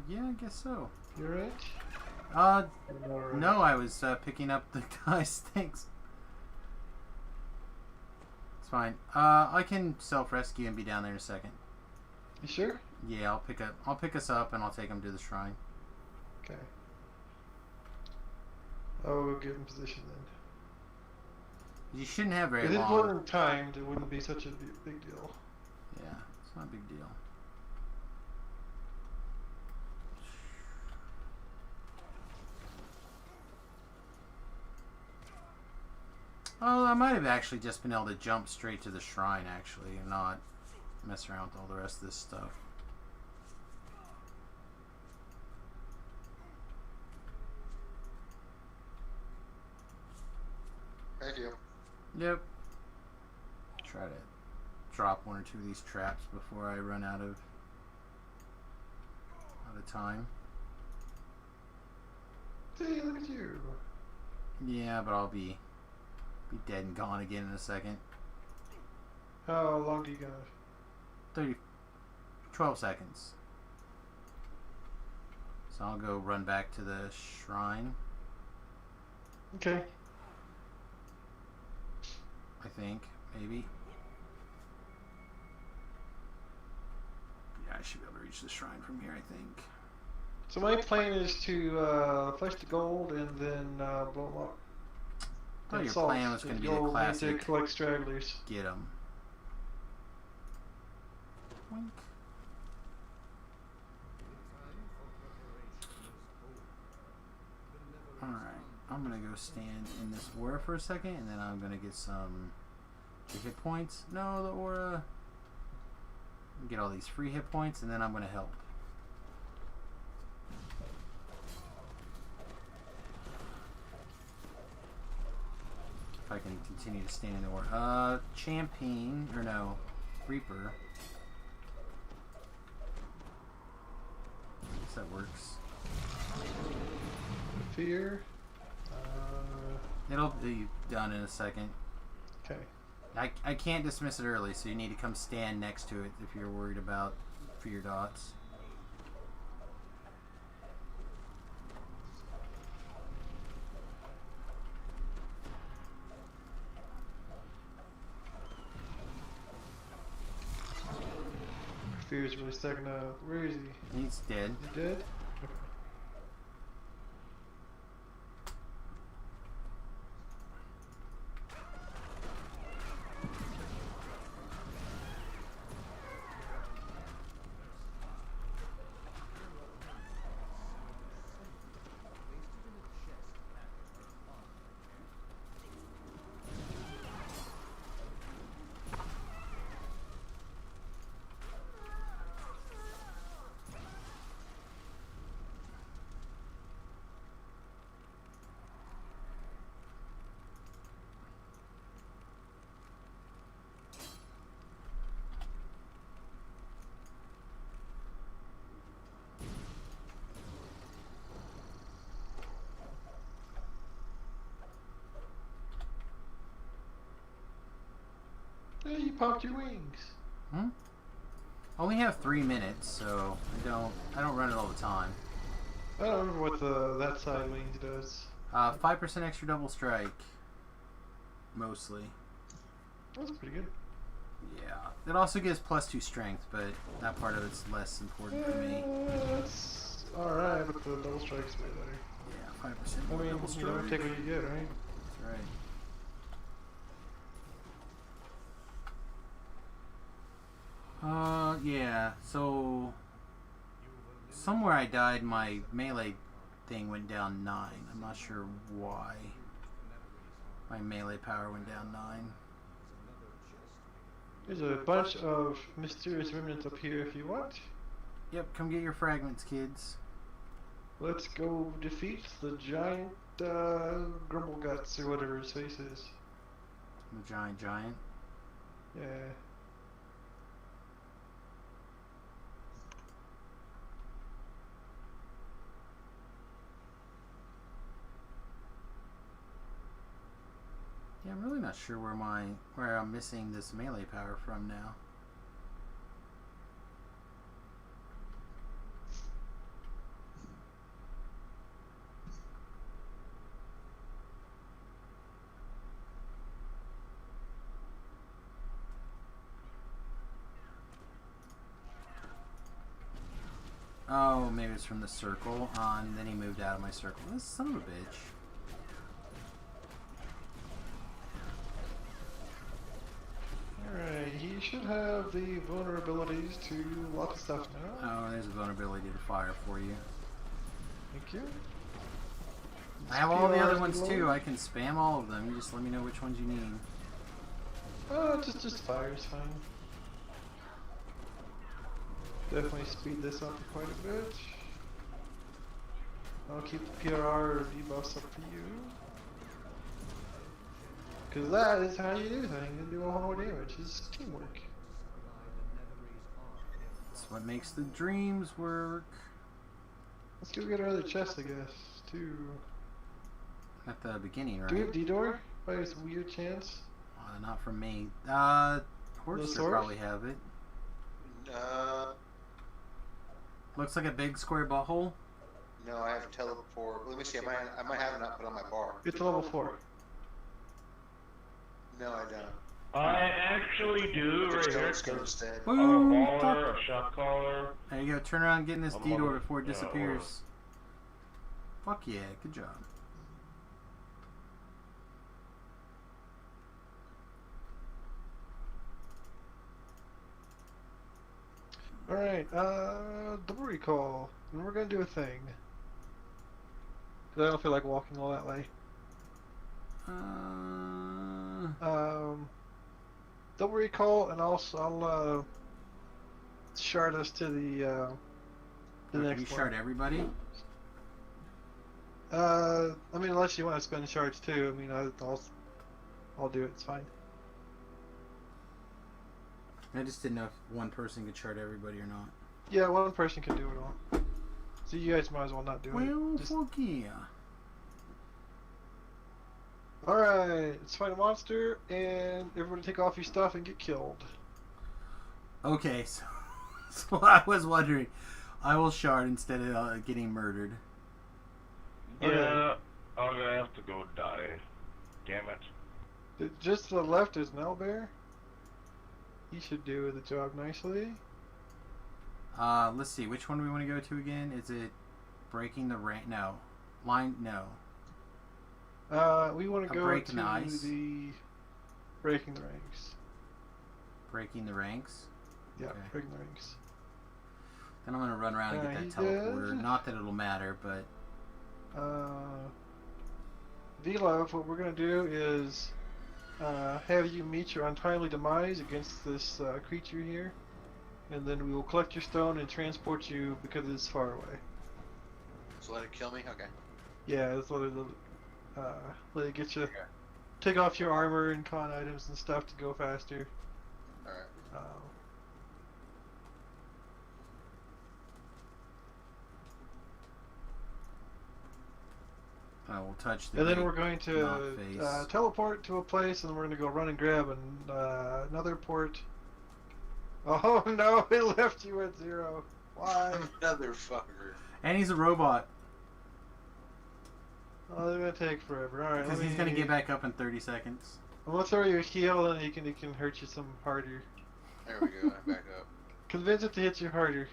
A: Yeah, I guess so.
E: You right? Alright.
A: No, I was picking up the guy's things. It's fine. I can self-rescue and be down there in a second.
E: You sure?
A: Yeah, I'll pick us up and I'll take him to the shrine.
E: Okay. I'll get in position then.
A: You shouldn't have very
E: If it
A: long.
E: wasn't timed, it wouldn't be such a big deal.
A: Yeah, it's not a big deal. Oh, I might have actually just been able to jump straight to the shrine, actually, and not mess around with all the rest of this stuff.
F: Thank you.
A: Yep. Try to drop one or two of these traps before I run out of time.
E: See, look at you.
A: Yeah, but I'll be dead and gone again in a second.
E: How long do you got?
A: 12 seconds. So I'll go run back to the shrine,
E: Okay.
A: I think, maybe. Yeah, I should be able to reach the shrine from here, I think.
E: So my plan is to flush the gold and then blow them up.
A: I thought
E: And
A: your
E: salt,
A: plan was going to
E: and
A: be the
E: you'll need
A: classic
E: to collect stragglers.
A: get 'em. Wing. think. Alright, I'm gonna go stand in this aura for a second, and then I'm gonna get some hit points. No, the aura. Get all these free hit points, and then I'm gonna help. If I can continue to stand in the aura. Champion, or no, Reaper. I guess that works.
E: Fear.
A: It'll be done in a second.
E: Okay.
A: I can't dismiss it early, so you need to come stand next to it if you're worried about fear dots.
E: Fear's really stacking up. Where is he?
A: He's dead.
E: He dead? Hey, you popped your wings.
A: Hmm? I only have 3 minutes, so I don't run it all the time.
E: I don't remember what that side wings does.
A: 5% extra double strike. Mostly.
E: That's pretty good.
A: Yeah. It also gives +2 strength, but that part of it's less important for me.
E: That's alright, but the double strike's way better.
A: Yeah, 5%
E: I
A: more
E: mean,
A: double
E: you know,
A: strike.
E: take what you get, right?
A: That's right. Yeah, so somewhere I died, my melee thing went down 9. I'm not sure why. My melee power went down 9.
E: There's a bunch of mysterious remnants up here if you want.
A: Yep, come get your fragments, kids.
E: Let's go defeat the giant grumble guts or whatever his face is.
A: The giant.
E: Yeah.
A: Yeah, I'm really not sure where I'm missing this melee power from now. Oh, maybe it's from the circle, and then he moved out of my circle. This son of a bitch.
E: Alright, he should have the vulnerabilities to lots of stuff now.
A: Oh, there's a vulnerability to fire for you.
E: Thank you.
A: I have all the other
E: PRs
A: ones
E: below.
A: too. I can spam all of them. You just let me know which ones you need.
E: Just fire's fine. Definitely speed this up quite a bit. I'll keep the PRR debuffs up for you. Cause that is how you do things and do a whole more damage. It's teamwork.
A: That's what makes the dreams work.
E: Let's go get our other chest, I guess, too.
A: At the beginning, right?
E: Do we have D-Door by this weird chance?
A: Not from me. Horse
E: source?
A: probably have it. Looks like a big square butthole.
F: No, I have teleport. Let me see. I might have it not put on my bar.
E: It's a level 4.
F: No, I don't.
H: I actually do
F: Put
H: right here.
F: Stone instead.
H: A
A: Boom!
H: baller, a shot caller.
A: There you go. Turn around and get in this
H: I'm
A: D-door
H: on it.
A: before it
H: Yeah,
A: disappears. Fuck yeah, good job.
E: Alright, double recall. And we're gonna do a thing. Cause I don't feel like walking all that way. Double recall, and also I'll shard us to the
A: Can
E: next
A: you
E: one.
A: shard everybody?
E: I mean, unless you want to spend shards too. I mean, I'll do it. It's fine.
A: I just didn't know if one person could shard everybody or not.
E: Yeah, one person can do it all. So you guys might as well not do
A: Well,
E: it. Just...
A: fuck yeah.
E: Alright, let's find a monster, and everybody take off your stuff and get killed.
A: Okay, so I was wondering. I will shard instead of getting murdered.
H: Yeah, I'm gonna have to go die. Damn it.
E: Just to the left is an owlbear. He should do the job nicely.
A: Let's see. Which one do we want to go to again? Is it breaking the rank? No. Line? No.
E: We want to go
A: breaking
E: to
A: the ice?
E: the breaking the ranks.
A: Breaking the ranks?
E: Yeah,
A: Okay.
E: breaking the ranks.
A: Then I'm going to run around and get
E: he
A: that teleporter.
E: did.
A: Not that it'll matter, but...
E: V-Love, what we're going to do is have you meet your untimely demise against this creature here, and then we will collect your stone and transport you because it's far away.
F: So let it kill me? Okay.
E: Yeah, that's let it get you, take off your armor and con items and stuff to go faster.
F: Alright.
A: I will touch the
E: And then
A: big
E: we're going to
A: knot face.
E: teleport to a place, and then we're going to go run and grab another port. Oh no, it left you at 0. Why?
F: Motherfucker.
A: And he's a robot.
E: Oh, they're going to take forever. Alright,
A: Because he's going to get back up in 30 seconds.
E: I'm going to throw you a heal, and he can hurt you some harder.
F: There we go, I'm back up.
E: Convince it to hit you harder.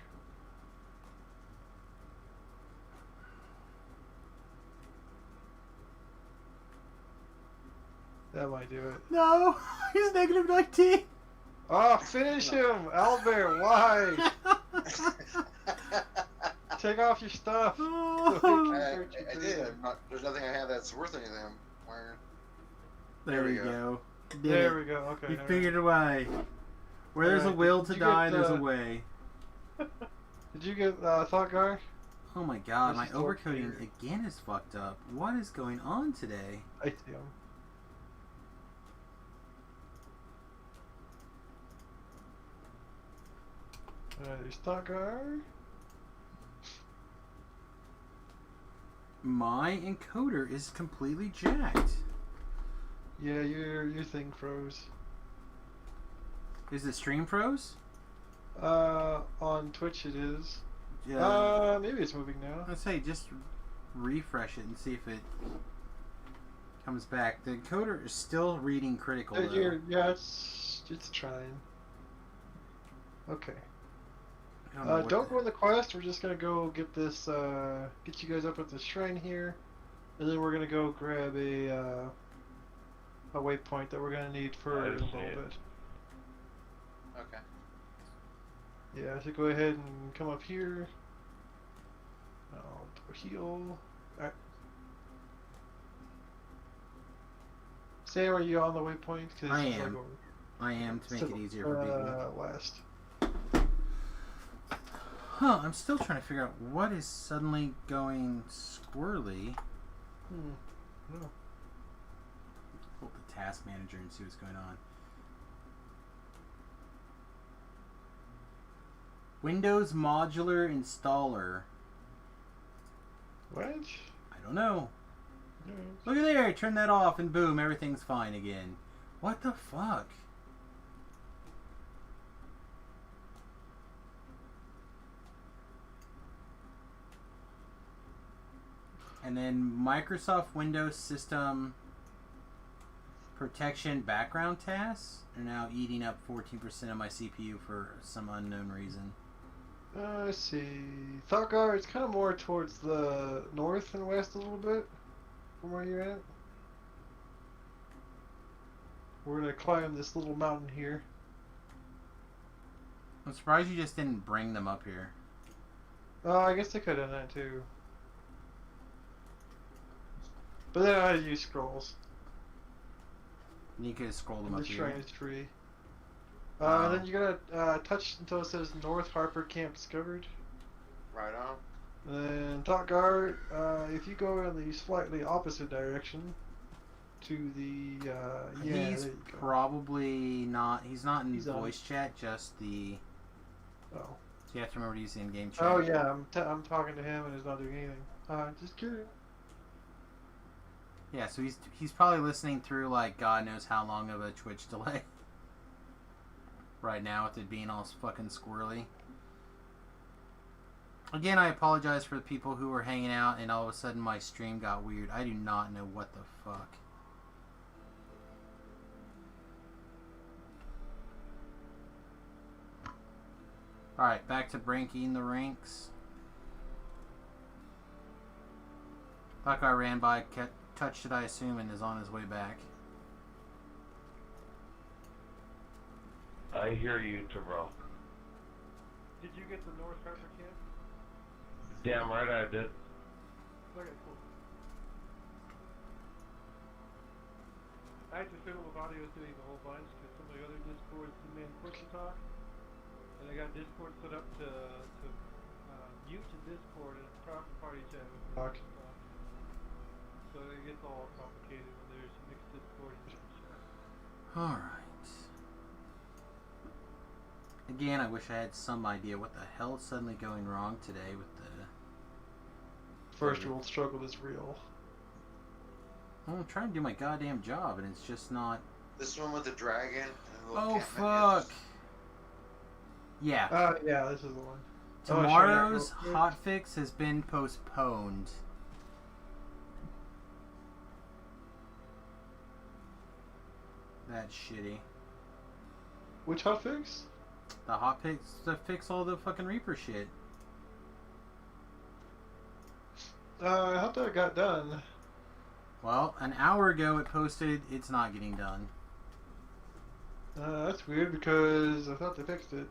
E: That might do it.
A: No! He's negative 19!
E: Oh, finish him! Owlbear, why? Take off your stuff.
A: Oh.
F: I did. There's nothing I have that's worth anything. I'm wearing.
A: There we
F: we
A: go. Did
E: There
A: it.
E: we go. Okay.
A: We
E: alright.
A: figured a way. Where there's a
E: Alright,
A: will
E: did
A: to
E: you
A: die,
E: get,
A: there's a way.
E: Did you get Thoughtgar?
A: Oh my god,
E: This
A: my
E: is all
A: overcoating
E: clear.
A: again is fucked up. What is going on today?
E: I see him. There's Thoughtgar.
A: My encoder is completely jacked.
E: Yeah, your thing froze.
A: Is the stream froze?
E: On Twitch it is.
A: Yeah.
E: Maybe it's moving now.
A: Let's say just refresh it and see if it comes back. The encoder is still reading critical though.
E: Yeah, it's trying. Okay.
A: I don't know what
E: Don't
A: the-
E: go on the quest. We're just gonna go get this. Get you guys up at the shrine here, and then we're gonna go grab a waypoint that we're gonna need for
H: I
E: a little
H: see it.
E: bit.
F: Okay.
E: Yeah, so go ahead and come up here. I'll do a heal. Alright. Sam, are you on the waypoint? 'Cause
A: I
E: it's
A: am.
E: over-
A: I am to make
E: to
A: it
E: the,
A: easier for people.
E: West.
A: Huh, I'm still trying to figure out what is suddenly going squirrely.
E: No.
A: Pull up the task manager and see what's going on. Windows modular installer.
E: What?
A: I don't know.
E: No.
A: Look at there, turn that off and boom, everything's fine again. What the fuck? And then Microsoft Windows System Protection background tasks are now eating up 14% of my CPU for some unknown reason.
E: Let's see. Thoughtgar, it's kind of more towards the north and west a little bit from where you're at. We're gonna climb this little mountain here.
A: I'm surprised you just didn't bring them up here.
E: Oh, I guess they could have done that too. But then I had to use scrolls.
A: You could have scrolled them
E: The
A: up here.
E: shrine is free.
A: Oh.
E: And then you gotta touch until it says North Harper Camp discovered.
F: Right on.
E: And then Top Guard, if you go in the slightly opposite direction to the, yeah,
A: He's
E: there you go.
A: probably not. He's not in
E: He's on.
A: voice chat. Just the.
E: Oh.
A: So you have to remember to use the in-game chat.
E: Oh yeah, I'm talking to him and he's not doing anything. Just kidding.
A: Yeah, so he's probably listening through like God knows how long of a Twitch delay. Right now with it being all fucking squirrely. Again, I apologize for the people who were hanging out and all of a sudden my stream got weird. I do not know what the fuck. Alright, back to breaking the ranks. That guy ran by, touched it I assume, and is on his way back.
H: I hear you, Terrell.
E: Did you get the North Harper Camp?
H: Damn right I did.
E: Okay, cool. I had to fiddle with audio doing a whole bunch because some of the other Discords demand push to talk. And I got Discord set up to mute to Discord and proper party chat with talk. So it gets all complicated when there's mixed Discord and chat.
A: Alright. Again, I wish I had some idea what the hell is suddenly going wrong today with the...
E: First world struggle is real.
A: Well, I'm trying to do my goddamn job and it's just not...
F: This one with the dragon. And the little
A: Oh,
F: cat minions.
A: fuck! Yeah.
E: Yeah, this is the one.
A: Tomorrow's hotfix has been postponed. That's shitty.
E: Which hotfix?
A: The hotfix to fix all the fucking Reaper shit.
E: I thought that got done.
A: Well, an hour ago it posted it's not getting done.
E: That's weird because I thought they fixed it.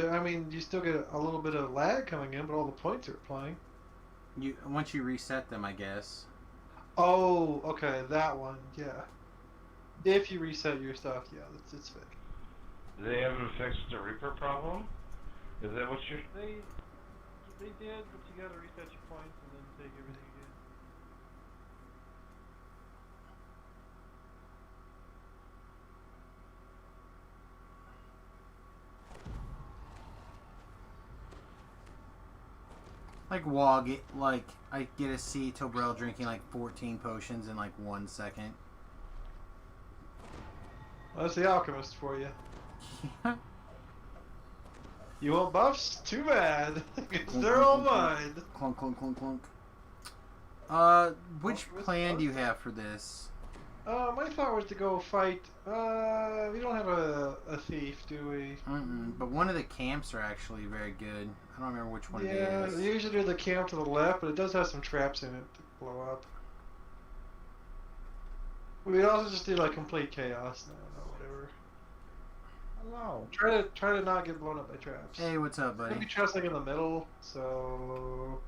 E: I mean, you still get a little bit of lag coming in, but all the points are applying.
A: Once you reset them, I guess.
E: Oh, okay, that one, yeah. If you reset your stuff, yeah, it's fixed.
H: They haven't fixed the Reaper problem? Is that what you're...
E: They did, but you gotta reset your points and then take everything again.
A: Like Wog, like I get to see Tobrel drinking like 14 potions in like 1 second.
E: Well, that's the alchemist for you. You want buffs? Too bad, because they're all mine.
A: Clunk, clunk, clunk, clunk. Which plan do you have for this?
E: My thought was to go fight. We don't have a thief, do we?
A: But one of the camps are actually very good. I don't remember which one it
E: Yeah,
A: is.
E: they usually do the camp to the left, but it does have some traps in it to blow up. We'd also just do like complete chaos. No, whatever.
I: Hello.
E: Try to not get blown up by traps.
A: Hey, what's up,
E: Maybe
A: buddy?
E: traps like in the middle. So.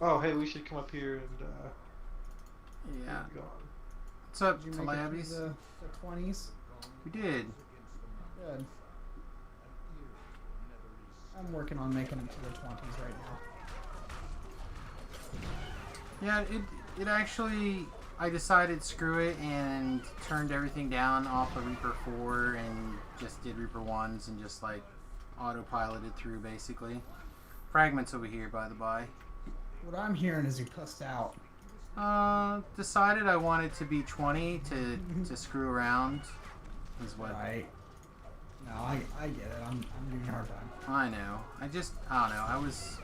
E: Oh, hey, we should come up here and
A: Yeah.
E: go on.
A: What's up,
I: Did you make it through
A: Talabis?
I: the 20s?
A: We did.
I: Good. I'm working on making it to the 20s right now.
A: Yeah, it actually, I decided screw it and turned everything down off of Reaper 4 and just did Reaper 1s and just like autopiloted through basically. Fragments over here, by the by.
I: What I'm hearing is he cussed out.
A: Decided I wanted to be 20 to screw around. Is what
I: Right. No, I get it. I'm giving you a hard time.
A: I know. I don't know. I was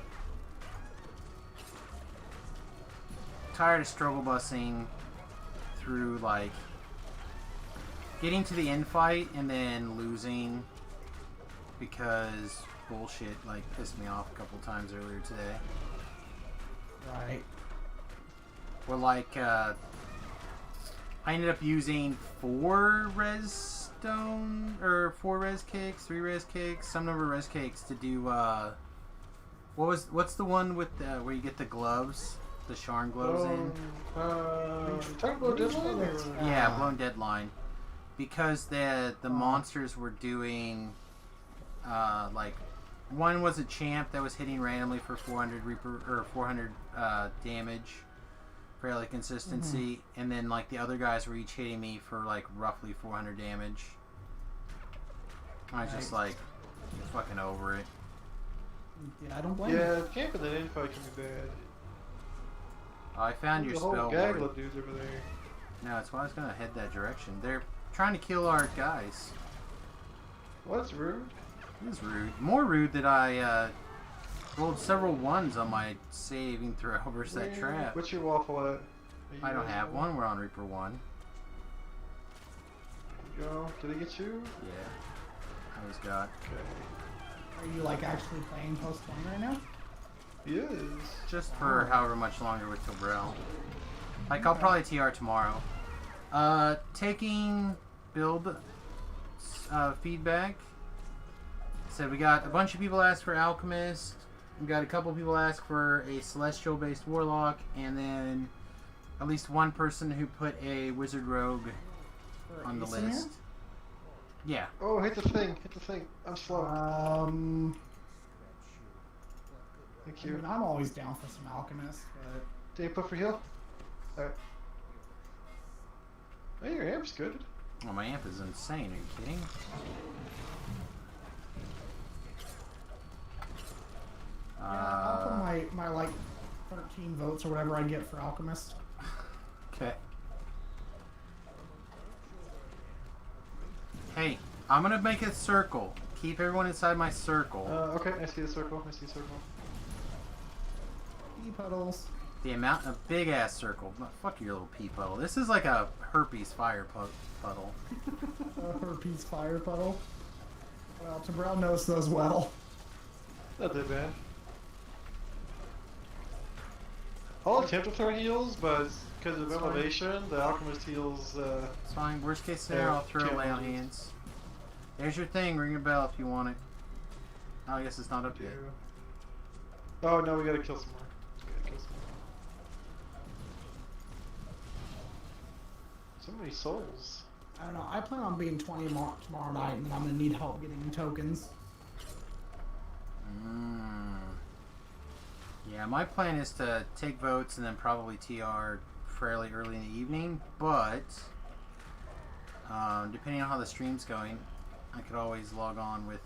A: tired of struggle busing through like getting to the end fight and then losing because bullshit like pissed me off a couple times earlier today.
I: Right.
A: Where like I ended up using 4 res stone or 4 res cakes, 3 res cakes, some number of res cakes to do. What's the one with where you get the gloves, the Sharn gloves in?
E: Talking about Deadline?
A: Yeah, blown deadline, because the monsters were doing like one was a champ that was hitting randomly for 400 Reaper or 400 damage, fairly consistency, and then like the other guys were each hitting me for like roughly 400 damage. I was just like fucking over it.
I: Yeah, I don't blame you.
E: Yeah, camping that info can be bad.
A: I found your
E: There's a whole
A: spell
E: gaggle
A: ward.
E: of dudes over there.
A: No, that's why I was gonna head that direction. They're trying to kill our guys.
E: Well, that's rude.
A: It is rude. More rude that I rolled several ones on my saving throw versus that trap.
E: What's your waffle at?
A: I don't have one. We're on Reaper 1.
E: Go. Did they get you?
A: Yeah. I was got.
E: Okay.
I: Are you like actually playing post 1 right now?
E: Yes.
A: Just for however much longer with Tobrel. Like, I'll probably TR tomorrow. Taking build feedback. So we got a bunch of people ask for Alchemist. We got a couple people ask for a Celestial-based Warlock. And then at least one person who put a Wizard Rogue on the list. Yeah.
E: Oh, hit the thing. Hit the thing. I'm slow. Thank
I: I
E: you.
I: mean, I'm always down for some alchemist, but
E: Did you put for heal? Alright. Hey, your amp's good.
A: Oh, my amp is insane. Are you kidding?
I: I'll put my like 13 votes or whatever I get for alchemist.
A: Okay. Hey, I'm gonna make a circle. Keep everyone inside my circle.
E: Okay, I see the circle. I see the circle.
I: Pea puddles.
A: The amount of big ass circle. No, fuck your little pea puddle. This is like a herpes fire puddle.
I: A herpes fire puddle. Well, Tobrel knows those well.
E: Not that bad. I'll attempt to throw heals, but because of elevation, the alchemist heals.
A: It's fine. Worst case scenario, I'll throw a lay on hands. There's your thing. Ring your bell if you want it. Oh, I guess it's not up yet.
E: Oh no, we gotta kill some more. We gotta kill some more. So many souls.
I: I don't know. I plan on being 20 tomorrow night, and then I'm gonna need help getting tokens.
A: Yeah, my plan is to take votes and then probably TR fairly early in the evening, but depending on how the stream's going, I could always log on with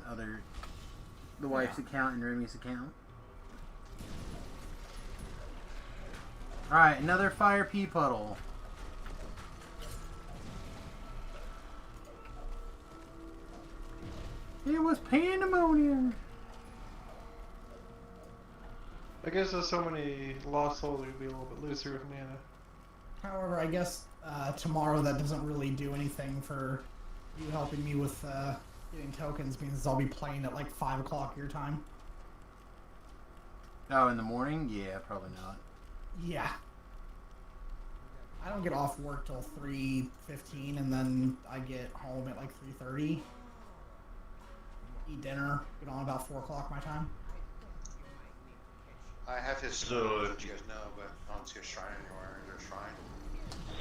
A: the wife's account and Remy's account. Alright, another fire pea puddle. It was pandemonium.
E: I guess there's so many lost souls, it would be a little bit looser with mana.
I: However, I guess tomorrow that doesn't really do anything for you helping me with getting tokens, means I'll be playing at like 5 o'clock your time.
A: Oh, in the morning? Yeah, probably not.
I: Yeah. I don't get off work till 3:15, and then I get home at like 3:30. Eat dinner, get on about 4 o'clock my time.
F: I have his
H: So,
F: so that you guys know, but I don't see a shrine anywhere. Is there a shrine?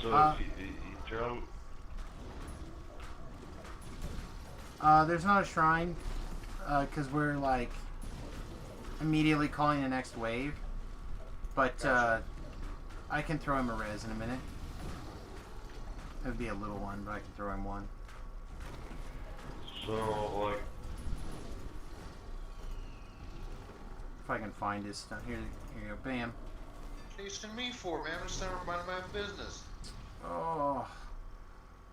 H: So if you throw...
A: There's not a shrine, because we're like immediately calling the next wave. But I can throw him a res in a minute. It would be a little one, but I can throw him one.
H: So, like...
A: If I can find his stuff. Here you go. Bam.
F: What are you sending me for, man? I'm just minding my own business.
A: Oh.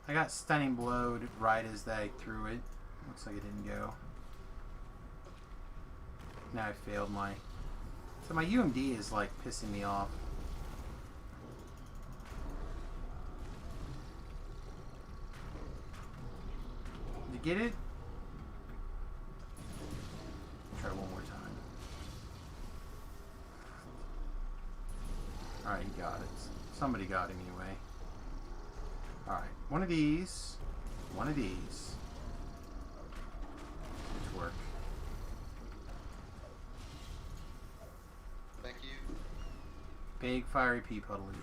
A: I got stunning blowed right as they threw it. Looks like it didn't go. Now I failed my... So my UMD is like pissing me off. Did you get it? Try one more time. Alright, he got it. Somebody got him anyway. Alright, one of these. One of these. Good work.
F: Thank you.
A: Big fiery pea puddle again.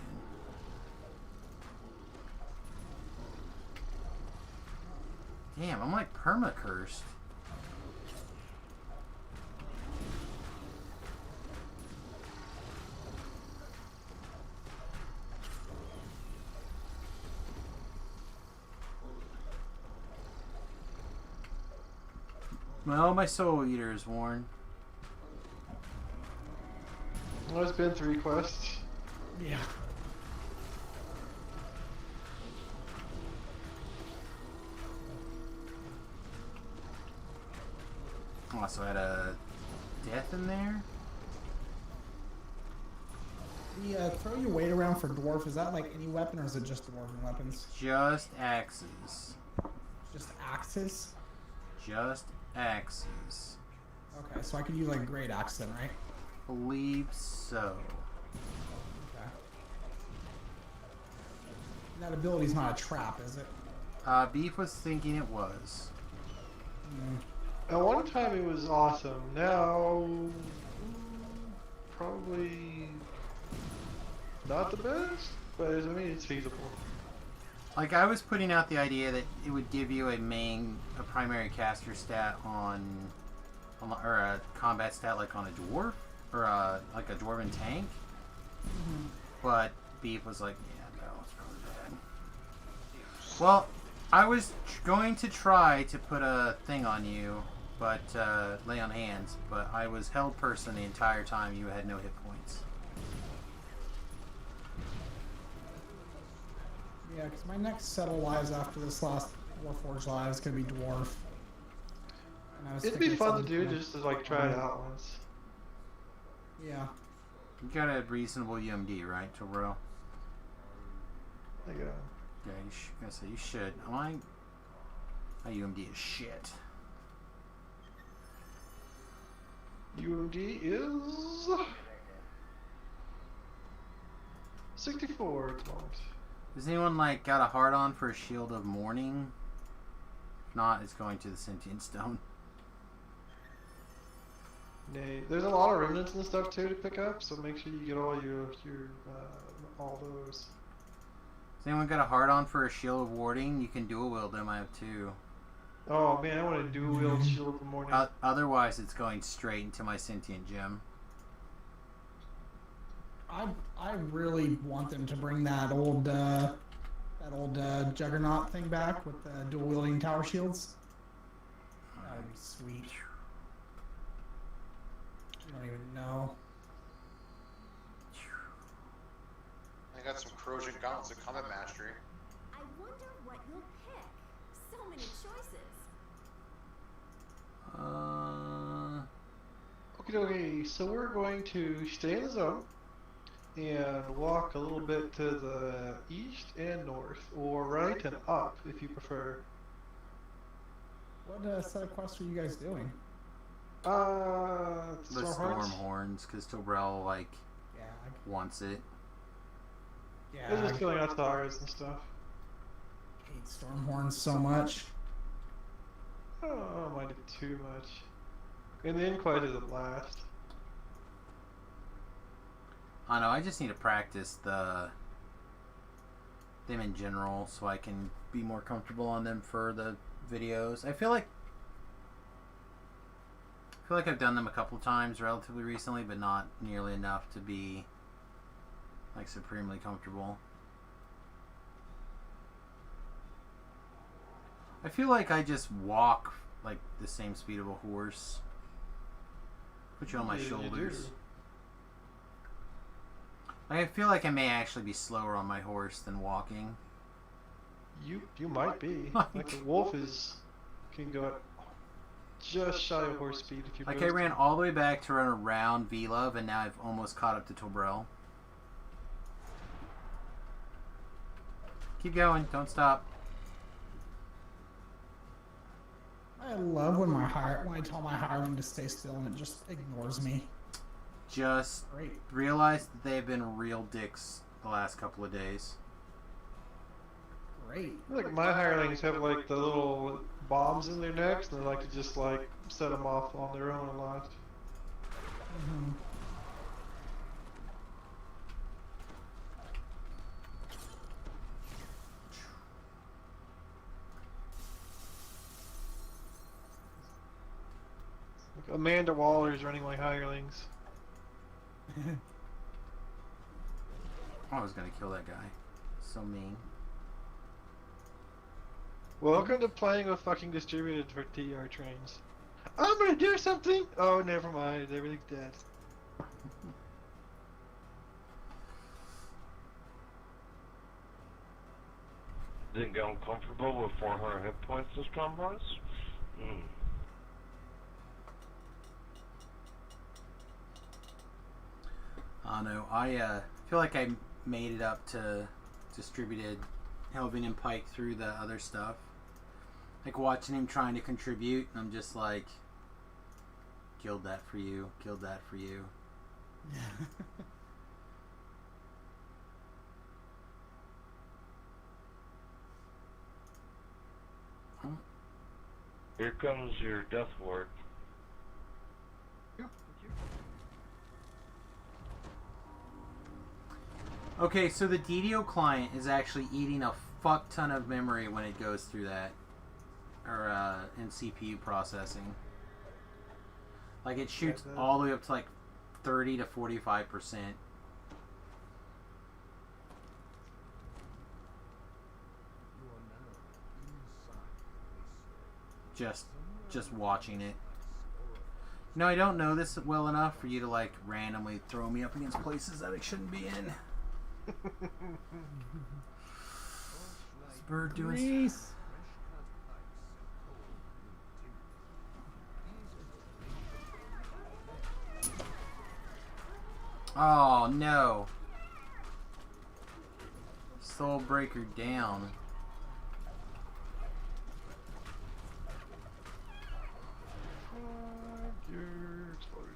A: Damn, I'm like perma-cursed. Well, my soul eater is worn.
E: Well, it's been 3 quests.
I: Yeah.
A: Oh, so I had a death in there?
I: The throw your weight around for dwarf, is that like any weapon or is it just dwarven weapons?
A: Just axes.
I: Just axes?
A: Just axes.
I: Okay, so I could use like great axe then, right?
A: Believe so.
I: Okay. That ability's not a trap, is it?
A: Beef was thinking it was.
E: At one time it was awesome. Now, probably not the best, but I mean it's feasible.
A: Like, I was putting out the idea that it would give you a primary caster stat or a combat stat like on a dwarf, or like a dwarven tank. But Beef was like, yeah, no, it's probably bad. Well, I was going to try to put a thing on you, but lay on hands, but I was held person the entire time. You had no hit points.
I: Yeah, because my next set of lives after this last Warforged live is going to be dwarf. And I was
E: It'd be
I: thinking
E: fun to do
I: something
E: just to like try it out once.
I: Yeah.
A: You got a reasonable UMD, right, Tobro?
E: Yeah.
A: Yeah, I say you should. My UMD is shit.
E: UMD is 64 at the moment.
A: Does anyone like got a hard on for a Shield of Mourning? If not, it's going to the Sentient Stone.
E: Nay, there's a lot of remnants and stuff too to pick up, so make sure you get all your all those.
A: Does anyone got a hard on for a Shield of Warding? You can dual wield them. I have 2.
E: Oh man, I want to dual wield Shield of the Morning.
A: Otherwise, it's going straight into my Sentient Gem.
I: I really want them to bring that old Juggernaut thing back with the dual wielding tower shields. That would be sweet. I don't even know.
F: I got some corrosion gauntlets and combat mastery.
J: I wonder what you'll pick. So many choices.
E: Okay, so we're going to stay in the zone and walk a little bit to the east and north, or right and up if you prefer.
I: What set of quests are you guys doing?
A: The
E: Stormhorns?
A: Stormhorns, because Tobrel like
I: Yeah,
A: wants it.
E: They're
I: I
E: just filling out stars and stuff.
I: hate Stormhorns so much.
E: Oh, I don't mind it too much. And the Inquite is a blast.
A: I know. I just need to practice them in general, so I can be more comfortable on them for the videos. I feel like I've done them a couple times relatively recently, but not nearly enough to be like supremely comfortable. I feel like I just walk like the same speed of a horse. Put you on my
E: Yeah, you
A: shoulders.
E: do.
A: I feel like I may actually be slower on my horse than walking.
E: You might be. Like the wolf can go at just shy of horse speed if you.
A: Like I ran all the way back to run around V-Love, and now I've almost caught up to Tobrel. Keep going, don't stop.
I: I love when I tell my hireling to stay still and it just ignores me.
A: Just
I: Great.
A: realize that they've been real dicks the last couple of days.
I: great.
E: Like my hirelings have like the little bombs in their necks, and they like to just like set them off on their own a lot.
I: Mhm.
E: Like Amanda Waller is running my hirelings.
A: I was gonna kill that guy. So mean.
E: Welcome to playing with fucking distributed for TR trains. I'm gonna do something! Oh, never mind. Everything's dead.
H: Didn't get uncomfortable with 400 hit points this time, boys?
A: I don't know. I feel like I made it up to distributed Helving and Pike through the other stuff. Like watching him trying to contribute, and I'm just like, killed that for you, killed that for you.
H: Here comes your death ward.
A: Okay, so the DDO client is actually eating a fuck ton of memory when it goes through that, or in CPU processing. Like it shoots all the way up to like 30 to 45%. Just watching it. No, I don't know this well enough for you to like randomly throw me up against places that I shouldn't be in. This bird doing. Oh no! Soul Breaker down.
E: You're exploded.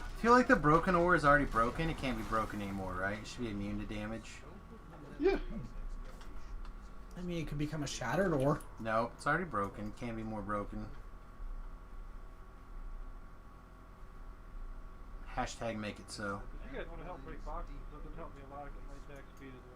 A: I feel like the broken ore is already broken. It can't be broken anymore, right? It should be immune to damage.
E: Yeah.
I: I mean, it could become a shattered ore.
A: No, it's already broken. Can't be more broken. Hashtag make it so.
E: If you guys want to help break boxes, that would help me a lot. Get my attack speed as well.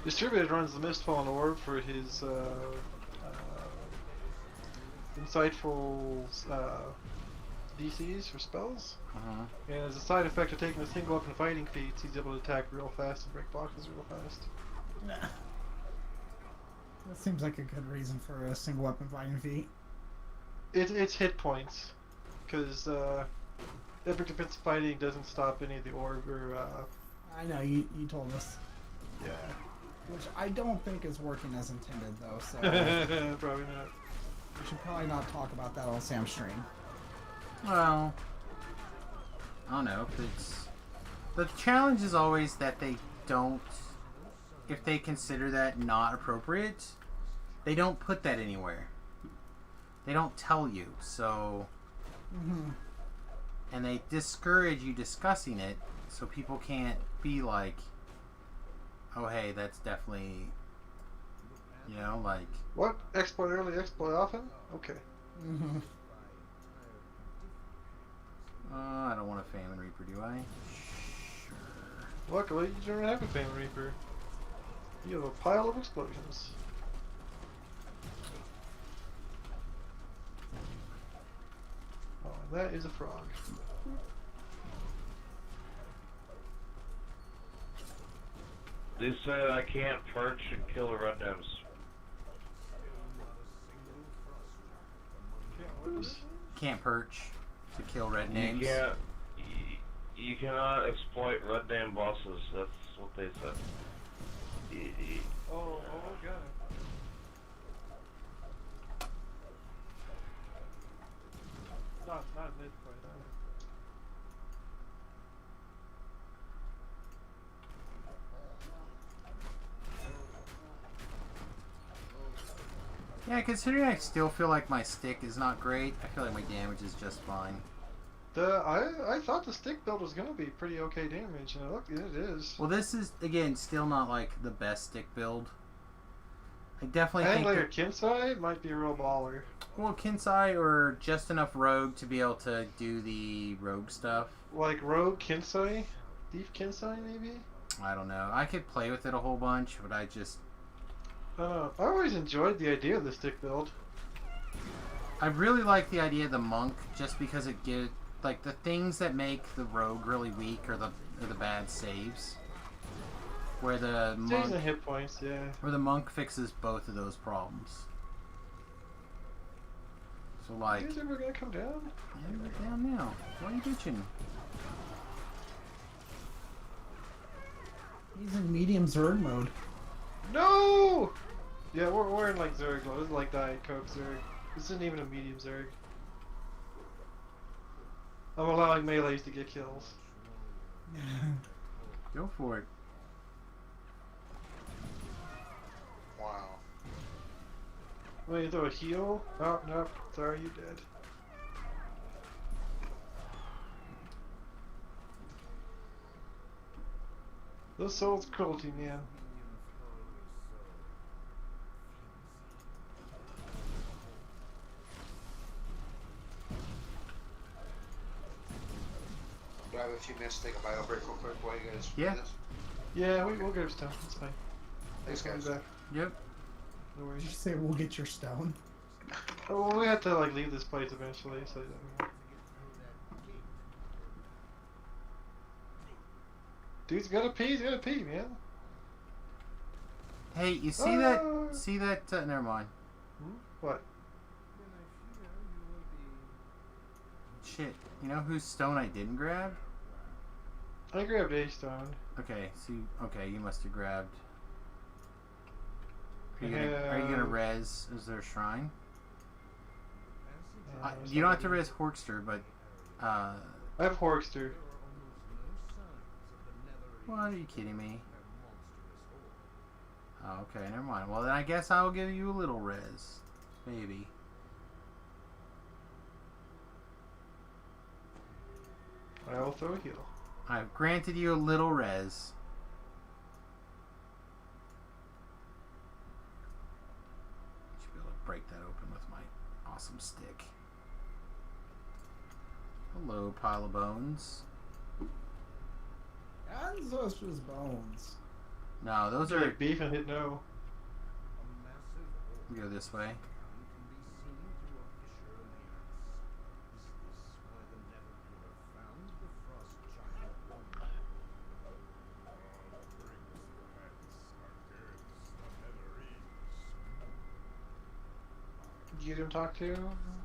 E: Distributed runs the Mistfallen Orb for his insightful DCs for spells. And as a side effect of taking a single weapon fighting feats, he's able to attack real fast and break boxes real fast.
I: That seems like a good reason for a single weapon fighting feat.
E: It's hit points, because epic defensive fighting doesn't stop any of the orb or.
I: I know you told us.
E: Yeah.
I: Which I don't think is working as intended, though. So
E: probably not.
I: We should probably not talk about that on Sam's stream.
A: Well, I don't know. The challenge is always that they don't. If they consider that not appropriate, they don't put that anywhere. They don't tell you, so. And they discourage you discussing it, so people can't be like, oh hey, that's definitely, you know, like.
E: What? Exploit early, exploit often? Okay.
A: I don't want a Famine Reaper, do I? Sure.
E: Luckily, you don't have a Famine Reaper. You have a pile of explosions. Oh, and that is a frog.
H: They said I can't perch and kill the red names.
A: Can't perch to kill red names.
H: You can't. You cannot exploit red name bosses. That's what they said.
E: Oh, god. Not in this point.
A: Yeah, considering I still feel like my stick is not great, I feel like my damage is just fine.
E: I thought the stick build was gonna be pretty okay damage, and look, it is.
A: Well, this is, again, still not like the best stick build. I definitely
E: I
A: think
E: think
A: that,
E: like a Kinsai might be a real baller.
A: well, Kinsai or just enough rogue to be able to do the rogue stuff.
E: Like Rogue Kinsai? Thief Kinsai, maybe?
A: I don't know. I could play with it a whole bunch, but I just...
E: I don't know. I always enjoyed the idea of the stick build.
A: I really like the idea of the monk just because it gives... Like, the things that make the rogue really weak are the bad saves. Where the
E: Saves
A: monk...
E: and hit points, yeah.
A: Where the monk fixes both of those problems. So, like...
E: You guys ever gonna come down?
A: Yeah, we're down now. Why are you bitching?
I: He's in medium Zerg mode.
E: No! Yeah, we're in like Zerg mode. This is like Diet Coke Zerg. This isn't even a medium Zerg. I'm allowing melees to get kills.
A: Go for it.
F: Wow.
E: Wait, you throw a heal? Oh, no. Sorry, you dead. Those souls cruelty, man.
F: Do I have a few minutes to take a bio break real quick while you guys
A: Yeah.
F: do this?
E: Yeah, we'll get him stone. It's fine.
F: Thanks,
E: I'll be
F: guys.
E: back.
A: Yep.
E: No
I: Did
E: worries.
I: you say we'll get your stone?
E: Oh, well, we have to like leave this place eventually, so. Dude's gotta pee, man.
A: Hey, you see that? See that? Never mind.
E: What?
A: Shit. You know whose stone I didn't grab?
E: I grabbed a stone.
A: Okay. See. Okay, you must have grabbed. Are you gonna res? Is there a shrine? You don't have to res Horkster, but.
E: I have Horkster.
A: What, are you kidding me? Oh, okay, never mind. Well, then I guess I'll give you a little res. Maybe.
E: I will throw a heal.
A: I've granted you a little res. Should be able to break that open with my awesome stick. Hello, pile of bones.
I: And those just bones.
A: No, those are...
E: Like beef and hit no.
A: We go this way.
E: Did you get him talk to?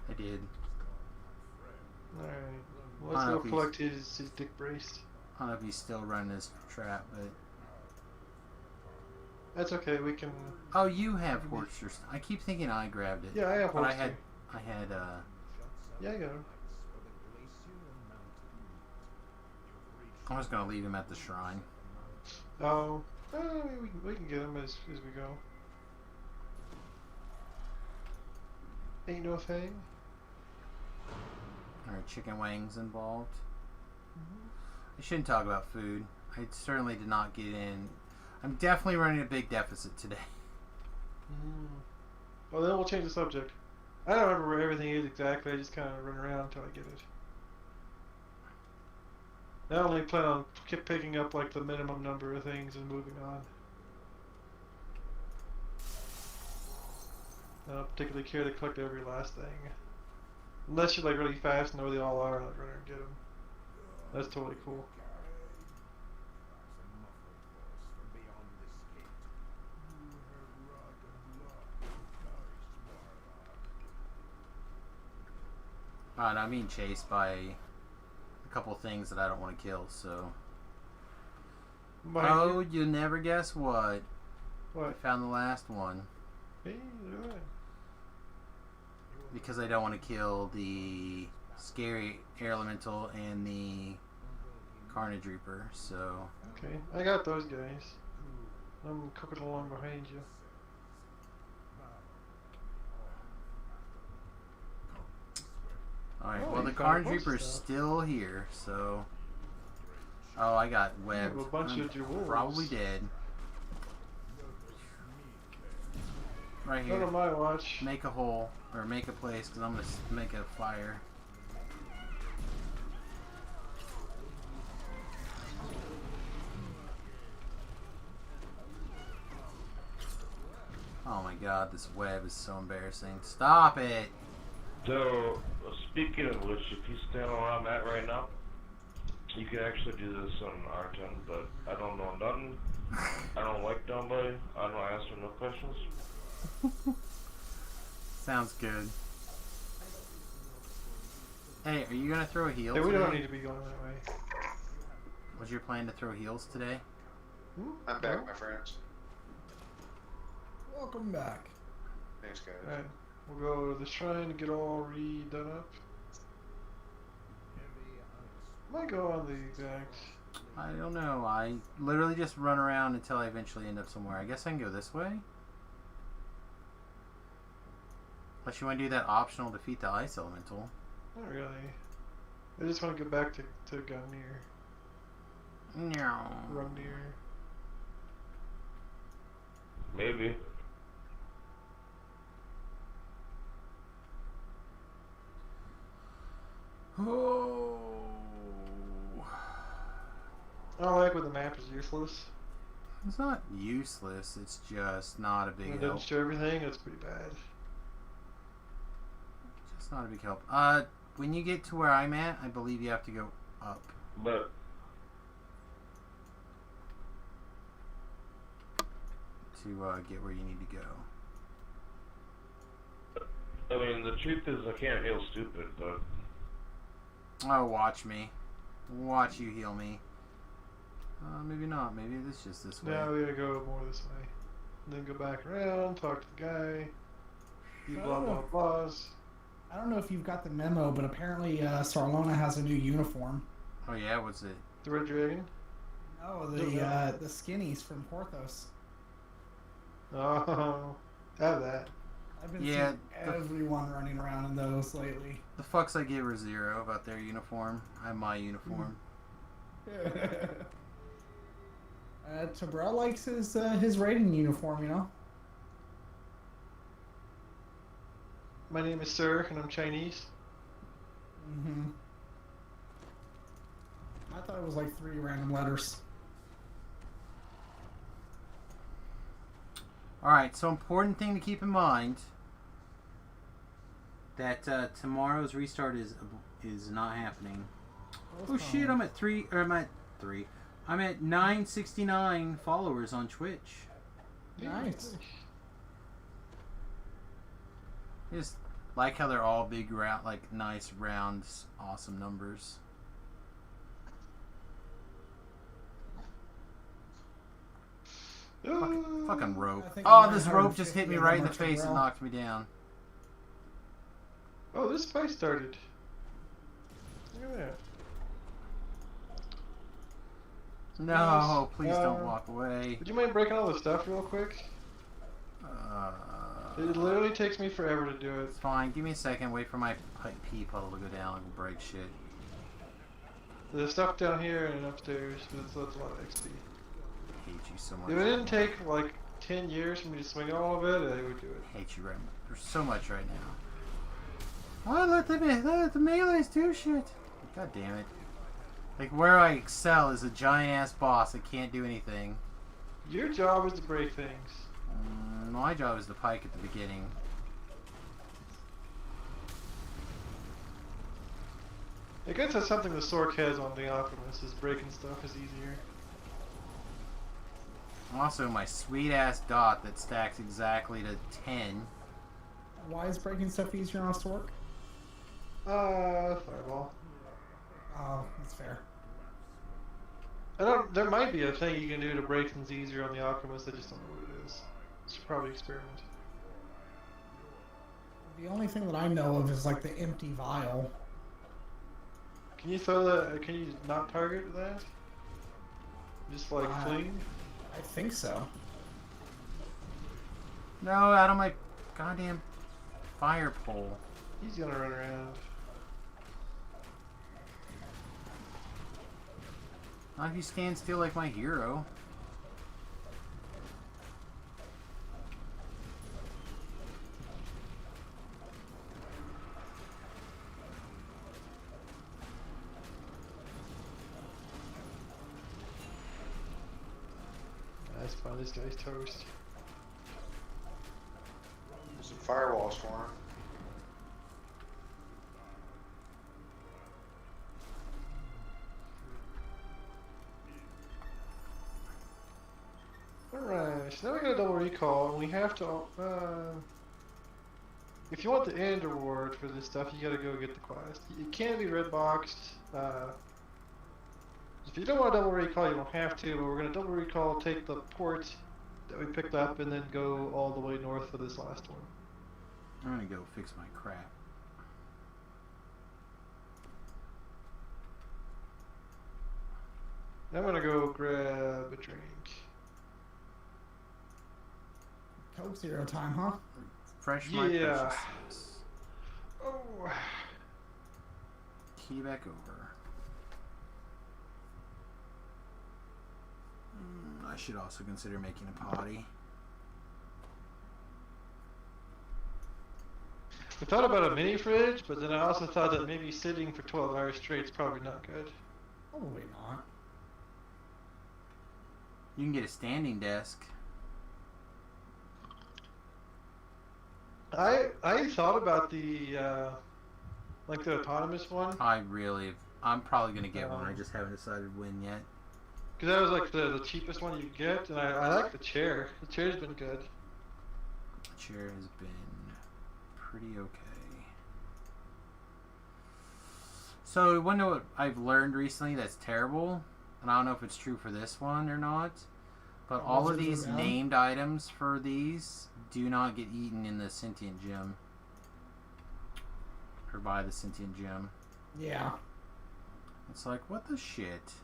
A: I did.
E: Alright. Well, let's go collect his dick brace.
A: I don't know if he's still running his trap, but...
E: That's okay, we can...
A: Oh, you have Horkster. I keep thinking I grabbed it.
E: Yeah, I have
A: But
E: Horkster.
A: I had,
E: Yeah, I got him.
A: I was gonna leave him at the shrine.
E: Oh. We can get him as we go. Ain't no thing.
A: Alright, chicken wings involved. I shouldn't talk about food. I certainly did not get in. I'm definitely running a big deficit today.
E: Well, then we'll change the subject. I don't remember where everything is exactly. I just kind of run around until I get it. I only plan on keep picking up like the minimum number of things and moving on. I don't particularly care to collect every last thing. Unless you're like really fast and know where they all are, and like run and get them. That's totally cool.
A: And I'm being chased by a couple things that I don't want to kill, so... Oh, you'll never guess what.
E: What?
A: I found the last one.
E: Hey, look at that.
A: Because I don't want to kill the scary air elemental and the Carnage Reaper, so...
E: Okay, I got those guys. I'm cooking along behind you.
A: Alright,
E: Oh,
A: well
E: you
A: the
E: found a
A: Carnage
E: bunch of
A: Reaper's
E: stuff.
A: still here, so... Oh, I got
E: You have
A: webbed.
E: a bunch
A: I'm
E: of jewels.
A: probably dead. Right
E: Not
A: here.
E: on my watch.
A: Make a hole, or make a place, because I'm going to make a fire. Oh my god, this web is so embarrassing. Stop it!
H: So, speaking of which, if you stand where I'm at right now, you can actually do this on R10, but I don't know nothing. I don't like nobody. I don't answer no questions.
A: Sounds good. Hey, are you gonna throw a heal
E: Hey, we
A: today?
E: don't need to be going that way.
A: Was your plan to throw heals today?
F: I'm back, my friends.
I: Welcome back.
F: Thanks, guys.
E: Alright, we'll go to the shrine and get all redone up. Might go on the exact.
A: I don't know. I literally just run around until I eventually end up somewhere. I guess I can go this way? Unless you want to do that optional defeat the ice elemental.
E: Not really. I just want to get back to Gungnir.
A: No.
E: Rungnir.
H: Maybe.
A: Oh.
E: I don't like when the map is useless.
A: It's not useless. It's just not a
E: When
A: big
E: it
A: help.
E: doesn't show everything, it's pretty bad.
A: Just not a big help. When you get to where I'm at, I believe you have to go up.
H: But
A: To get where you need to go.
H: I mean, the truth is, I can't heal stupid, but
A: Oh, watch me. Watch you heal me. Maybe not. Maybe it's just this way.
E: Now we gotta go more this way. And then go back around, talk to the guy. Do blah blah blahs.
I: I don't know if you've got the memo, but apparently Sarlona has a new uniform.
A: Oh yeah, what's it?
E: The Red Dragon.
I: Oh, the skinnies from Porthos.
E: Oh, have that.
I: I've been
A: Yeah,
I: seeing everyone running around in those lately.
A: The fucks I give her zero about their uniform. I have my uniform.
I: Tabra likes his raiding uniform, you know.
E: My name is Sir, and I'm Chinese.
I: Mm-hmm. I thought it was like 3 random letters.
A: Alright, so important thing to keep in mind that tomorrow's restart is not happening. Oh shit, I'm at 3, or I'm at 3. I'm at 969 followers on Twitch.
I: Nice.
A: Just like how they're all big, round, like nice, round, awesome numbers. Fucking rope.
I: I think
A: Oh, this rope
I: 950
A: just hit me
I: of
A: right
I: them
A: in the
I: are
A: face and
I: Terrell.
A: knocked me down.
E: Oh, this fight started. Look at that.
A: No, please don't
E: Uh,
A: walk away.
E: Would you mind breaking all the stuff real quick? It literally takes me forever to do it.
A: It's fine. Give me a second. Wait for my pee puddle to go down and break shit.
E: There's stuff down here and upstairs, but that's a lot of XP.
A: I hate you so much.
E: If it didn't take like 10 years for me to swing all of it, I would do it.
A: I hate you right There's so much right now. Oh, let the melees do shit. God damn it. Like, where I excel is a giant-ass boss that can't do anything.
E: Your job is to break things.
A: My job is to pike at the beginning.
E: I guess that's something the Sork has on the Alchemist, is breaking stuff is easier.
A: Also, my sweet-ass dot that stacks exactly to 10.
I: Why is breaking stuff easier on Stork?
E: Fireball.
I: Oh, that's fair.
E: There might be a thing you can do to break things easier on the Alchemist, I just don't know what it is. Should probably experiment.
I: The only thing that I know of is like the empty vial.
E: Can you throw that, can you not target that? Just like fling?
I: I think so.
A: No, out of my goddamn fire pole.
E: He's gonna run around.
A: Not if you stand still like my hero.
E: That's fine. This guy's toast.
F: There's some firewalls for him.
E: Alright, so now we got a double recall, and we have to, if you want the end reward for this stuff, you gotta go get the quest. It can be red boxed, if you don't want a double recall, you don't have to, but we're gonna double recall, take the port that we picked up, and then go all the way north for this last one.
A: I'm gonna go fix my crap.
E: I'm gonna go grab a drink.
I: Coke Zero time, huh?
A: Fresh my
E: Yeah.
A: preciousness.
E: Oh,
A: Key back over. I should also consider making a potty.
E: I thought about a mini fridge, but then I also thought that maybe sitting for 12 hours straight is probably not good.
I: Probably not.
A: You can get a standing desk.
E: I thought about the like the autonomous one,
A: I'm probably gonna get one. I just haven't decided when yet.
E: because that was like the cheapest one you could get, and I like the chair. The chair's been good.
A: The chair has been pretty okay. So, you wanna know what I've learned recently that's terrible? And I don't know if it's true for this one or not. But all of these named items for these do not get eaten in the sentient gem. Or by the sentient gem.
I: Yeah.
A: It's like, what the shit?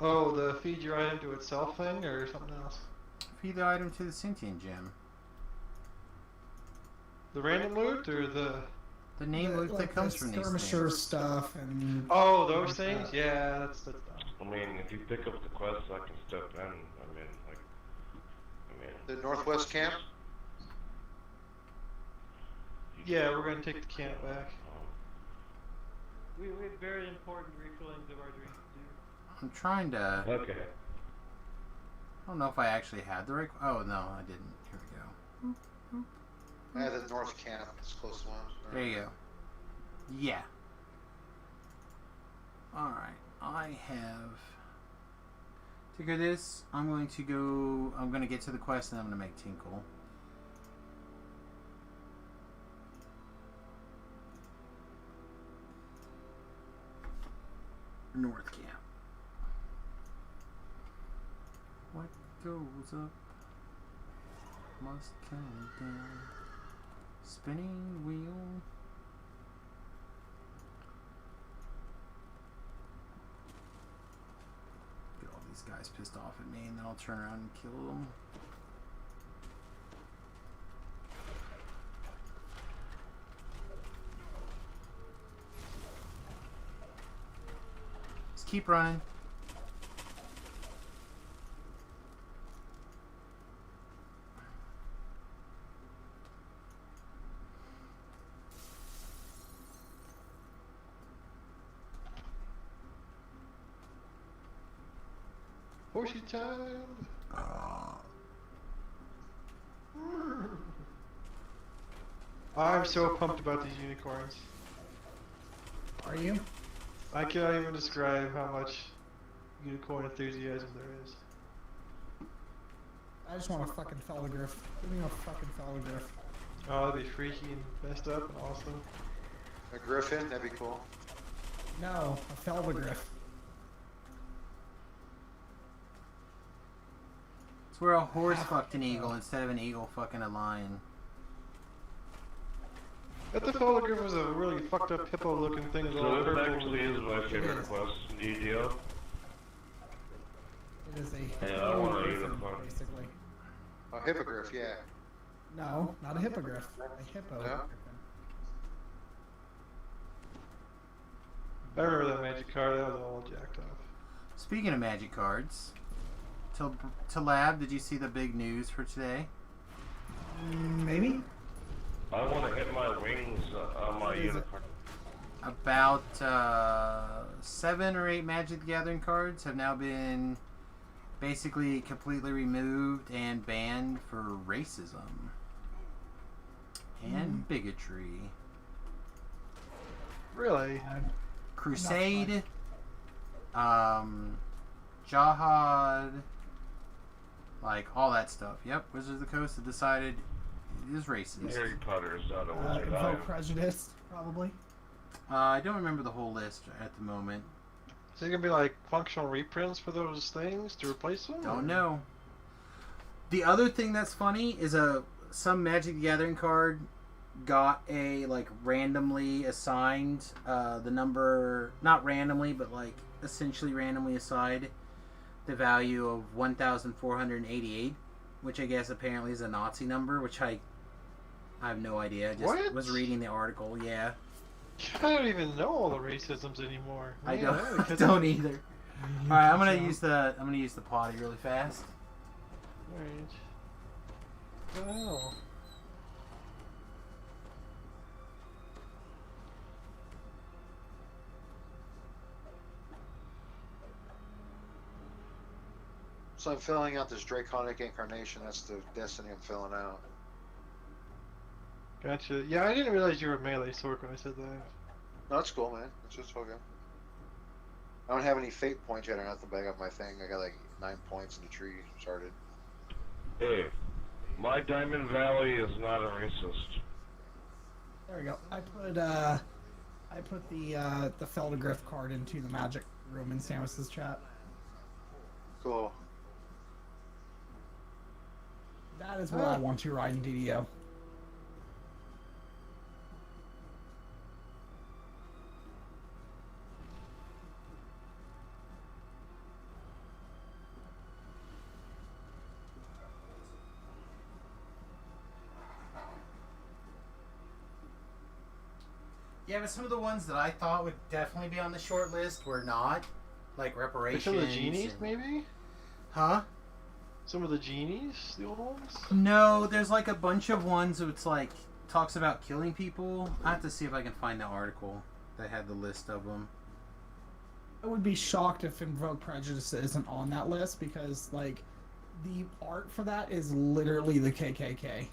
E: Oh, the feed your item to itself thing, or something else?
A: Feed the item to the sentient gem.
E: The random loot, or the...
A: The name loot that comes from these
I: skirmisher
A: things.
I: stuff and...
E: Oh, those things? Yeah, that's dumb.
H: I mean, if you pick up the quest, I can step in.
F: The northwest camp.
E: Yeah, we're gonna take the camp back.
K: We had very important refillings of our drinks to do.
A: I'm trying to...
H: Okay.
A: I don't know if I actually had the right... Oh, no, I didn't. Here we go.
F: Yeah, the north camp. It's the closest one.
A: There you go. Yeah. Alright. I have... To go this, I'm going to get to the quest and I'm going to make Tinkle. North camp. What goes up must come down. Spinning wheel. Get all these guys pissed off at me and then I'll turn around and kill them. Just keep running.
E: Horsey time! I'm so pumped about these unicorns.
I: Are you?
E: I can't even describe how much unicorn enthusiasm there is.
I: I just want a fucking Felgriff. Give me a fucking Felgriff.
E: Oh, that'd be freaky and messed up and awesome.
F: A griffin. That'd be cool.
I: No, a Felgriff.
A: It's where a horse fucked an eagle instead of an eagle fucking a lion.
E: That the Felogriff was a really fucked up hippo looking thing with all
H: So this
E: purple.
H: actually is my favorite quest in DDO.
I: It is a
H: Yeah, I want a
I: griffin,
H: unicorn.
I: basically.
F: A hippogriff, yeah.
I: No, not a hippogriff. A hippo.
F: No?
I: griffin.
E: I remember that magic card, that was all jacked up.
A: Speaking of magic cards, to Lab, did you see the big news for today?
I: Maybe?
H: I want to hit my wings on my
I: What is it?
H: unicorn.
A: About 7 or 8 Magic the Gathering cards have now been basically completely removed and banned for racism and bigotry.
E: Really?
A: Crusade, Jihad, like all that stuff. Yep, Wizards of the Coast have decided it is racist.
H: Harry Potter is not a wizard. I
I: Invoke
H: am.
I: prejudice, probably.
A: I don't remember the whole list at the moment.
E: Is there gonna be like functional reprints for those things to replace them?
A: Don't know. The other thing that's funny is some Magic the Gathering card got a like randomly assigned the number, not randomly, but like essentially randomly assigned the value of 1,488, which I guess apparently is a Nazi number, which I have no idea. I just
E: What?
A: was reading the article. Yeah,
E: I don't even know all the racisms anymore.
A: I
E: Man,
A: don't
E: because-
A: don't either. All right, I'm gonna use the potty really fast.
E: Alright. What the hell?
F: So I'm filling out this Draconic Incarnation. That's the Destiny I'm filling out.
E: Gotcha. Yeah, I didn't realize you were melee sword when I said that.
F: No, that's cool, man. It's just okay. I don't have any fate points yet. I don't have to bag up my thing. I got like 9 points in the tree started.
H: Hey, my Diamond Valley is not a racist.
I: There we go. I put the Feldegriff card into the magic room in Samus's chat.
F: Cool.
I: That is what I want to ride in DDO.
A: Yeah, but some of the ones that I thought would definitely be on the short list were not, like reparations.
E: Some of the genies,
A: and-
E: maybe?
A: Huh?
E: Some of the genies? The old ones?
A: No, there's like a bunch of ones that it's like talks about killing people. I have to see if I can find the article that had the list of them.
I: I would be shocked if Invoke Prejudice isn't on that list because, like, the art for that is literally the KKK.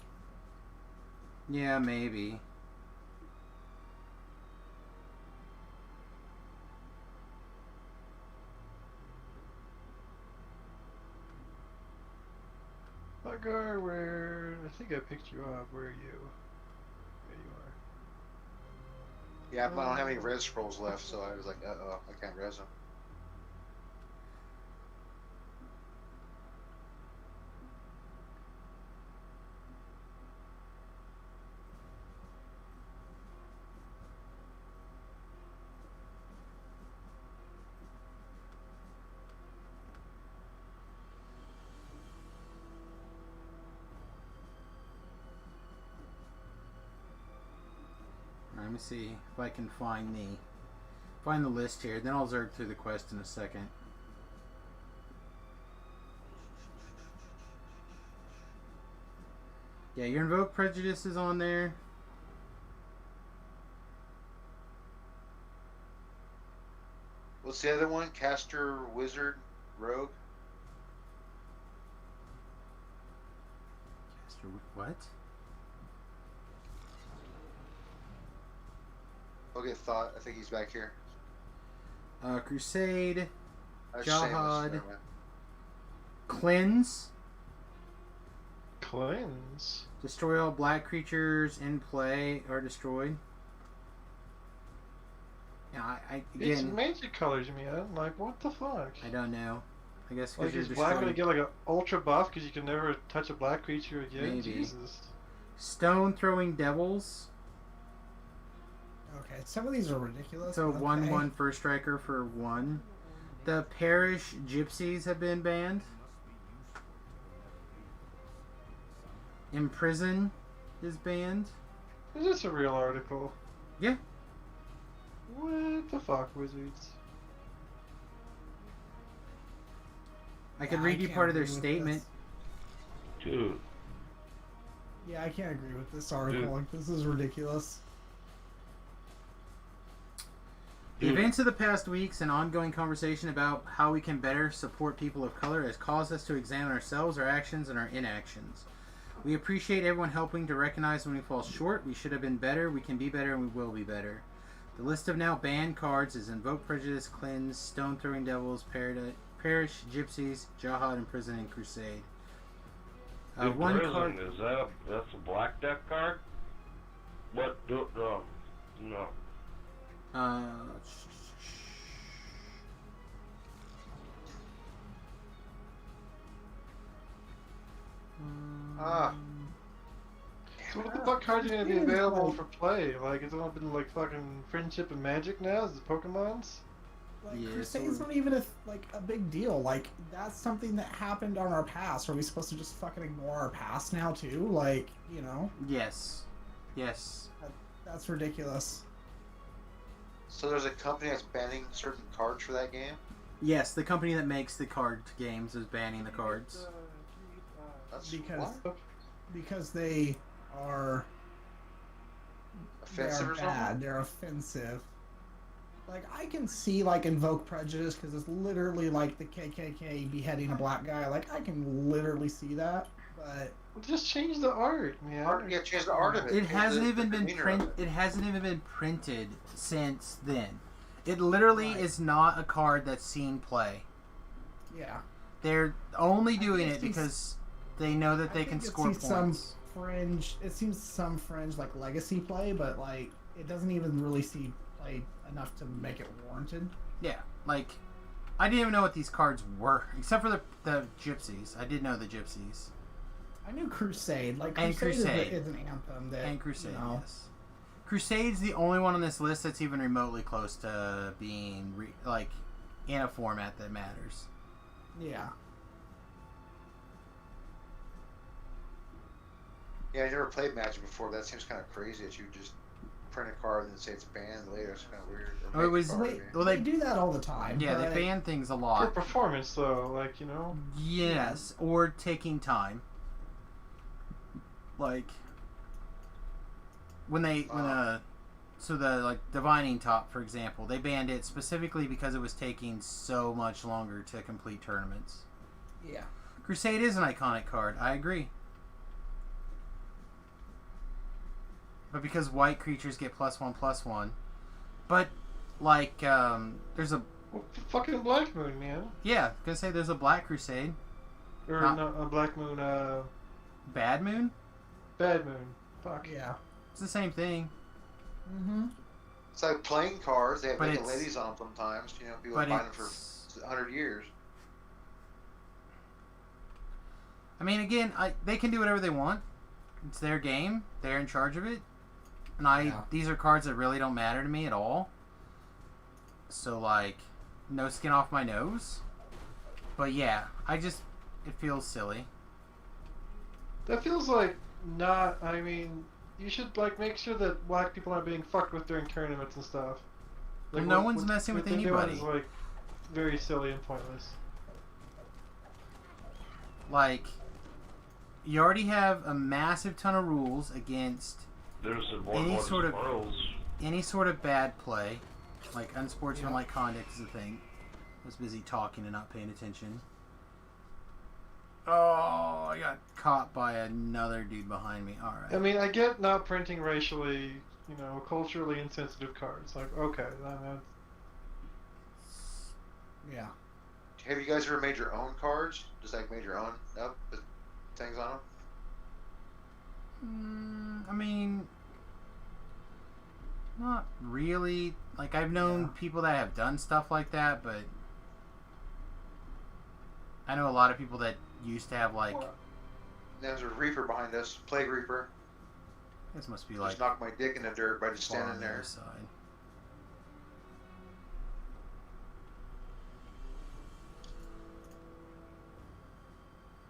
A: Yeah, maybe.
E: Bugger, where? I think I picked you up. Where are you? There you are.
F: Yeah, I don't have any res scrolls left, so I was like, uh-oh, I can't res them.
A: Let me see if I can find the list here. Then I'll zerg through the quest in a second. Yeah, your Invoke Prejudice is on there.
F: What's the other one? Caster, Wizard, Rogue?
A: What?
F: Okay, Thought. I think he's back here.
A: Crusade,
F: That's
A: Jihad.
F: Seamus, never mind.
A: Cleanse,
E: Cleanse?
A: destroy all black creatures in play or destroyed. Yeah, I
E: It's
A: again,
E: magic colors, man. Like, what the fuck?
A: I don't know. I guess
E: Like,
A: because
E: is
A: you're
E: black gonna
A: destroying
E: get like an ultra buff because you can never touch a black creature again?
A: Maybe.
E: Jesus.
A: stone throwing devils.
I: Okay, some of these are ridiculous.
A: So
I: but
A: 1/1
I: okay.
A: first striker for 1. The parish gypsies have been banned. Imprison is banned.
E: Is this a real article?
A: Yeah.
E: What the fuck, wizards?
A: I can
I: Yeah,
A: read you
I: can't
A: part of their
I: agree with
A: statement.
H: Dude,
I: this. Yeah, I can't agree with this article.
H: Dude.
I: Like, this is ridiculous.
A: The
H: Dude.
A: events of the past weeks and ongoing conversation about how we can better support people of color has caused us to examine ourselves, our actions, and our inactions. We appreciate everyone helping to recognize when we fall short. We should have been better, we can be better, and we will be better. The list of now banned cards is Invoke Prejudice, Cleanse, Stone Throwing Devils, Parish, Gypsies, Jihad, Imprison, and Crusade. One
H: Imprison,
A: card.
H: is that that's a black deck card? What? No.
A: Uh,
F: Ah.
E: So what the fuck cards are gonna be available for play? Like, it's all been like fucking Friendship and Magic now? Is it Pokemon's?
I: Like,
A: Yeah,
I: Crusade's
A: sort of.
I: not even a big deal. Like, that's something that happened on our past. Are we supposed to just fucking ignore our past now too? Like, you know,
A: yes. Yes.
I: that's ridiculous.
F: So there's a company that's banning certain cards for that game?
A: Yes, the company that makes the card games is banning the cards.
F: That's
I: Because
F: what?
I: because they are
F: Offensive
I: they're
F: or something?
I: bad. They're offensive. Like, I can see like Invoke Prejudice because it's literally like the KKK beheading a black guy. Like, I can literally see that, but
E: Just change the art, man.
F: Art, yeah, change the art of it.
A: It
F: change
A: hasn't
F: the
A: even been
F: demeanor of
A: print. It hasn't even been printed since then. It literally
I: Right.
A: is not a card that's seen play.
I: yeah.
A: They're only doing
I: think
A: it
I: it seems-
A: because they know that
I: I
A: they can
I: think it
A: score
I: seems
A: points.
I: Some fringe. It seems some fringe like legacy play, but like it doesn't even really see play enough to make it warranted.
A: Yeah, like I didn't even know what these cards were, except for the gypsies. I did know the gypsies
I: I knew Crusade. Like,
A: And Crusade.
I: is an anthem that
A: and Crusade.
I: You know,
A: Yes, Crusade's the only one on this list that's even remotely close to being like in a format that matters.
I: yeah.
F: Yeah, I never played Magic before. That seems kind of crazy that you just print a card and then say it's banned later. It's kind of weird. Or
A: Oh,
F: make
A: it
F: a
A: was-
F: card
I: They,
F: banned.
A: Well,
I: they
A: they-
I: do that all the time.
A: Yeah,
I: but,
A: they ban things a
E: For
A: lot.
E: performance, though, like, you know.
A: Yes, or taking time. Like when so the like divining top, for example, they banned it specifically because it was taking so much longer to complete tournaments.
I: Yeah.
A: Crusade is an iconic card, I agree. But because white creatures get +1/+1, but like there's a
E: Well, fucking Black Moon, man.
A: yeah, gonna say there's a Black Crusade,
E: Or
A: Not-
E: not a Black Moon,
A: Bad Moon.
E: Bad Moon. Fuck.
I: Yeah.
A: It's the same thing.
I: Mm-hmm.
F: It's like playing cards. They have
A: But
F: naked
A: it's-
F: ladies on them sometimes. You know, people
A: But
F: buy them for
A: it's
F: 100 years.
A: I mean, again, they can do whatever they want. It's their game. They're in charge of it. And
I: Yeah.
A: these are cards that really don't matter to me at all. So, like, no skin off my nose. But yeah, it feels silly.
E: That feels like not. I mean, you should like make sure that black people aren't being fucked with during tournaments and stuff.
A: Well, no one's messing with
E: what they're doing
A: anybody.
E: Is, like, very silly and pointless.
A: Like, you already have a massive ton of rules against
H: There's some more
A: Any
H: ones
A: sort of-
H: morals.
A: any sort of bad play. Like, unsportsmanlike conduct is a thing. I was busy talking and not paying attention. Oh, I got caught by another dude behind me. Alright.
E: I mean, I get not printing racially, you know, culturally insensitive cards. Like, okay, that's
I: Yeah.
F: Have you guys ever made your own cards? Just like made your own up with things on them?
A: I mean, not really. Like, I've known people that have done stuff like that, but I know a lot of people that used to have, like,
F: There's a Reaper behind us, Plague Reaper.
A: This must be like
F: Just knocked my dick in the dirt by just
A: far on
F: standing
A: the other
F: there.
A: side.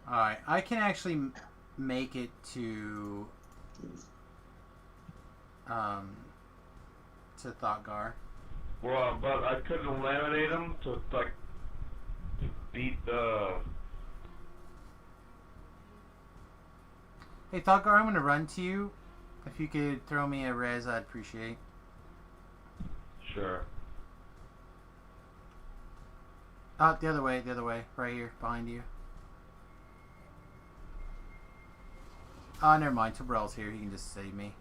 A: Alright, I can actually make it to Thotgar.
H: Well, but I couldn't laminate them to like beat the.
A: Hey Thotgar, I'm gonna run to you. If you could throw me a res, I'd appreciate.
H: Sure.
A: The other way, right here, behind you. Oh, never mind. Tobrel's here. He can just save me.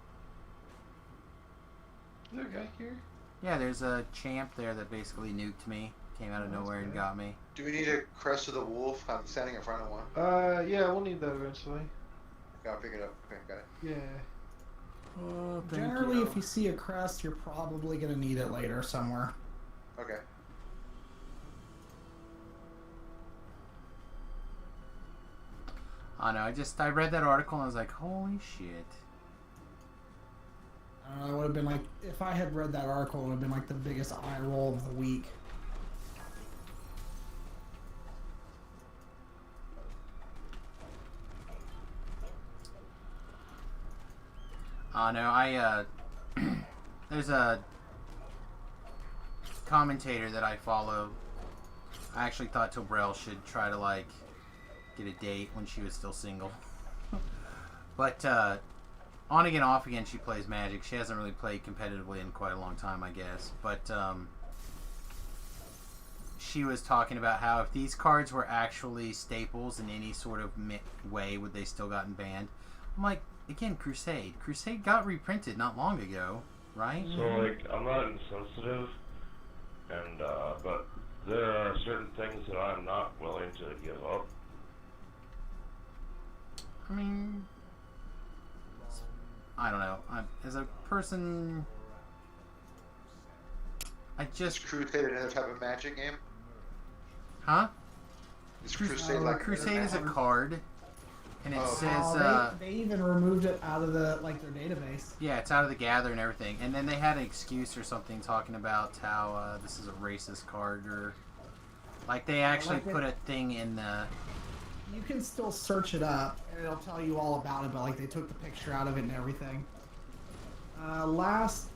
E: Is there a guy here?
A: Yeah, there's a champ there that basically nuked me. Came out of nowhere and got me.
F: Do we need a crest of the wolf? I'm standing in front of one.
E: Yeah, we'll need that eventually.
F: Gotta pick it up. Okay, got it.
E: Yeah.
A: Oh,
I: Generally, if you see a crest, you're probably gonna need it later somewhere.
F: Okay.
A: I know. I read that article and I was like, holy shit.
I: It would have been like, if I had read that article, it would have been like the biggest eye roll of the week.
A: No, there's a commentator that I follow. I actually thought Tobrel should try to, like, get a date when she was still single. But, on again, off again, she plays Magic. She hasn't really played competitively in quite a long time, I guess. But, she was talking about how if these cards were actually staples in any sort of way, would they still gotten banned? I'm like, again, Crusade. Crusade got reprinted not long ago, right?
H: So, like, I'm not insensitive, and, but there are certain things that I'm not willing to give up.
A: I mean, I don't know. As a person, I just...
F: Is Crusade another type of Magic game?
A: Huh?
F: Is Crusade like
A: Crusade is a card, and it says...
I: they even removed it out of the their database.
A: Yeah, it's out of the gather and everything. And then they had an excuse or something talking about how this is a racist card, or... Like, they actually put a thing in the...
I: You can still search it up, and it'll tell you all about it, but, like, they took the picture out of it and everything. Last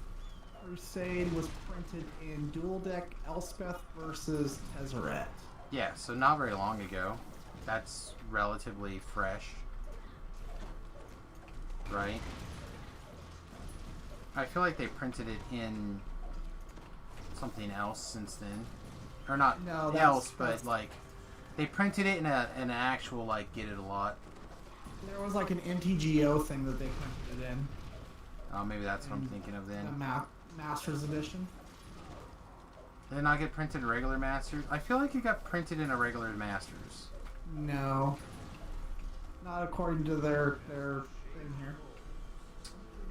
I: Crusade was printed in Dual Deck Elspeth versus Tezzeret.
A: Yeah, so not very long ago. That's relatively fresh. Right? I feel like they printed it in something else since then. Or not else, but like they printed it in an actual like get it a lot.
I: There was like an MTGO thing that they printed it in.
A: Oh, maybe that's what I'm thinking of then.
I: The Masters Edition.
A: Did it not get printed in regular Masters? I feel like it got printed in a regular Masters.
I: No. Not according to their thing here.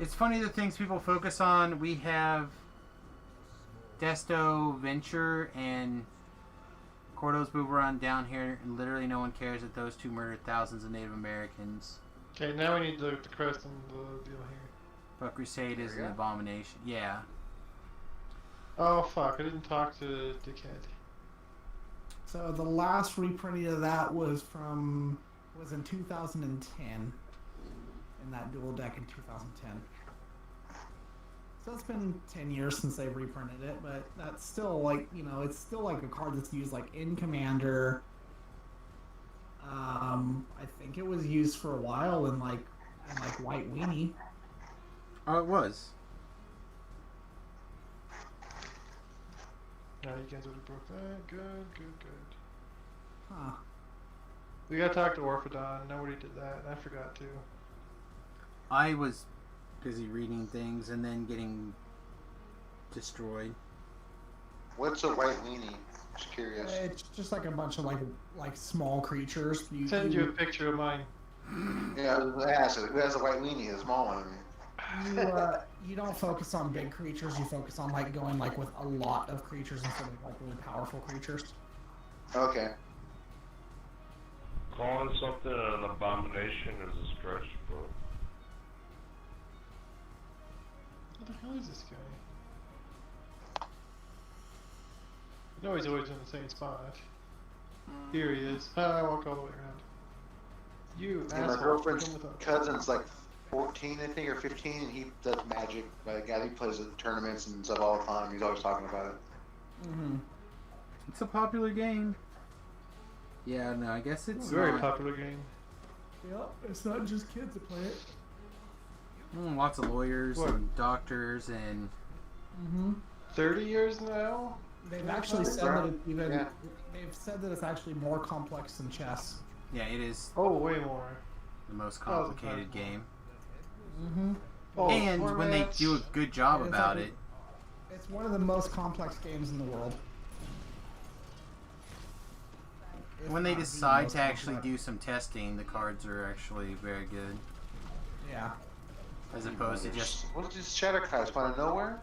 A: It's funny the things people focus on. We have Desto Venture and Cordo's Boomerang down here, and literally no one cares that those two murdered thousands of Native Americans.
E: Okay, now we need the crest and the deal here.
A: But Crusade is an abomination. Yeah.
E: Oh fuck, I didn't talk to Dickhead.
I: So the last reprinting of that was in 2010. In that dual deck in 2010. So it's been 10 years since they've reprinted it, but that's still like, it's still like a card that's used like in Commander. I think it was used for a while in like White Weenie.
A: Oh, it was.
E: No, you guys already broke that. Good.
I: Huh.
E: We gotta talk to Orphodon. Nobody did that, and I forgot to.
A: I was busy reading things and then getting destroyed.
F: What's a white weenie? Just curious.
I: It's just like a bunch of like small creatures.
E: Send you a picture of mine.
F: Yeah, who has a white weenie? The small one. I mean.
I: You don't focus on big creatures. You focus on like going like with a lot of creatures instead of like really powerful creatures.
F: Okay.
H: Calling something an abomination is a stretch, but
E: Where the hell is this guy? You know he's always in the same spot. Here he is. I walked all the way around. You
F: Yeah, my
E: asshole.
F: girlfriend's
E: Come with us.
F: cousin's like 14, I think, or 15, and he does magic. Like, he plays at tournaments and stuff all the time. He's always talking about it.
I: Mm-hmm.
A: It's a popular game. Yeah, no, I guess it's
E: Very
A: not.
E: popular game.
I: Yep, it's not just kids that play it.
A: Lots of lawyers
E: What?
A: and doctors and
E: 30 years now?
I: They've actually said that it's even.
F: Yeah.
I: They've said that it's actually more complex than chess.
A: yeah, it is
E: Oh, way more.
A: the most
E: Oh, it's
A: complicated
E: impossible.
A: game.
I: Mm-hmm.
E: Oh,
A: And when they
E: formats.
A: do a good job
I: It's
A: about
I: like-
A: it,
I: It's one of the most complex games in the world. If
A: when they
I: not the
A: decide
I: most
A: to actually
I: complex.
A: do some testing, the cards are actually very good,
I: Yeah.
A: as opposed to just
F: What's this shadow guy spawn out of nowhere?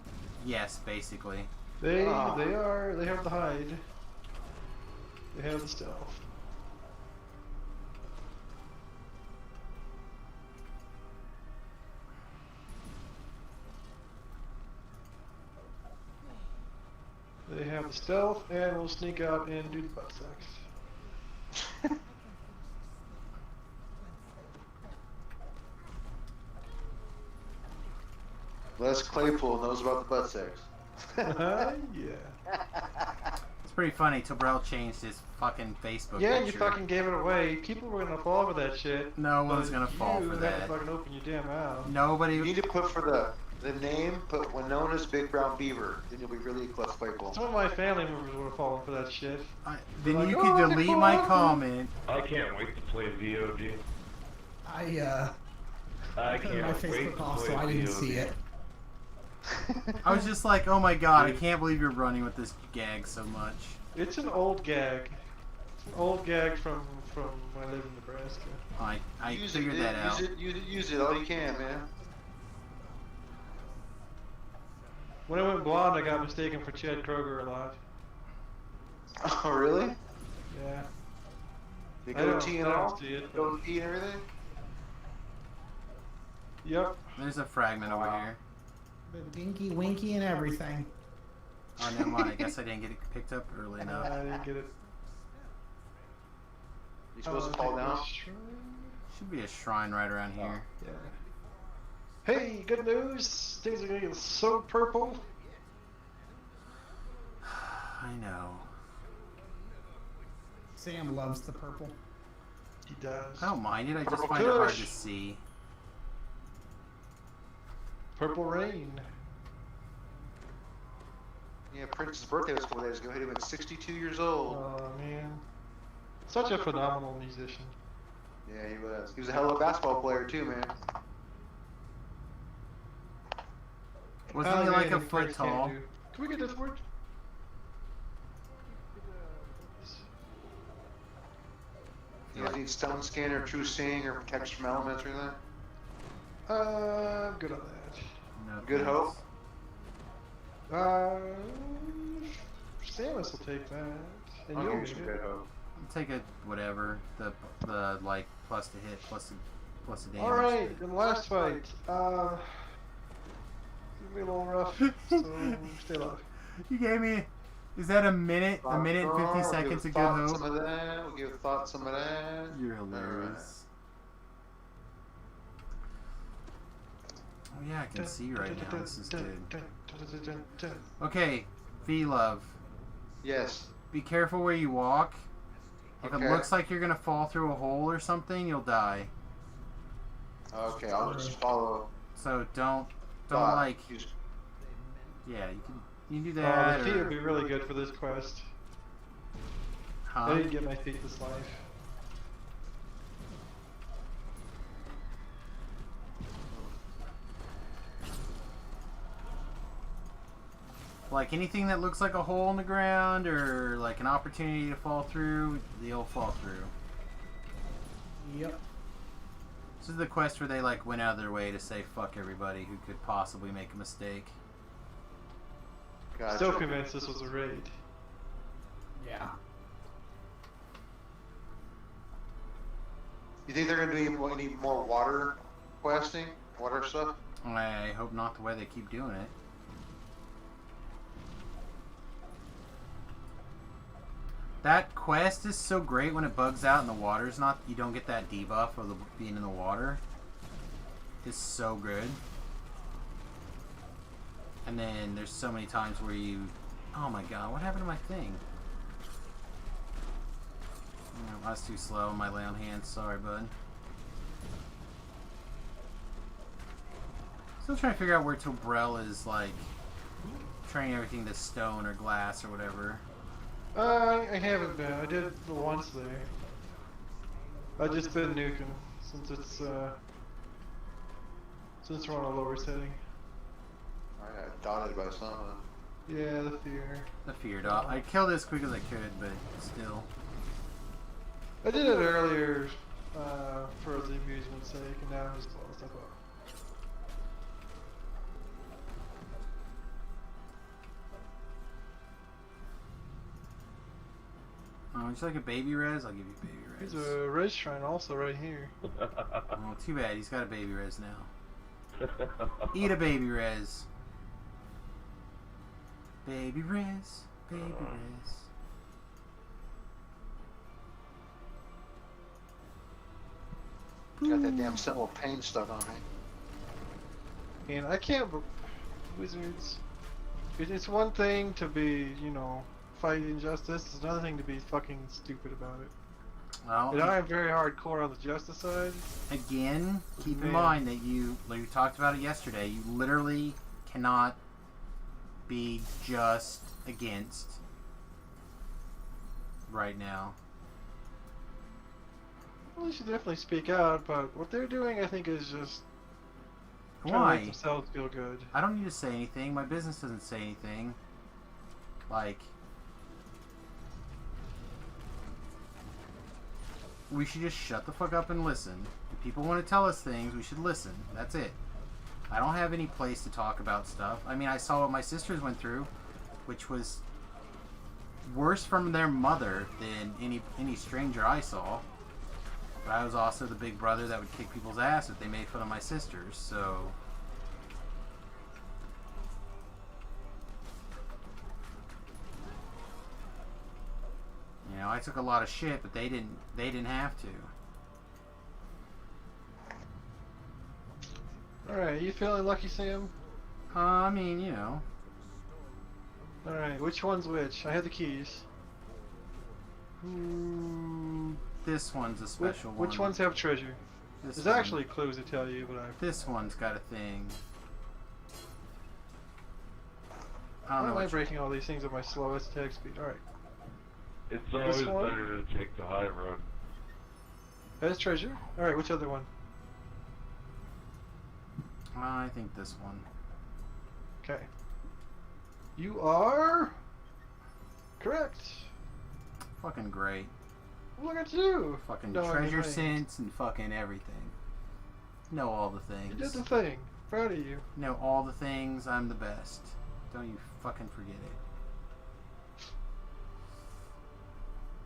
A: yes, basically.
E: They
F: Ah.
E: they have the hide. They have the stealth. They have the stealth, and we'll sneak out and do the butt sex.
F: Les Claypool knows about the butt sex.
E: Yeah.
A: It's pretty funny. Tobrell changed his fucking Facebook
E: Yeah, you
A: picture.
E: fucking gave it away. People were gonna fall for that shit.
A: No one's
E: but
A: gonna fall
E: you
A: for
E: had
A: that.
E: to fucking open your damn mouth.
F: You
A: Nobody.
F: need to put for the name, put Winona's Big Brown Beaver. Then you'll be really Les Claypool.
E: Some of my family members would have fallen for that shit.
A: Then
E: Like,
A: you
E: "Oh,
A: could
E: they're
A: delete my
E: cool."
A: comment.
H: I can't wait to play VOD.
I: I
H: I
I: turned
H: can't
I: my
H: wait to
I: Facebook off,
H: play
I: so I didn't
H: VOD.
I: see it.
A: I was just like, oh my god, I can't believe you're running with this gag so much.
E: It's an old gag. It's an old gag from when I lived in Nebraska.
A: I
F: use
A: figured
F: it,
A: that out.
F: Use it all you can, man.
E: When I went blonde, I got mistaken for Chad Kroger a lot.
F: Oh, really?
E: Yeah.
F: The
E: I don't-
F: goatee and
E: I don't
F: all?
E: see it, but-
F: Goatee and everything?
E: Yep.
A: There's a fragment over here.
I: With Dinky, Winky, and everything.
A: Oh, never mind. I guess I didn't get it picked up early enough.
E: I didn't get it.
F: You supposed to fall down?
A: Should be a shrine right around here.
E: Yeah. Hey, good news! Things are gonna get so purple.
A: I know.
I: Sam loves the purple.
E: He does.
A: I don't mind it. I just
E: Purple
A: find it hard
E: Kush.
A: to see.
E: Purple rain.
F: Yeah, Prince's birthday was a couple days ago. He'd have been 62 years old.
E: Oh man. Such a phenomenal musician.
F: Yeah, he was. He was a hell of a basketball player too, man.
A: Wasn't he like a foot tall?
E: Can we get this word?
F: You guys need stone skin or true seeing or protection from elements or anything?
E: I'm good on that.
A: No
F: Good
A: thanks.
E: hope. Samus will take that. And
F: I'll
E: you'll
F: give you
E: get
F: some
E: it.
F: good hope.
A: I'll take a whatever. The like plus the hit plus the damage.
E: Alright, in the last fight, gonna be a little rough, so stay alive.
A: You gave me. Is that a minute? A minute and 50 seconds of good
F: Thought
A: hope?
F: some of that. We'll give Thought some of that.
A: You're hilarious. Oh yeah, I can see right now. This is good. Okay, V-Love.
F: Yes.
A: Be careful where you walk. If
F: Okay.
A: it looks like you're gonna fall through a hole or something, you'll die.
F: Okay, I'll just follow.
A: So don't
F: Thought.
A: like.
F: You just-
A: Yeah, you can do
E: Oh,
A: that.
E: the feet
A: or,
E: would be really good for this quest. I
A: huh?
E: didn't get my feet this life.
A: Like anything that looks like a hole in the ground or like an opportunity to fall through, they'll fall through.
I: Yep.
A: This is the quest where they like went out of their way to say fuck everybody who could possibly make a mistake.
F: Gotcha.
E: Still convinced this was a raid.
I: Yeah.
F: You think they're gonna do any more water questing? Water stuff?
A: I hope not the way they keep doing it. That quest is so great when it bugs out and the water's not... You don't get that debuff of the being in the water. It's so good. And then there's so many times where you... Oh my god, what happened to my thing? I was too slow on my lay on hands. Sorry, bud. Still trying to figure out where Tobrel is, like, turning everything to stone or glass or whatever.
E: I haven't been. I did the once there. I've just been nuking since it's since we're on a lower setting.
F: I got dotted by something.
E: Yeah, the fear.
A: The fear dot. I killed it as quick as I could, but still.
E: I did it earlier for the amusement's sake, and now I'm just blowing stuff up.
A: Oh, would you like a baby res? I'll give you a baby res.
E: There's a res shrine also right here.
A: Oh, too bad. He's got a baby res now. Eat a baby res. Baby res. Baby res.
F: Got that damn symbol of pain stuck on me.
E: And I can't... Wizards... It's one thing to be, you know, fighting injustice. It's another thing to be fucking stupid about it.
A: Well,
E: And I am very hardcore on the justice side.
A: again, keep in
E: Man.
A: mind that you, like we talked about it yesterday, you literally cannot be just against right now.
E: Well, they should definitely speak out, but what they're doing, I think, is just trying to
A: Why?
E: make themselves feel good.
A: I don't need to say anything. My business doesn't say anything. Like, we should just shut the fuck up and listen. If people want to tell us things, we should listen. That's it. I don't have any place to talk about stuff. I mean, I saw what my sisters went through, which was worse from their mother than any stranger I saw. But I was also the big brother that would kick people's ass if they made fun of my sisters, so... You know, I took a lot of shit, but they didn't have to.
E: Alright, you feeling lucky, Sam?
A: I mean, you know.
E: Alright, which one's which? I have the keys.
A: This one's a special one.
E: Which ones have treasure?
A: This
E: There's
A: one.
E: actually clues to tell you, but
A: This one's got a thing. I
E: Why
A: don't know
E: am I
A: which...
E: breaking all these things at my slowest attack speed? Alright.
H: It's always better to take the high road.
E: That's treasure? Alright, which other one?
A: I think this one.
E: Okay. You are... correct.
A: Fucking great.
E: Look at you!
A: Fucking
E: No,
A: treasure
E: you're right.
A: sense and fucking everything. Know all the things.
E: You did the thing. Proud of you.
A: Know all the things. I'm the best. Don't you fucking forget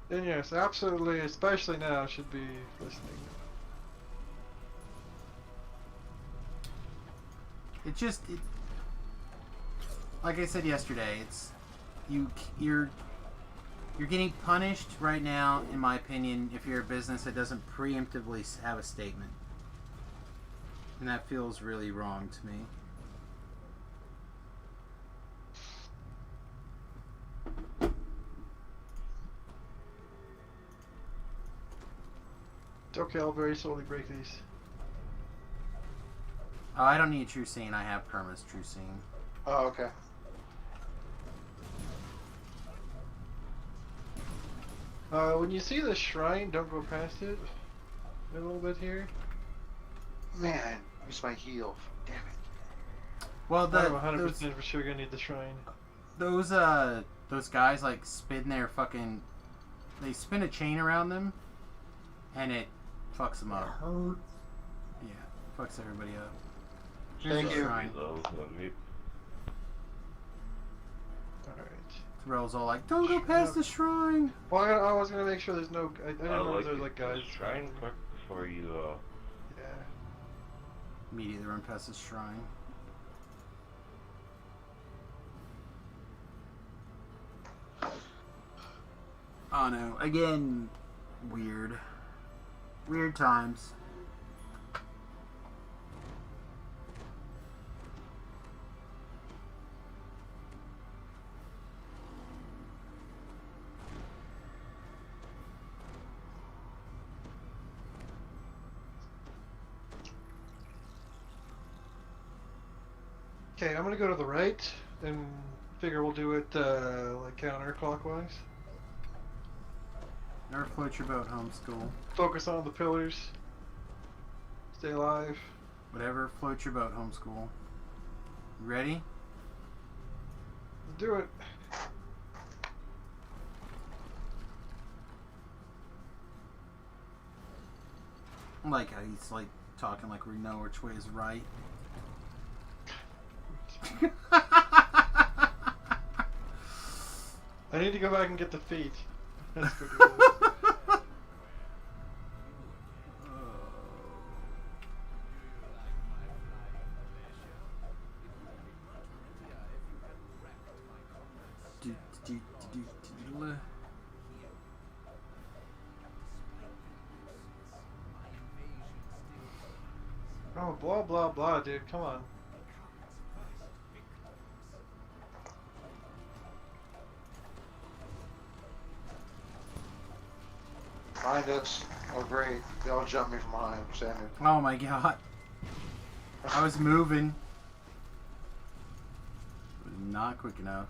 A: it.
E: And yes, absolutely, especially now, should be listening.
A: It just... like I said yesterday, it's... You're getting punished right now, in my opinion, if you're a business that doesn't preemptively have a statement. And that feels really wrong to me.
E: It's okay, I'll very slowly break these.
A: Oh, I don't need True Scene. I have Perma's True Scene.
F: Oh, okay.
E: When you see the shrine, don't go past it. A little bit here.
F: Man, use my heal. Damn it.
A: Well,
E: I'm 100% for sure gonna need the shrine.
A: those guys like spin their fucking... They spin a chain around them, and it fucks them up. Yeah, fucks everybody up. Here's
F: Thank
A: the
F: you.
A: shrine.
E: Alright.
A: Terrell's all like, "Don't go past the shrine."
E: Well, I was gonna make sure there's no. I didn't know
H: like
E: there's like guys.
H: Shrine quick before you
E: Yeah.
A: Immediately run past this shrine. Oh no, again, weird. Weird times.
E: Okay, I'm gonna go to the right and figure we'll do it like counterclockwise.
A: Never float your boat, homeschool.
E: Focus on the pillars. Stay alive.
A: Whatever, float your boat, homeschool. You ready?
E: Let's do it.
A: I like how he's like talking like we know which way is right.
E: I need to go back and get the feet. That's what it is. Oh, blah blah blah, dude. Come on.
F: Behind us. Oh great. They all jumped me from behind. Standard.
A: Oh my god. I was moving. It was not quick enough.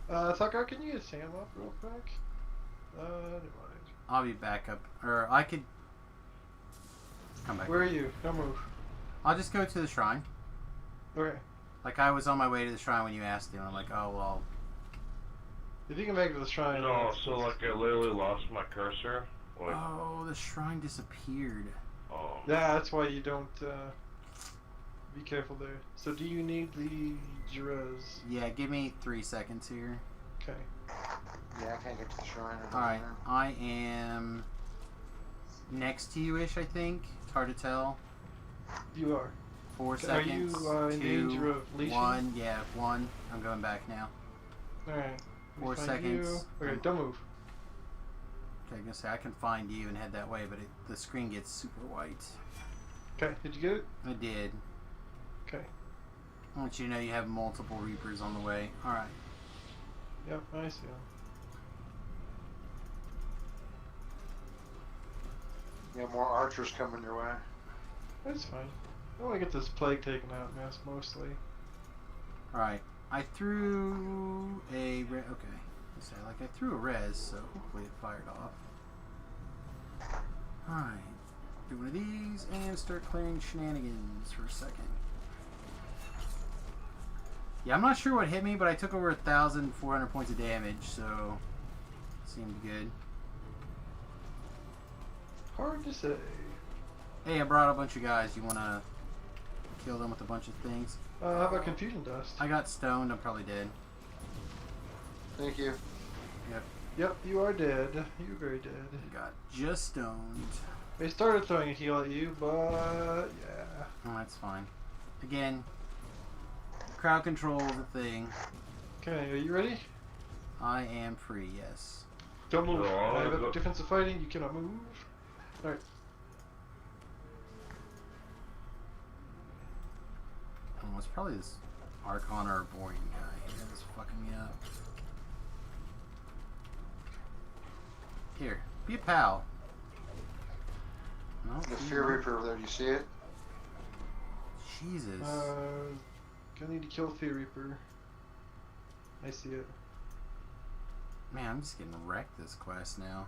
E: Tucker, can you get Sam up real quick? Never mind.
A: I'll be back up. Or I could come back.
E: Where are you? Don't move.
A: I'll just go to the shrine.
E: Okay.
A: Like I was on my way to the shrine when you asked him. I'm like, oh well.
E: If you can make it to the shrine.
H: No, so like I literally lost my cursor. Like,
A: Oh, the shrine disappeared.
E: Yeah, that's why you don't be careful there. So do you need the Jerez?
A: Yeah, give me 3 seconds here.
E: Okay.
F: Yeah, I can't get to the shrine.
A: Alright, I am next to you-ish, I think. It's hard to tell.
E: You are.
A: 4
E: Okay,
A: seconds.
E: are you in
A: 2,
E: danger of leashing?
A: 1. Yeah, 1. I'm going back now.
E: Alright.
A: 4 seconds.
E: Okay, don't move.
A: Okay, I'm gonna say I can find you and head that way, but the screen gets super white.
E: Okay, did you get it?
A: I did.
E: Okay.
A: I want you to know you have multiple Reapers on the way. Alright.
E: Yep, I see them.
F: You have more archers coming your way.
E: That's fine. I want to get this plague taken out, yes, mostly.
A: Alright. I threw a okay. Let's say like I threw a res, so hopefully it fired off. Alright. Do one of these and start clearing shenanigans for a second. Yeah, I'm not sure what hit me, but I took over 1,400 points of damage, so seemed good.
E: Hard to say.
A: Hey, I brought a bunch of guys. You wanna kill them with a bunch of things?
E: How about confusion dust?
A: I got stoned. I'm probably dead.
F: Thank you.
A: Yep.
E: Yep, you are dead. You're very dead.
A: Got just stoned.
E: They started throwing a heal at you, but yeah.
A: Oh, that's fine. Again, crowd control is a thing.
E: Okay, are you ready?
A: I am free, yes.
E: Don't move.
H: So,
E: I have a defensive fighting. You cannot move. Alright.
A: Oh, it's probably this Archon or Borean guy here that's fucking me up. Here, be a pal. No,
F: The Fear Reaper over there, do you see it?
A: Jesus.
E: Gonna need to kill Fear Reaper. I see it.
A: Man, I'm just getting wrecked this quest now.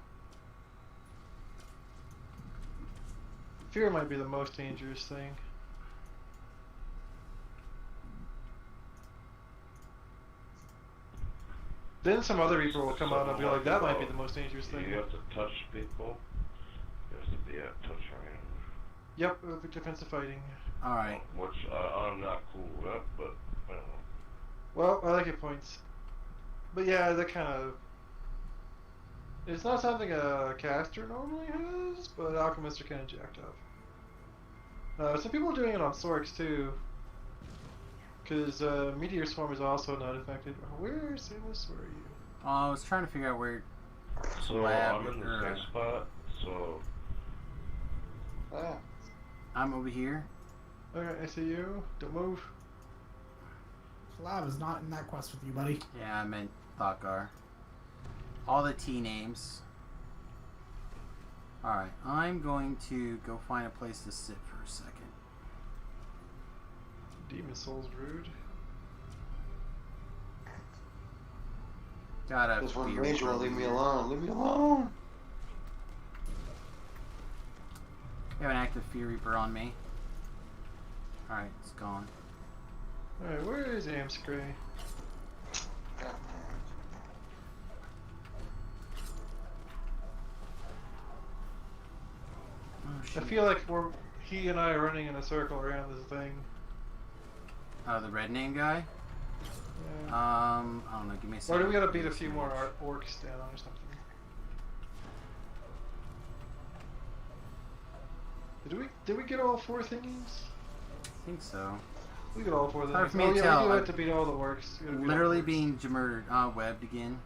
E: Fear might be the most dangerous thing. Then some other Reaper will come out and be like, that might be the most dangerous thing.
H: You have to touch people. You have to be at touch range.
E: Yep, defensive fighting.
A: Alright.
H: Which I'm not cool with, but I don't know.
E: Well, I like your points. But yeah, that kind of... It's not something a caster normally has, but alchemists are kind of jacked up. Some people are doing it on Sorks too. Because Meteor Swarm is also not affected. Where, Samus? Where are you?
A: I was trying to figure out where.
H: So
A: Lab
H: I'm in the
A: or-
H: same spot. So
F: Ah,
A: I'm over here.
E: Okay, I see you. Don't move.
I: Lab is not in that quest with you, buddy.
A: Yeah, I meant Thokgar. All the T names. Alright, I'm going to go find a place to sit for a second.
E: Demon Soul's rude.
A: Gotta
F: this one
A: be
F: Ranger
A: real
F: won't leave me
A: here.
F: alone. Leave me alone.
A: We have an active Fear Reaper on me. Alright, it's gone.
E: Alright, where is Amscray?
A: Oh,
E: I
A: shoot.
E: feel like he and I are running in a circle around this thing.
A: Oh, the red name guy?
E: Yeah.
A: I don't know, give me a
E: Or
A: second.
E: do we gotta beat a few more orcs down or something? Did we get all 4 thingies?
A: I think so.
E: We got all 4
A: Hard
E: things.
A: for me
E: Oh
A: to
E: yeah,
A: tell.
E: we do
A: I-
E: have to beat all the orcs. We gotta beat all
A: Literally
E: the orcs.
A: being murdered, webbed again.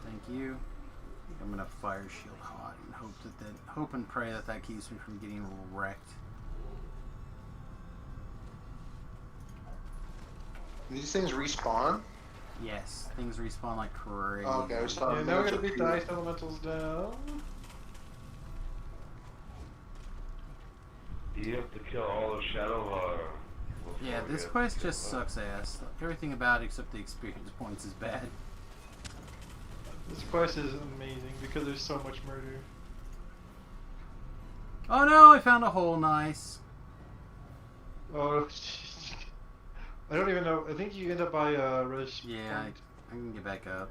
A: Thank you. I'm gonna fire shield hot and hope and pray that keeps me from getting wrecked.
F: These things respawn?
A: Yes, things respawn like crazy.
F: Oh, okay, we saw
E: Yeah,
F: them
E: now we gotta
F: move
E: beat the
F: up
E: ice elementals down.
H: you have to kill all the shadow.
A: Yeah,
H: before
A: this
H: you
A: quest
H: kill
A: just
H: them.
A: sucks ass. Everything about it except the experience points is bad.
E: This quest is amazing because there's so much murder.
A: Oh no, I found a hole, nice.
E: Oh, I don't even know. I think you end up by Rush.
A: Yeah,
E: Point.
A: I can get back up.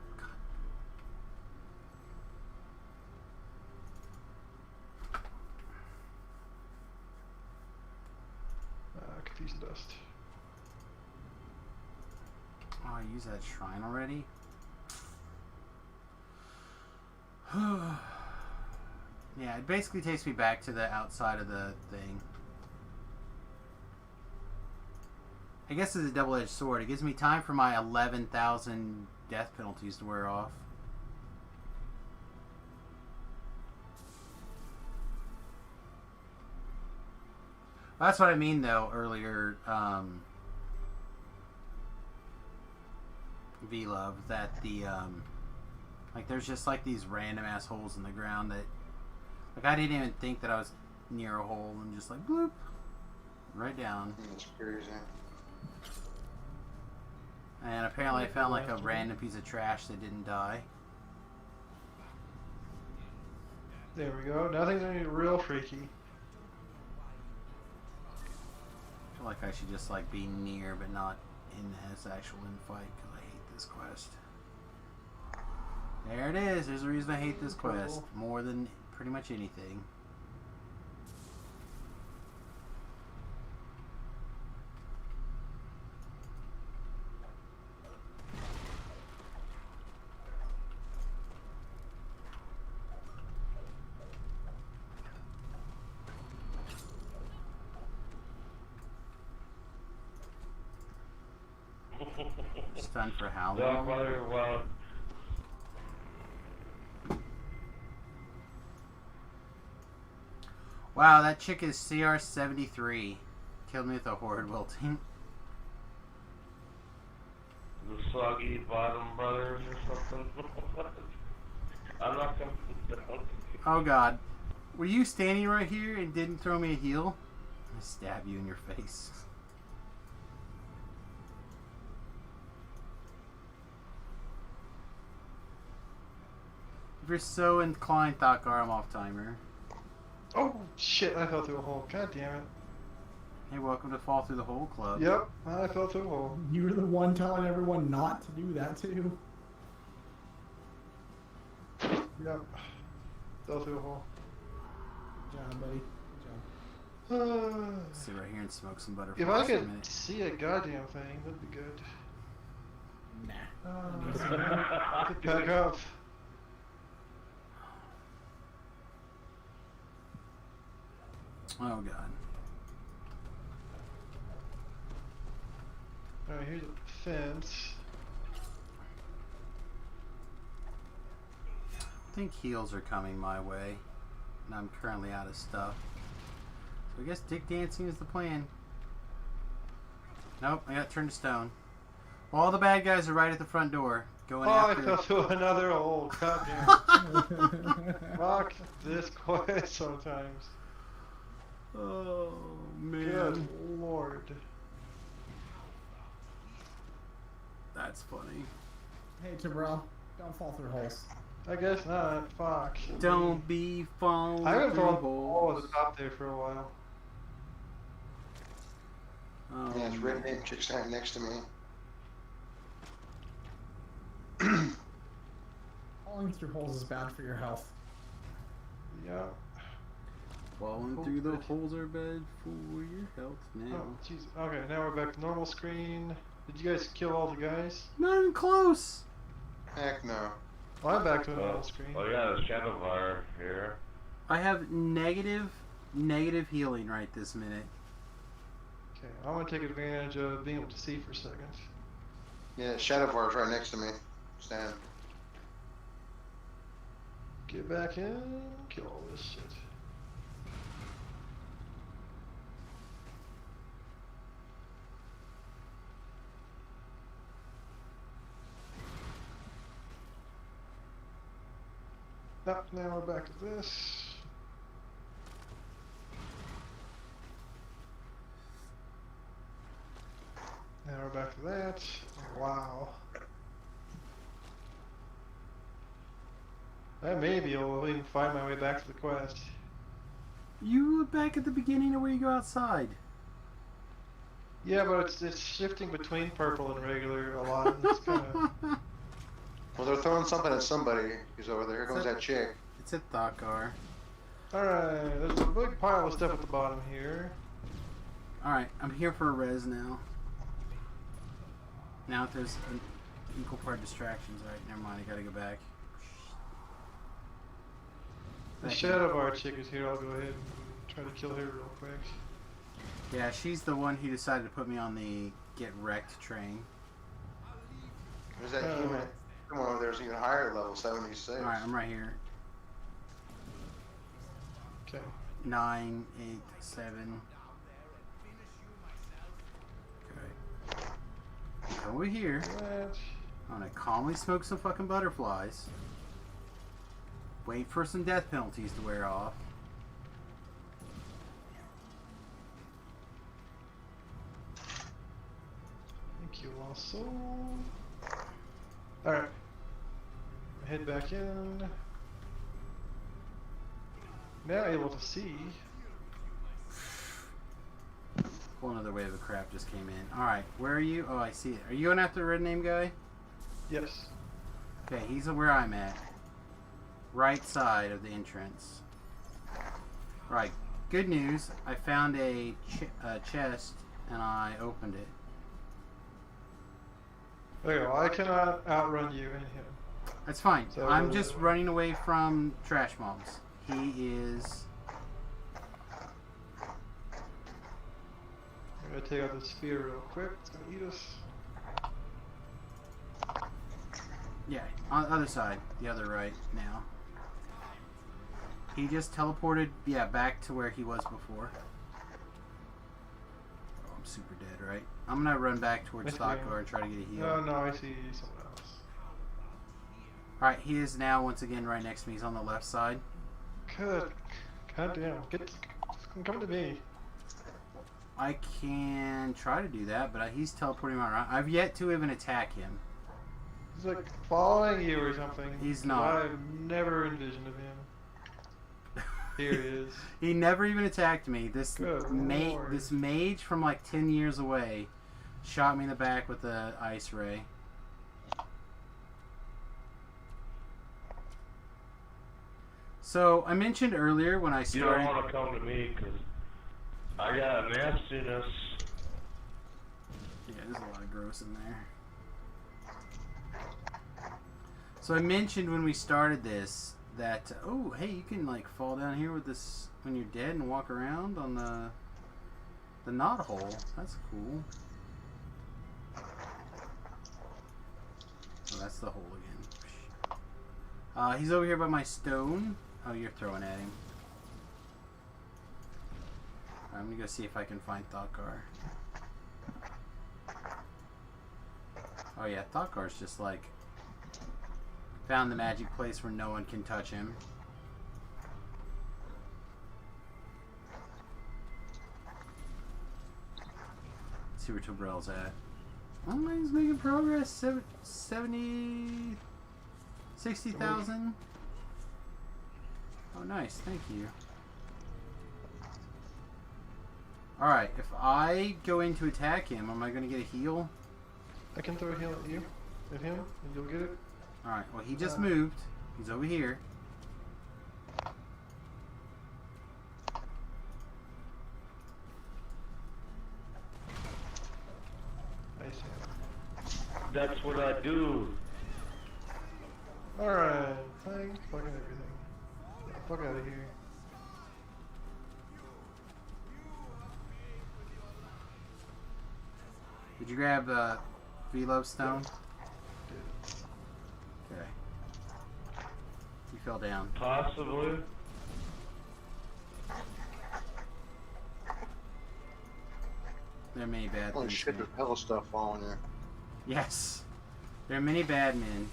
E: Confusion dust.
A: Oh, I used that shrine already? Yeah, it basically takes me back to the outside of the thing. I guess it's a double-edged sword. It gives me time for my 11,000 death penalties to wear off. That's what I mean, though, earlier, V-Love, that the, like, there's just, like, these random ass holes in the ground that, like, I didn't even think that I was near a hole, and just, like, bloop, right down.
F: That's crazy.
A: And apparently I found, like, a random piece of trash that didn't die.
E: There we go. Now things are getting real freaky.
A: I feel like I should just, like, be near, but not in this actual infight, because I hate this quest. There it is. There's a reason I hate this quest more than pretty much anything. Stunned for how
H: Yeah,
A: long?
H: brother, well,
A: Wow, that chick is CR73. Killed me with a horde wilting.
H: the soggy bottom brothers or something. I'm not gonna put down.
A: Oh god. Were you standing right here and didn't throw me a heal? I stab you in your face. If you're so inclined, Thokgar, I'm off timer.
E: Oh shit! I fell through a hole. God damn it.
A: Hey, welcome to Fall Through the Hole Club.
E: Yep, I fell through a hole.
I: You were the one telling everyone not to do that too.
E: Yep. Fell through a hole.
I: Good job, buddy. Good job.
A: Sit right here and smoke some butter
E: If
A: for
E: I
A: just a
E: could
A: minute.
E: see a goddamn thing, that'd be good.
I: Nah.
E: Get back up.
A: Oh god.
E: Alright, here's a fence.
A: I think heals are coming my way, and I'm currently out of stuff. So I guess dick dancing is the plan. Nope, I got turned to stone. All the bad guys are right at the front door, going
E: Oh, I
A: after.
E: fell to another old goddamn. Fuck this quest sometimes.
A: Oh man,
E: Good lord.
A: that's funny.
I: Hey, Timbrell, don't fall through holes.
E: I guess not. Fuck.
A: Don't be falling
E: I haven't
A: through
E: thrown all at
A: holes.
E: the top there for a while.
F: Yeah, it's red name chick standing next to me.
I: Falling through holes is bad for your health.
E: Yeah.
A: Falling
E: Cool.
A: through the holes are bad for your health now.
E: Oh, jeez. Okay, now we're back to normal screen. Did you guys kill all the guys?
A: Not even close.
F: Heck no.
E: Well, I'm back to a normal screen.
H: Oh yeah, there's Shadowfire here.
A: I have negative healing right this minute.
E: Okay, I want to take advantage of being able to see for a second.
F: Yeah, Shadowfire's right next to me. Stand.
E: Get back in, kill all this shit. Now we're back to this. Now we're back to that. Wow. I may be able to even find my way back to the quest.
A: You were back at the beginning of where you go outside.
E: Yeah, but it's shifting between purple and regular a lot. And it's kind of.
F: Well, they're throwing something at somebody who's over there. Here comes that chick.
A: It's a Thakar.
E: Alright, there's a big pile of stuff at the bottom here.
A: Alright, I'm here for a res now. Now if there's an equal part distractions, right? Never mind, I gotta go back.
E: The Shadow Bar chick is here. I'll go ahead and try to kill her real quick.
A: Yeah, she's the one who decided to put me on the get wrecked train.
F: There's that human. Someone over there's even higher level, 76.
A: Alright, I'm right here.
E: Okay.
A: 9, 8, 7. Okay. Over here.
E: That.
A: I'm gonna calmly smoke some fucking butterflies. Wait for some death penalties to wear off.
E: Thank you, Lost Soul. Alright. Head back in. Now able to see.
A: Whole another wave of crap just came in. Alright, where are you? Oh, I see it. Are you going after the red name guy?
E: Yes.
A: Okay, he's where I'm at. Right side of the entrance. Right, good news. I found a chest and I opened it.
E: Okay, well, I cannot outrun you and him.
A: That's fine.
E: So-
A: I'm just running away from trash mobs. He is...
E: I'm gonna take out the sphere real quick. It's gonna eat us.
A: Yeah, on the other side. The other right now. He just teleported, yeah, back to where he was before. Oh, I'm super dead, right? I'm gonna run back towards
E: Yes,
A: Stockgar
E: ma'am.
A: and try to get a heal.
E: No, I see someone else.
A: Alright, he is now once again right next to me. He's on the left side.
E: Good. God damn. Come to me.
A: I can try to do that, but he's teleporting around. I've yet to even attack him.
E: He's like following you or something.
A: He's
E: 'cause
A: not.
E: I've never envisioned of him. Here he is.
A: He never even attacked me. This
E: Good Lord.
A: this mage from like 10 years away shot me in the back with the ice ray. So I mentioned earlier when I
H: You
A: started.
H: don't want to come to me because I got nastiness.
A: Yeah, there's a lot of gross in there. So I mentioned when we started this that. Oh, hey, you can like fall down here with this when you're dead and walk around on the knot hole. That's cool. Oh, that's the hole again. He's over here by my stone. Oh, you're throwing at him. I'm gonna go see if I can find Thotkar. Oh yeah, Thotkar's just like found the magic place where no one can touch him. Let's see where Tobrel's at. Oh, he's making progress. 70... 60,000. Oh, nice. Thank you. Alright, if I go in to attack him, am I going to get a heal?
E: I can throw a heal at you, at him, and you'll get it.
A: Alright, well, he just moved. He's over here.
E: I see.
H: That's what I do.
E: Alright, thanks, fucking everything. Get the fuck out of here.
A: Did you grab V-Love Stone? Okay. He fell down.
H: Possibly.
A: There are many bad
F: Holy
A: things.
F: shit, there's hella stuff following you.
A: Yes. There are many bad men.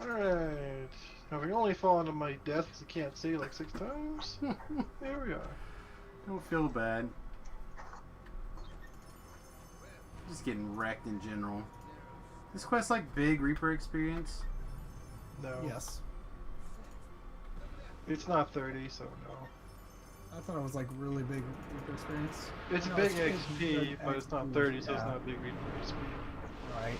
E: Alright. Having only fallen to my death because I can't see like 6 times. There we are.
A: Don't feel bad. Just getting wrecked in general. This quest like big Reaper experience?
E: No.
I: Yes.
E: It's not 30, so no.
I: I thought it was like really big Reaper experience.
E: It's
I: No,
E: big
I: it's
E: XP,
I: big
E: but it's not
I: XP,
E: 30, so it's
I: yeah.
E: not big Reaper XP.
I: Right.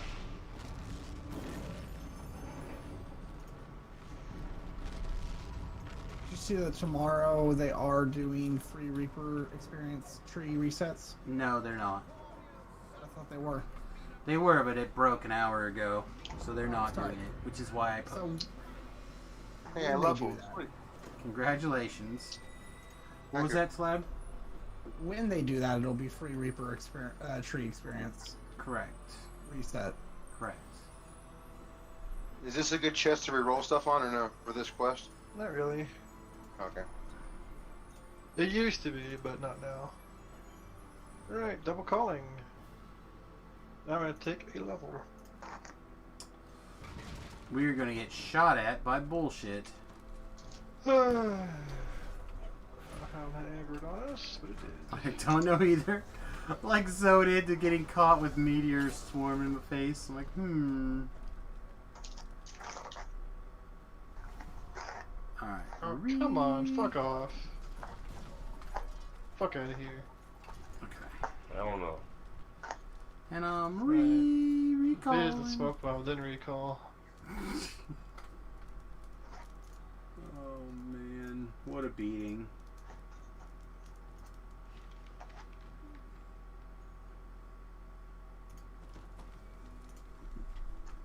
I: Did you see that tomorrow they are doing free Reaper experience tree resets?
A: No, they're not.
I: I thought they were.
A: They were, but it broke an hour ago, so they're not
I: Sorry.
A: doing it, which is why I put.
I: So
F: Hey, I
I: when they
F: love
I: do
F: it.
I: that-
A: Congratulations. What was
F: Thank
A: that, Slab?
I: When they do that, it'll be free Reaper tree experience
A: Correct.
I: reset.
A: Correct.
F: Is this a good chest to reroll stuff on or no for this quest?
E: Not really.
F: Okay.
E: It used to be, but not now. Alright, double calling. Now I'm gonna take a level.
A: We're gonna get shot at by bullshit.
E: I don't know how that aggroed on us, but it did.
A: I don't know either. Like Zoe did to getting caught with meteors swarming in the face. I'm like, Alright.
E: Oh, come on, fuck off. Fuck out of here.
A: Okay.
H: I don't know.
A: And
E: There's
A: recalling.
E: the smoke bomb, then recall.
A: Oh man, what a beating.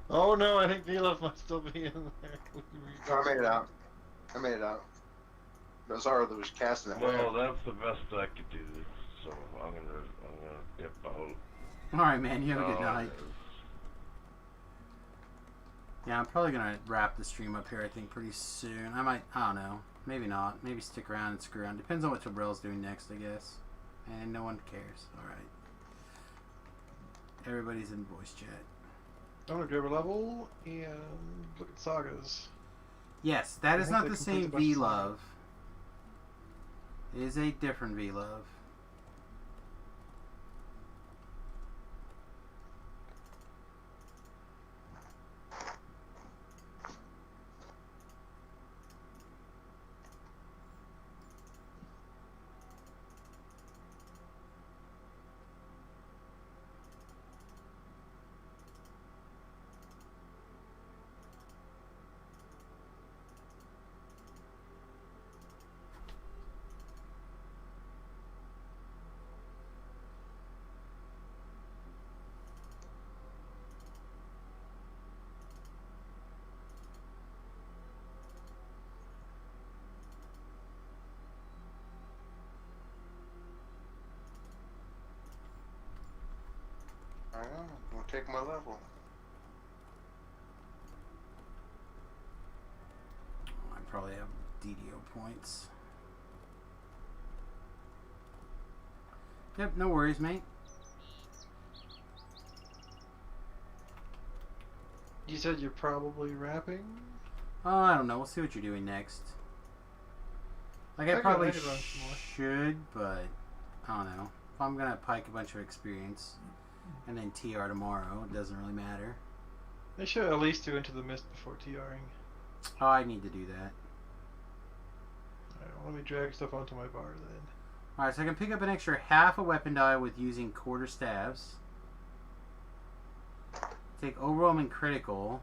E: Oh no, I think Neelov might still be in there.
F: No, I made it out. I made it out. Bizarre that was casting it.
H: Well, that's the best I could do. So I'm gonna dip out.
A: Alright man, you have a good
H: Oh,
A: night. Yeah, I'm probably gonna wrap the stream up here, I think, pretty soon. I don't know. Maybe not. Maybe stick around and screw around. Depends on what Tobrel's doing next, I guess. And no one cares. Alright. Everybody's in voice chat.
E: I'm gonna grab a level and look at sagas.
A: Yes, that
E: I
A: is
E: think
A: not
E: they
A: the
E: complete
A: same
E: a bunch of
A: V-Love. It is a different V-Love.
F: I know. I'm gonna take my level.
A: I probably have DDO points. Yep, no worries, mate.
E: You said you're probably rapping?
A: Oh, I don't know. We'll see what you're doing next. Like, I
E: I
A: probably
E: could run some more.
A: should, but I don't know. If I'm gonna pike a bunch of experience and then TR tomorrow, it doesn't really matter.
E: They should at least do Into the Mist before TRing.
A: Oh, I need to do that.
E: Alright, well, let me drag stuff onto my bar then.
A: Alright, so I can pick up an extra half a weapon die with using quarter staves. Take overwhelming critical,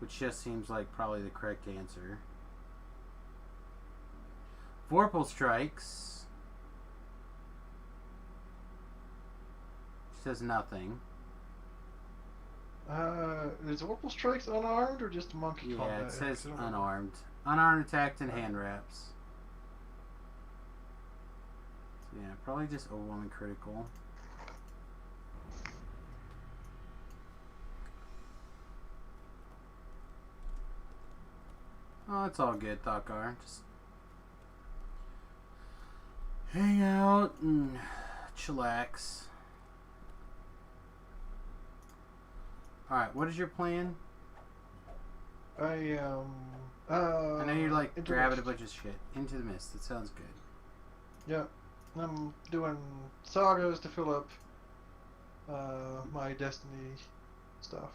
A: which just seems like probably the correct answer. Vorpal strikes. Says nothing.
E: Is Orpal Strikes unarmed or just monkey
A: Yeah,
E: combat?
A: it says
E: I don't know.
A: unarmed. Unarmed attacked and hand wraps. So yeah, probably just overwhelming critical. Oh, it's all good, Thakar. Just hang out and chillax. Alright, what is your plan?
E: I
A: I know you're like
E: Into the
A: grabbing a
E: Mist.
A: bunch of shit. Into the Mist. That sounds good.
E: Yeah, I'm doing sagas to fill up my destiny stuff.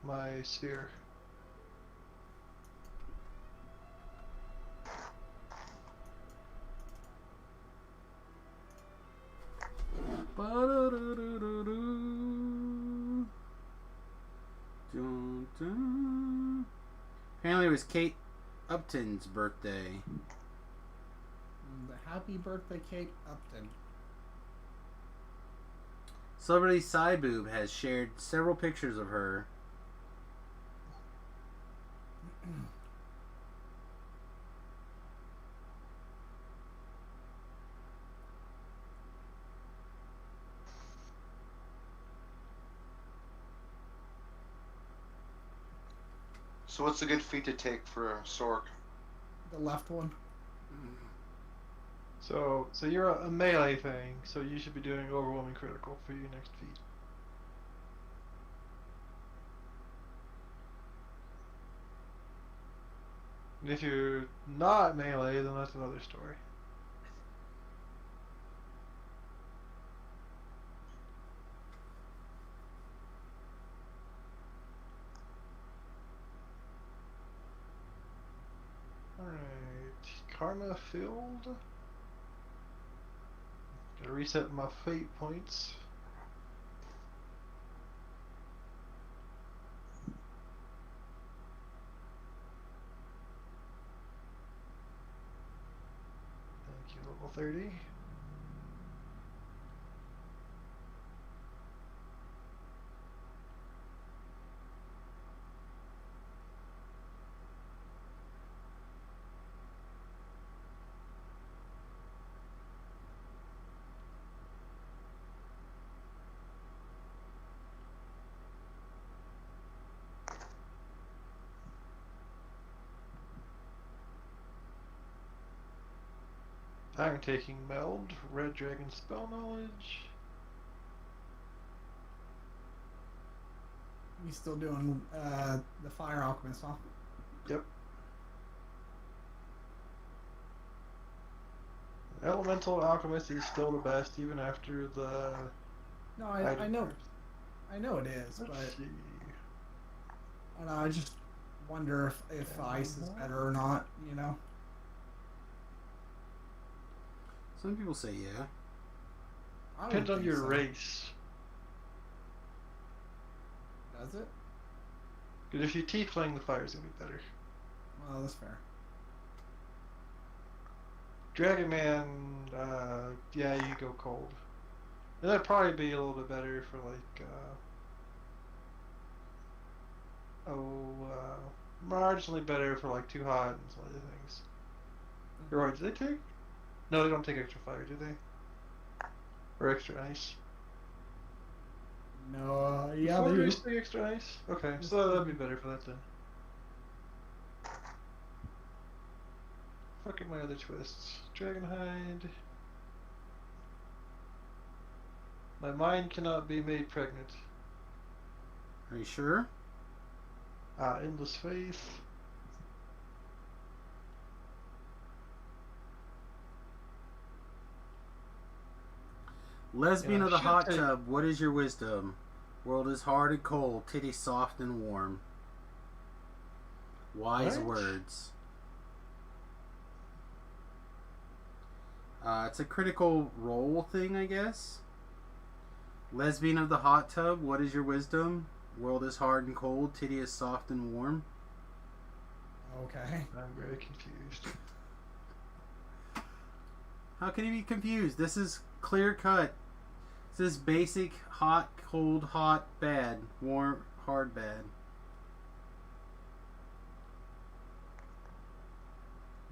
E: My sphere.
A: Dun, dun. Apparently it was Kate Upton's birthday.
I: Happy birthday, Kate Upton.
A: Celebrity Sideboob has shared several pictures of her.
F: So what's a good feat to take for Sork?
I: The left one.
E: So you're a melee thing, so you should be doing overwhelming critical for your next feat. And if you're not melee, then that's another story. Alright, Karma filled. Gotta reset my fate points. Thank you, level 30. I'm taking Meld, Red Dragon Spell Knowledge.
I: You still doing the Fire Alchemist, huh?
E: Yep. Elemental Alchemist is still the best, even after the.
I: No, I
E: item
I: know.
E: cards.
I: I know it is,
E: Let's
I: but
E: see.
I: I don't know, I just wonder if ice is better or not, you know?
A: Some people say yeah.
I: I would
E: Depends on
I: think
E: your
I: so.
E: race.
I: Does it?
E: Because if you tiefling, the fire's gonna be better.
I: Well, that's fair.
E: Dragon Man, yeah, you go cold. And that'd probably be a little bit better for like, marginally better for like Too Hot and some other things. Or do they take? No, they don't take extra fire, do they? Or extra ice?
I: No, yeah,
E: Four
I: they do.
E: grace, 3 extra ice? Okay, so that'd be better for that then. Fuck at my other twists. Dragonhide. My mind cannot be made pregnant.
A: Are you sure?
E: Endless Faith.
A: Lesbian
E: Yeah,
A: of the
E: should
A: hot
E: take-
A: tub, what is your wisdom? World is hard and cold, titties soft and warm. Wise
E: What?
A: words. It's a critical role thing, I guess. Lesbian of the hot tub, what is your wisdom? World is hard and cold, titty is soft and warm.
I: Okay.
E: I'm very confused.
A: How can you be confused? This is clear cut. This is basic hot, cold, hot, bad. Warm, hard, bad.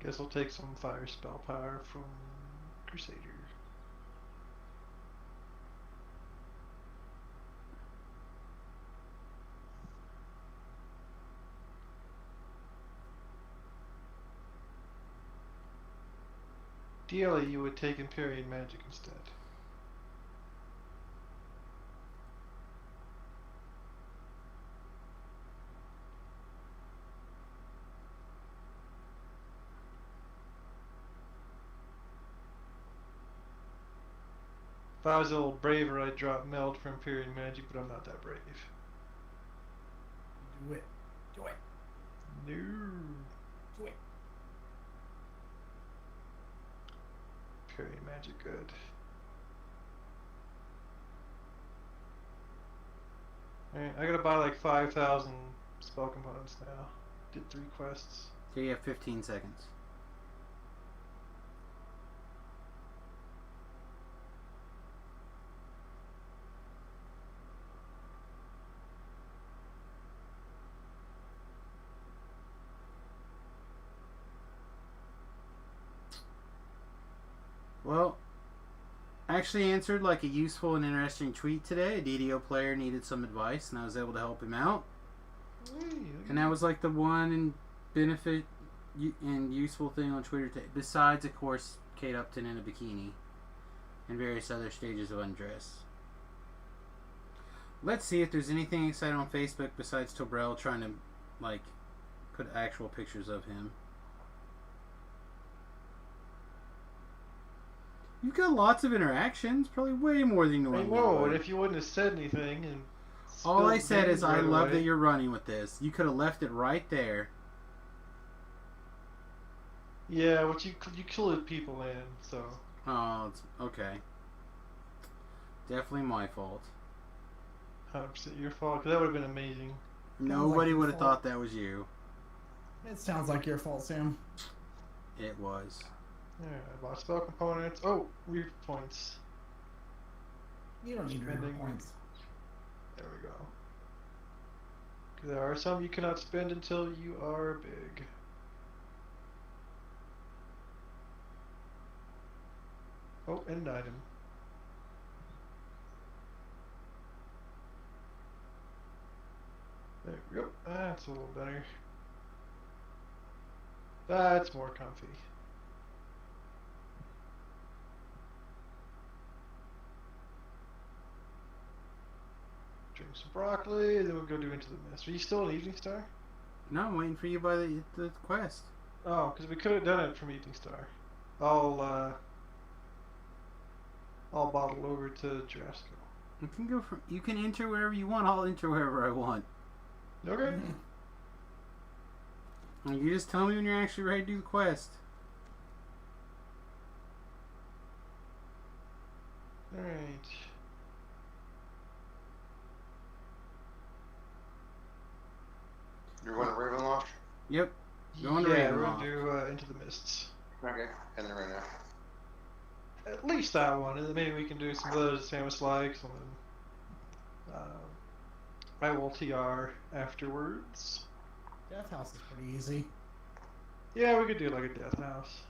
E: Guess I'll take some fire spell power from Crusader. Ideally, you would take Empyrean Magic instead. If I was a little braver, I'd drop Meld for Empyrean Magic, but I'm not that brave.
I: Do it. Do it.
E: No.
I: Do it.
E: Empyrean Magic, good. Alright, I gotta buy like 5,000 spell components now. Did 3 quests.
A: So you have 15 seconds. Well, actually answered like a useful and interesting tweet today. A DDO player needed some advice, and I was able to help him out. And that was like the one and benefit and useful thing on Twitter besides, of course, Kate Upton in a bikini and various other stages of undress. Let's see if there's anything exciting on Facebook besides Tobrell trying to, like, put actual pictures of him. You've got lots of interactions, probably way more than you
E: I
A: normally
E: know,
A: would.
E: and if you wouldn't have said anything and
A: All I
E: spilled
A: said
E: names
A: is I
E: right
A: love
E: away-
A: that you're running with this. You could have left it right there.
E: Yeah, but you killed people, man. So
A: Oh, it's okay. Definitely my fault.
E: 100% your fault. 'Cause that would have been amazing.
A: Nobody
I: your
A: would have
I: fault.
A: thought that was you.
I: It sounds like your fault, Sam.
A: It was.
E: Alright, I bought spell components. Oh, reef points.
I: You don't need your
E: Spending.
I: points.
E: There we go. 'Cause there are some you cannot spend until you are big. Oh, and an item. There we go. That's a little better. That's more comfy. Drink some broccoli, then we'll go do Into the Mist. Are you still an Evening Star?
A: No, I'm waiting for you by the quest.
E: Oh, because we could have done it from Evening Star. I'll bottle over to Jarasco.
A: You can go from. You can enter wherever you want. I'll enter wherever I want.
E: Okay.
A: And you just tell me when you're actually ready to do the quest.
E: Alright.
F: You're going to Ravenloft?
A: Yep. Going to
E: Yeah, we're
A: Ravenloft.
E: gonna do Into the Mists.
F: Okay. And then right now.
E: At least that one, and then maybe we can do some others that Samus likes, and then I will TR afterwards.
I: Death House is pretty easy.
E: Yeah, we could do like a Death House.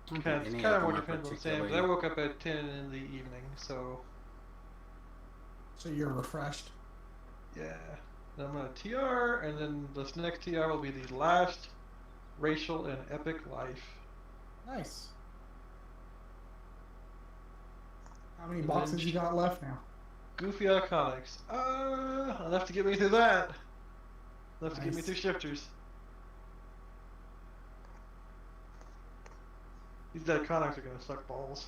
A: I don't
E: Kind
A: think
E: of
A: any of
E: more
A: them are
E: depends on Sam.
A: particularly-
E: But I woke up at 10 in the evening, so
I: So you're refreshed.
E: Yeah. Then I'm gonna TR, and then this next TR will be the last racial and epic life.
I: Nice. How many
E: And
I: boxes
E: then
I: you got left now?
E: Goofy Iconics. Enough to get me through that. Enough to get me
I: Nice.
E: through shifters. These Iconics are gonna suck balls.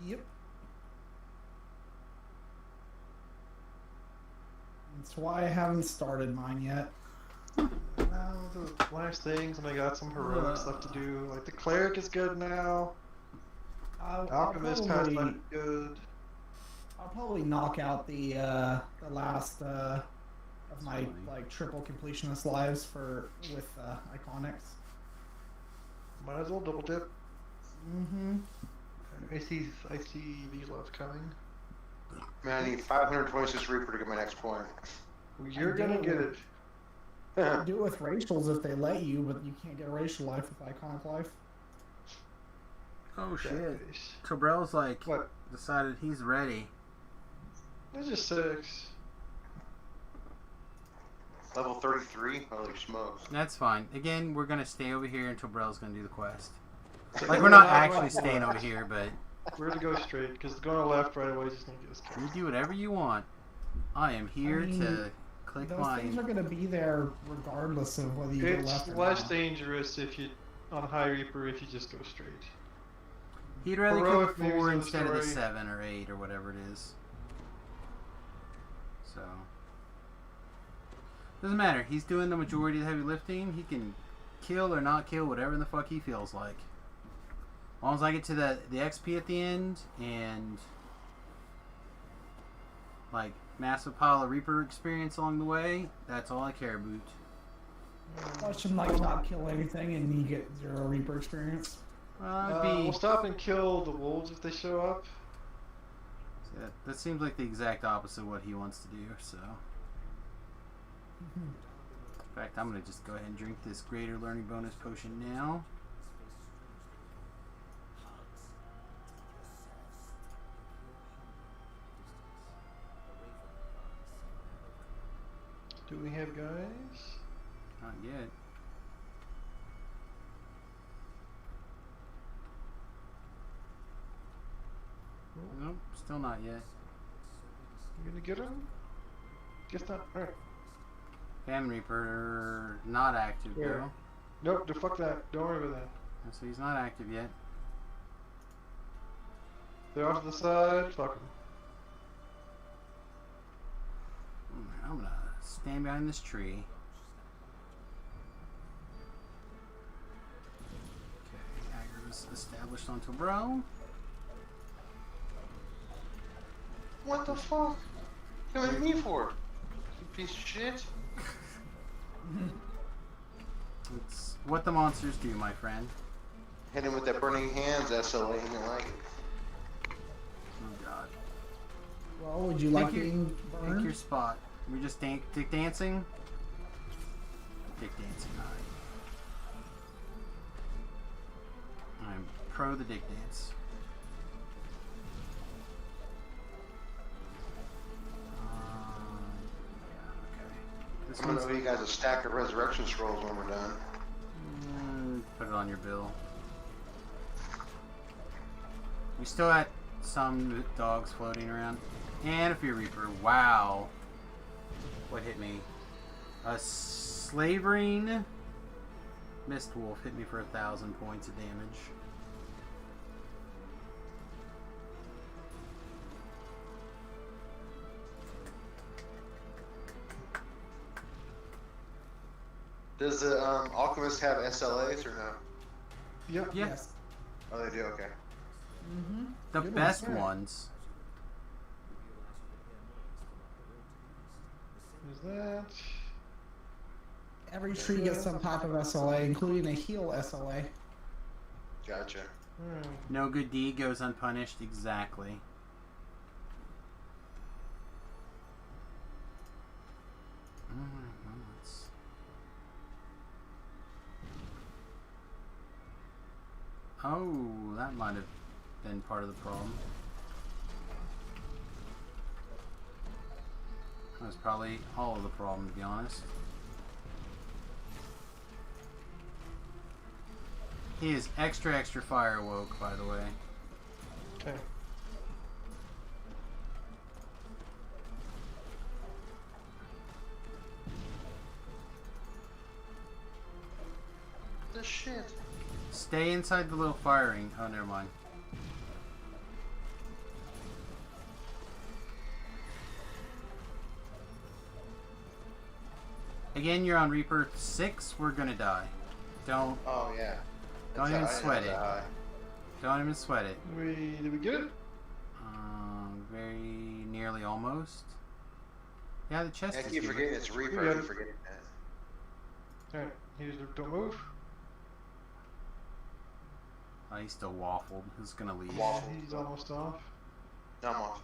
I: Yep. That's why I haven't started mine yet.
E: Now the last things, and I got some heroic stuff to do. Like the cleric is good now. Alchemist has left good.
I: I'll probably knock out the last of my like triple completionist lives with Iconics.
E: Might as well double dip.
I: Mm-hmm.
E: I see V-Love coming.
F: Man, I need 526 Reaper to get my next point.
E: You're gonna get it.
I: Do it with racials if they let you, but you can't get a racial life with Iconic Life.
A: Oh shit. Tobrell's like
E: What?
A: decided he's ready.
E: It's just 6.
F: Level 33? Holy smokes.
A: That's fine. Again, we're gonna stay over here until Brell's gonna do the quest. Like we're not actually staying over here, but
E: We're gonna go straight, because going to left right away is just gonna get us killed.
A: you do whatever you want. I am here
I: I mean,
A: to click
I: Those things are
A: mine.
I: going to be there regardless of whether you go
E: It's
I: left or
E: less
I: not.
E: dangerous if you on High Reaper if you just go straight.
A: He'd rather
E: Heroic
A: kill
E: maybe
A: 4
E: is the
A: instead of the
E: story.
A: 7 or 8 or whatever it is. So doesn't matter. He's doing the majority of the heavy lifting. He can kill or not kill whatever the fuck he feels like. As long as I get to the XP at the end and like massive pile of Reaper experience along the way, that's all I care about.
I: Watch him like not kill anything and you get 0 Reaper experience.
A: It'd be,
E: We'll stop and kill the wolves if they show up.
A: that seems like the exact opposite of what he wants to do. So, in fact, I'm gonna just go ahead and drink this greater learning bonus potion now.
E: Do we have guys?
A: Not yet. Nope, still not yet.
E: You gonna get him? Guess not. Alright.
A: Famine Reaper not active
E: Where?
A: though.
E: Nope, fuck that. Don't worry about that.
A: So he's not active yet.
E: They're off to the side. Fuck them.
A: I'm gonna stand behind this tree. Okay, aggro's established onto bro.
F: What the fuck? Coming at me for? You piece of shit.
A: It's what the monsters do, my friend.
F: Hit him with that burning hands SLA and you like it.
A: Oh god.
I: Well, would you like
A: Pick
I: being
A: Pick
I: burned?
A: your spot. We just dick dancing? Dick dancing, I'm pro the dick dance. Yeah, okay. This
F: I'm gonna
A: one's
F: owe you guys a stack of resurrection scrolls when we're done.
A: put it on your bill. We still got some dogs floating around. And a Fear Reaper. Wow. What hit me? A Slavering Mist Wolf hit me for 1,000 points of damage.
F: Does the alchemist have SLAs or no?
E: Yep.
A: Yeah.
I: Yes.
F: Oh, they do. Okay.
I: Mm-hmm.
A: The
I: Good
A: best
I: ones, yeah.
A: ones.
E: There's that.
I: Every tree gets some type of SLA, including a heal SLA.
F: Gotcha.
E: Alright.
A: No good deed goes unpunished. Exactly. Let's- Oh, that might have been part of the problem. That's probably all of the problem, to be honest. He is extra fire woke, by the way.
E: Okay.
F: The shit.
A: Stay inside the little firing. Oh, never mind. Again, you're on Reaper 6. We're gonna die. Don't
F: Oh yeah.
A: Don't
F: That's
A: even
F: how I
A: sweat
F: know
A: it.
F: that high.
A: don't even sweat it.
E: Did we get it?
A: Very nearly almost. Yeah, the chest
F: I
A: is
F: keep
A: good.
F: forgetting it's Reaper.
E: Yeah.
F: I keep forgetting that.
E: Alright, don't move.
A: Oh, he's still waffled. Who's gonna leave?
F: Waffle.
E: He's almost off.
F: No, I'm off.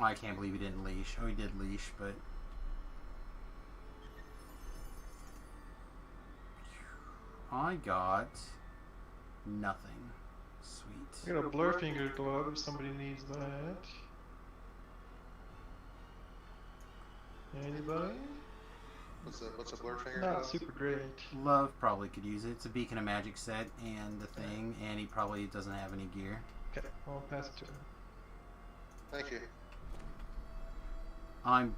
A: Oh, I can't believe he didn't leash. Oh, he did leash, but... I got... nothing. Sweet.
E: I got a Blurfinger glove if somebody needs that. Anybody?
F: What's a blurred finger?
E: Not
F: glove?
E: super great.
A: Love probably could use it. It's a Beacon of Magic set and the thing, and he probably doesn't have any gear.
E: Okay, I'll pass it to him.
F: Thank you.
A: I'm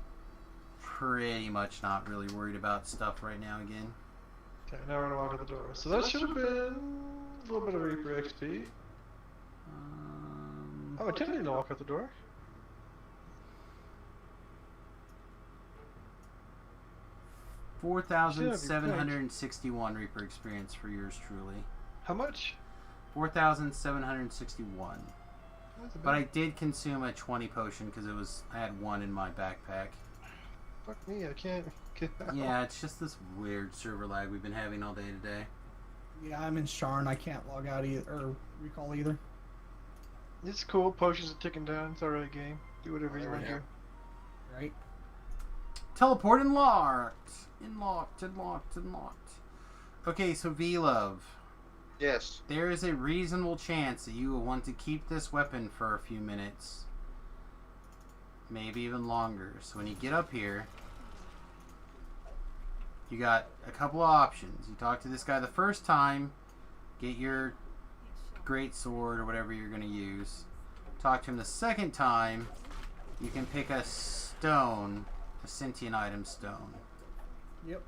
A: pretty much not really worried about stuff right now again.
E: Okay, now we're gonna walk out the door. So that should have been a little bit of Reaper XP. I'm attempting to walk out the door.
A: — 4,761 Reaper experience for yours truly.
E: How much?
A: 4,761.
E: That's a bit.
A: But I did consume a 20 potion because I had one in my backpack.
E: Fuck me, I can't get out.
A: Yeah, it's just this weird server lag we've been having all day today.
I: Yeah, I'm in Sharn. I can't log out either or recall either.
E: It's cool, potions are ticking down, it's alright game. Do whatever you want to do.
I: Right?
A: Teleport and locked. Unlocked. Okay, so V-Love.
F: Yes.
A: There is a reasonable chance that you will want to keep this weapon for a few minutes. Maybe even longer. So when you get up here, you got a couple of options. You talk to this guy the first time, get your great sword or whatever you're going to use. Talk to him the second time, you can pick a stone, a sentient item stone.
I: Yep.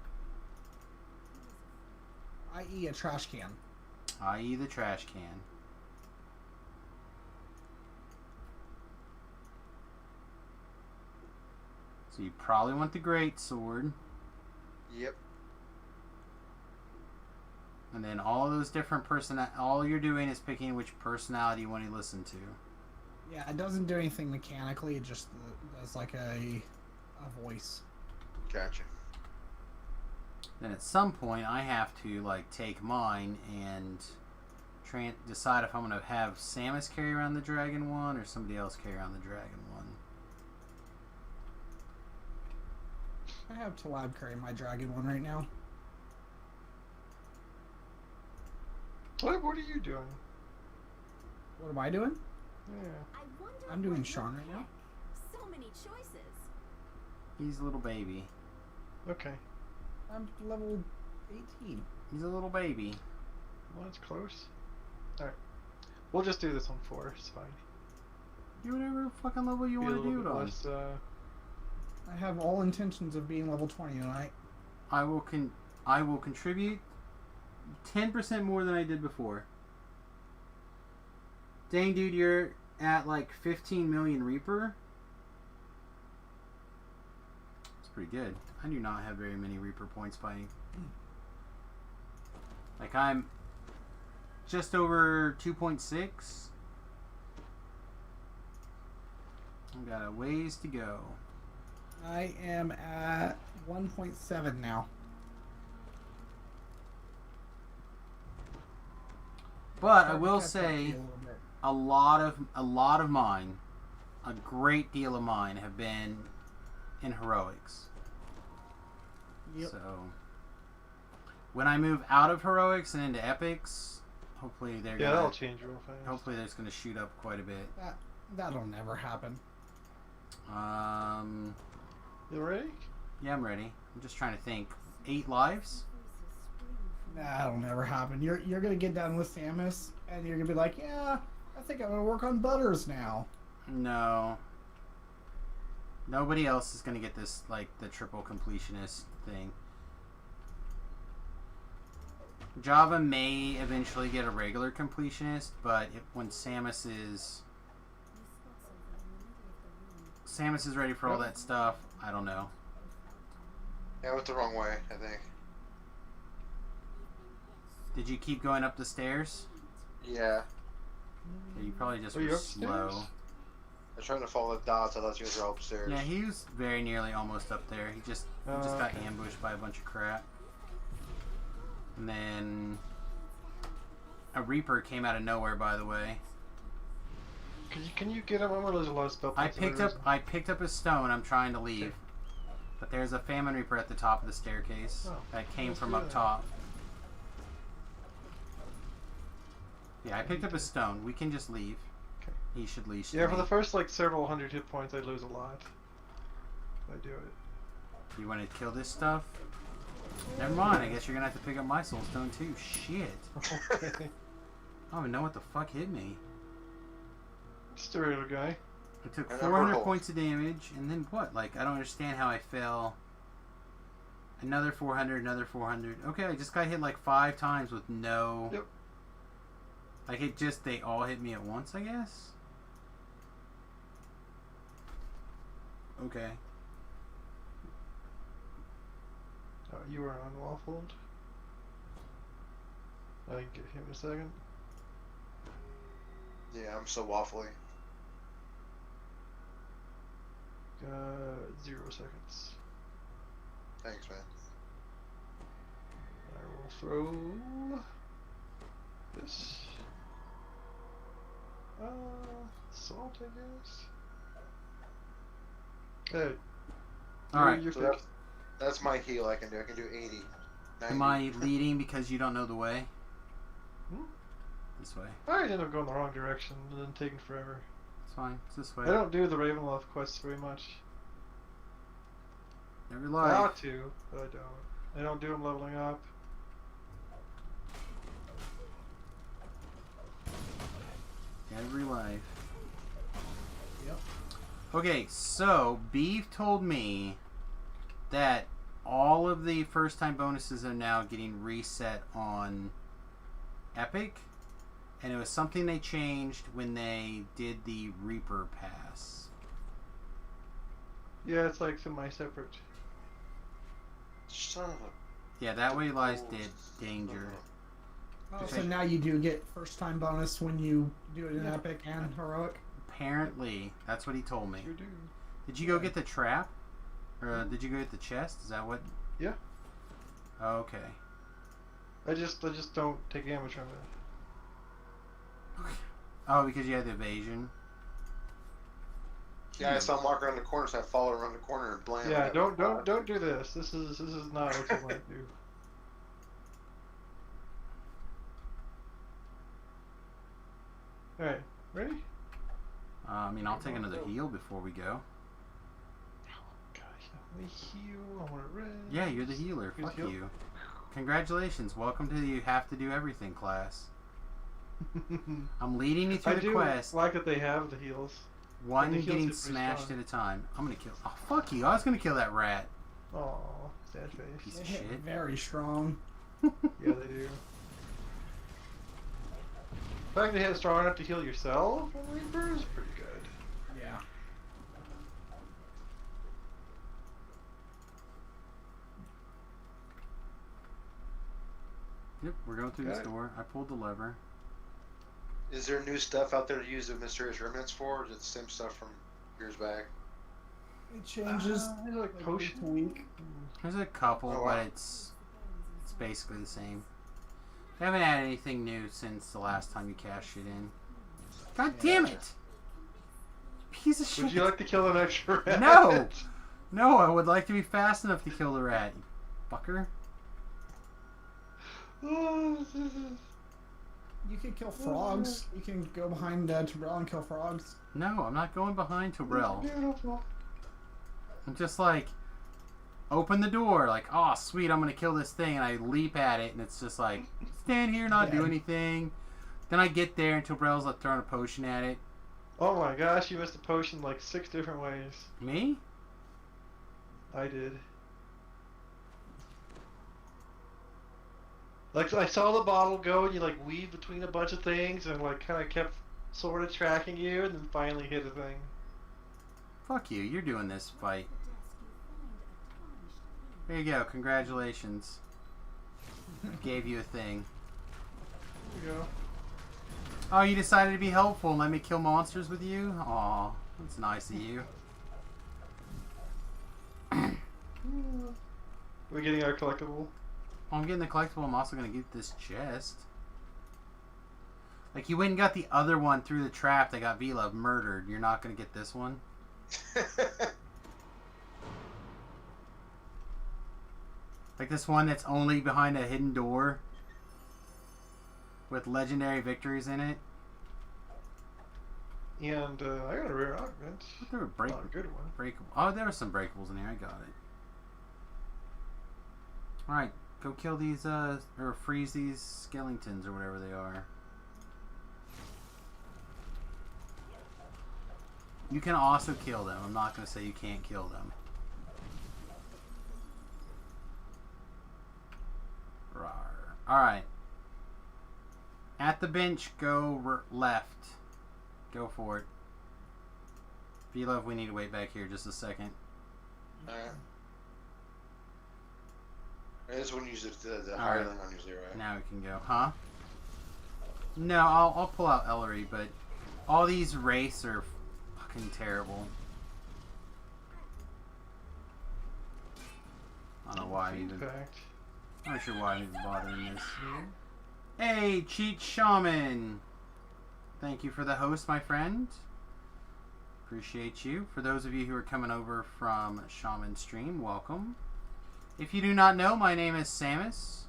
I: I.e. a trash can.
A: I.e. the trash can. So you probably want the great sword.
F: Yep.
A: And then all those different all you're doing is picking which personality you want to listen to.
I: Yeah, it doesn't do anything mechanically. It just does like a voice.
F: Gotcha.
A: Then at some point I have to like take mine and decide if I'm going to have Samus carry around the dragon one or somebody else carry around the dragon one.
I: I have Talab carry my dragon one right now.
E: What are you doing?
I: What am I doing?
E: Yeah.
I: I'm doing Sharn right now.
J: So many choices.
A: He's a little baby.
E: Okay.
I: I'm level 18.
A: He's a little baby.
E: Well, that's close. Alright. We'll just do this on 4, it's fine.
A: Do whatever fucking level you
E: Be a
A: want to
E: little
A: do it
E: bit
A: on.
E: less,
I: I have all intentions of being level 20 tonight.
A: I will contribute 10% more than I did before. Dang, dude, you're at like 15 million Reaper. It's pretty good. I do not have very many Reaper points by... Like, I'm just over 2.6. I've got a ways to go.
I: I am at 1.7 now.
A: But I
I: Starting to
A: will
I: catch up to
A: say,
I: you a little bit.
A: a lot of mine, a great deal of mine have been in heroics.
I: Yep.
A: So when I move out of heroics and into epics, hopefully they're
E: that'll
A: gonna
E: change real fast.
A: hopefully that's gonna shoot up quite a bit.
I: That'll never happen.
E: You ready?
A: Yeah, I'm ready. I'm just trying to think. 8 lives?
I: Nah, that'll never happen. You're gonna get done with Samus, and you're gonna be like, yeah, I think I'm gonna work on Butters now.
A: No. Nobody else is gonna get this, like, the triple completionist thing. Java may eventually get a regular completionist, but when Samus is ready for all that stuff, I don't know.
F: Yeah, I went the wrong way, I think.
A: Did you keep going up the stairs?
F: Yeah.
A: Yeah, you probably just
E: Were you
A: were
E: upstairs?
A: slow.
F: I was trying to follow the dots. I thought you guys were upstairs.
A: Yeah, he was very nearly almost up there. He just got ambushed by a bunch of crap. And then a Reaper came out of nowhere, by the way.
E: Can you get him? I'm gonna lose a lot of spell
A: I
E: points.
A: picked up a stone. I'm trying to leave. But there's a Famine Reaper at the top of the staircase that came
E: let's
A: from
E: do
A: up
E: that.
A: top. Yeah, I picked up a stone. We can just leave.
E: Okay.
A: He should leave.
E: Yeah, for the
A: straight.
E: first like several hundred hit points, I lose a lot. If I do it.
A: You want to kill this stuff? Never mind. I guess you're gonna have to pick up my soul stone too. Shit.
E: Okay.
A: I don't even know what the fuck hit me.
E: Just a regular guy.
A: I took
F: I never
A: 400
F: rolled.
A: points of damage, and then what? Like, I don't understand how I fell. Another 400, another 400. Okay, I just got hit like 5 times with no...
E: Yep.
A: Like, they all hit me at once, I guess? Okay.
E: Oh, you are unwaffled. I can get him in a second.
F: Yeah, I'm so waffly.
E: 0 seconds.
F: Thanks, man.
E: I will throw this. Salt, I guess. Hey.
A: Alright.
E: You're
F: So
E: fixed.
F: that's my heal I can do. I can do 80. 90.
A: Am I leading because you don't know the way?
E: Hmm?
A: This way.
E: I ended up going the wrong direction and then taking forever.
A: It's fine. It's this way.
E: I don't do the Ravenloft quests very much.
A: Every
E: I
A: life.
E: ought to, but I don't. I don't do them leveling up.
A: Every life.
I: Yep.
A: Okay, so Beef told me that all of the first time bonuses are now getting reset on Epic, and it was something they changed when they did the Reaper Pass.
E: Yeah, it's like semi-separate.
F: Son of a...
A: Yeah, that way lies danger.
I: Oh, so now you do get first time bonus when you do it in Epic and Heroic?
A: Apparently, that's what he told me.
E: Sure do.
A: Did you go get the trap? Or did you go get the chest? Is that what?
E: Yeah.
A: Oh, okay.
E: I just don't take damage from it.
A: Oh, because you had the evasion.
F: Yeah, I saw him walk around the corner, so I followed around the corner and blam.
E: Yeah, don't do this. This is not what you want to do. Alright, ready?
A: I mean, I'll take another heal before we go.
E: Gosh, let me heal. I want to red.
A: Yeah, you're the healer.
E: Good
A: Fuck
E: heal.
A: you. Congratulations. Welcome to the You Have to Do Everything class. I'm leading you through
E: I
A: the
E: do
A: quest.
E: like that they have the heals.
A: One
E: the heals
A: getting
E: are pretty
A: smashed
E: strong.
A: at a time. I'm gonna kill. Oh, fuck you. I was gonna kill that rat.
E: Aw, sad
A: Piece
E: face.
A: of
I: They hit
A: shit.
I: very strong.
E: Yeah, they do. The fact they hit strong enough to heal yourself on Reaper is pretty good.
I: Yeah.
A: Yep, we're going through this
E: Okay.
A: door. I pulled the lever.
F: Is there new stuff out there to use the mysterious remnants for, or is it the same stuff from years back?
I: It changes
E: Is it like
I: like
E: potion?
I: week to week.
A: There's a couple,
F: Oh,
A: but
F: wow.
A: it's basically the same. I haven't had anything new since the last time you cashed it in. God damn it! Piece of shit.
E: Would you like to kill an extra rat?
A: No! No, I would like to be fast enough to kill the rat, you fucker.
I: You can kill frogs. You can go behind Terrell and kill frogs.
A: No, I'm not going behind Terrell.
E: Beautiful.
A: I'm just like, open the door, like, oh, sweet, I'm gonna kill this thing, and I leap at it, and it's just like, stand here, not do
I: Dead.
A: anything. Then I get there, and Terrell's like throwing a potion at it.
E: Oh my gosh, you missed a potion like 6 different ways.
A: Me?
E: I did. Like, I saw the bottle go, and you like weave between a bunch of things, and like kind of kept sort of tracking you, and then finally hit a thing.
A: Fuck you, you're doing this fight. There you go, congratulations. Gave you a thing.
E: There you go.
A: Oh, you decided to be helpful and let me kill monsters with you? Aw, that's nice of you.
E: We're getting our collectible.
A: Well, I'm getting the collectible, I'm also gonna get this chest. Like, you went and got the other one through the trap that got V-Love murdered. You're not gonna get this one? Like this one that's only behind a hidden door with legendary victories in it.
E: And I got a rare augment.
A: There were
E: Not a good one.
A: breakable. Oh, there were some breakables in here. I got it. All right, go kill these or freeze these skeletons or whatever they are. You can also kill them. I'm not gonna say you can't kill them. Alright. At the bench, go left. Go for it. V-Love, we need to wait back here just a second.
F: Alright. This one uses the
A: All
F: higher
A: right.
F: than one usually, right?
A: Now we can go. Huh? No, I'll pull out Ellery, but all these wraiths are fucking terrible. I don't know why I'm even...
E: Fact.
A: I'm not sure why I'm even bothering this. Hey, Cheat Shaman! Thank you for the host, my friend. Appreciate you. For those of you who are coming over from Shaman Stream, welcome. If you do not know, my name is Samus.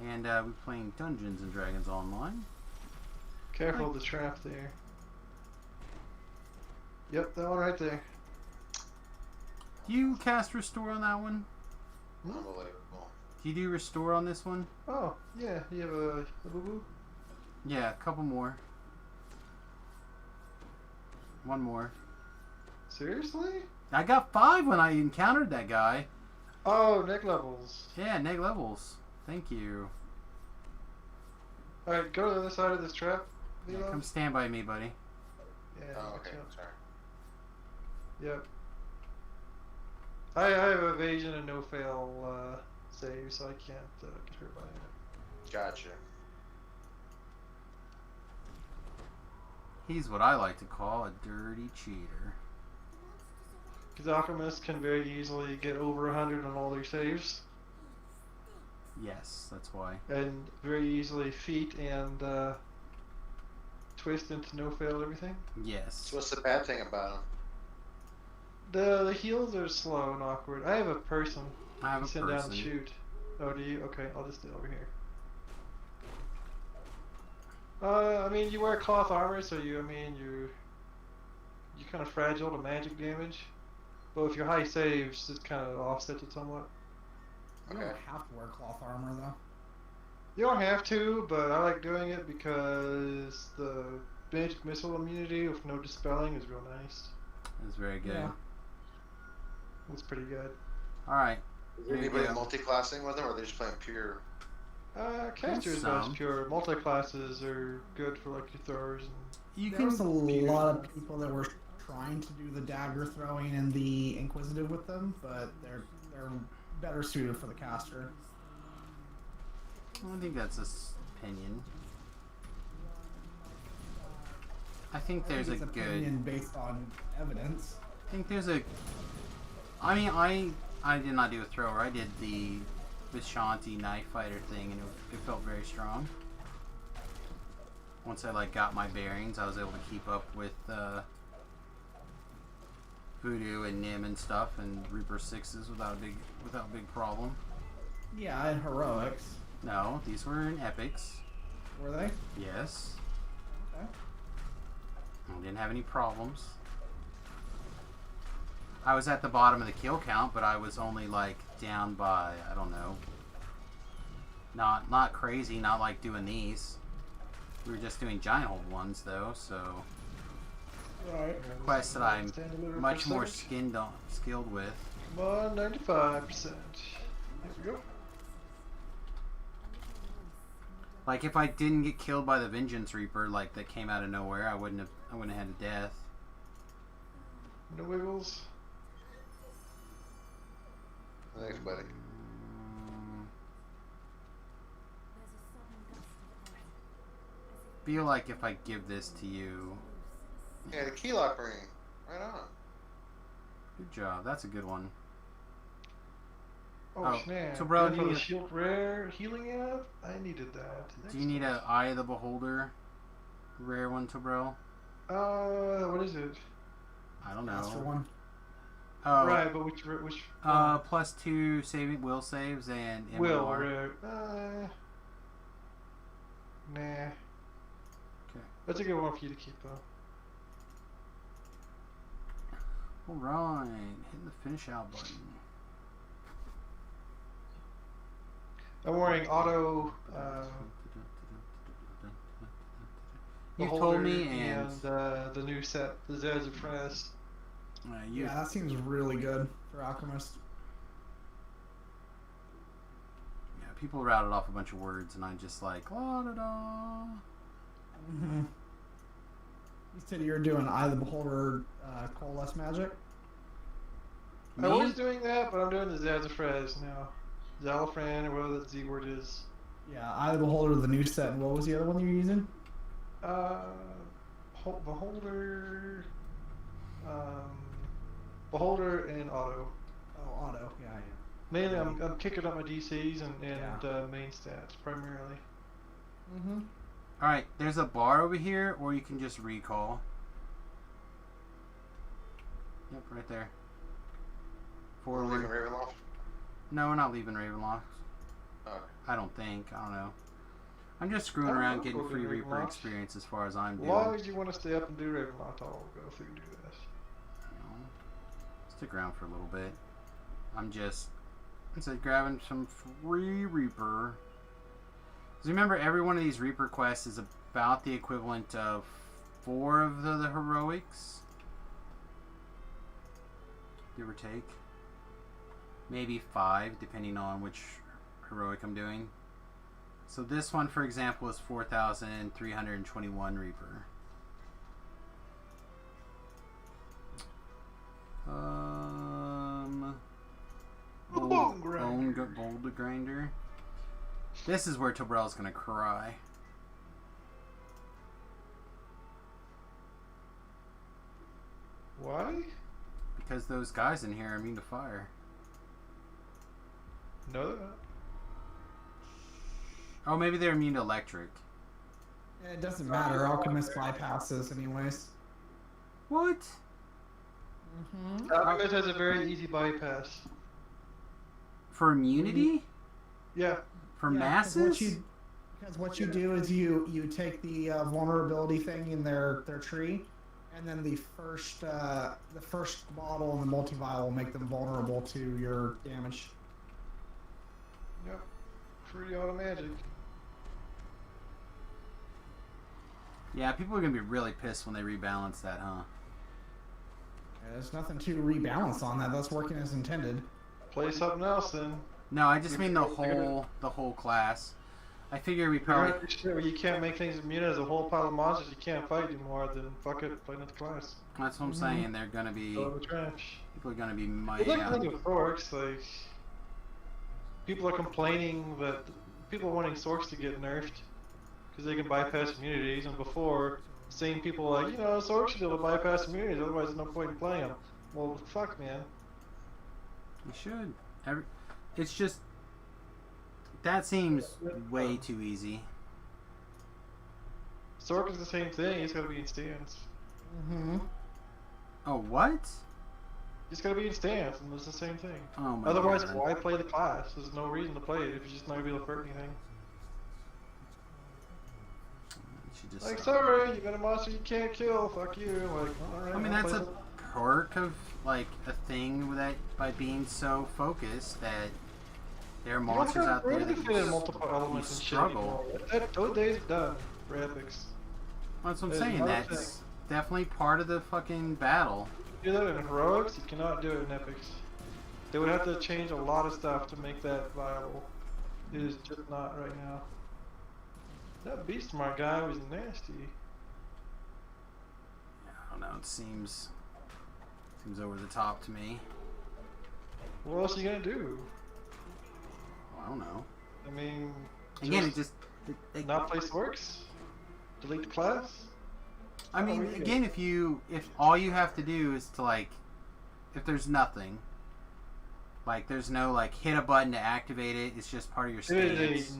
A: And we're playing Dungeons and Dragons Online.
E: Careful of the trap there. Yep, that one right there.
A: Do you cast Restore on that one?
F: Unbelievable.
A: Do you do Restore on this one?
E: Oh, yeah, you have a boo-boo?
A: Yeah, a couple more. One more.
E: Seriously?
A: I got 5 when I encountered that guy.
E: Oh, neck levels.
A: Yeah, neg levels. Thank you.
E: Alright, go to the other side of this trap.
A: Yeah,
E: Lilo.
A: come stand by me, buddy.
E: Yeah,
F: Oh, okay.
E: watch out.
F: Sorry.
E: Yep. I have evasion and no fail save, so I can't get hurt by it.
F: Gotcha.
A: He's what I like to call a dirty cheater.
E: Because alchemists can very easily get over 100 on all their saves,
A: Yes, that's why.
E: and very easily feat and twist into no fail everything.
A: Yes.
F: So what's the bad thing about him?
E: The heals are slow and awkward. I have a person.
A: I have
E: You
A: a
E: send down and
A: person.
E: shoot. Oh, do you? Okay, I'll just do it over here. I mean, you wear cloth armor, so you're kind of fragile to magic damage. But with your high saves, it kind of offsets it somewhat.
I: You
F: Okay.
I: don't have to wear cloth armor though.
E: You don't have to, but I like doing it because the magic missile immunity with no dispelling is real nice.
A: That's very good.
I: Yeah.
E: It's pretty good.
A: Alright.
F: Is
A: Here you
F: anybody
A: go.
F: multi-classing with him, or are they just playing pure?
E: Caster is
A: some.
E: most pure. Multi-classes are good for like your throwers and
A: You
I: There
A: can
I: was a lot of people that were trying to do the dagger throwing and the inquisitive with them, but they're better suited for the caster.
A: I think that's his opinion. I think there's a
I: it's
A: good.
I: opinion based on evidence.
A: I think there's a. I mean, I did not do a thrower. I did the Vishanti knife fighter thing, and it felt very strong. Once I like got my bearings, I was able to keep up with Voodoo and Nim and stuff, and Reaper 6s without a big problem.
I: Yeah, I had heroics.
A: No, these were in epics.
I: Were they?
A: Yes.
I: Okay.
A: I didn't have any problems. I was at the bottom of the kill count, but I was only like down by, I don't know. Not crazy, not like doing these. We were just doing giant hold ones though, so
E: Alright.
A: quests that I'm
E: Stand deliver for
A: much
E: a
A: more
E: second.
A: skilled with.
E: Come on, 95%. Here we go.
A: Like if I didn't get killed by the Vengeance Reaper, like that came out of nowhere, I wouldn't have had a death.
E: No wiggles.
F: Thanks, buddy.
A: Feel like if I give this to you,
F: Yeah, the key lock ring. Right on.
A: good job. That's a good one.
E: Oh,
A: Oh,
E: snap.
A: so bro,
E: Good
A: do
E: for
A: you-
E: the shield rare healing app? I needed that.
A: Do you need a Eye of the Beholder, rare one, Tobrel?
E: What is it?
A: I don't
I: Master
A: know.
I: one.
A: Oh,
E: Right, but which
A: +2 saving will saves and
E: will
A: MMR.
E: rare? Nah.
A: Okay.
E: That's a good one for you to keep though.
A: All right, hitting the finish out button.
E: I'm wearing auto.
A: You told
E: Beholder
A: me, and
E: the new set, the Zaz of Furnace.
I: Yeah, that seems really good for Alchemist.
A: Yeah, people routed off a bunch of words, and I just like la da da.
I: Mm-hmm. You said you were doing Eye of the Beholder, Coalesce Magic?
E: I was doing that, but I'm doing the Zaz of Furnace now. Zalafran, or whatever that Z word is.
I: Yeah, Eye of the Beholder, the new set, and what was the other one you were using?
E: Beholder, Beholder and Auto.
I: Oh, Auto, yeah.
E: Mainly, I'm kicking up my DCs and
I: Yeah.
E: main stats primarily.
I: Mm-hmm.
A: All right, there's a bar over here, or you can just recall. Yep, right there.
F: We're leaving
A: Forward.
F: Ravenloft.
A: No, we're not leaving Ravenloft.
F: Okay.
A: I don't think. I don't know. I'm just screwing
E: Oh,
A: around
E: we'll
A: getting
E: go
A: free
E: do
A: Reaper
E: Ravenloft.
A: experience as far as I'm
E: As
A: doing.
E: long as you want to stay up and do Ravenloft, I'll go through and do that.
A: You know, stick around for a little bit. I'm just grabbing some free Reaper. 'Cause remember, every one of these Reaper quests is about the equivalent of 4 of the heroics, give or take. Maybe 5, depending on which heroic I'm doing. So this one, for example, is 4,321 Reaper.
E: Bone grinder.
A: Boulder grinder. This is where Tobrel's gonna cry.
E: Why?
A: Because those guys in here are immune to fire.
E: No, they're not.
A: Oh, maybe they're immune to electric.
I: Yeah, it doesn't matter. Alchemist bypasses anyways.
A: What?
I: Mm-hmm.
E: Alchemist has a very easy bypass.
A: For immunity?
E: Yeah.
A: For
I: Yeah,
A: masses?
I: Because what you do is you take the vulnerability thing in their tree, and then the first bottle in the multi-vial will make them vulnerable to your damage.
E: Yep. Free auto magic.
A: Yeah, people are gonna be really pissed when they rebalance that, huh?
I: Yeah, there's nothing to rebalance on that. That's working as intended.
E: Play something else then.
A: No, I just mean the whole class. I figure we probably
E: Shit where you can't make things immune as a whole pile of monsters you can't fight anymore, then fuck it, play another class.
A: that's what I'm saying. They're gonna be
E: Throw the trash.
A: people are gonna be
E: It's
A: mighty
E: like
A: out.
E: the thing with orcs, like people are complaining that people are wanting orcs to get nerfed because they can bypass immunities, and before same people are like, you know, orcs should be able to bypass immunities, otherwise there's no point in playing them. Well, fuck, man.
A: You should. It's just that seems way too easy.
E: Sork is the same thing, he's gotta be in stance.
I: Mm-hmm.
A: Oh, what?
E: He's gotta be in stance, and it's the same thing.
A: Oh my
E: Otherwise,
A: god.
E: why play the class? There's no reason to play it if you're just not gonna be able to hurt anything.
A: should just.
E: Like, sorry, you got a monster you can't kill. Fuck you. Like, alright.
A: I mean, that's a perk of like a thing that by being so focused that there are monsters out there that
E: fit in multiple elements and shit
A: struggle.
E: anymore. Those days are done for epics.
A: That's what I'm
E: There's
A: saying.
E: another
A: That's definitely part of the fucking battle.
E: You do that in heroics, you cannot do it in epics. They would have to change a lot of stuff to make that viable. It is just not right now. That beast smart guy was nasty.
A: I don't know. It seems over the top to me.
E: What else are you gonna do?
A: I don't know.
E: I mean,
A: Again, it just
E: not place works. Delete the class.
A: I mean, again, if all you have to do is to like, if there's nothing, like there's no like hit a button to activate it, it's just part of your
E: It
A: stance.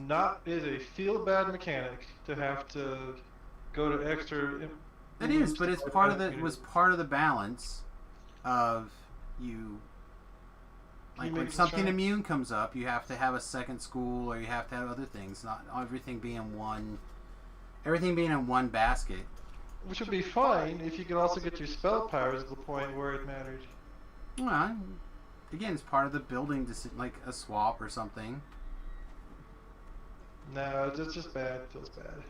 E: is a feel bad mechanic to have to go to extra.
A: It is, but it's part of the part of the balance of you. Like when something immune comes up, you have to have a second school, or you have to have other things. Not everything being one. Everything being in one basket.
E: Which would be fine if you could also get your spell powers to the point where it mattered.
A: Well, again, it's part of the building, like a swap or something.
E: No, it's just bad. It feels bad.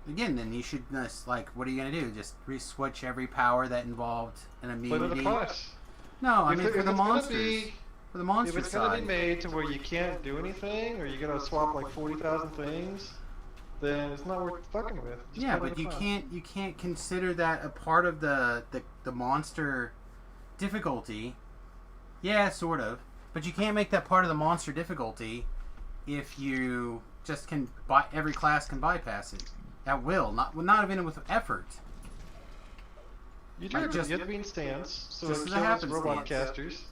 A: Again, then you should just, like, what are you gonna do? Just re-switch every power that involved an immunity?
E: Play with the class.
A: No, I mean
E: If
A: for the
E: it's gonna
A: monsters. For the monster
E: If it's gonna
A: side.
E: be made to where you can't do anything, or you're gonna swap like 40,000 things, then it's not worth fucking with. Just
A: Yeah,
E: play
A: but
E: with the fun.
A: you can't consider that a part of the monster difficulty. Yeah, sort of. But you can't make that part of the monster difficulty if you just can every class can bypass it at will, not even with effort.
E: You do
A: Like,
E: it
A: just-
E: just being stance, so
A: just
E: it
A: as a
E: kills
A: happenstance.
E: robot casters.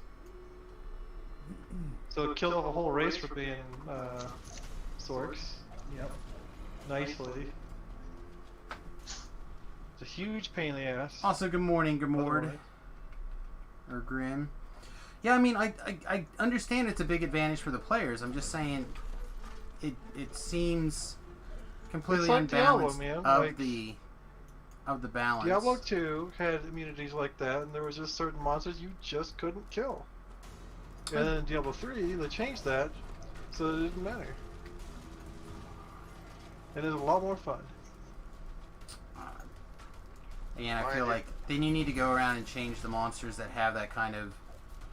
E: So it kills the whole race for being Sorks.
I: Yep.
E: Nicely. It's a huge pain in the ass.
A: Also, good morning, Grimord. Or Grim. Yeah, I mean, I understand it's a big advantage for the players. I'm just saying, it seems completely
E: It's like Diablo,
A: unbalanced
E: man,
A: of the balance.
E: Diablo 2 had immunities like that, and there was just certain monsters you just couldn't kill. And then in Diablo 3, they changed that, so it didn't matter. And it's a lot more fun.
A: And I feel like then you need to go around and change the monsters that have that kind of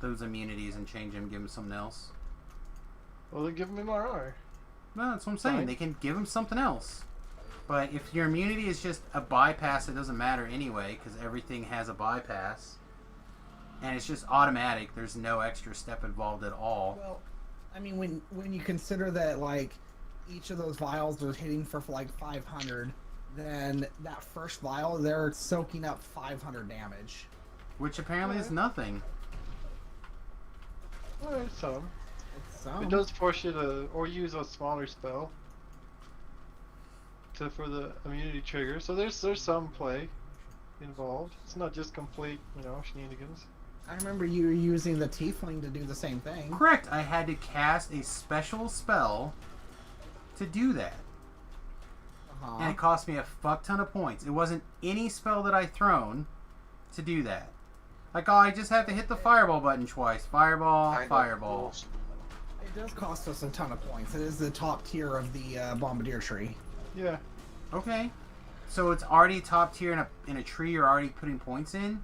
A: those immunities and change them, give them something else.
E: Well, then give them MRR.
A: No, that's what I'm saying.
E: Fine.
A: They can give them something else. But if your immunity is just a bypass, it doesn't matter anyway, because everything has a bypass. And it's just automatic. There's no extra step involved at all.
I: Well, I mean, when you consider that, like, each of those vials are hitting for like 500, then that first vial, they're soaking up 500 damage.
A: Which apparently is nothing.
E: Well, it's some.
I: It's some.
E: It does force you to, or use a smaller spell for the immunity trigger. So there's some play involved. It's not just complete, shenanigans.
I: I remember you were using the Tiefling to do the same thing.
A: Correct. I had to cast a special spell to do that. And it cost me a fuck ton of points. It wasn't any spell that I thrown to do that. Like, oh, I just have to hit the fireball button twice. Fireball, fireball.
I: It does cost us a ton of points. It is the top tier of the Bombardier tree.
E: Yeah.
A: Okay. So it's already top tier in a tree you're already putting points in?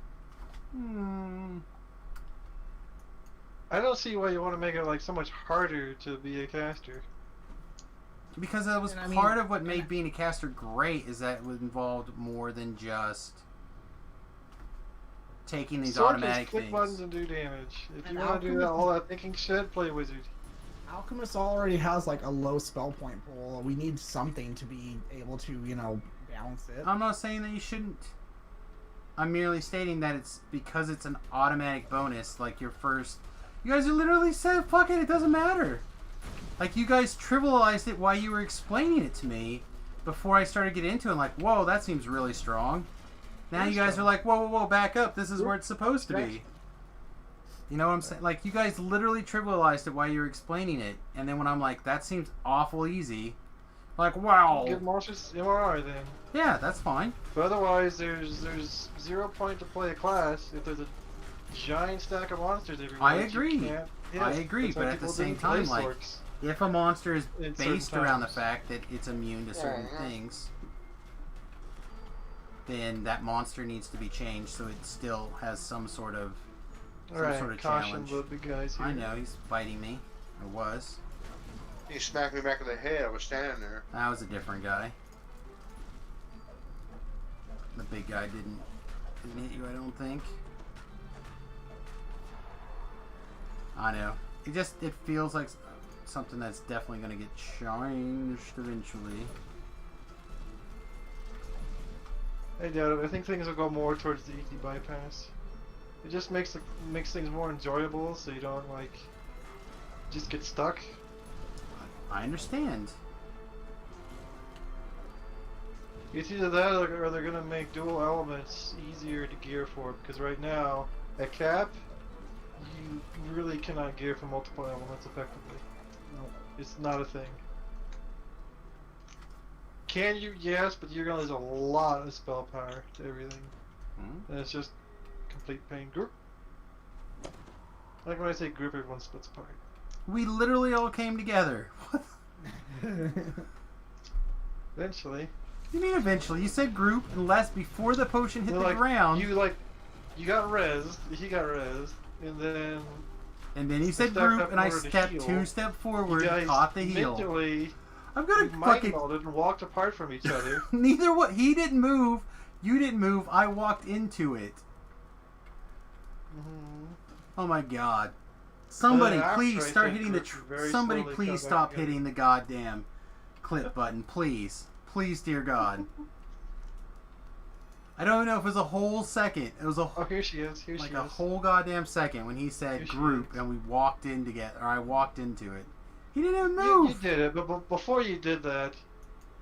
E: I don't see why you want to make it like so much harder to be a caster.
A: Because that was part of what made being a caster great, is that it involved more than just taking these automatic
E: click
A: things.
E: buttons and do damage. If you
I: And
E: want to do that, all that thinking shit, play wizard.
I: Alchemist already has like a low spell point pool. We need something to be able to, balance it.
A: I'm not saying that you shouldn't. I'm merely stating that it's because it's an automatic bonus, like your first... You guys literally said, fuck it, it doesn't matter. Like, you guys trivialized it while you were explaining it to me before I started getting into it. Like, whoa, that seems really strong. Now you guys are like, whoa, back up. This is where it's supposed to be. You know what I'm saying? Like, you guys literally trivialized it while you were explaining it. And then when I'm like, that seems awful easy. Like, wow.
E: Give monsters MRI then.
A: Yeah, that's fine.
E: But otherwise, there's 0 point to play a class if there's a giant stack of monsters everywhere.
A: I
E: that you
A: agree.
E: can't hit.
A: I agree,
E: That's why
A: but at the
E: people
A: same
E: didn't play
A: time, like,
E: Sorks
A: if a monster is
E: in certain
A: based around the
E: times.
A: fact that it's immune to certain things, then that monster needs to be changed so it still has some sort of
E: Alright,
A: sort of
E: caution
A: challenge.
E: the big guys here.
A: I know, he's biting me. Or was.
F: He smacked me back in the head. I was standing there.
A: That was a different guy. The big guy didn't hit you, I don't think. I know. It feels like something that's definitely going to get changed eventually.
E: I doubt it. I think things will go more towards the easy bypass. It just makes things more enjoyable, so you don't like just get stuck.
A: I understand.
E: It's either that or they're gonna make dual elements easier to gear for, because right now at cap you really cannot gear for multiple elements effectively. No, it's not a thing. Can you? Yes, but you're gonna lose a lot of spell power to everything. And it's just complete pain. Group. Like when I say group, everyone splits apart.
A: We literally all came together.
E: Eventually.
A: You mean eventually? You said group unless before the potion hit the ground.
E: You got rezzed. He got rezzed, and then
A: you said group, and I stepped 2 steps forward, caught the heel. I'm gonna fucking
E: mind-melded and walked apart from each other.
A: Neither what he didn't move, you didn't move. I walked into it. Oh my god! Somebody please start hitting the. Somebody please stop hitting the goddamn clip button, please. Please, dear God. I don't know if it was a whole second. It was a
E: here she is. Here she is.
A: a whole goddamn second when he said group and we walked in together. Or I walked into it. He didn't even move.
E: You did it, but before you did that,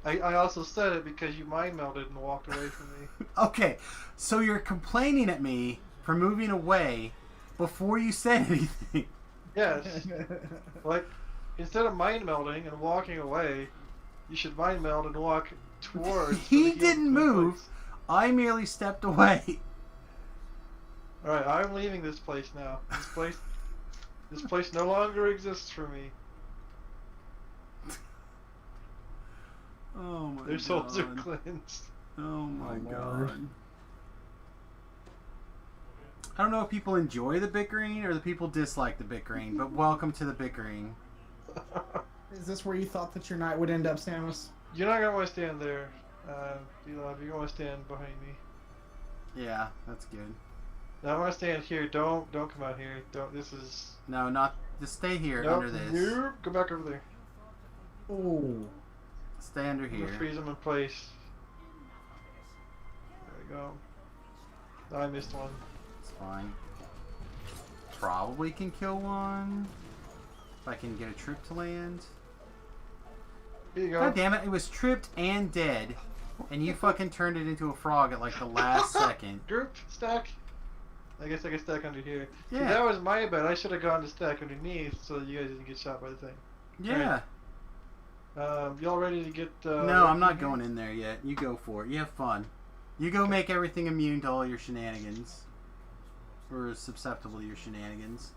E: I also said it because you mind melded and walked away from me.
A: Okay, so you're complaining at me for moving away before you said anything.
E: Yes. Like, instead of mind melding and walking away, you should mind meld and walk towards.
A: He didn't move. I merely stepped away.
E: Alright, I'm leaving this place now. This place no longer exists for me.
A: Oh my god.
E: Their souls are cleansed.
A: Oh my god. I don't know if people enjoy the bickering or the people dislike the bickering, but welcome to the bickering.
I: Is this where you thought that your knight would end up, Samus?
E: You're not gonna want to stand there, Elon. You're gonna want to stand behind me.
A: Yeah, that's good.
E: Now I want to stand here. Don't come out here. Don't. This is.
A: No, not. Just stay here
E: Nope,
A: under this.
E: Nope. Go back over there.
I: Oh.
A: Stay under
E: I'm
A: here.
E: gonna freeze them in place. There we go. I missed one.
A: It's fine. Probably can kill one. If I can get a trip to land.
E: Here you go.
A: God damn it, it was tripped and dead. And you fucking turned it into a frog at like the last second.
E: Group stack. I guess I can stack under here.
A: Yeah.
E: See, that was my bad. I should have gone to stack underneath so that you guys didn't get shot by the thing.
A: Yeah.
E: Right. Y'all ready to get?
A: No, I'm not going in there yet. You go for it. You have fun. You go make everything immune to all your shenanigans. Or susceptible to your shenanigans.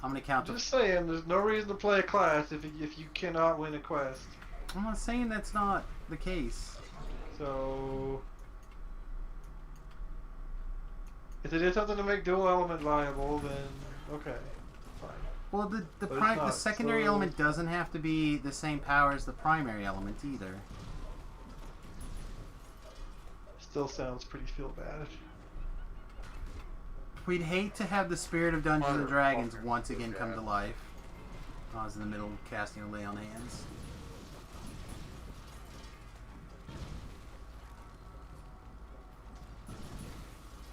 A: I'm gonna count.
E: Just saying, there's no reason to play a class if you cannot win a quest.
A: I'm not saying that's not the case.
E: So, if it is something to make dual element viable, then okay, fine.
A: Well, the
E: But it's not,
A: secondary
E: so-
A: element doesn't have to be the same power as the primary element either.
E: Still sounds pretty feel bad.
A: We'd hate to have the spirit of Dungeons and Dragons once again come to life. I was in the middle of casting a lay on hands.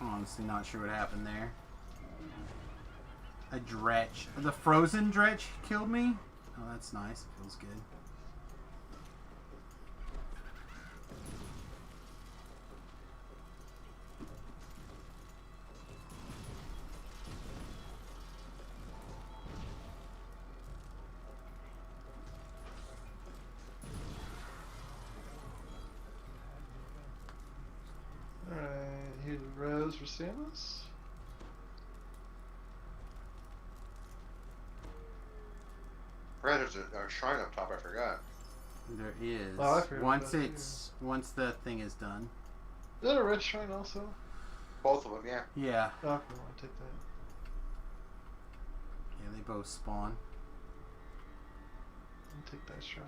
A: Honestly, not sure what happened there. A dretch. The frozen dretch killed me? Oh, that's nice. It feels good.
E: need a res for Samus.
F: Right, there's a shrine up top. I forgot.
A: There is.
E: Oh, I forgot
A: once
E: about that,
A: it's once the thing is done.
E: Is that a red shrine also?
F: Both of them, yeah.
A: Yeah.
E: Oh, okay, I'll take that.
A: Yeah, they both spawn.
E: I'll take that shrine.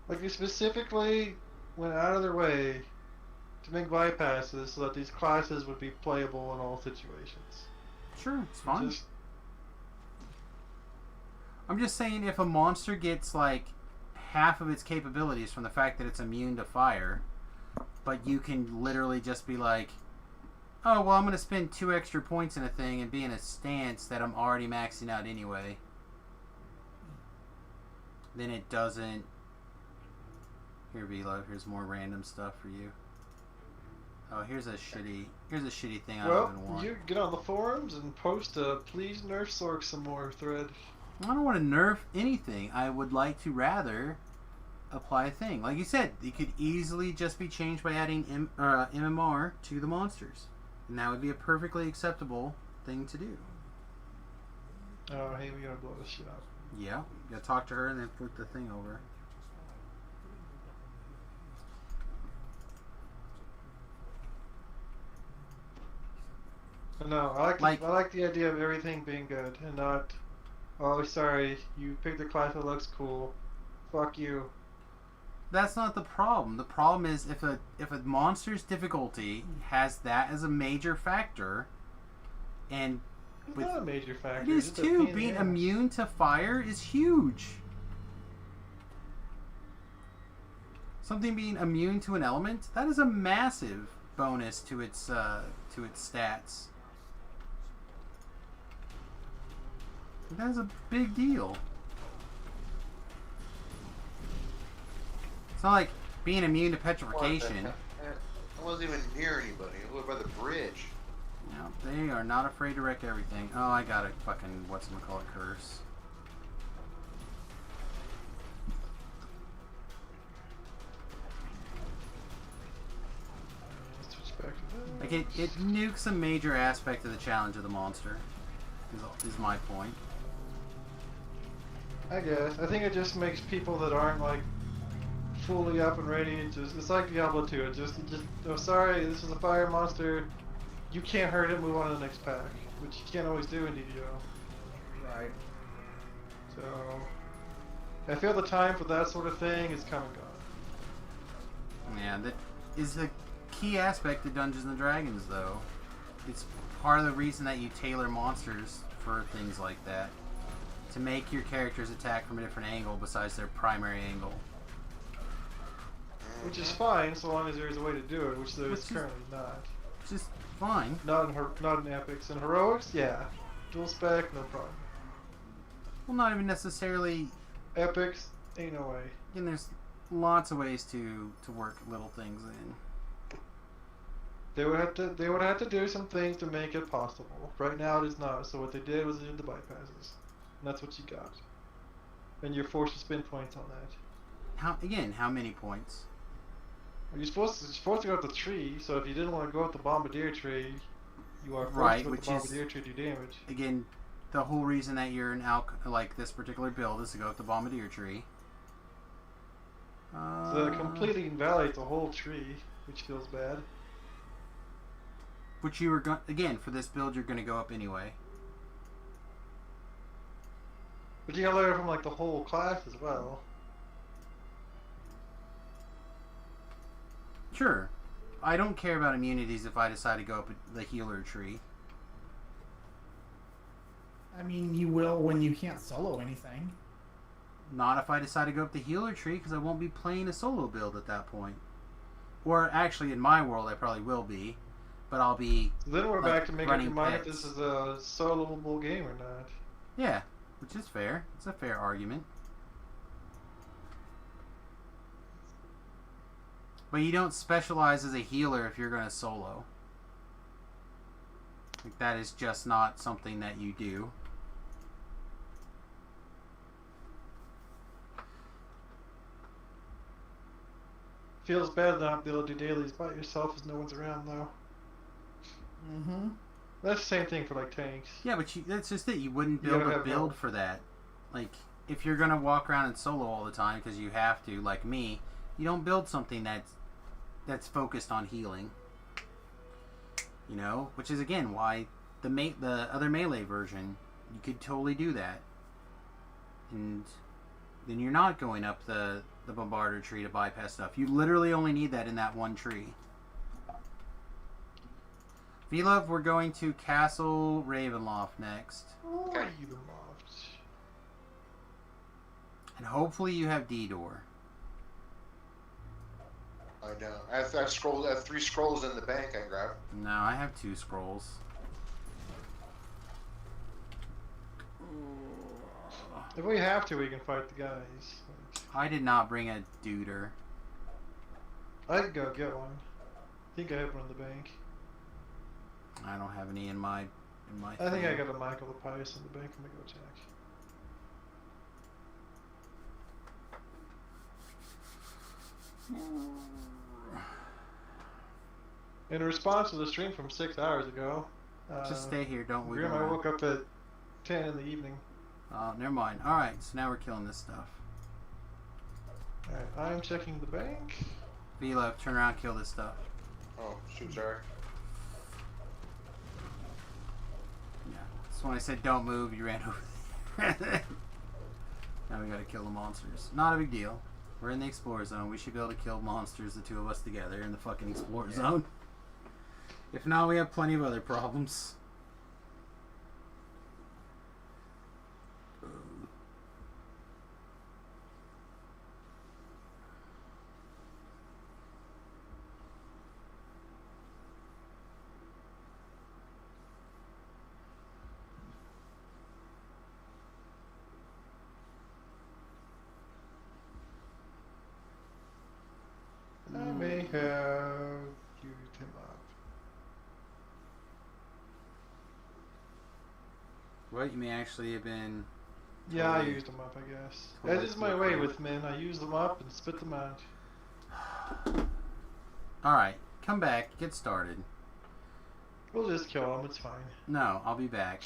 E: Like, they specifically went out of their way to make bypasses so that these classes would be playable in all situations.
A: Sure, it's fine.
E: Just,
A: I'm just saying, if a monster gets like half of its capabilities from the fact that it's immune to fire, but you can literally just be like, oh, well, I'm going to spend 2 extra points in a thing and be in a stance that I'm already maxing out anyway, then it doesn't. Here, Velo, here's more random stuff for you. Oh, here's a shitty thing I don't even want.
E: You get on the forums and post a please nerf Sork some more thread.
A: I don't want to nerf anything. I would like to rather apply a thing. Like you said, it could easily just be changed by adding MMR to the monsters. And that would be a perfectly acceptable thing to do.
E: Oh, hey, we gotta blow this shit up.
A: Yeah, you gotta talk to her and then flip the thing over.
E: No, I like the idea of everything being good and not, oh, sorry, you picked a class that looks cool. Fuck you.
A: That's not the problem. The problem is if a monster's difficulty has that as a major factor, and
E: It's not a major factor.
A: it is
E: it's just a
A: too.
E: pain in the
A: Being
E: ass.
A: immune to fire is huge. Something being immune to an element, that is a massive bonus to its stats. That is a big deal. It's not like being immune to petrification.
F: I wasn't even near anybody. I was by the bridge.
A: No, they are not afraid to wreck everything. Oh, I got a fucking whatchamacallit curse.
E: Switch back to that.
A: Like it nukes a major aspect of the challenge of the monster. Is my point.
E: I guess. I think it just makes people that aren't like fully up and ready. It's like Diablo 2. It just oh sorry, this is a fire monster. You can't hurt it. Move on to the next pack, which you can't always do in DDO.
I: Right.
E: So I feel the time for that sort of thing is come and gone.
A: Yeah, that is a key aspect of Dungeons and Dragons, though. It's part of the reason that you tailor monsters for things like that. To make your characters attack from a different angle besides their primary angle.
E: Which is fine so long as there's a way to do it, which there
A: Which
E: is
A: is-
E: currently not.
A: Just fine.
E: Not in epics and heroics, yeah. Dual spec, no problem.
A: Well, not even necessarily.
E: Epics, ain't no way.
A: And there's lots of ways to work little things in.
E: They would have to do some things to make it possible. Right now it is not. So what they did was they did the bypasses. And that's what you got. And you're forced to spend points on that.
A: How many points?
E: Well, you're supposed to go up the tree, so if you didn't want to go up the bombardier tree, you are forced
A: Right,
E: to go up
A: which
E: the
A: is-
E: bombardier tree to do damage.
A: Again, the whole reason that you're like this particular build is to go with the bombardier tree.
E: So it completely invalidates the whole tree, which feels bad.
A: Which you were again for this build, you're going to go up anyway.
E: But you gotta learn from like the whole class as well.
A: Sure. I don't care about immunities if I decide to go up the healer tree.
I: I mean, you will when you can't solo anything.
A: Not if I decide to go up the healer tree, because I won't be playing a solo build at that point. Or actually, in my world, I probably will be, but I'll be.
E: So then we're
A: like,
E: back to making up
A: running
E: your mind if
A: pets.
E: this is a soloable game or not.
A: Yeah, which is fair. It's a fair argument. But you don't specialize as a healer if you're going to solo. Like, that is just not something that you do.
E: Feels bad not being able to do dailies by yourself as no one's around though.
I: Mm-hmm.
E: That's the same thing for like tanks.
A: Yeah, but that's just it. You wouldn't
E: You
A: build
E: gotta
A: a
E: have
A: build
E: help.
A: for that. Like, if you're gonna walk around in solo all the time because you have to, like me, you don't build something that's focused on healing. You know, which is again why the other melee version, you could totally do that, and then you're not going up the bombarder tree to bypass stuff. You literally only need that in that one tree. V-Love, we're going to Castle Ravenloft next.
F: Okay.
A: And hopefully you have D-Door.
F: I know. I have scrolls. I have 3 scrolls in the bank I can grab.
A: No, I have 2 scrolls.
E: If we have to, we can fight the guys.
A: I did not bring a duder.
E: I can go get one. I think I have one in the bank.
A: I don't have any in my
E: I think I
A: thing.
E: got a Michael the Pious in the bank. I'm gonna go check. In response to the stream from 6 hours ago,
A: Just stay here, don't wiggle
E: Grim, I
A: around.
E: woke up at 10 in the evening.
A: Oh, never mind. Alright, so now we're killing this stuff.
E: Alright, I'm checking the bank.
A: V-Love, turn around, kill this stuff.
F: Oh, shoot, sorry.
A: Yeah. So when I said don't move, you ran over there. Now we gotta kill the monsters. Not a big deal. We're in the Explorer Zone. We should be able to kill monsters, the 2 of us together, in the fucking Explorer Zone. If not, we have plenty of other problems.
E: I may have used him up.
A: What? You may actually have been...
E: Yeah, I
A: totally-
E: used them up, I guess.
A: totally
E: That is my
A: flipped
E: way
A: out.
E: with men. I use them up and spit them out.
A: Alright, come back, get started.
E: We'll just kill them, it's fine.
A: No, I'll be back.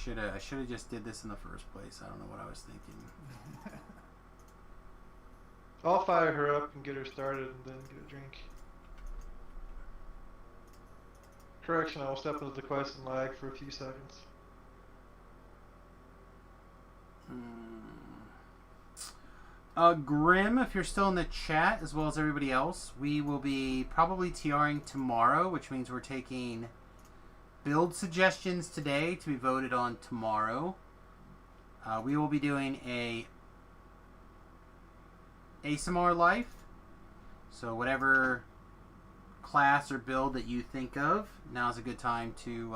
A: I should have just did this in the first place. I don't know what I was thinking.
E: I'll fire her up and get her started and then get a drink. Correction, I will step into the quest and lag for a few seconds.
A: Grim, if you're still in the chat, as well as everybody else, we will be probably TRing tomorrow, which means we're taking build suggestions today to be voted on tomorrow. We will be doing a ASMR life. So whatever class or build that you think of, now's a good time to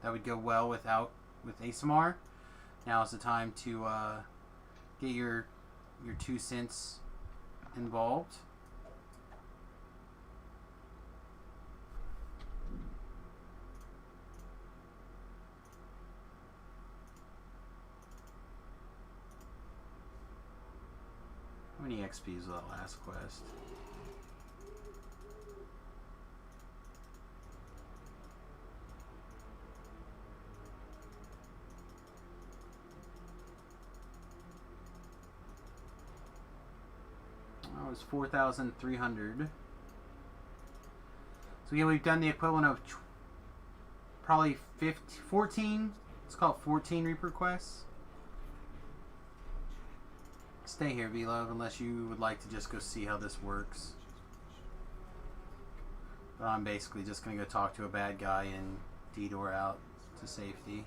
A: that would go well with ASMR. Now's the time to get your 2 cents involved. How many XPs was that last quest? That was 4,300. So yeah, we've done the equivalent of probably 14. Let's call it 14 Reaper quests. Stay here, V-Love, unless you would like to just go see how this works. But I'm basically just going to go talk to a bad guy and D-Door out to safety.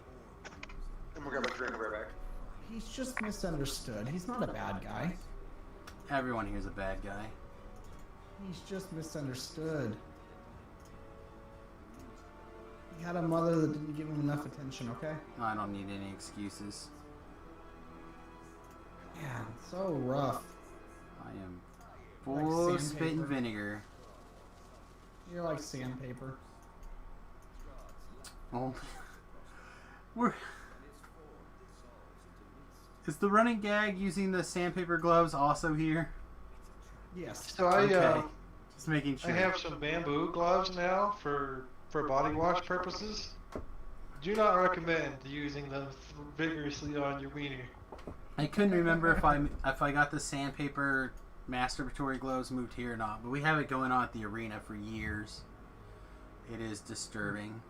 F: I'm gonna grab a drink and be right back.
I: He's just misunderstood. He's not a bad guy.
A: Everyone here's a bad guy.
I: He's just misunderstood. He had a mother that didn't give him enough attention, okay?
A: I don't need any excuses.
I: Man, so rough.
A: I am
I: Like
A: full of spit and
I: sandpaper.
A: vinegar.
I: You're like sandpaper.
A: Only, We're... Is the running gag using the sandpaper gloves also here?
I: Yes.
E: So I
A: Okay. Just making sure.
E: I have some bamboo gloves now for body wash purposes. Do not recommend using them vigorously on your wiener.
A: I couldn't remember if I got the sandpaper masturbatory gloves moved here or not, but we have it going on at the arena for years. It is disturbing.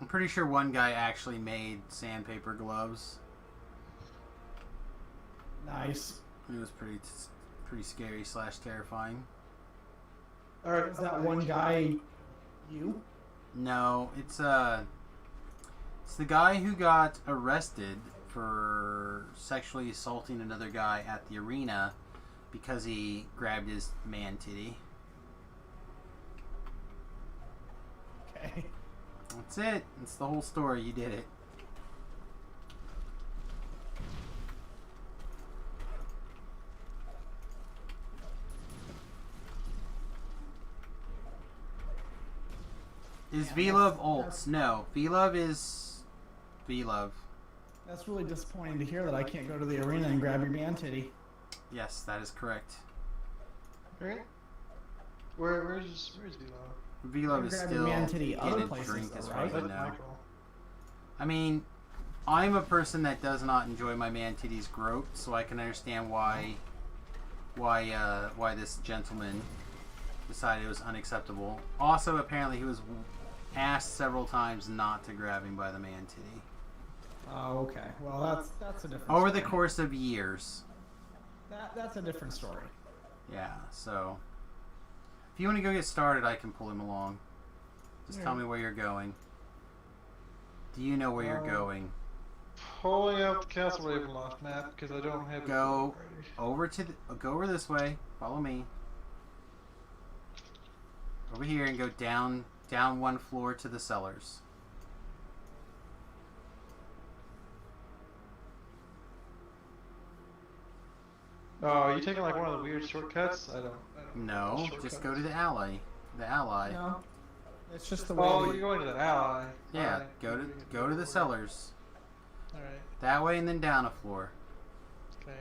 A: I'm pretty sure one guy actually made sandpaper gloves.
I: Nice.
A: It was pretty scary / terrifying.
E: All right.
I: Is that one guy you?
A: No, it's the guy who got arrested for sexually assaulting another guy at the arena because he grabbed his man titty.
I: Okay.
A: That's it. That's the whole story. You did it. Is
I: Yeah,
A: V-Love
I: that's-
A: Olds? No. V-Love is V-Love.
I: That's really disappointing to hear that I can't go to the arena and grab your man titty.
A: Yes, that is correct.
E: Right? Where's Velo?
A: V-Love is
I: Grab
A: still
I: your man titty other
A: getting a
I: places,
A: drink
I: though,
A: as far as I
I: right?
A: know. I mean, I'm a person that does not enjoy my man titties groped, so I can understand why this gentleman decided it was unacceptable. Also, apparently, he was asked several times not to grab him by the man titty
I: Oh, okay. Well, that's a different.
A: over the
I: story.
A: course of years.
I: That's a different story.
A: Yeah, so if you want to go get started, I can pull him along. Just tell me where you're going. Do you know where you're going?
E: Pulling up the Castle Ravenloft map because I don't have
A: Go
E: it.
A: go over this way. Follow me. Over here and go down one floor to the cellars.
E: Oh, are you taking like one of the weird shortcuts? I don't
A: No, just go to the alley. The ally.
I: No, it's just the way.
E: Oh,
I: we-
E: you're going to the ally.
A: Yeah,
E: Alright.
A: go to the cellars.
E: Alright,
A: That way and then down a floor.
E: okay.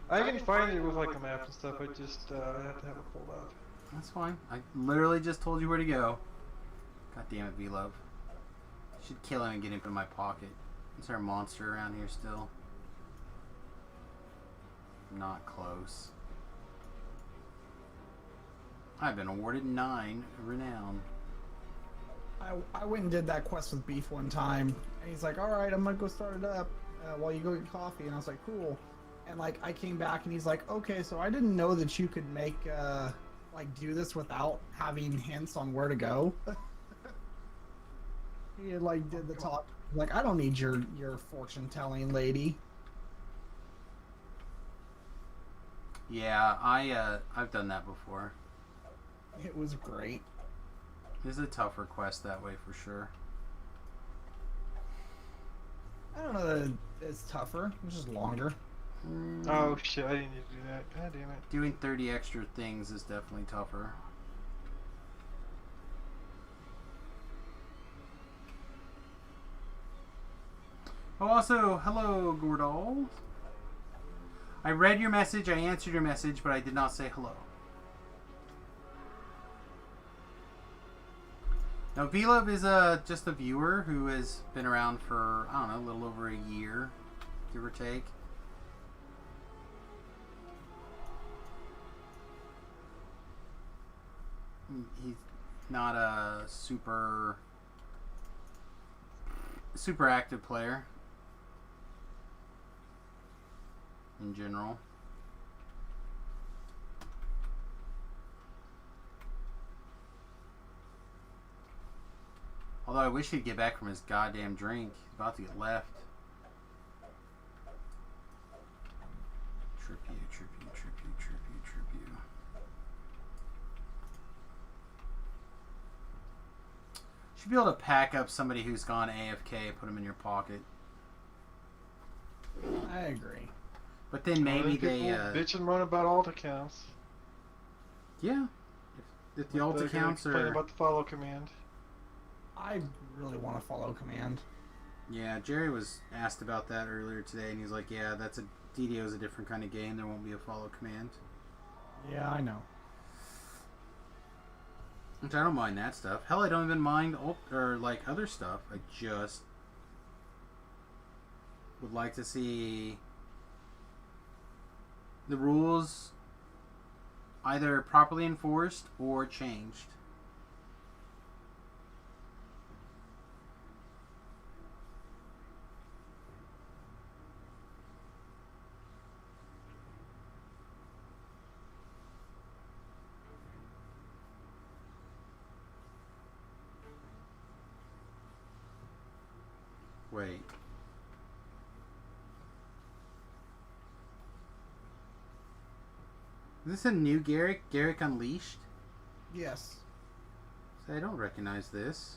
E: I can find it with like a map and stuff, I just have to have it pulled up.
A: That's fine. I literally just told you where to go. God damn it, V-Love. Should kill him and get him in my pocket. Is there a monster around here still? Not close. I've been awarded 9 renown.
I: I went and did that quest with Beef one time, and he's like, "All right, I'm gonna go start it up while you go get coffee." And I was like, "Cool." And like I came back, and he's like, "Okay, so I didn't know that you could make like do this without having hints on where to go." He had, like did the talk. Like, I don't need your fortune telling, lady.
A: Yeah, I've done that before.
I: It was great.
A: It's a tougher quest that way for sure.
I: I don't know that it's tougher. It's just longer.
E: Oh shit, I didn't need to do that. God damn it.
A: Doing 30 extra things is definitely tougher. Oh, also, hello, Gordal. I read your message, I answered your message, but I did not say hello. Now, V-Love is just a viewer who has been around for, I don't know, a little over a year, give or take. He's not a super active player in general. Although I wish he'd get back from his goddamn drink. He's about to get left. Trip you. Should be able to pack up somebody who's gone AFK, put them in your pocket.
I: I agree.
A: But then maybe they
E: bitch and moan about alt accounts.
A: yeah. If the alt accounts
E: complain
A: are
E: about the follow command.
I: I really want to follow command.
A: Yeah, Jerry was asked about that earlier today, and he's like, "Yeah, DDO is a different kind of game. There won't be a follow command."
I: Yeah, I know.
A: Which I don't mind that stuff. Hell, I don't even mind like other stuff. I just would like to see the rules either properly enforced or changed. Wait. Is this a new Garrick? Garrick Unleashed?
I: Yes.
A: I don't recognize this.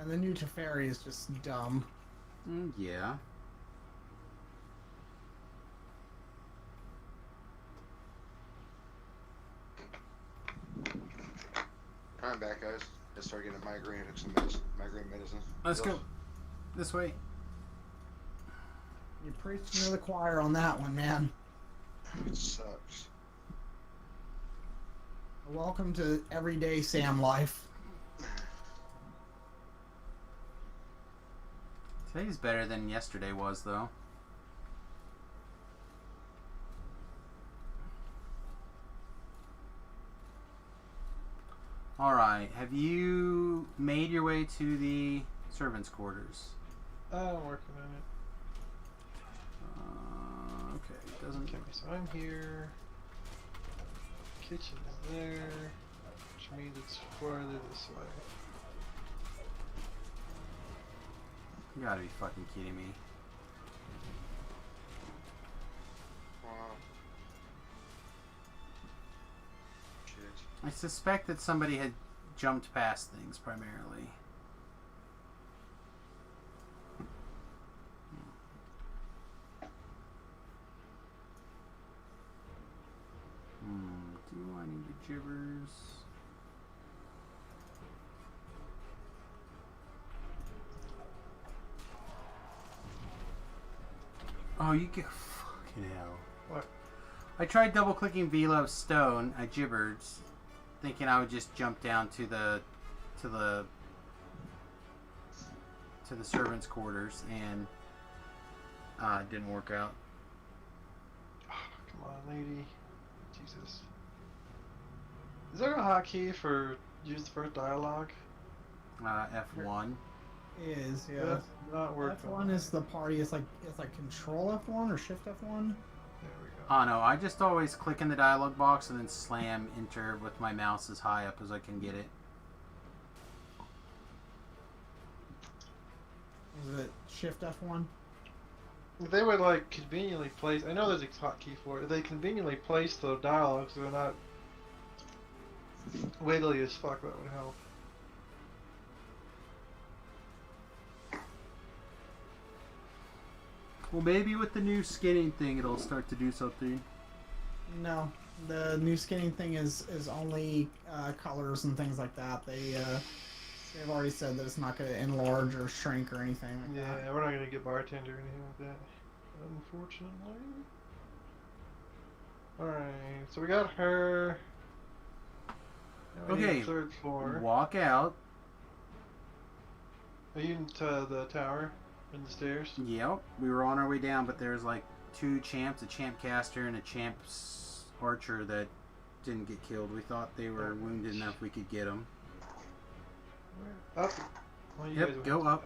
I: And the new Teferi is just dumb.
A: Yeah.
F: I'm back, guys. I started getting a migraine. I took some migraine medicine.
A: Let's go. This way.
I: You're preaching to the choir on that one, man.
F: It sucks.
I: Welcome to everyday Sam life.
A: Today's better than yesterday was, though. Alright, have you made your way to the servants' quarters?
E: I'm working on it.
A: Okay, it doesn't...
E: Okay, so I'm here. Kitchen is there, which means it's farther this way.
A: You gotta be fucking kidding me.
F: Wow. Shit.
A: I suspect that somebody had jumped past things, primarily. Do I need the gibbers? Oh, you get fucking hell.
E: What?
A: I tried double clicking Velo Stone. I gibbered, thinking I would just jump down to the servants' quarters, and it didn't work out.
E: Oh, come on, lady. Jesus. Is there a hotkey for use the first dialogue?
A: F1.
I: Is, yeah.
E: That's not working.
I: F1 is the party. It's like Control F1 or Shift F1.
E: There we go.
A: Oh no, I just always click in the dialog box and then slam enter with my mouse as high up as I can get it.
I: Is it Shift F1?
E: They would like conveniently place. I know there's a hotkey for it. They conveniently place the dialogues so they're not wiggly as fuck. That would help.
A: Well, maybe with the new skinning thing, it'll start to do something.
I: No, the new skinning thing is only colors and things like that. They've already said that it's not going to enlarge or shrink or anything like that.
E: Yeah, we're not gonna get bartender or anything like that, unfortunately. Alright, so we got her. Now we need
A: Okay,
E: the third floor.
A: walk out.
E: Are you into the tower and the stairs?
A: Yep, we were on our way down, but there's like two champs, a champ caster and a champ's archer that didn't get killed. We thought they were wounded enough we could get them.
E: Up. Well, you
A: Yep,
E: guys
A: go
E: went
A: up.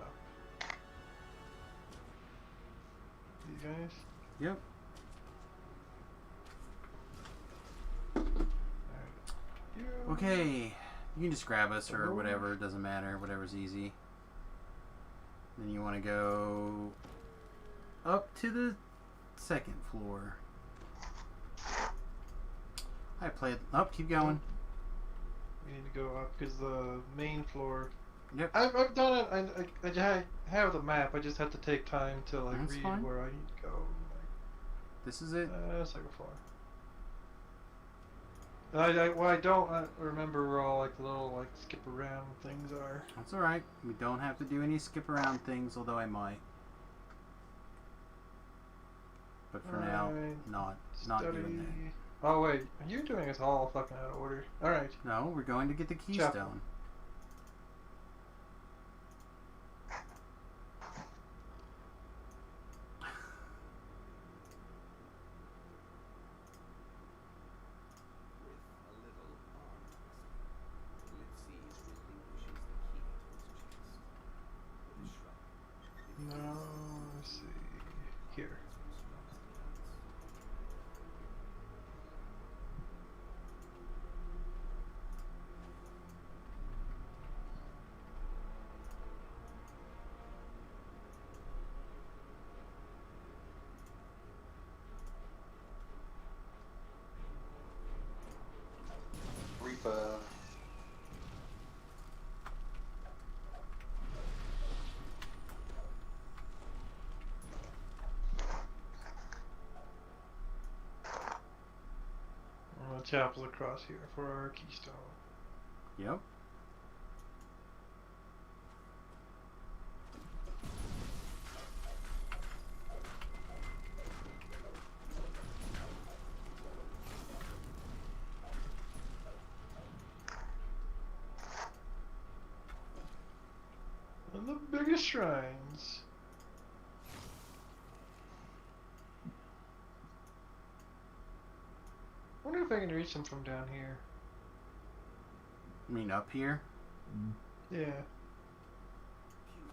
E: You guys?
A: Yep. Okay, you can just grab us or whatever, it doesn't matter, whatever's easy. Then you want to go up to the second floor. I played, keep going.
E: We need to go up because the main floor.
A: Yep.
E: I've done it. I have the map. I just have to take time to like
A: That's
E: read
A: fine.
E: where I need to go.
A: This is it.
E: Second floor. I don't remember where all like the little like skip around things are.
A: That's alright. We don't have to do any skip around things, although I might. But for now, not doing that.
E: Oh wait, you're doing us all fucking out of order. Alright.
A: No, we're going to get the keystone.
E: No, let's see. Here.
F: Reaper.
E: Chapels across here for our keystone.
A: Yep.
E: And the biggest shrines. I wonder if I can reach them from down here.
A: I mean, up here?
E: Yeah.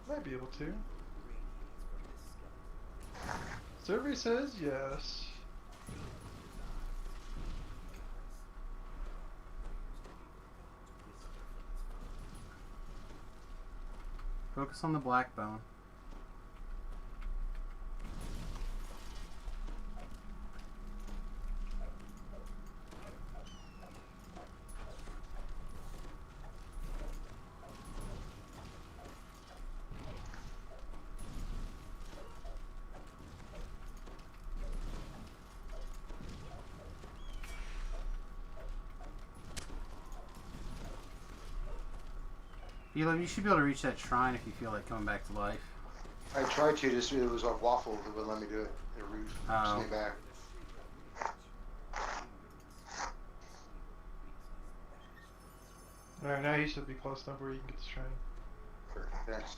E: Might be able to. Survey says yes.
A: Focus on the black bone. Ela, you should be able to reach that shrine if you feel like coming back to life.
F: I tried to, just it was a waffle that wouldn't let me do it. It
A: Oh.
F: pushed me back.
E: Alright, now you should be close enough where you can get the shrine.
F: Perfect. Thanks.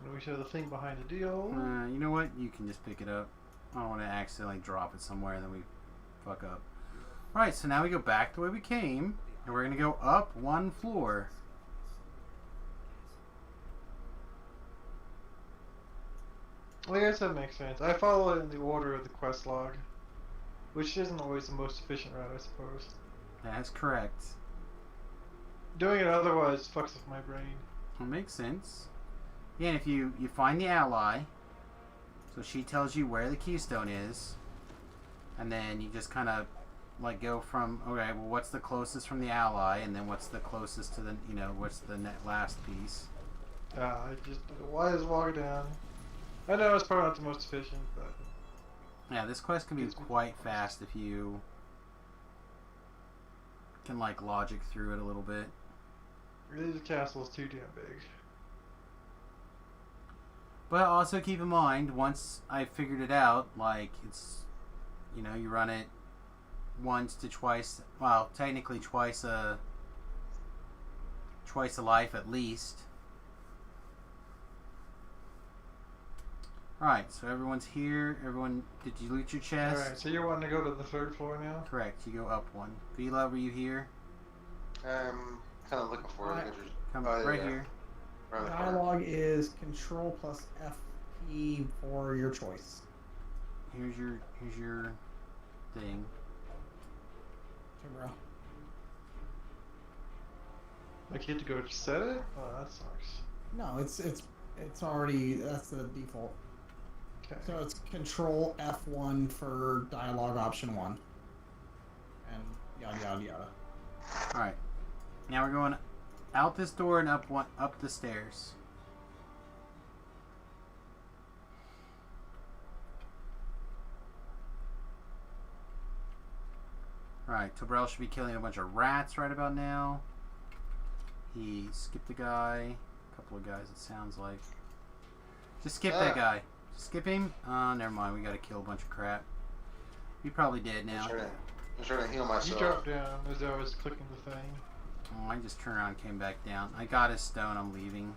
E: And we should have the thing behind the deal.
A: You know what? You can just pick it up. I don't want to accidentally drop it somewhere and then we fuck up. Alright, so now we go back the way we came, and we're going to go up one floor.
E: Well, I guess that makes sense. I follow it in the order of the quest log, which isn't always the most efficient route, I suppose.
A: That's correct.
E: Doing it otherwise fucks with my brain.
A: That makes sense. Yeah, and if you find the ally, so she tells you where the keystone is, and then you just kind of like go from, okay, well, what's the closest from the ally, and then what's the closest to the, what's the last piece.
E: I just why is walk down? I know it's probably not the most efficient, but
A: Yeah, this quest can be quite fast if you can like logic through it a little bit.
E: really the castle is too damn big.
A: But also keep in mind, once I figured it out, like it's, you run it once to twice, well, technically twice a life at least. Alright, so everyone's here. Everyone, did you loot your chest?
E: Alright, so you're wanting to go to the third floor now?
A: Correct, you go up one. Vila, were you here?
F: Kind of looking for it.
A: Come
F: Oh,
A: right
F: yeah.
A: here.
F: Around the corner.
I: Dialogue is Control plus FP for your choice.
A: Here's your thing.
I: Okay, bro.
E: Like you have to go set it? Oh, that sucks.
I: No, it's already, that's the default.
E: Okay.
I: So it's Control F1 for dialogue option 1. And yada yada yada.
A: Alright. Now we're going out this door and up the stairs. Alright, Tobrel should be killing a bunch of rats right about now. He skipped a guy. A couple of guys, it sounds like. Just skip that guy. Just skip him. Never mind. We gotta kill a bunch of crap. He probably dead now.
F: I'm trying to heal myself.
E: You dropped down as I was clicking the thing.
A: Oh, I just turned around and came back down. I got his stone. I'm leaving.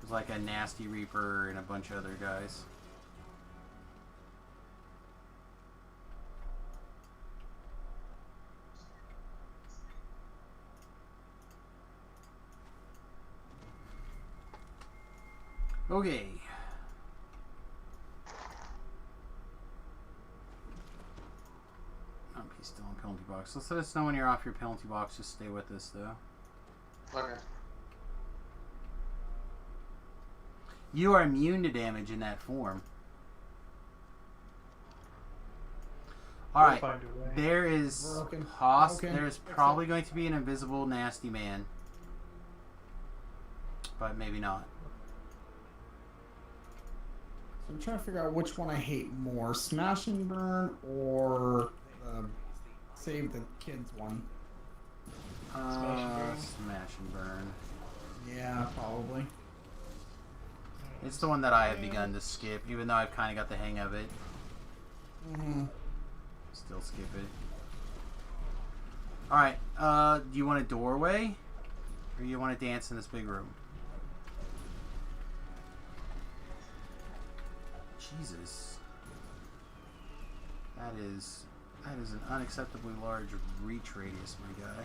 A: There's like a nasty reaper and a bunch of other guys. Okay. Oh, he's still in penalty box. Let's let us know when you're off your penalty box. Just stay with us, though.
F: Okay.
A: You are immune to damage in that form. Alright.
E: Find a way.
A: There is
I: Broken.
A: there's probably going to be an invisible nasty man. But maybe not.
I: So I'm trying to figure out which one I hate more, Smash and Burn or Save the Kids one.
A: Smash and Burn.
I: Yeah, probably.
A: It's the one that I have begun to skip, even though I've kind of got the hang of it.
I: Mm-hmm.
A: Still skip it. Alright, do you want a doorway? Or you want to dance in this big room? Jesus. That is an unacceptably large reach radius, my guy.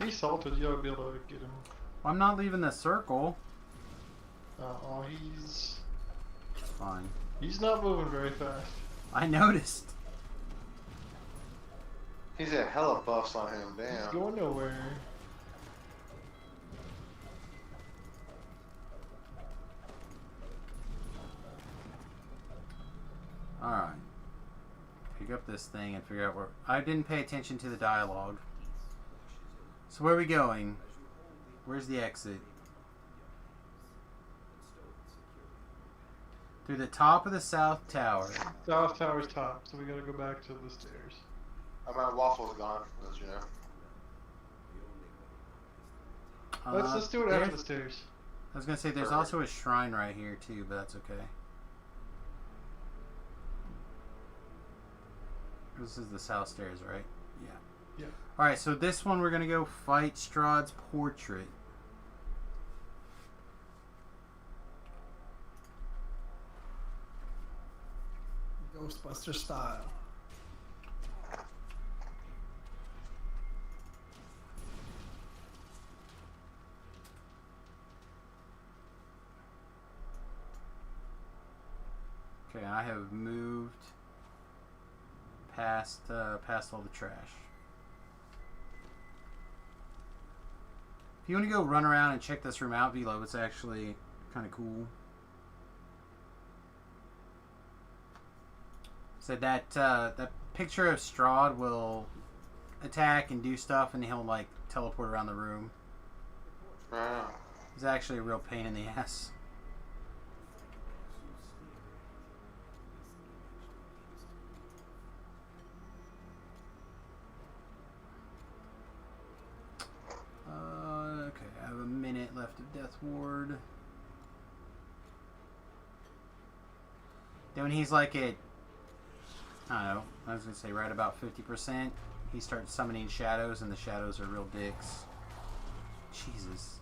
E: He salted, you ought to be able to get him.
A: Well, I'm not leaving the circle.
E: Oh, he's
A: Fine.
E: not moving very fast.
A: I noticed.
F: He's got hella buffs on him,
E: He's
F: damn.
E: going nowhere.
A: Alright. Pick up this thing and figure out where... I didn't pay attention to the dialogue. So where are we going? Where's the exit? Through the top of the South Tower.
E: South Tower's top, so we gotta go back to the stairs.
F: My waffle's gone, as you know.
E: Let's do it after the stairs.
A: I was gonna say there's also a shrine right here too, but that's okay. This is the south stairs, right? Yeah.
E: Yeah.
A: Alright, so this one we're gonna go fight Strahd's portrait.
I: Ghostbuster style.
A: Okay, I have moved past all the trash. If you want to go run around and check this room out, Velo, it's actually kind of cool. So that picture of Strahd will attack and do stuff, and he'll like teleport around the room.
F: Wow.
A: It's actually a real pain in the ass. Okay, I have a minute left of Death Ward. Then when he's like at, I don't know, I was going to say right about 50%, he starts summoning shadows, and the shadows are real dicks. Jesus.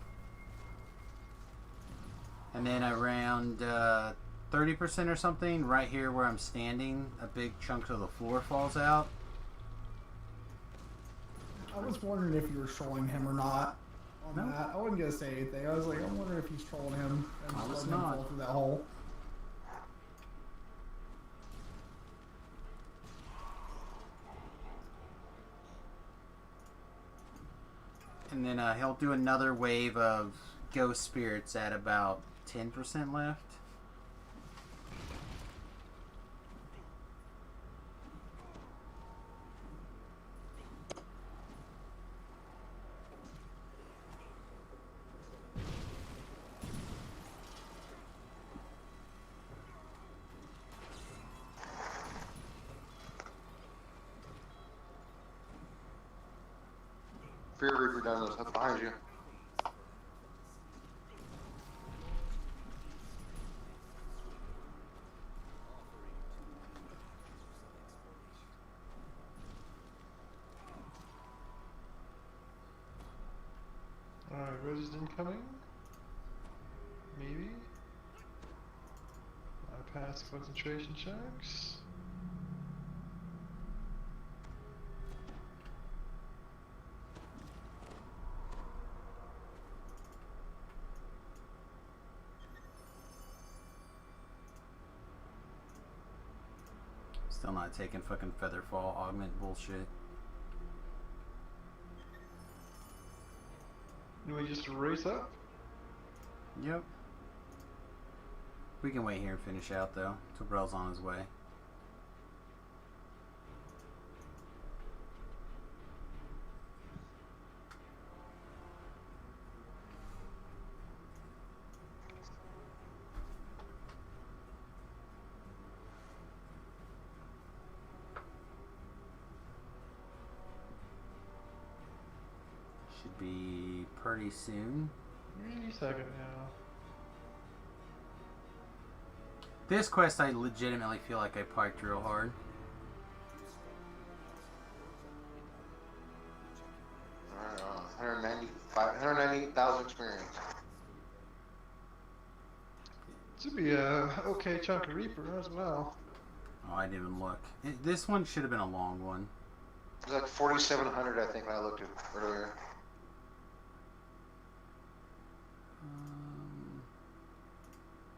A: And then around 30% or something, right here where I'm standing, a big chunk of the floor falls out.
I: I was wondering if you were trolling him or not on
A: No.
I: that. I wasn't gonna say anything. I was like, I'm wondering if he's trolling him and
A: I
I: just
A: was
I: letting him
A: not.
I: fall through that hole.
A: And then he'll do another wave of ghost spirits at about 10% left.
F: Fear Reaper down those up behind you.
E: Alright, resident coming? Maybe? I pass concentration checks.
A: Still not taking fucking Featherfall augment bullshit.
E: Do we just race up?
A: Yep. We can wait here and finish out though. Till Brell's on his way. Should be pretty soon.
E: Any second now.
A: This quest I legitimately feel like I piked real hard.
F: I don't know, 198,000 experience.
E: Should be a okay chunk of Reaper as well.
A: Oh, I didn't even look. This one should have been a long one.
F: It was like 4,700, I think, when I looked at earlier.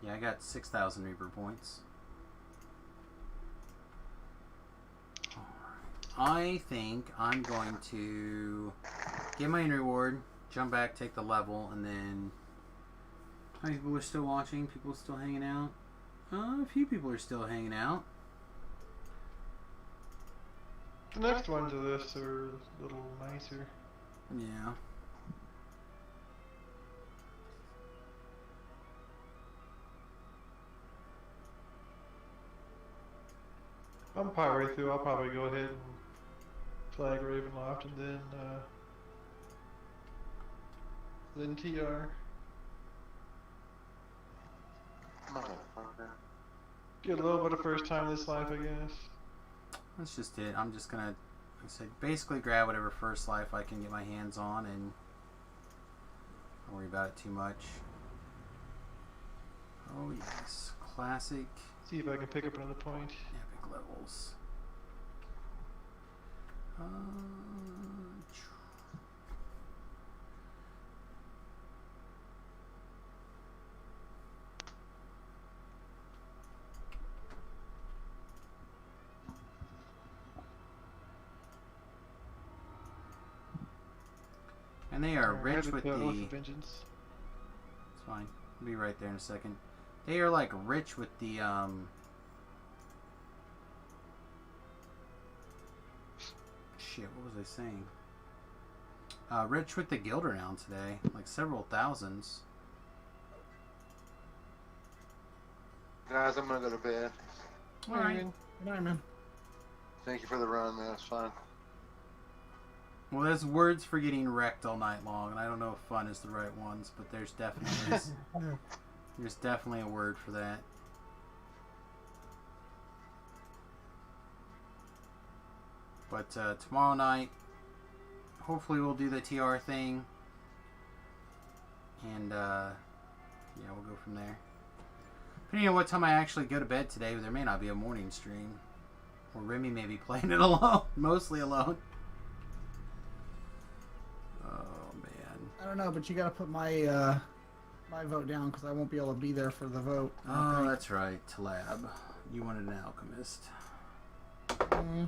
A: Yeah, I got 6,000 Reaper points. Alright. I think I'm going to get my reward, jump back, take the level, and then... How many people are still watching? People still hanging out? A few people are still hanging out.
E: The next ones of this are a little nicer.
A: Yeah.
E: I'm partway through. I'll probably go ahead and flag Ravenloft and then TR.
F: Motherfucker.
E: Get a little bit of first time this life, I guess.
A: That's just it. I'm just gonna, like I said, basically grab whatever first life I can get my hands on and don't worry about it too much. Oh yes, classic.
E: See if I can pick up another point.
A: Epic levels. And they are rich with the...
E: Vengeance.
A: It's fine. I'll be right there in a second. They are like rich with the shit, what was I saying? Rich with the guild renown today. Like several thousands.
F: Guys, I'm gonna go to bed.
A: Alright.
I: Good night, man.
F: Thank you for the run, man. It's fine.
A: Well, there's words for getting wrecked all night long, and I don't know if fun is the right ones, but there's definitely there's definitely a word for that. But tomorrow night, hopefully we'll do the TR thing, and yeah, we'll go from there. Depending on what time I actually go to bed today, there may not be a morning stream, or Remy may be playing it alone, mostly alone. Oh man.
I: I don't know, but you gotta put my my vote down because I won't be able to be there for the vote.
A: Oh, that's right, Talab. You wanted an alchemist.
I: Mm-hmm.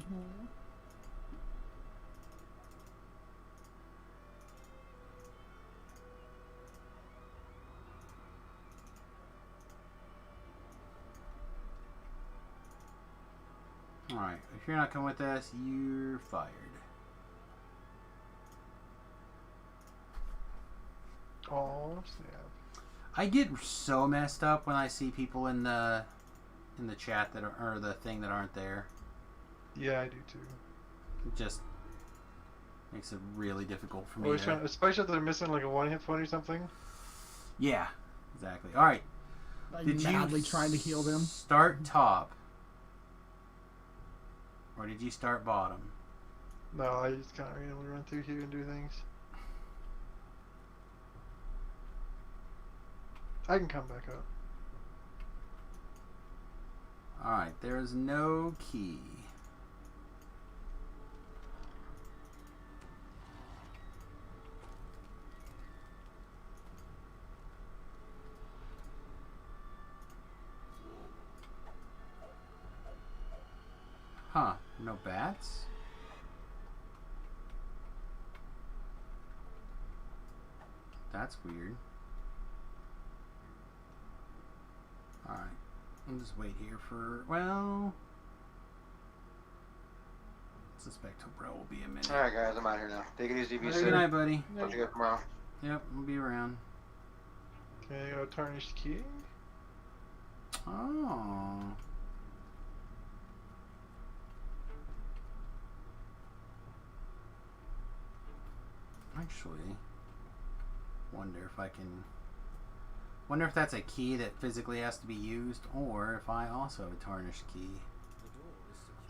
A: Alright, if you're not coming with us, you're fired.
E: Oh, snap.
A: I get so messed up when I see people in the chat that are, or the thing that aren't there.
E: Yeah, I do too.
A: Just Makes it really difficult for me.
E: Always trying, especially if they're missing like a one hit point or something.
A: Yeah, exactly. All right.
I: Like
A: Did
I: madly
A: you
I: trying to heal them.
A: start top, or did you start bottom?
E: No, I just kind of randomly run through here and do things. I can come back up.
A: All right. There is no key. Huh, no bats? That's weird. Alright, I'll just wait here for, well... I suspect Bro will be a minute.
F: Alright, guys, I'm out here now. Take it easy, be safe.
A: Good night, buddy.
F: Talk to you guys tomorrow.
A: Yep, we'll be around.
E: Okay, I got a tarnished key.
A: Oh. Actually, wonder if I can. Wonder if that's a key that physically has to be used, or if I also have a tarnished key.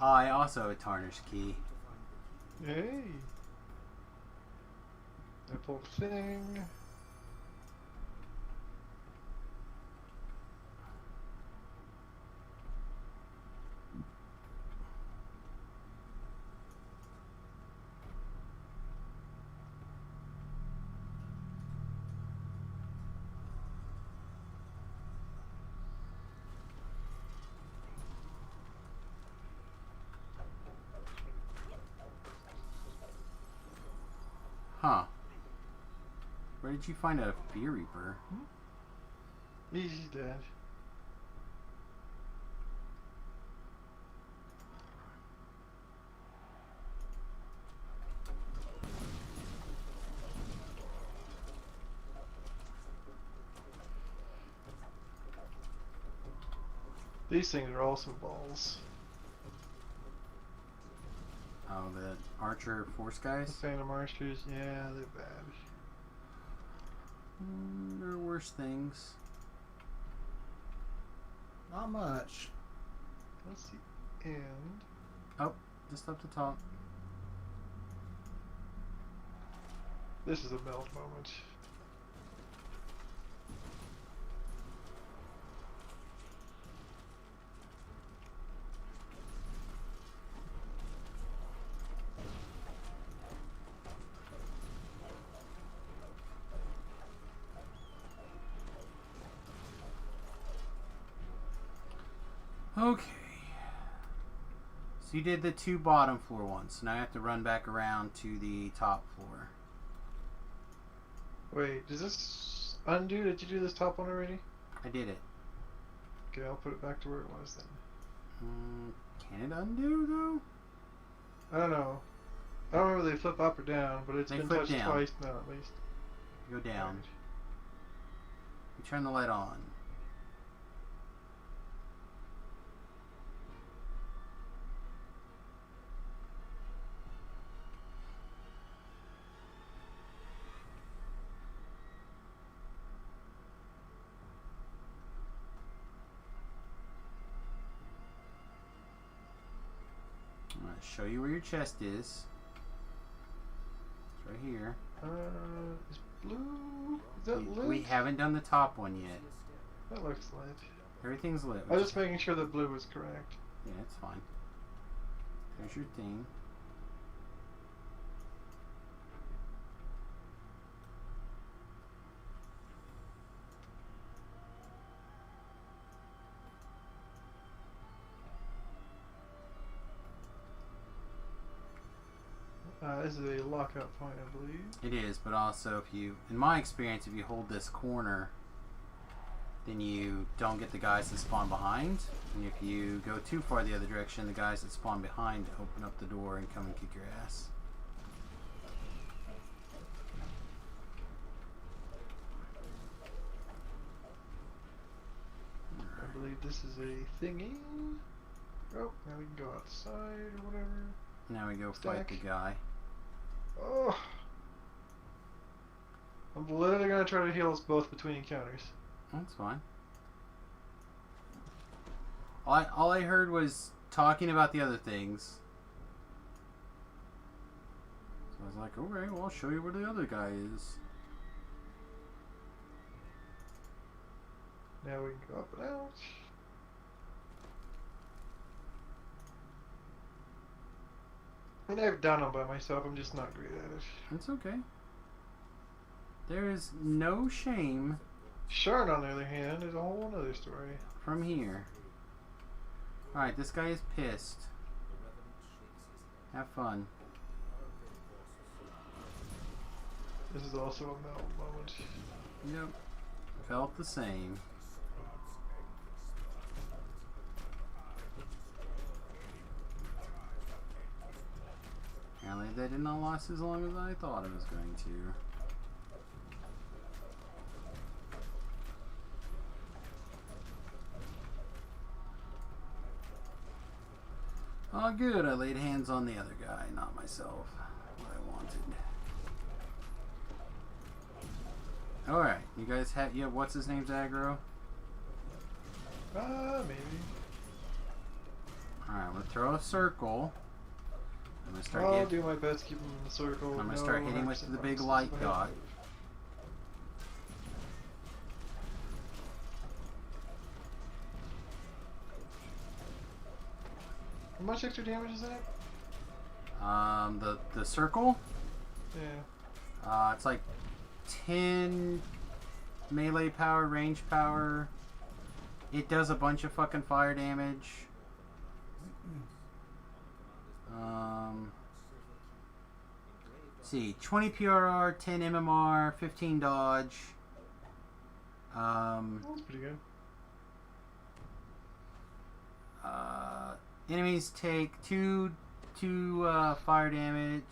A: I also have a tarnished key.
E: Hey. Apple thing.
A: Huh. Where did you find a Fear Reaper?
E: He's dead. These things are also balls.
A: Oh, the Archer Force guys?
E: The Phantom Archers, yeah, they're bad.
A: There are worse things.
I: Not much.
E: That's the end.
A: Oh, just up the top.
E: This is a melt moment.
A: Okay. So you did the 2 bottom floor ones. Now I have to run back around to the top floor.
E: Wait, does this undo? Did you do this top one already?
A: I did it.
E: Okay, I'll put it back to where it was then.
A: Can it undo though?
E: I don't know. I don't remember if they flip up or down, but it's
A: They
E: been
A: flip
E: touched
A: down.
E: twice now at least.
A: Go down. You turn the light on. I'm going to show you where your chest is. It's right here.
E: Is blue? Is that lit?
A: We haven't done the top one yet.
E: That looks lit.
A: Everything's lit.
E: I was just making sure that blue was correct.
A: Yeah, it's fine. There's your thing.
E: This is a lockout point, I believe.
A: It is, but also if you, in my experience, if you hold this corner, then you don't get the guys that spawn behind. And if you go too far the other direction, the guys that spawn behind open up the door and come and kick your ass.
E: I believe this is a thingy. Oh, now we can go outside or whatever.
A: Now we go fight the guy.
E: Oh. I'm literally gonna try to heal us both between encounters.
A: That's fine. All I heard was talking about the other things. So I was like, okay, well, I'll show you where the other guy is.
E: Now we can go up and out. I mean, I've done them by myself, I'm just not great at it.
A: It's okay. There is no shame
E: Sharn, on the other hand, is a whole other story.
A: from here. Alright, this guy is pissed. Have fun.
E: This is also a melt moment.
A: Yep. Felt the same. Apparently they did not last as long as I thought it was going to. Oh good, I laid hands on the other guy, not myself. What I wanted. Alright, you guys have, yeah, what's his name's aggro?
E: Maybe.
A: Alright, I'm gonna throw a circle. I'm gonna start
E: I'll
A: getting,
E: do my best to keep him in the circle.
A: I'm gonna start hitting with the big light dot.
E: How much extra damage is that?
A: The circle,
E: Yeah.
A: it's like 10 melee power, range power. It does a bunch of fucking fire damage. Let's see, 20 PRR, 10 MMR, 15 dodge.
E: That's pretty good.
A: Enemies take two fire damage,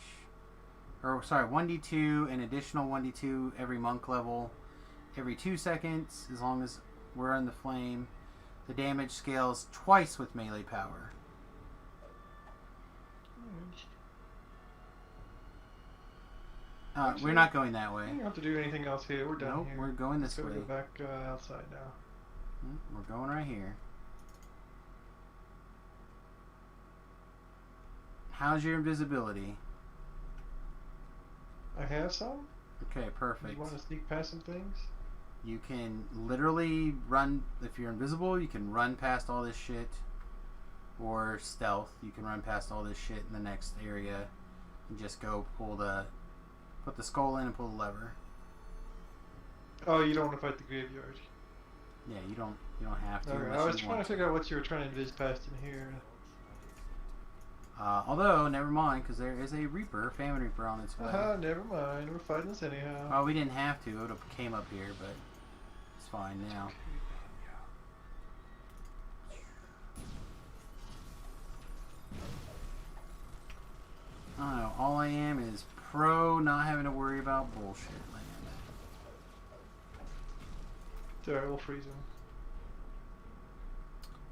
A: or sorry, 1d2, an additional 1d2 every monk level, every 2 seconds, as long as we're in the flame. The damage scales twice with melee power. We're not going that way.
E: We don't have to do anything else here. We're done
A: Nope,
E: here.
A: we're going this
E: Let's
A: way.
E: go back outside now.
A: We're going right here. How's your invisibility?
E: I have some.
A: Okay, perfect.
E: You want to sneak past some things?
A: You can literally run, if you're invisible, you can run past all this shit. Or stealth, you can run past all this shit in the next area and just go put the skull in and pull the lever.
E: Oh, you don't want to fight the graveyard.
A: Yeah, you don't have to.
E: Alright,
A: Unless
E: I was
A: you
E: trying to
A: want
E: figure out what you were trying to invis past in here.
A: Although, never mind, because there is a Reaper, Famine Reaper on its way.
E: Never mind. We're fighting this anyhow.
A: Well, we didn't have to. It would have came up here, but it's fine now. I don't know. All I am is pro not having to worry about bullshit land.
E: It's alright, we'll freeze him.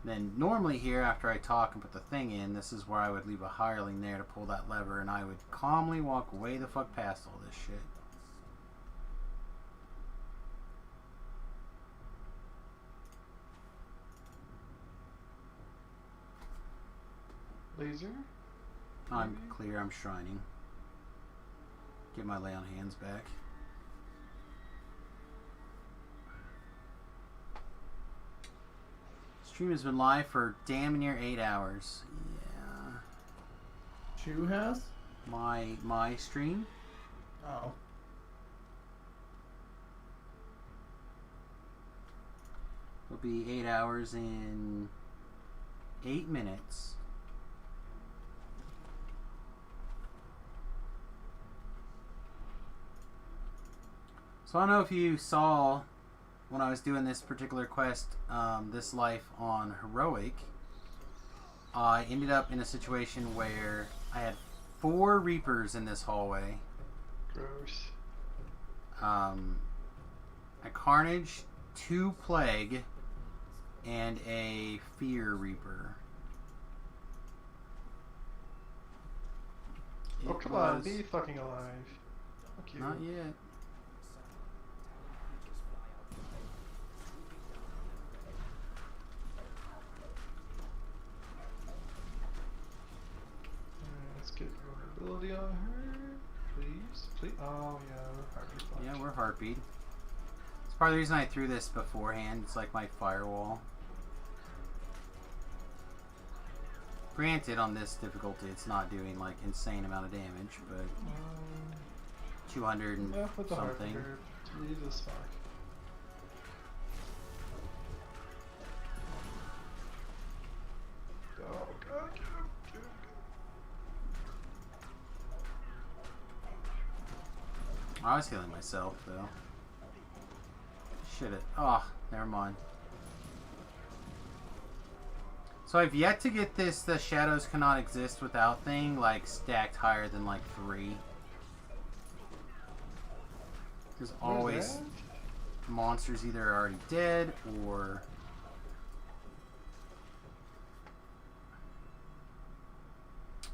A: Then normally here, after I talk and put the thing in, this is where I would leave a hireling there to pull that lever, and I would calmly walk way the fuck past all this shit.
E: Laser?
A: I'm clear, I'm shrining. Get my lay on hands back. Stream has been live for damn near 8 hours. Yeah.
I: Chew has?
A: My stream?
I: Oh.
A: Will be 8 hours in 8 minutes. So I don't know if you saw when I was doing this particular quest, this life on heroic, I ended up in a situation where I had 4 Reapers in this hallway.
E: Gross.
A: A Carnage, 2 Plague, and a Fear Reaper.
E: Oh, come on, be fucking alive. Fuck you.
A: Not yet.
E: Let's get vulnerability on her. Please. Please. Oh, yeah, we're heartbeat fucked.
A: Yeah, we're heartbeat. It's part of the reason I threw this beforehand. It's like my firewall. Granted, on this difficulty, it's not doing like insane amount of damage, but 200 and
E: Enough with the
A: something.
E: heart Jesus fuck. Oh god, get him, get him.
A: I was healing myself though. Shit it. Oh, never mind. So I've yet to get this the shadows cannot exist without thing like stacked higher than like 3. There's always monsters either already dead or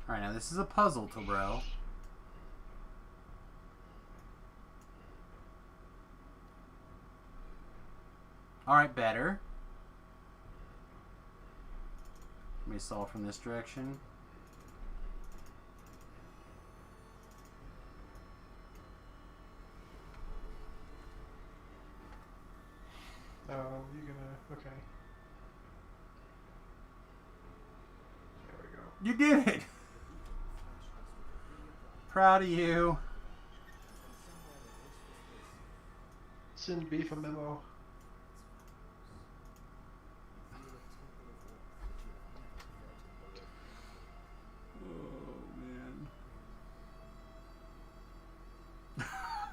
A: alright, now this is a puzzle, bro. Alright, better. Let me solve from this direction.
E: Oh, you're gonna. Okay. There we go.
A: You did it! Proud of you.
E: Send Beef a memo.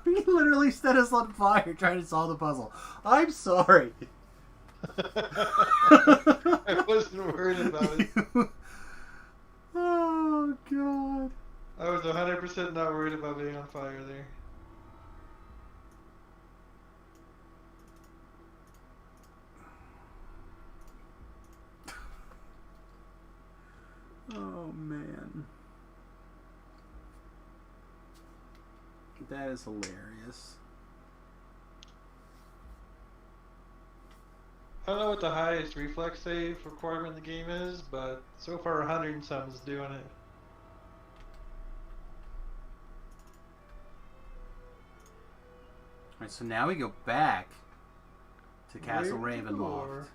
A: He literally set us on fire trying to solve the puzzle. I'm sorry.
E: I wasn't worried about it.
A: Oh, God.
E: I was 100% not worried about being on fire there.
A: Oh, man. That is hilarious.
E: I don't know what the highest reflex save requirement in the game is, but so far 100 and some is doing it.
A: Alright, so now we go back to Castle
E: Ravenloft.
A: Ravenloft.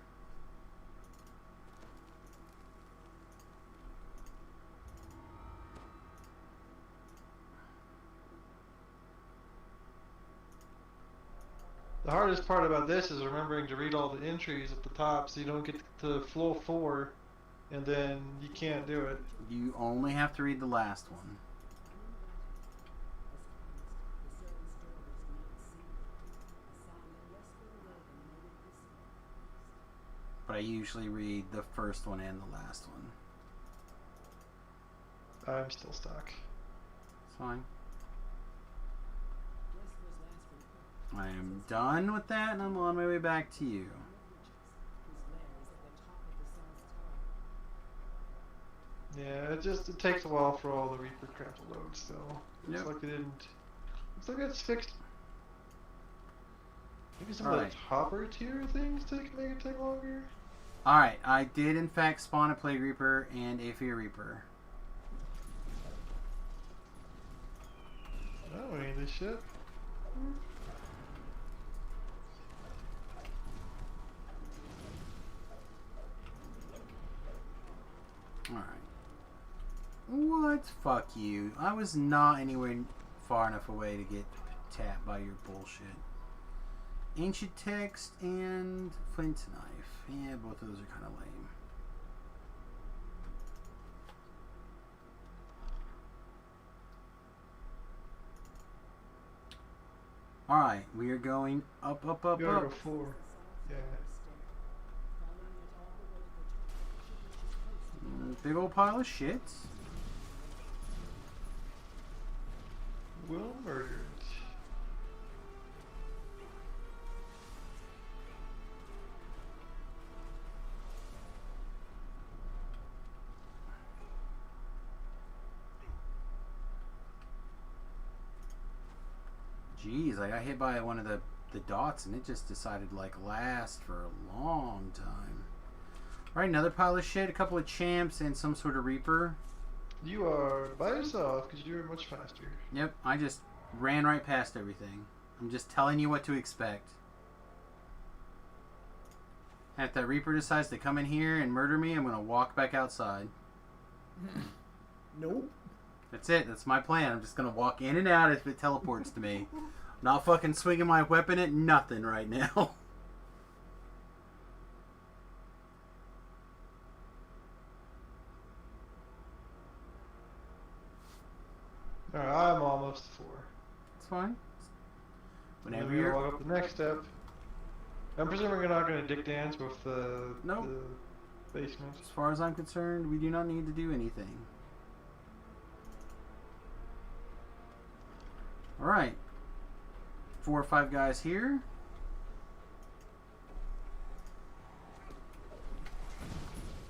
E: The hardest part about this is remembering to read all the entries at the top so you don't get to flow 4 and then you can't do it.
A: You only have to read the last one. But I usually read the first one and the last one.
E: I'm still stuck.
A: It's fine. I am done with that and I'm on my way back to you.
E: Yeah, it takes a while for all the Reaper crap to load still. Looks
A: Yep.
E: like it didn't. Looks like it's fixed. Maybe some of
A: Alright.
E: the topper tier things make it take longer.
A: Alright, I did in fact spawn a Plague Reaper and a Fear Reaper.
E: I don't know any of this shit.
A: Alright. What? Fuck you. I was not anywhere far enough away to get tapped by your bullshit. Ancient Text and Flint Knife. Yeah, both of those are kind of lame. Alright, we are going up, up, up,
E: Go
A: up.
E: to 4. Yeah.
A: Big old pile of shit.
E: Will murdered.
A: Jeez, I got hit by one of the dots and it just decided to like last for a long time. Alright, another pile of shit, a couple of champs, and some sort of reaper.
E: You are by yourself because you're much faster.
A: Yep, I just ran right past everything. I'm just telling you what to expect. And if that reaper decides to come in here and murder me, I'm going to walk back outside.
I: Nope.
A: That's it. That's my plan. I'm just going to walk in and out if it teleports to me. Not fucking swinging my weapon at nothing right now.
E: Alright, I'm almost 4.
A: It's fine. Whenever
E: Maybe I'll
A: you're...
E: walk up the next step. I'm presuming you're not going to dick dance with the basement.
A: As far as I'm concerned, we do not need to do anything. Alright. 4 or 5 guys here.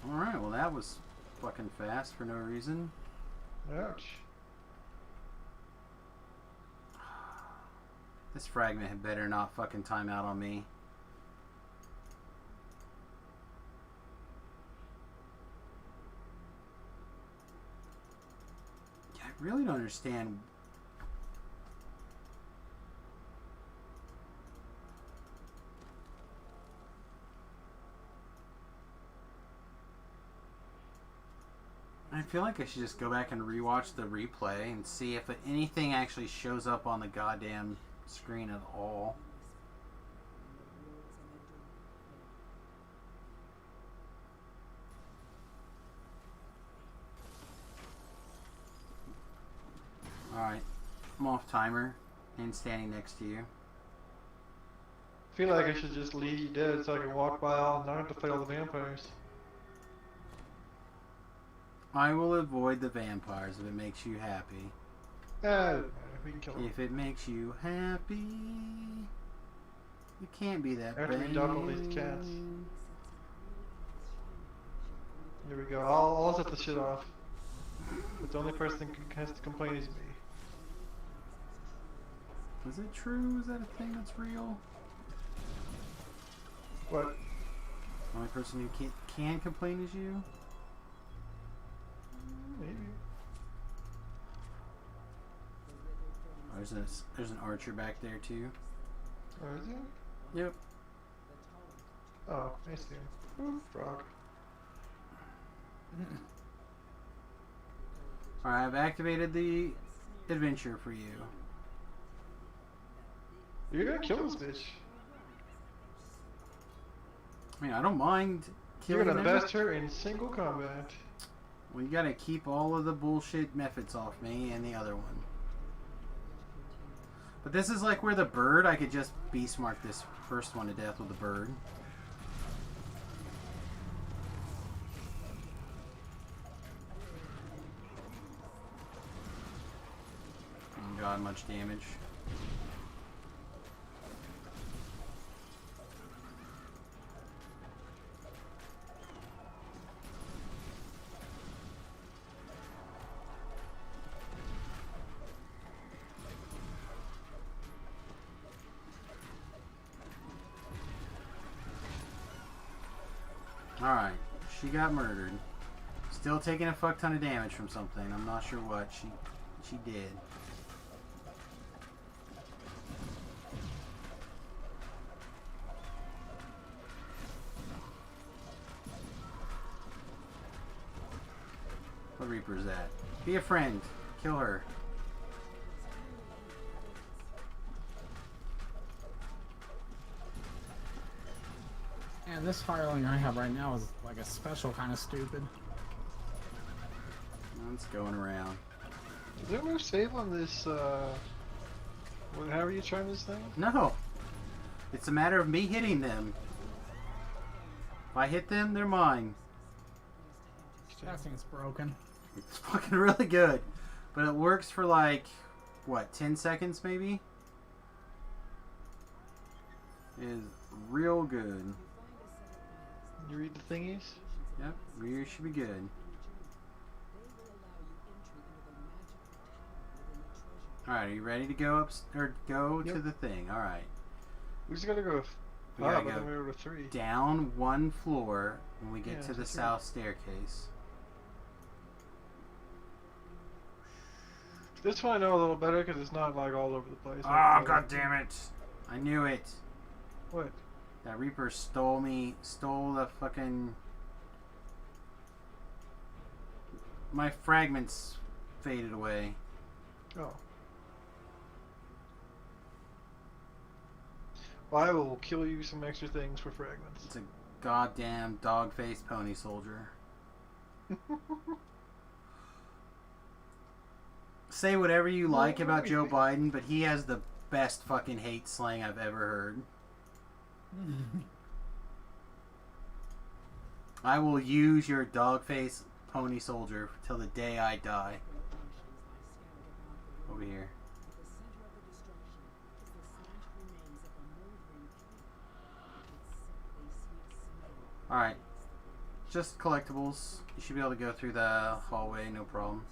A: Alright, well that was fucking fast for no reason.
E: Ouch.
A: This fragment had better not fucking time out on me. Yeah, I really don't understand. I feel like I should just go back and rewatch the replay and see if anything actually shows up on the goddamn screen at all. Alright, I'm off timer and standing next to you.
E: I feel like I should just leave you dead so I can walk by all and not have to fight all the vampires.
A: I will avoid the vampires if it makes you happy.
E: We can kill them.
A: If it makes you happy, you can't be that
E: After we
A: bad.
E: dog all these cats. Here we go. I'll set the shit off. But the only person who has to complain is me.
A: Is it true? Is that a thing that's real?
E: What?
A: The only person who can complain is you?
E: Maybe.
A: Oh, there's an archer back there too.
E: Oh, is it?
A: Yep.
E: Oh, I see him. Ooh, frog.
A: Alright, I've activated the adventure for you.
E: You're gonna kill this bitch.
A: I mean, I don't mind
E: You're
A: killing
E: gonna
A: her.
E: best her in single combat.
A: Well, you gotta keep all of the bullshit methods off me and the other one. But this is like where the bird, I could just beast mark this first one to death with the bird. Oh god, much damage. Alright, she got murdered. Still taking a fuck ton of damage from something. I'm not sure what she did. What Reaper is that? Be a friend. Kill her.
I: And this fireling I have right now is like a special kind of stupid.
A: It's going around.
E: Is there no save on this, however you trying this thing?
A: No. It's a matter of me hitting them. If I hit them, they're mine.
I: That thing's broken.
A: It's fucking really good. But it works for like, what, 10 seconds maybe? It is real good.
E: You read the thingies?
A: Yep, rear should be good. Alright, are you ready to go up or go to
E: Yep.
A: the thing? Alright.
E: We just gotta go.
A: We gotta
E: but
A: go
E: then we were to 3.
A: down one floor when we get
E: Yeah,
A: to the
E: that's right.
A: south staircase.
E: This one I know a little better because it's not like all over the place.
A: Oh, god damn it. I knew it.
E: What?
A: That Reaper stole the fucking... My fragments faded away.
E: Oh. Well, I will kill you some extra things for fragments.
A: It's a goddamn dog-faced pony soldier. Say whatever you like about Joe Biden, but he has the best fucking hate slang I've ever heard. I will use your dog-faced pony soldier till the day I die. Over here. Alright. Just collectibles. You should be able to go through the hallway, no problem.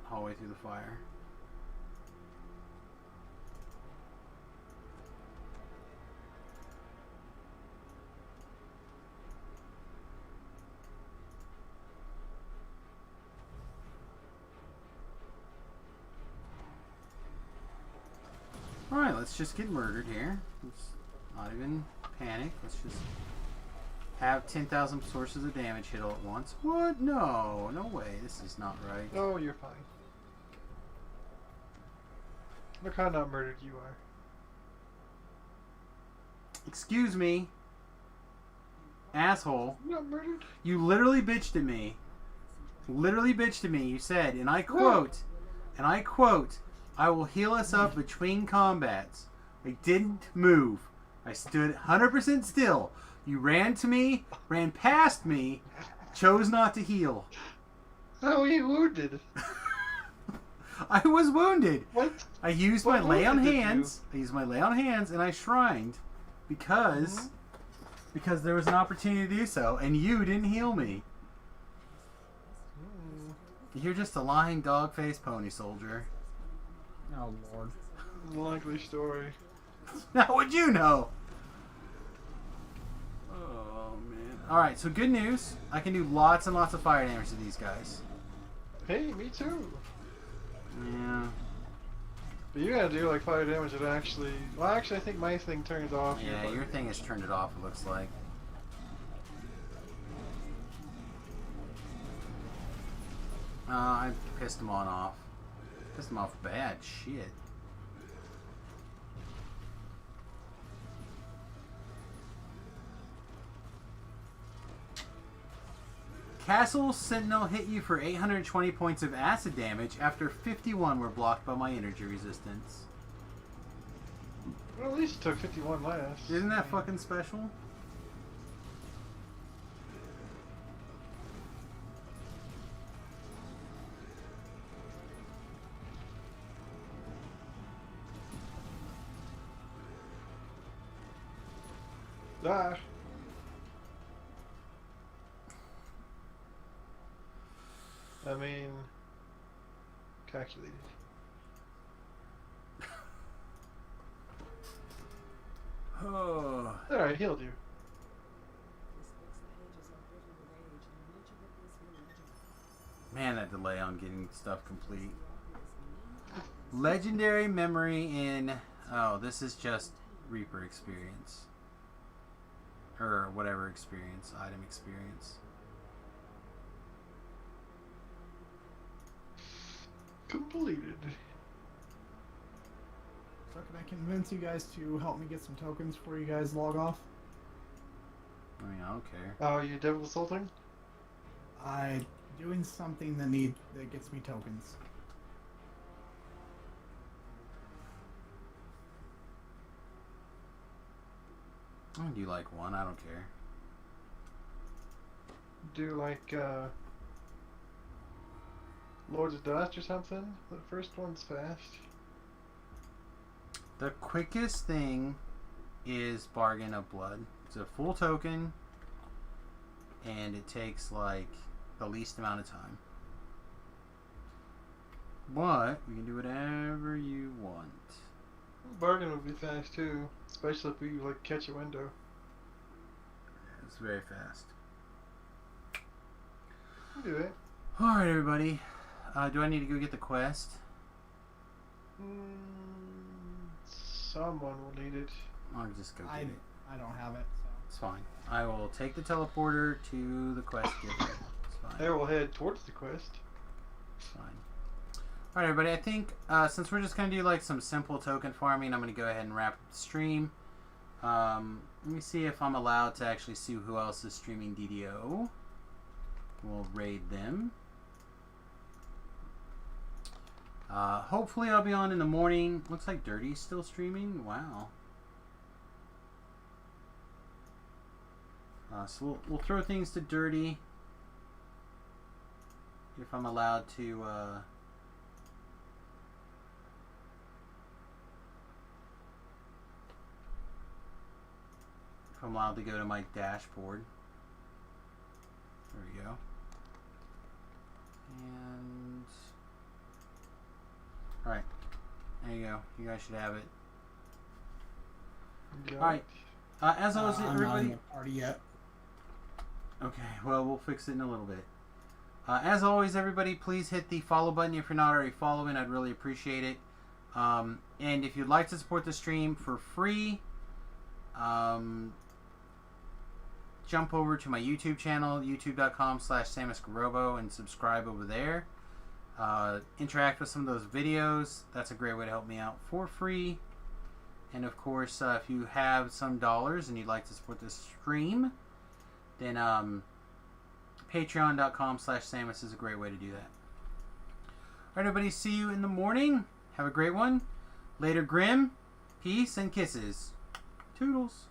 A: Hallway through the fire. Alright, let's just get murdered here. Let's not even panic. Let's just have 10,000 sources of damage hit all at once. What? No. No way. This is not right.
E: Oh, you're fine. Look how not murdered you are.
A: Excuse me. Asshole.
E: You're not murdered?
A: You literally bitched at me. Literally bitched at me. You said, and I quote, I will heal us up between combats. I didn't move. I stood 100% still. You ran to me, ran past me, chose not to heal.
E: How are you wounded?
A: I was wounded.
E: What?
A: I used
E: What
A: my lay on
E: wounded you?
A: hands. I used my lay on hands, and I shrined because there was an opportunity to do so, and you didn't heal me. You're just a lying dog-faced pony soldier.
I: Oh lord.
E: Likely story.
A: How would you know? Oh man. Alright, so good news. I can do lots and lots of fire damage to these guys.
E: Hey, me too.
A: Yeah.
E: But you gotta do like fire damage that actually. Well, actually, I think my thing turns off.
A: Yeah, your thing has turned it off, it looks like. I pissed him on off. Pissed him off bad. Shit. Castle Sentinel hit you for 820 points of acid damage after 51 were blocked by my energy resistance.
E: Well, at least it took 51 last.
A: Isn't that fucking special?
E: Ah. I mean, calculated.
A: Oh.
E: There, I healed you.
A: Man, that delay on getting stuff complete. Legendary memory in... Oh, this is just Reaper experience. Or whatever experience. Item experience.
E: Completed.
I: So can I convince you guys to help me get some tokens before you guys log off?
A: I mean, I don't care.
E: Oh, you devil assaulting?
I: I doing something that gets me tokens.
A: I do like one, I don't care.
E: Do like, Lords of Dust or something? The first one's fast.
A: The quickest thing is Bargain of Blood. It's a full token, and it takes like the least amount of time. But we can do whatever you want.
E: Bargain would be fast too, especially if we like catch a window.
A: It's very fast.
E: We'll do it.
A: Alright, everybody. Do I need to go get the quest?
E: Someone will need it.
A: I'll just go get it.
I: I don't have it, so.
A: It's fine. I will take the teleporter to the quest giver. It's fine.
E: They will head towards the quest.
A: It's fine. Alright, everybody. I think since we're just going to do like some simple token farming, I'm going to go ahead and wrap up the stream. Let me see if I'm allowed to actually see who else is streaming DDO. We'll raid them. Hopefully I'll be on in the morning. Looks like Dirty's still streaming. Wow. So we'll throw things to Dirty. If I'm allowed to... if I'm allowed to go to my dashboard. There we go. And... alright. There you go. You guys should have it.
E: Yeah.
A: Alright. As always,
I: I'm not
A: everybody...
I: in the party yet.
A: Okay, well, we'll fix it in a little bit. As always, everybody, please hit the follow button if you're not already following. I'd really appreciate it. And if you'd like to support the stream for free, jump over to my YouTube channel, youtube.com/SamusGarobo, and subscribe over there. Interact with some of those videos. That's a great way to help me out for free. And of course, if you have some dollars and you'd like to support this stream, then patreon.com/Samus is a great way to do that. Alright, everybody, see you in the morning. Have a great one. Later, Grim. Peace and kisses. Toodles.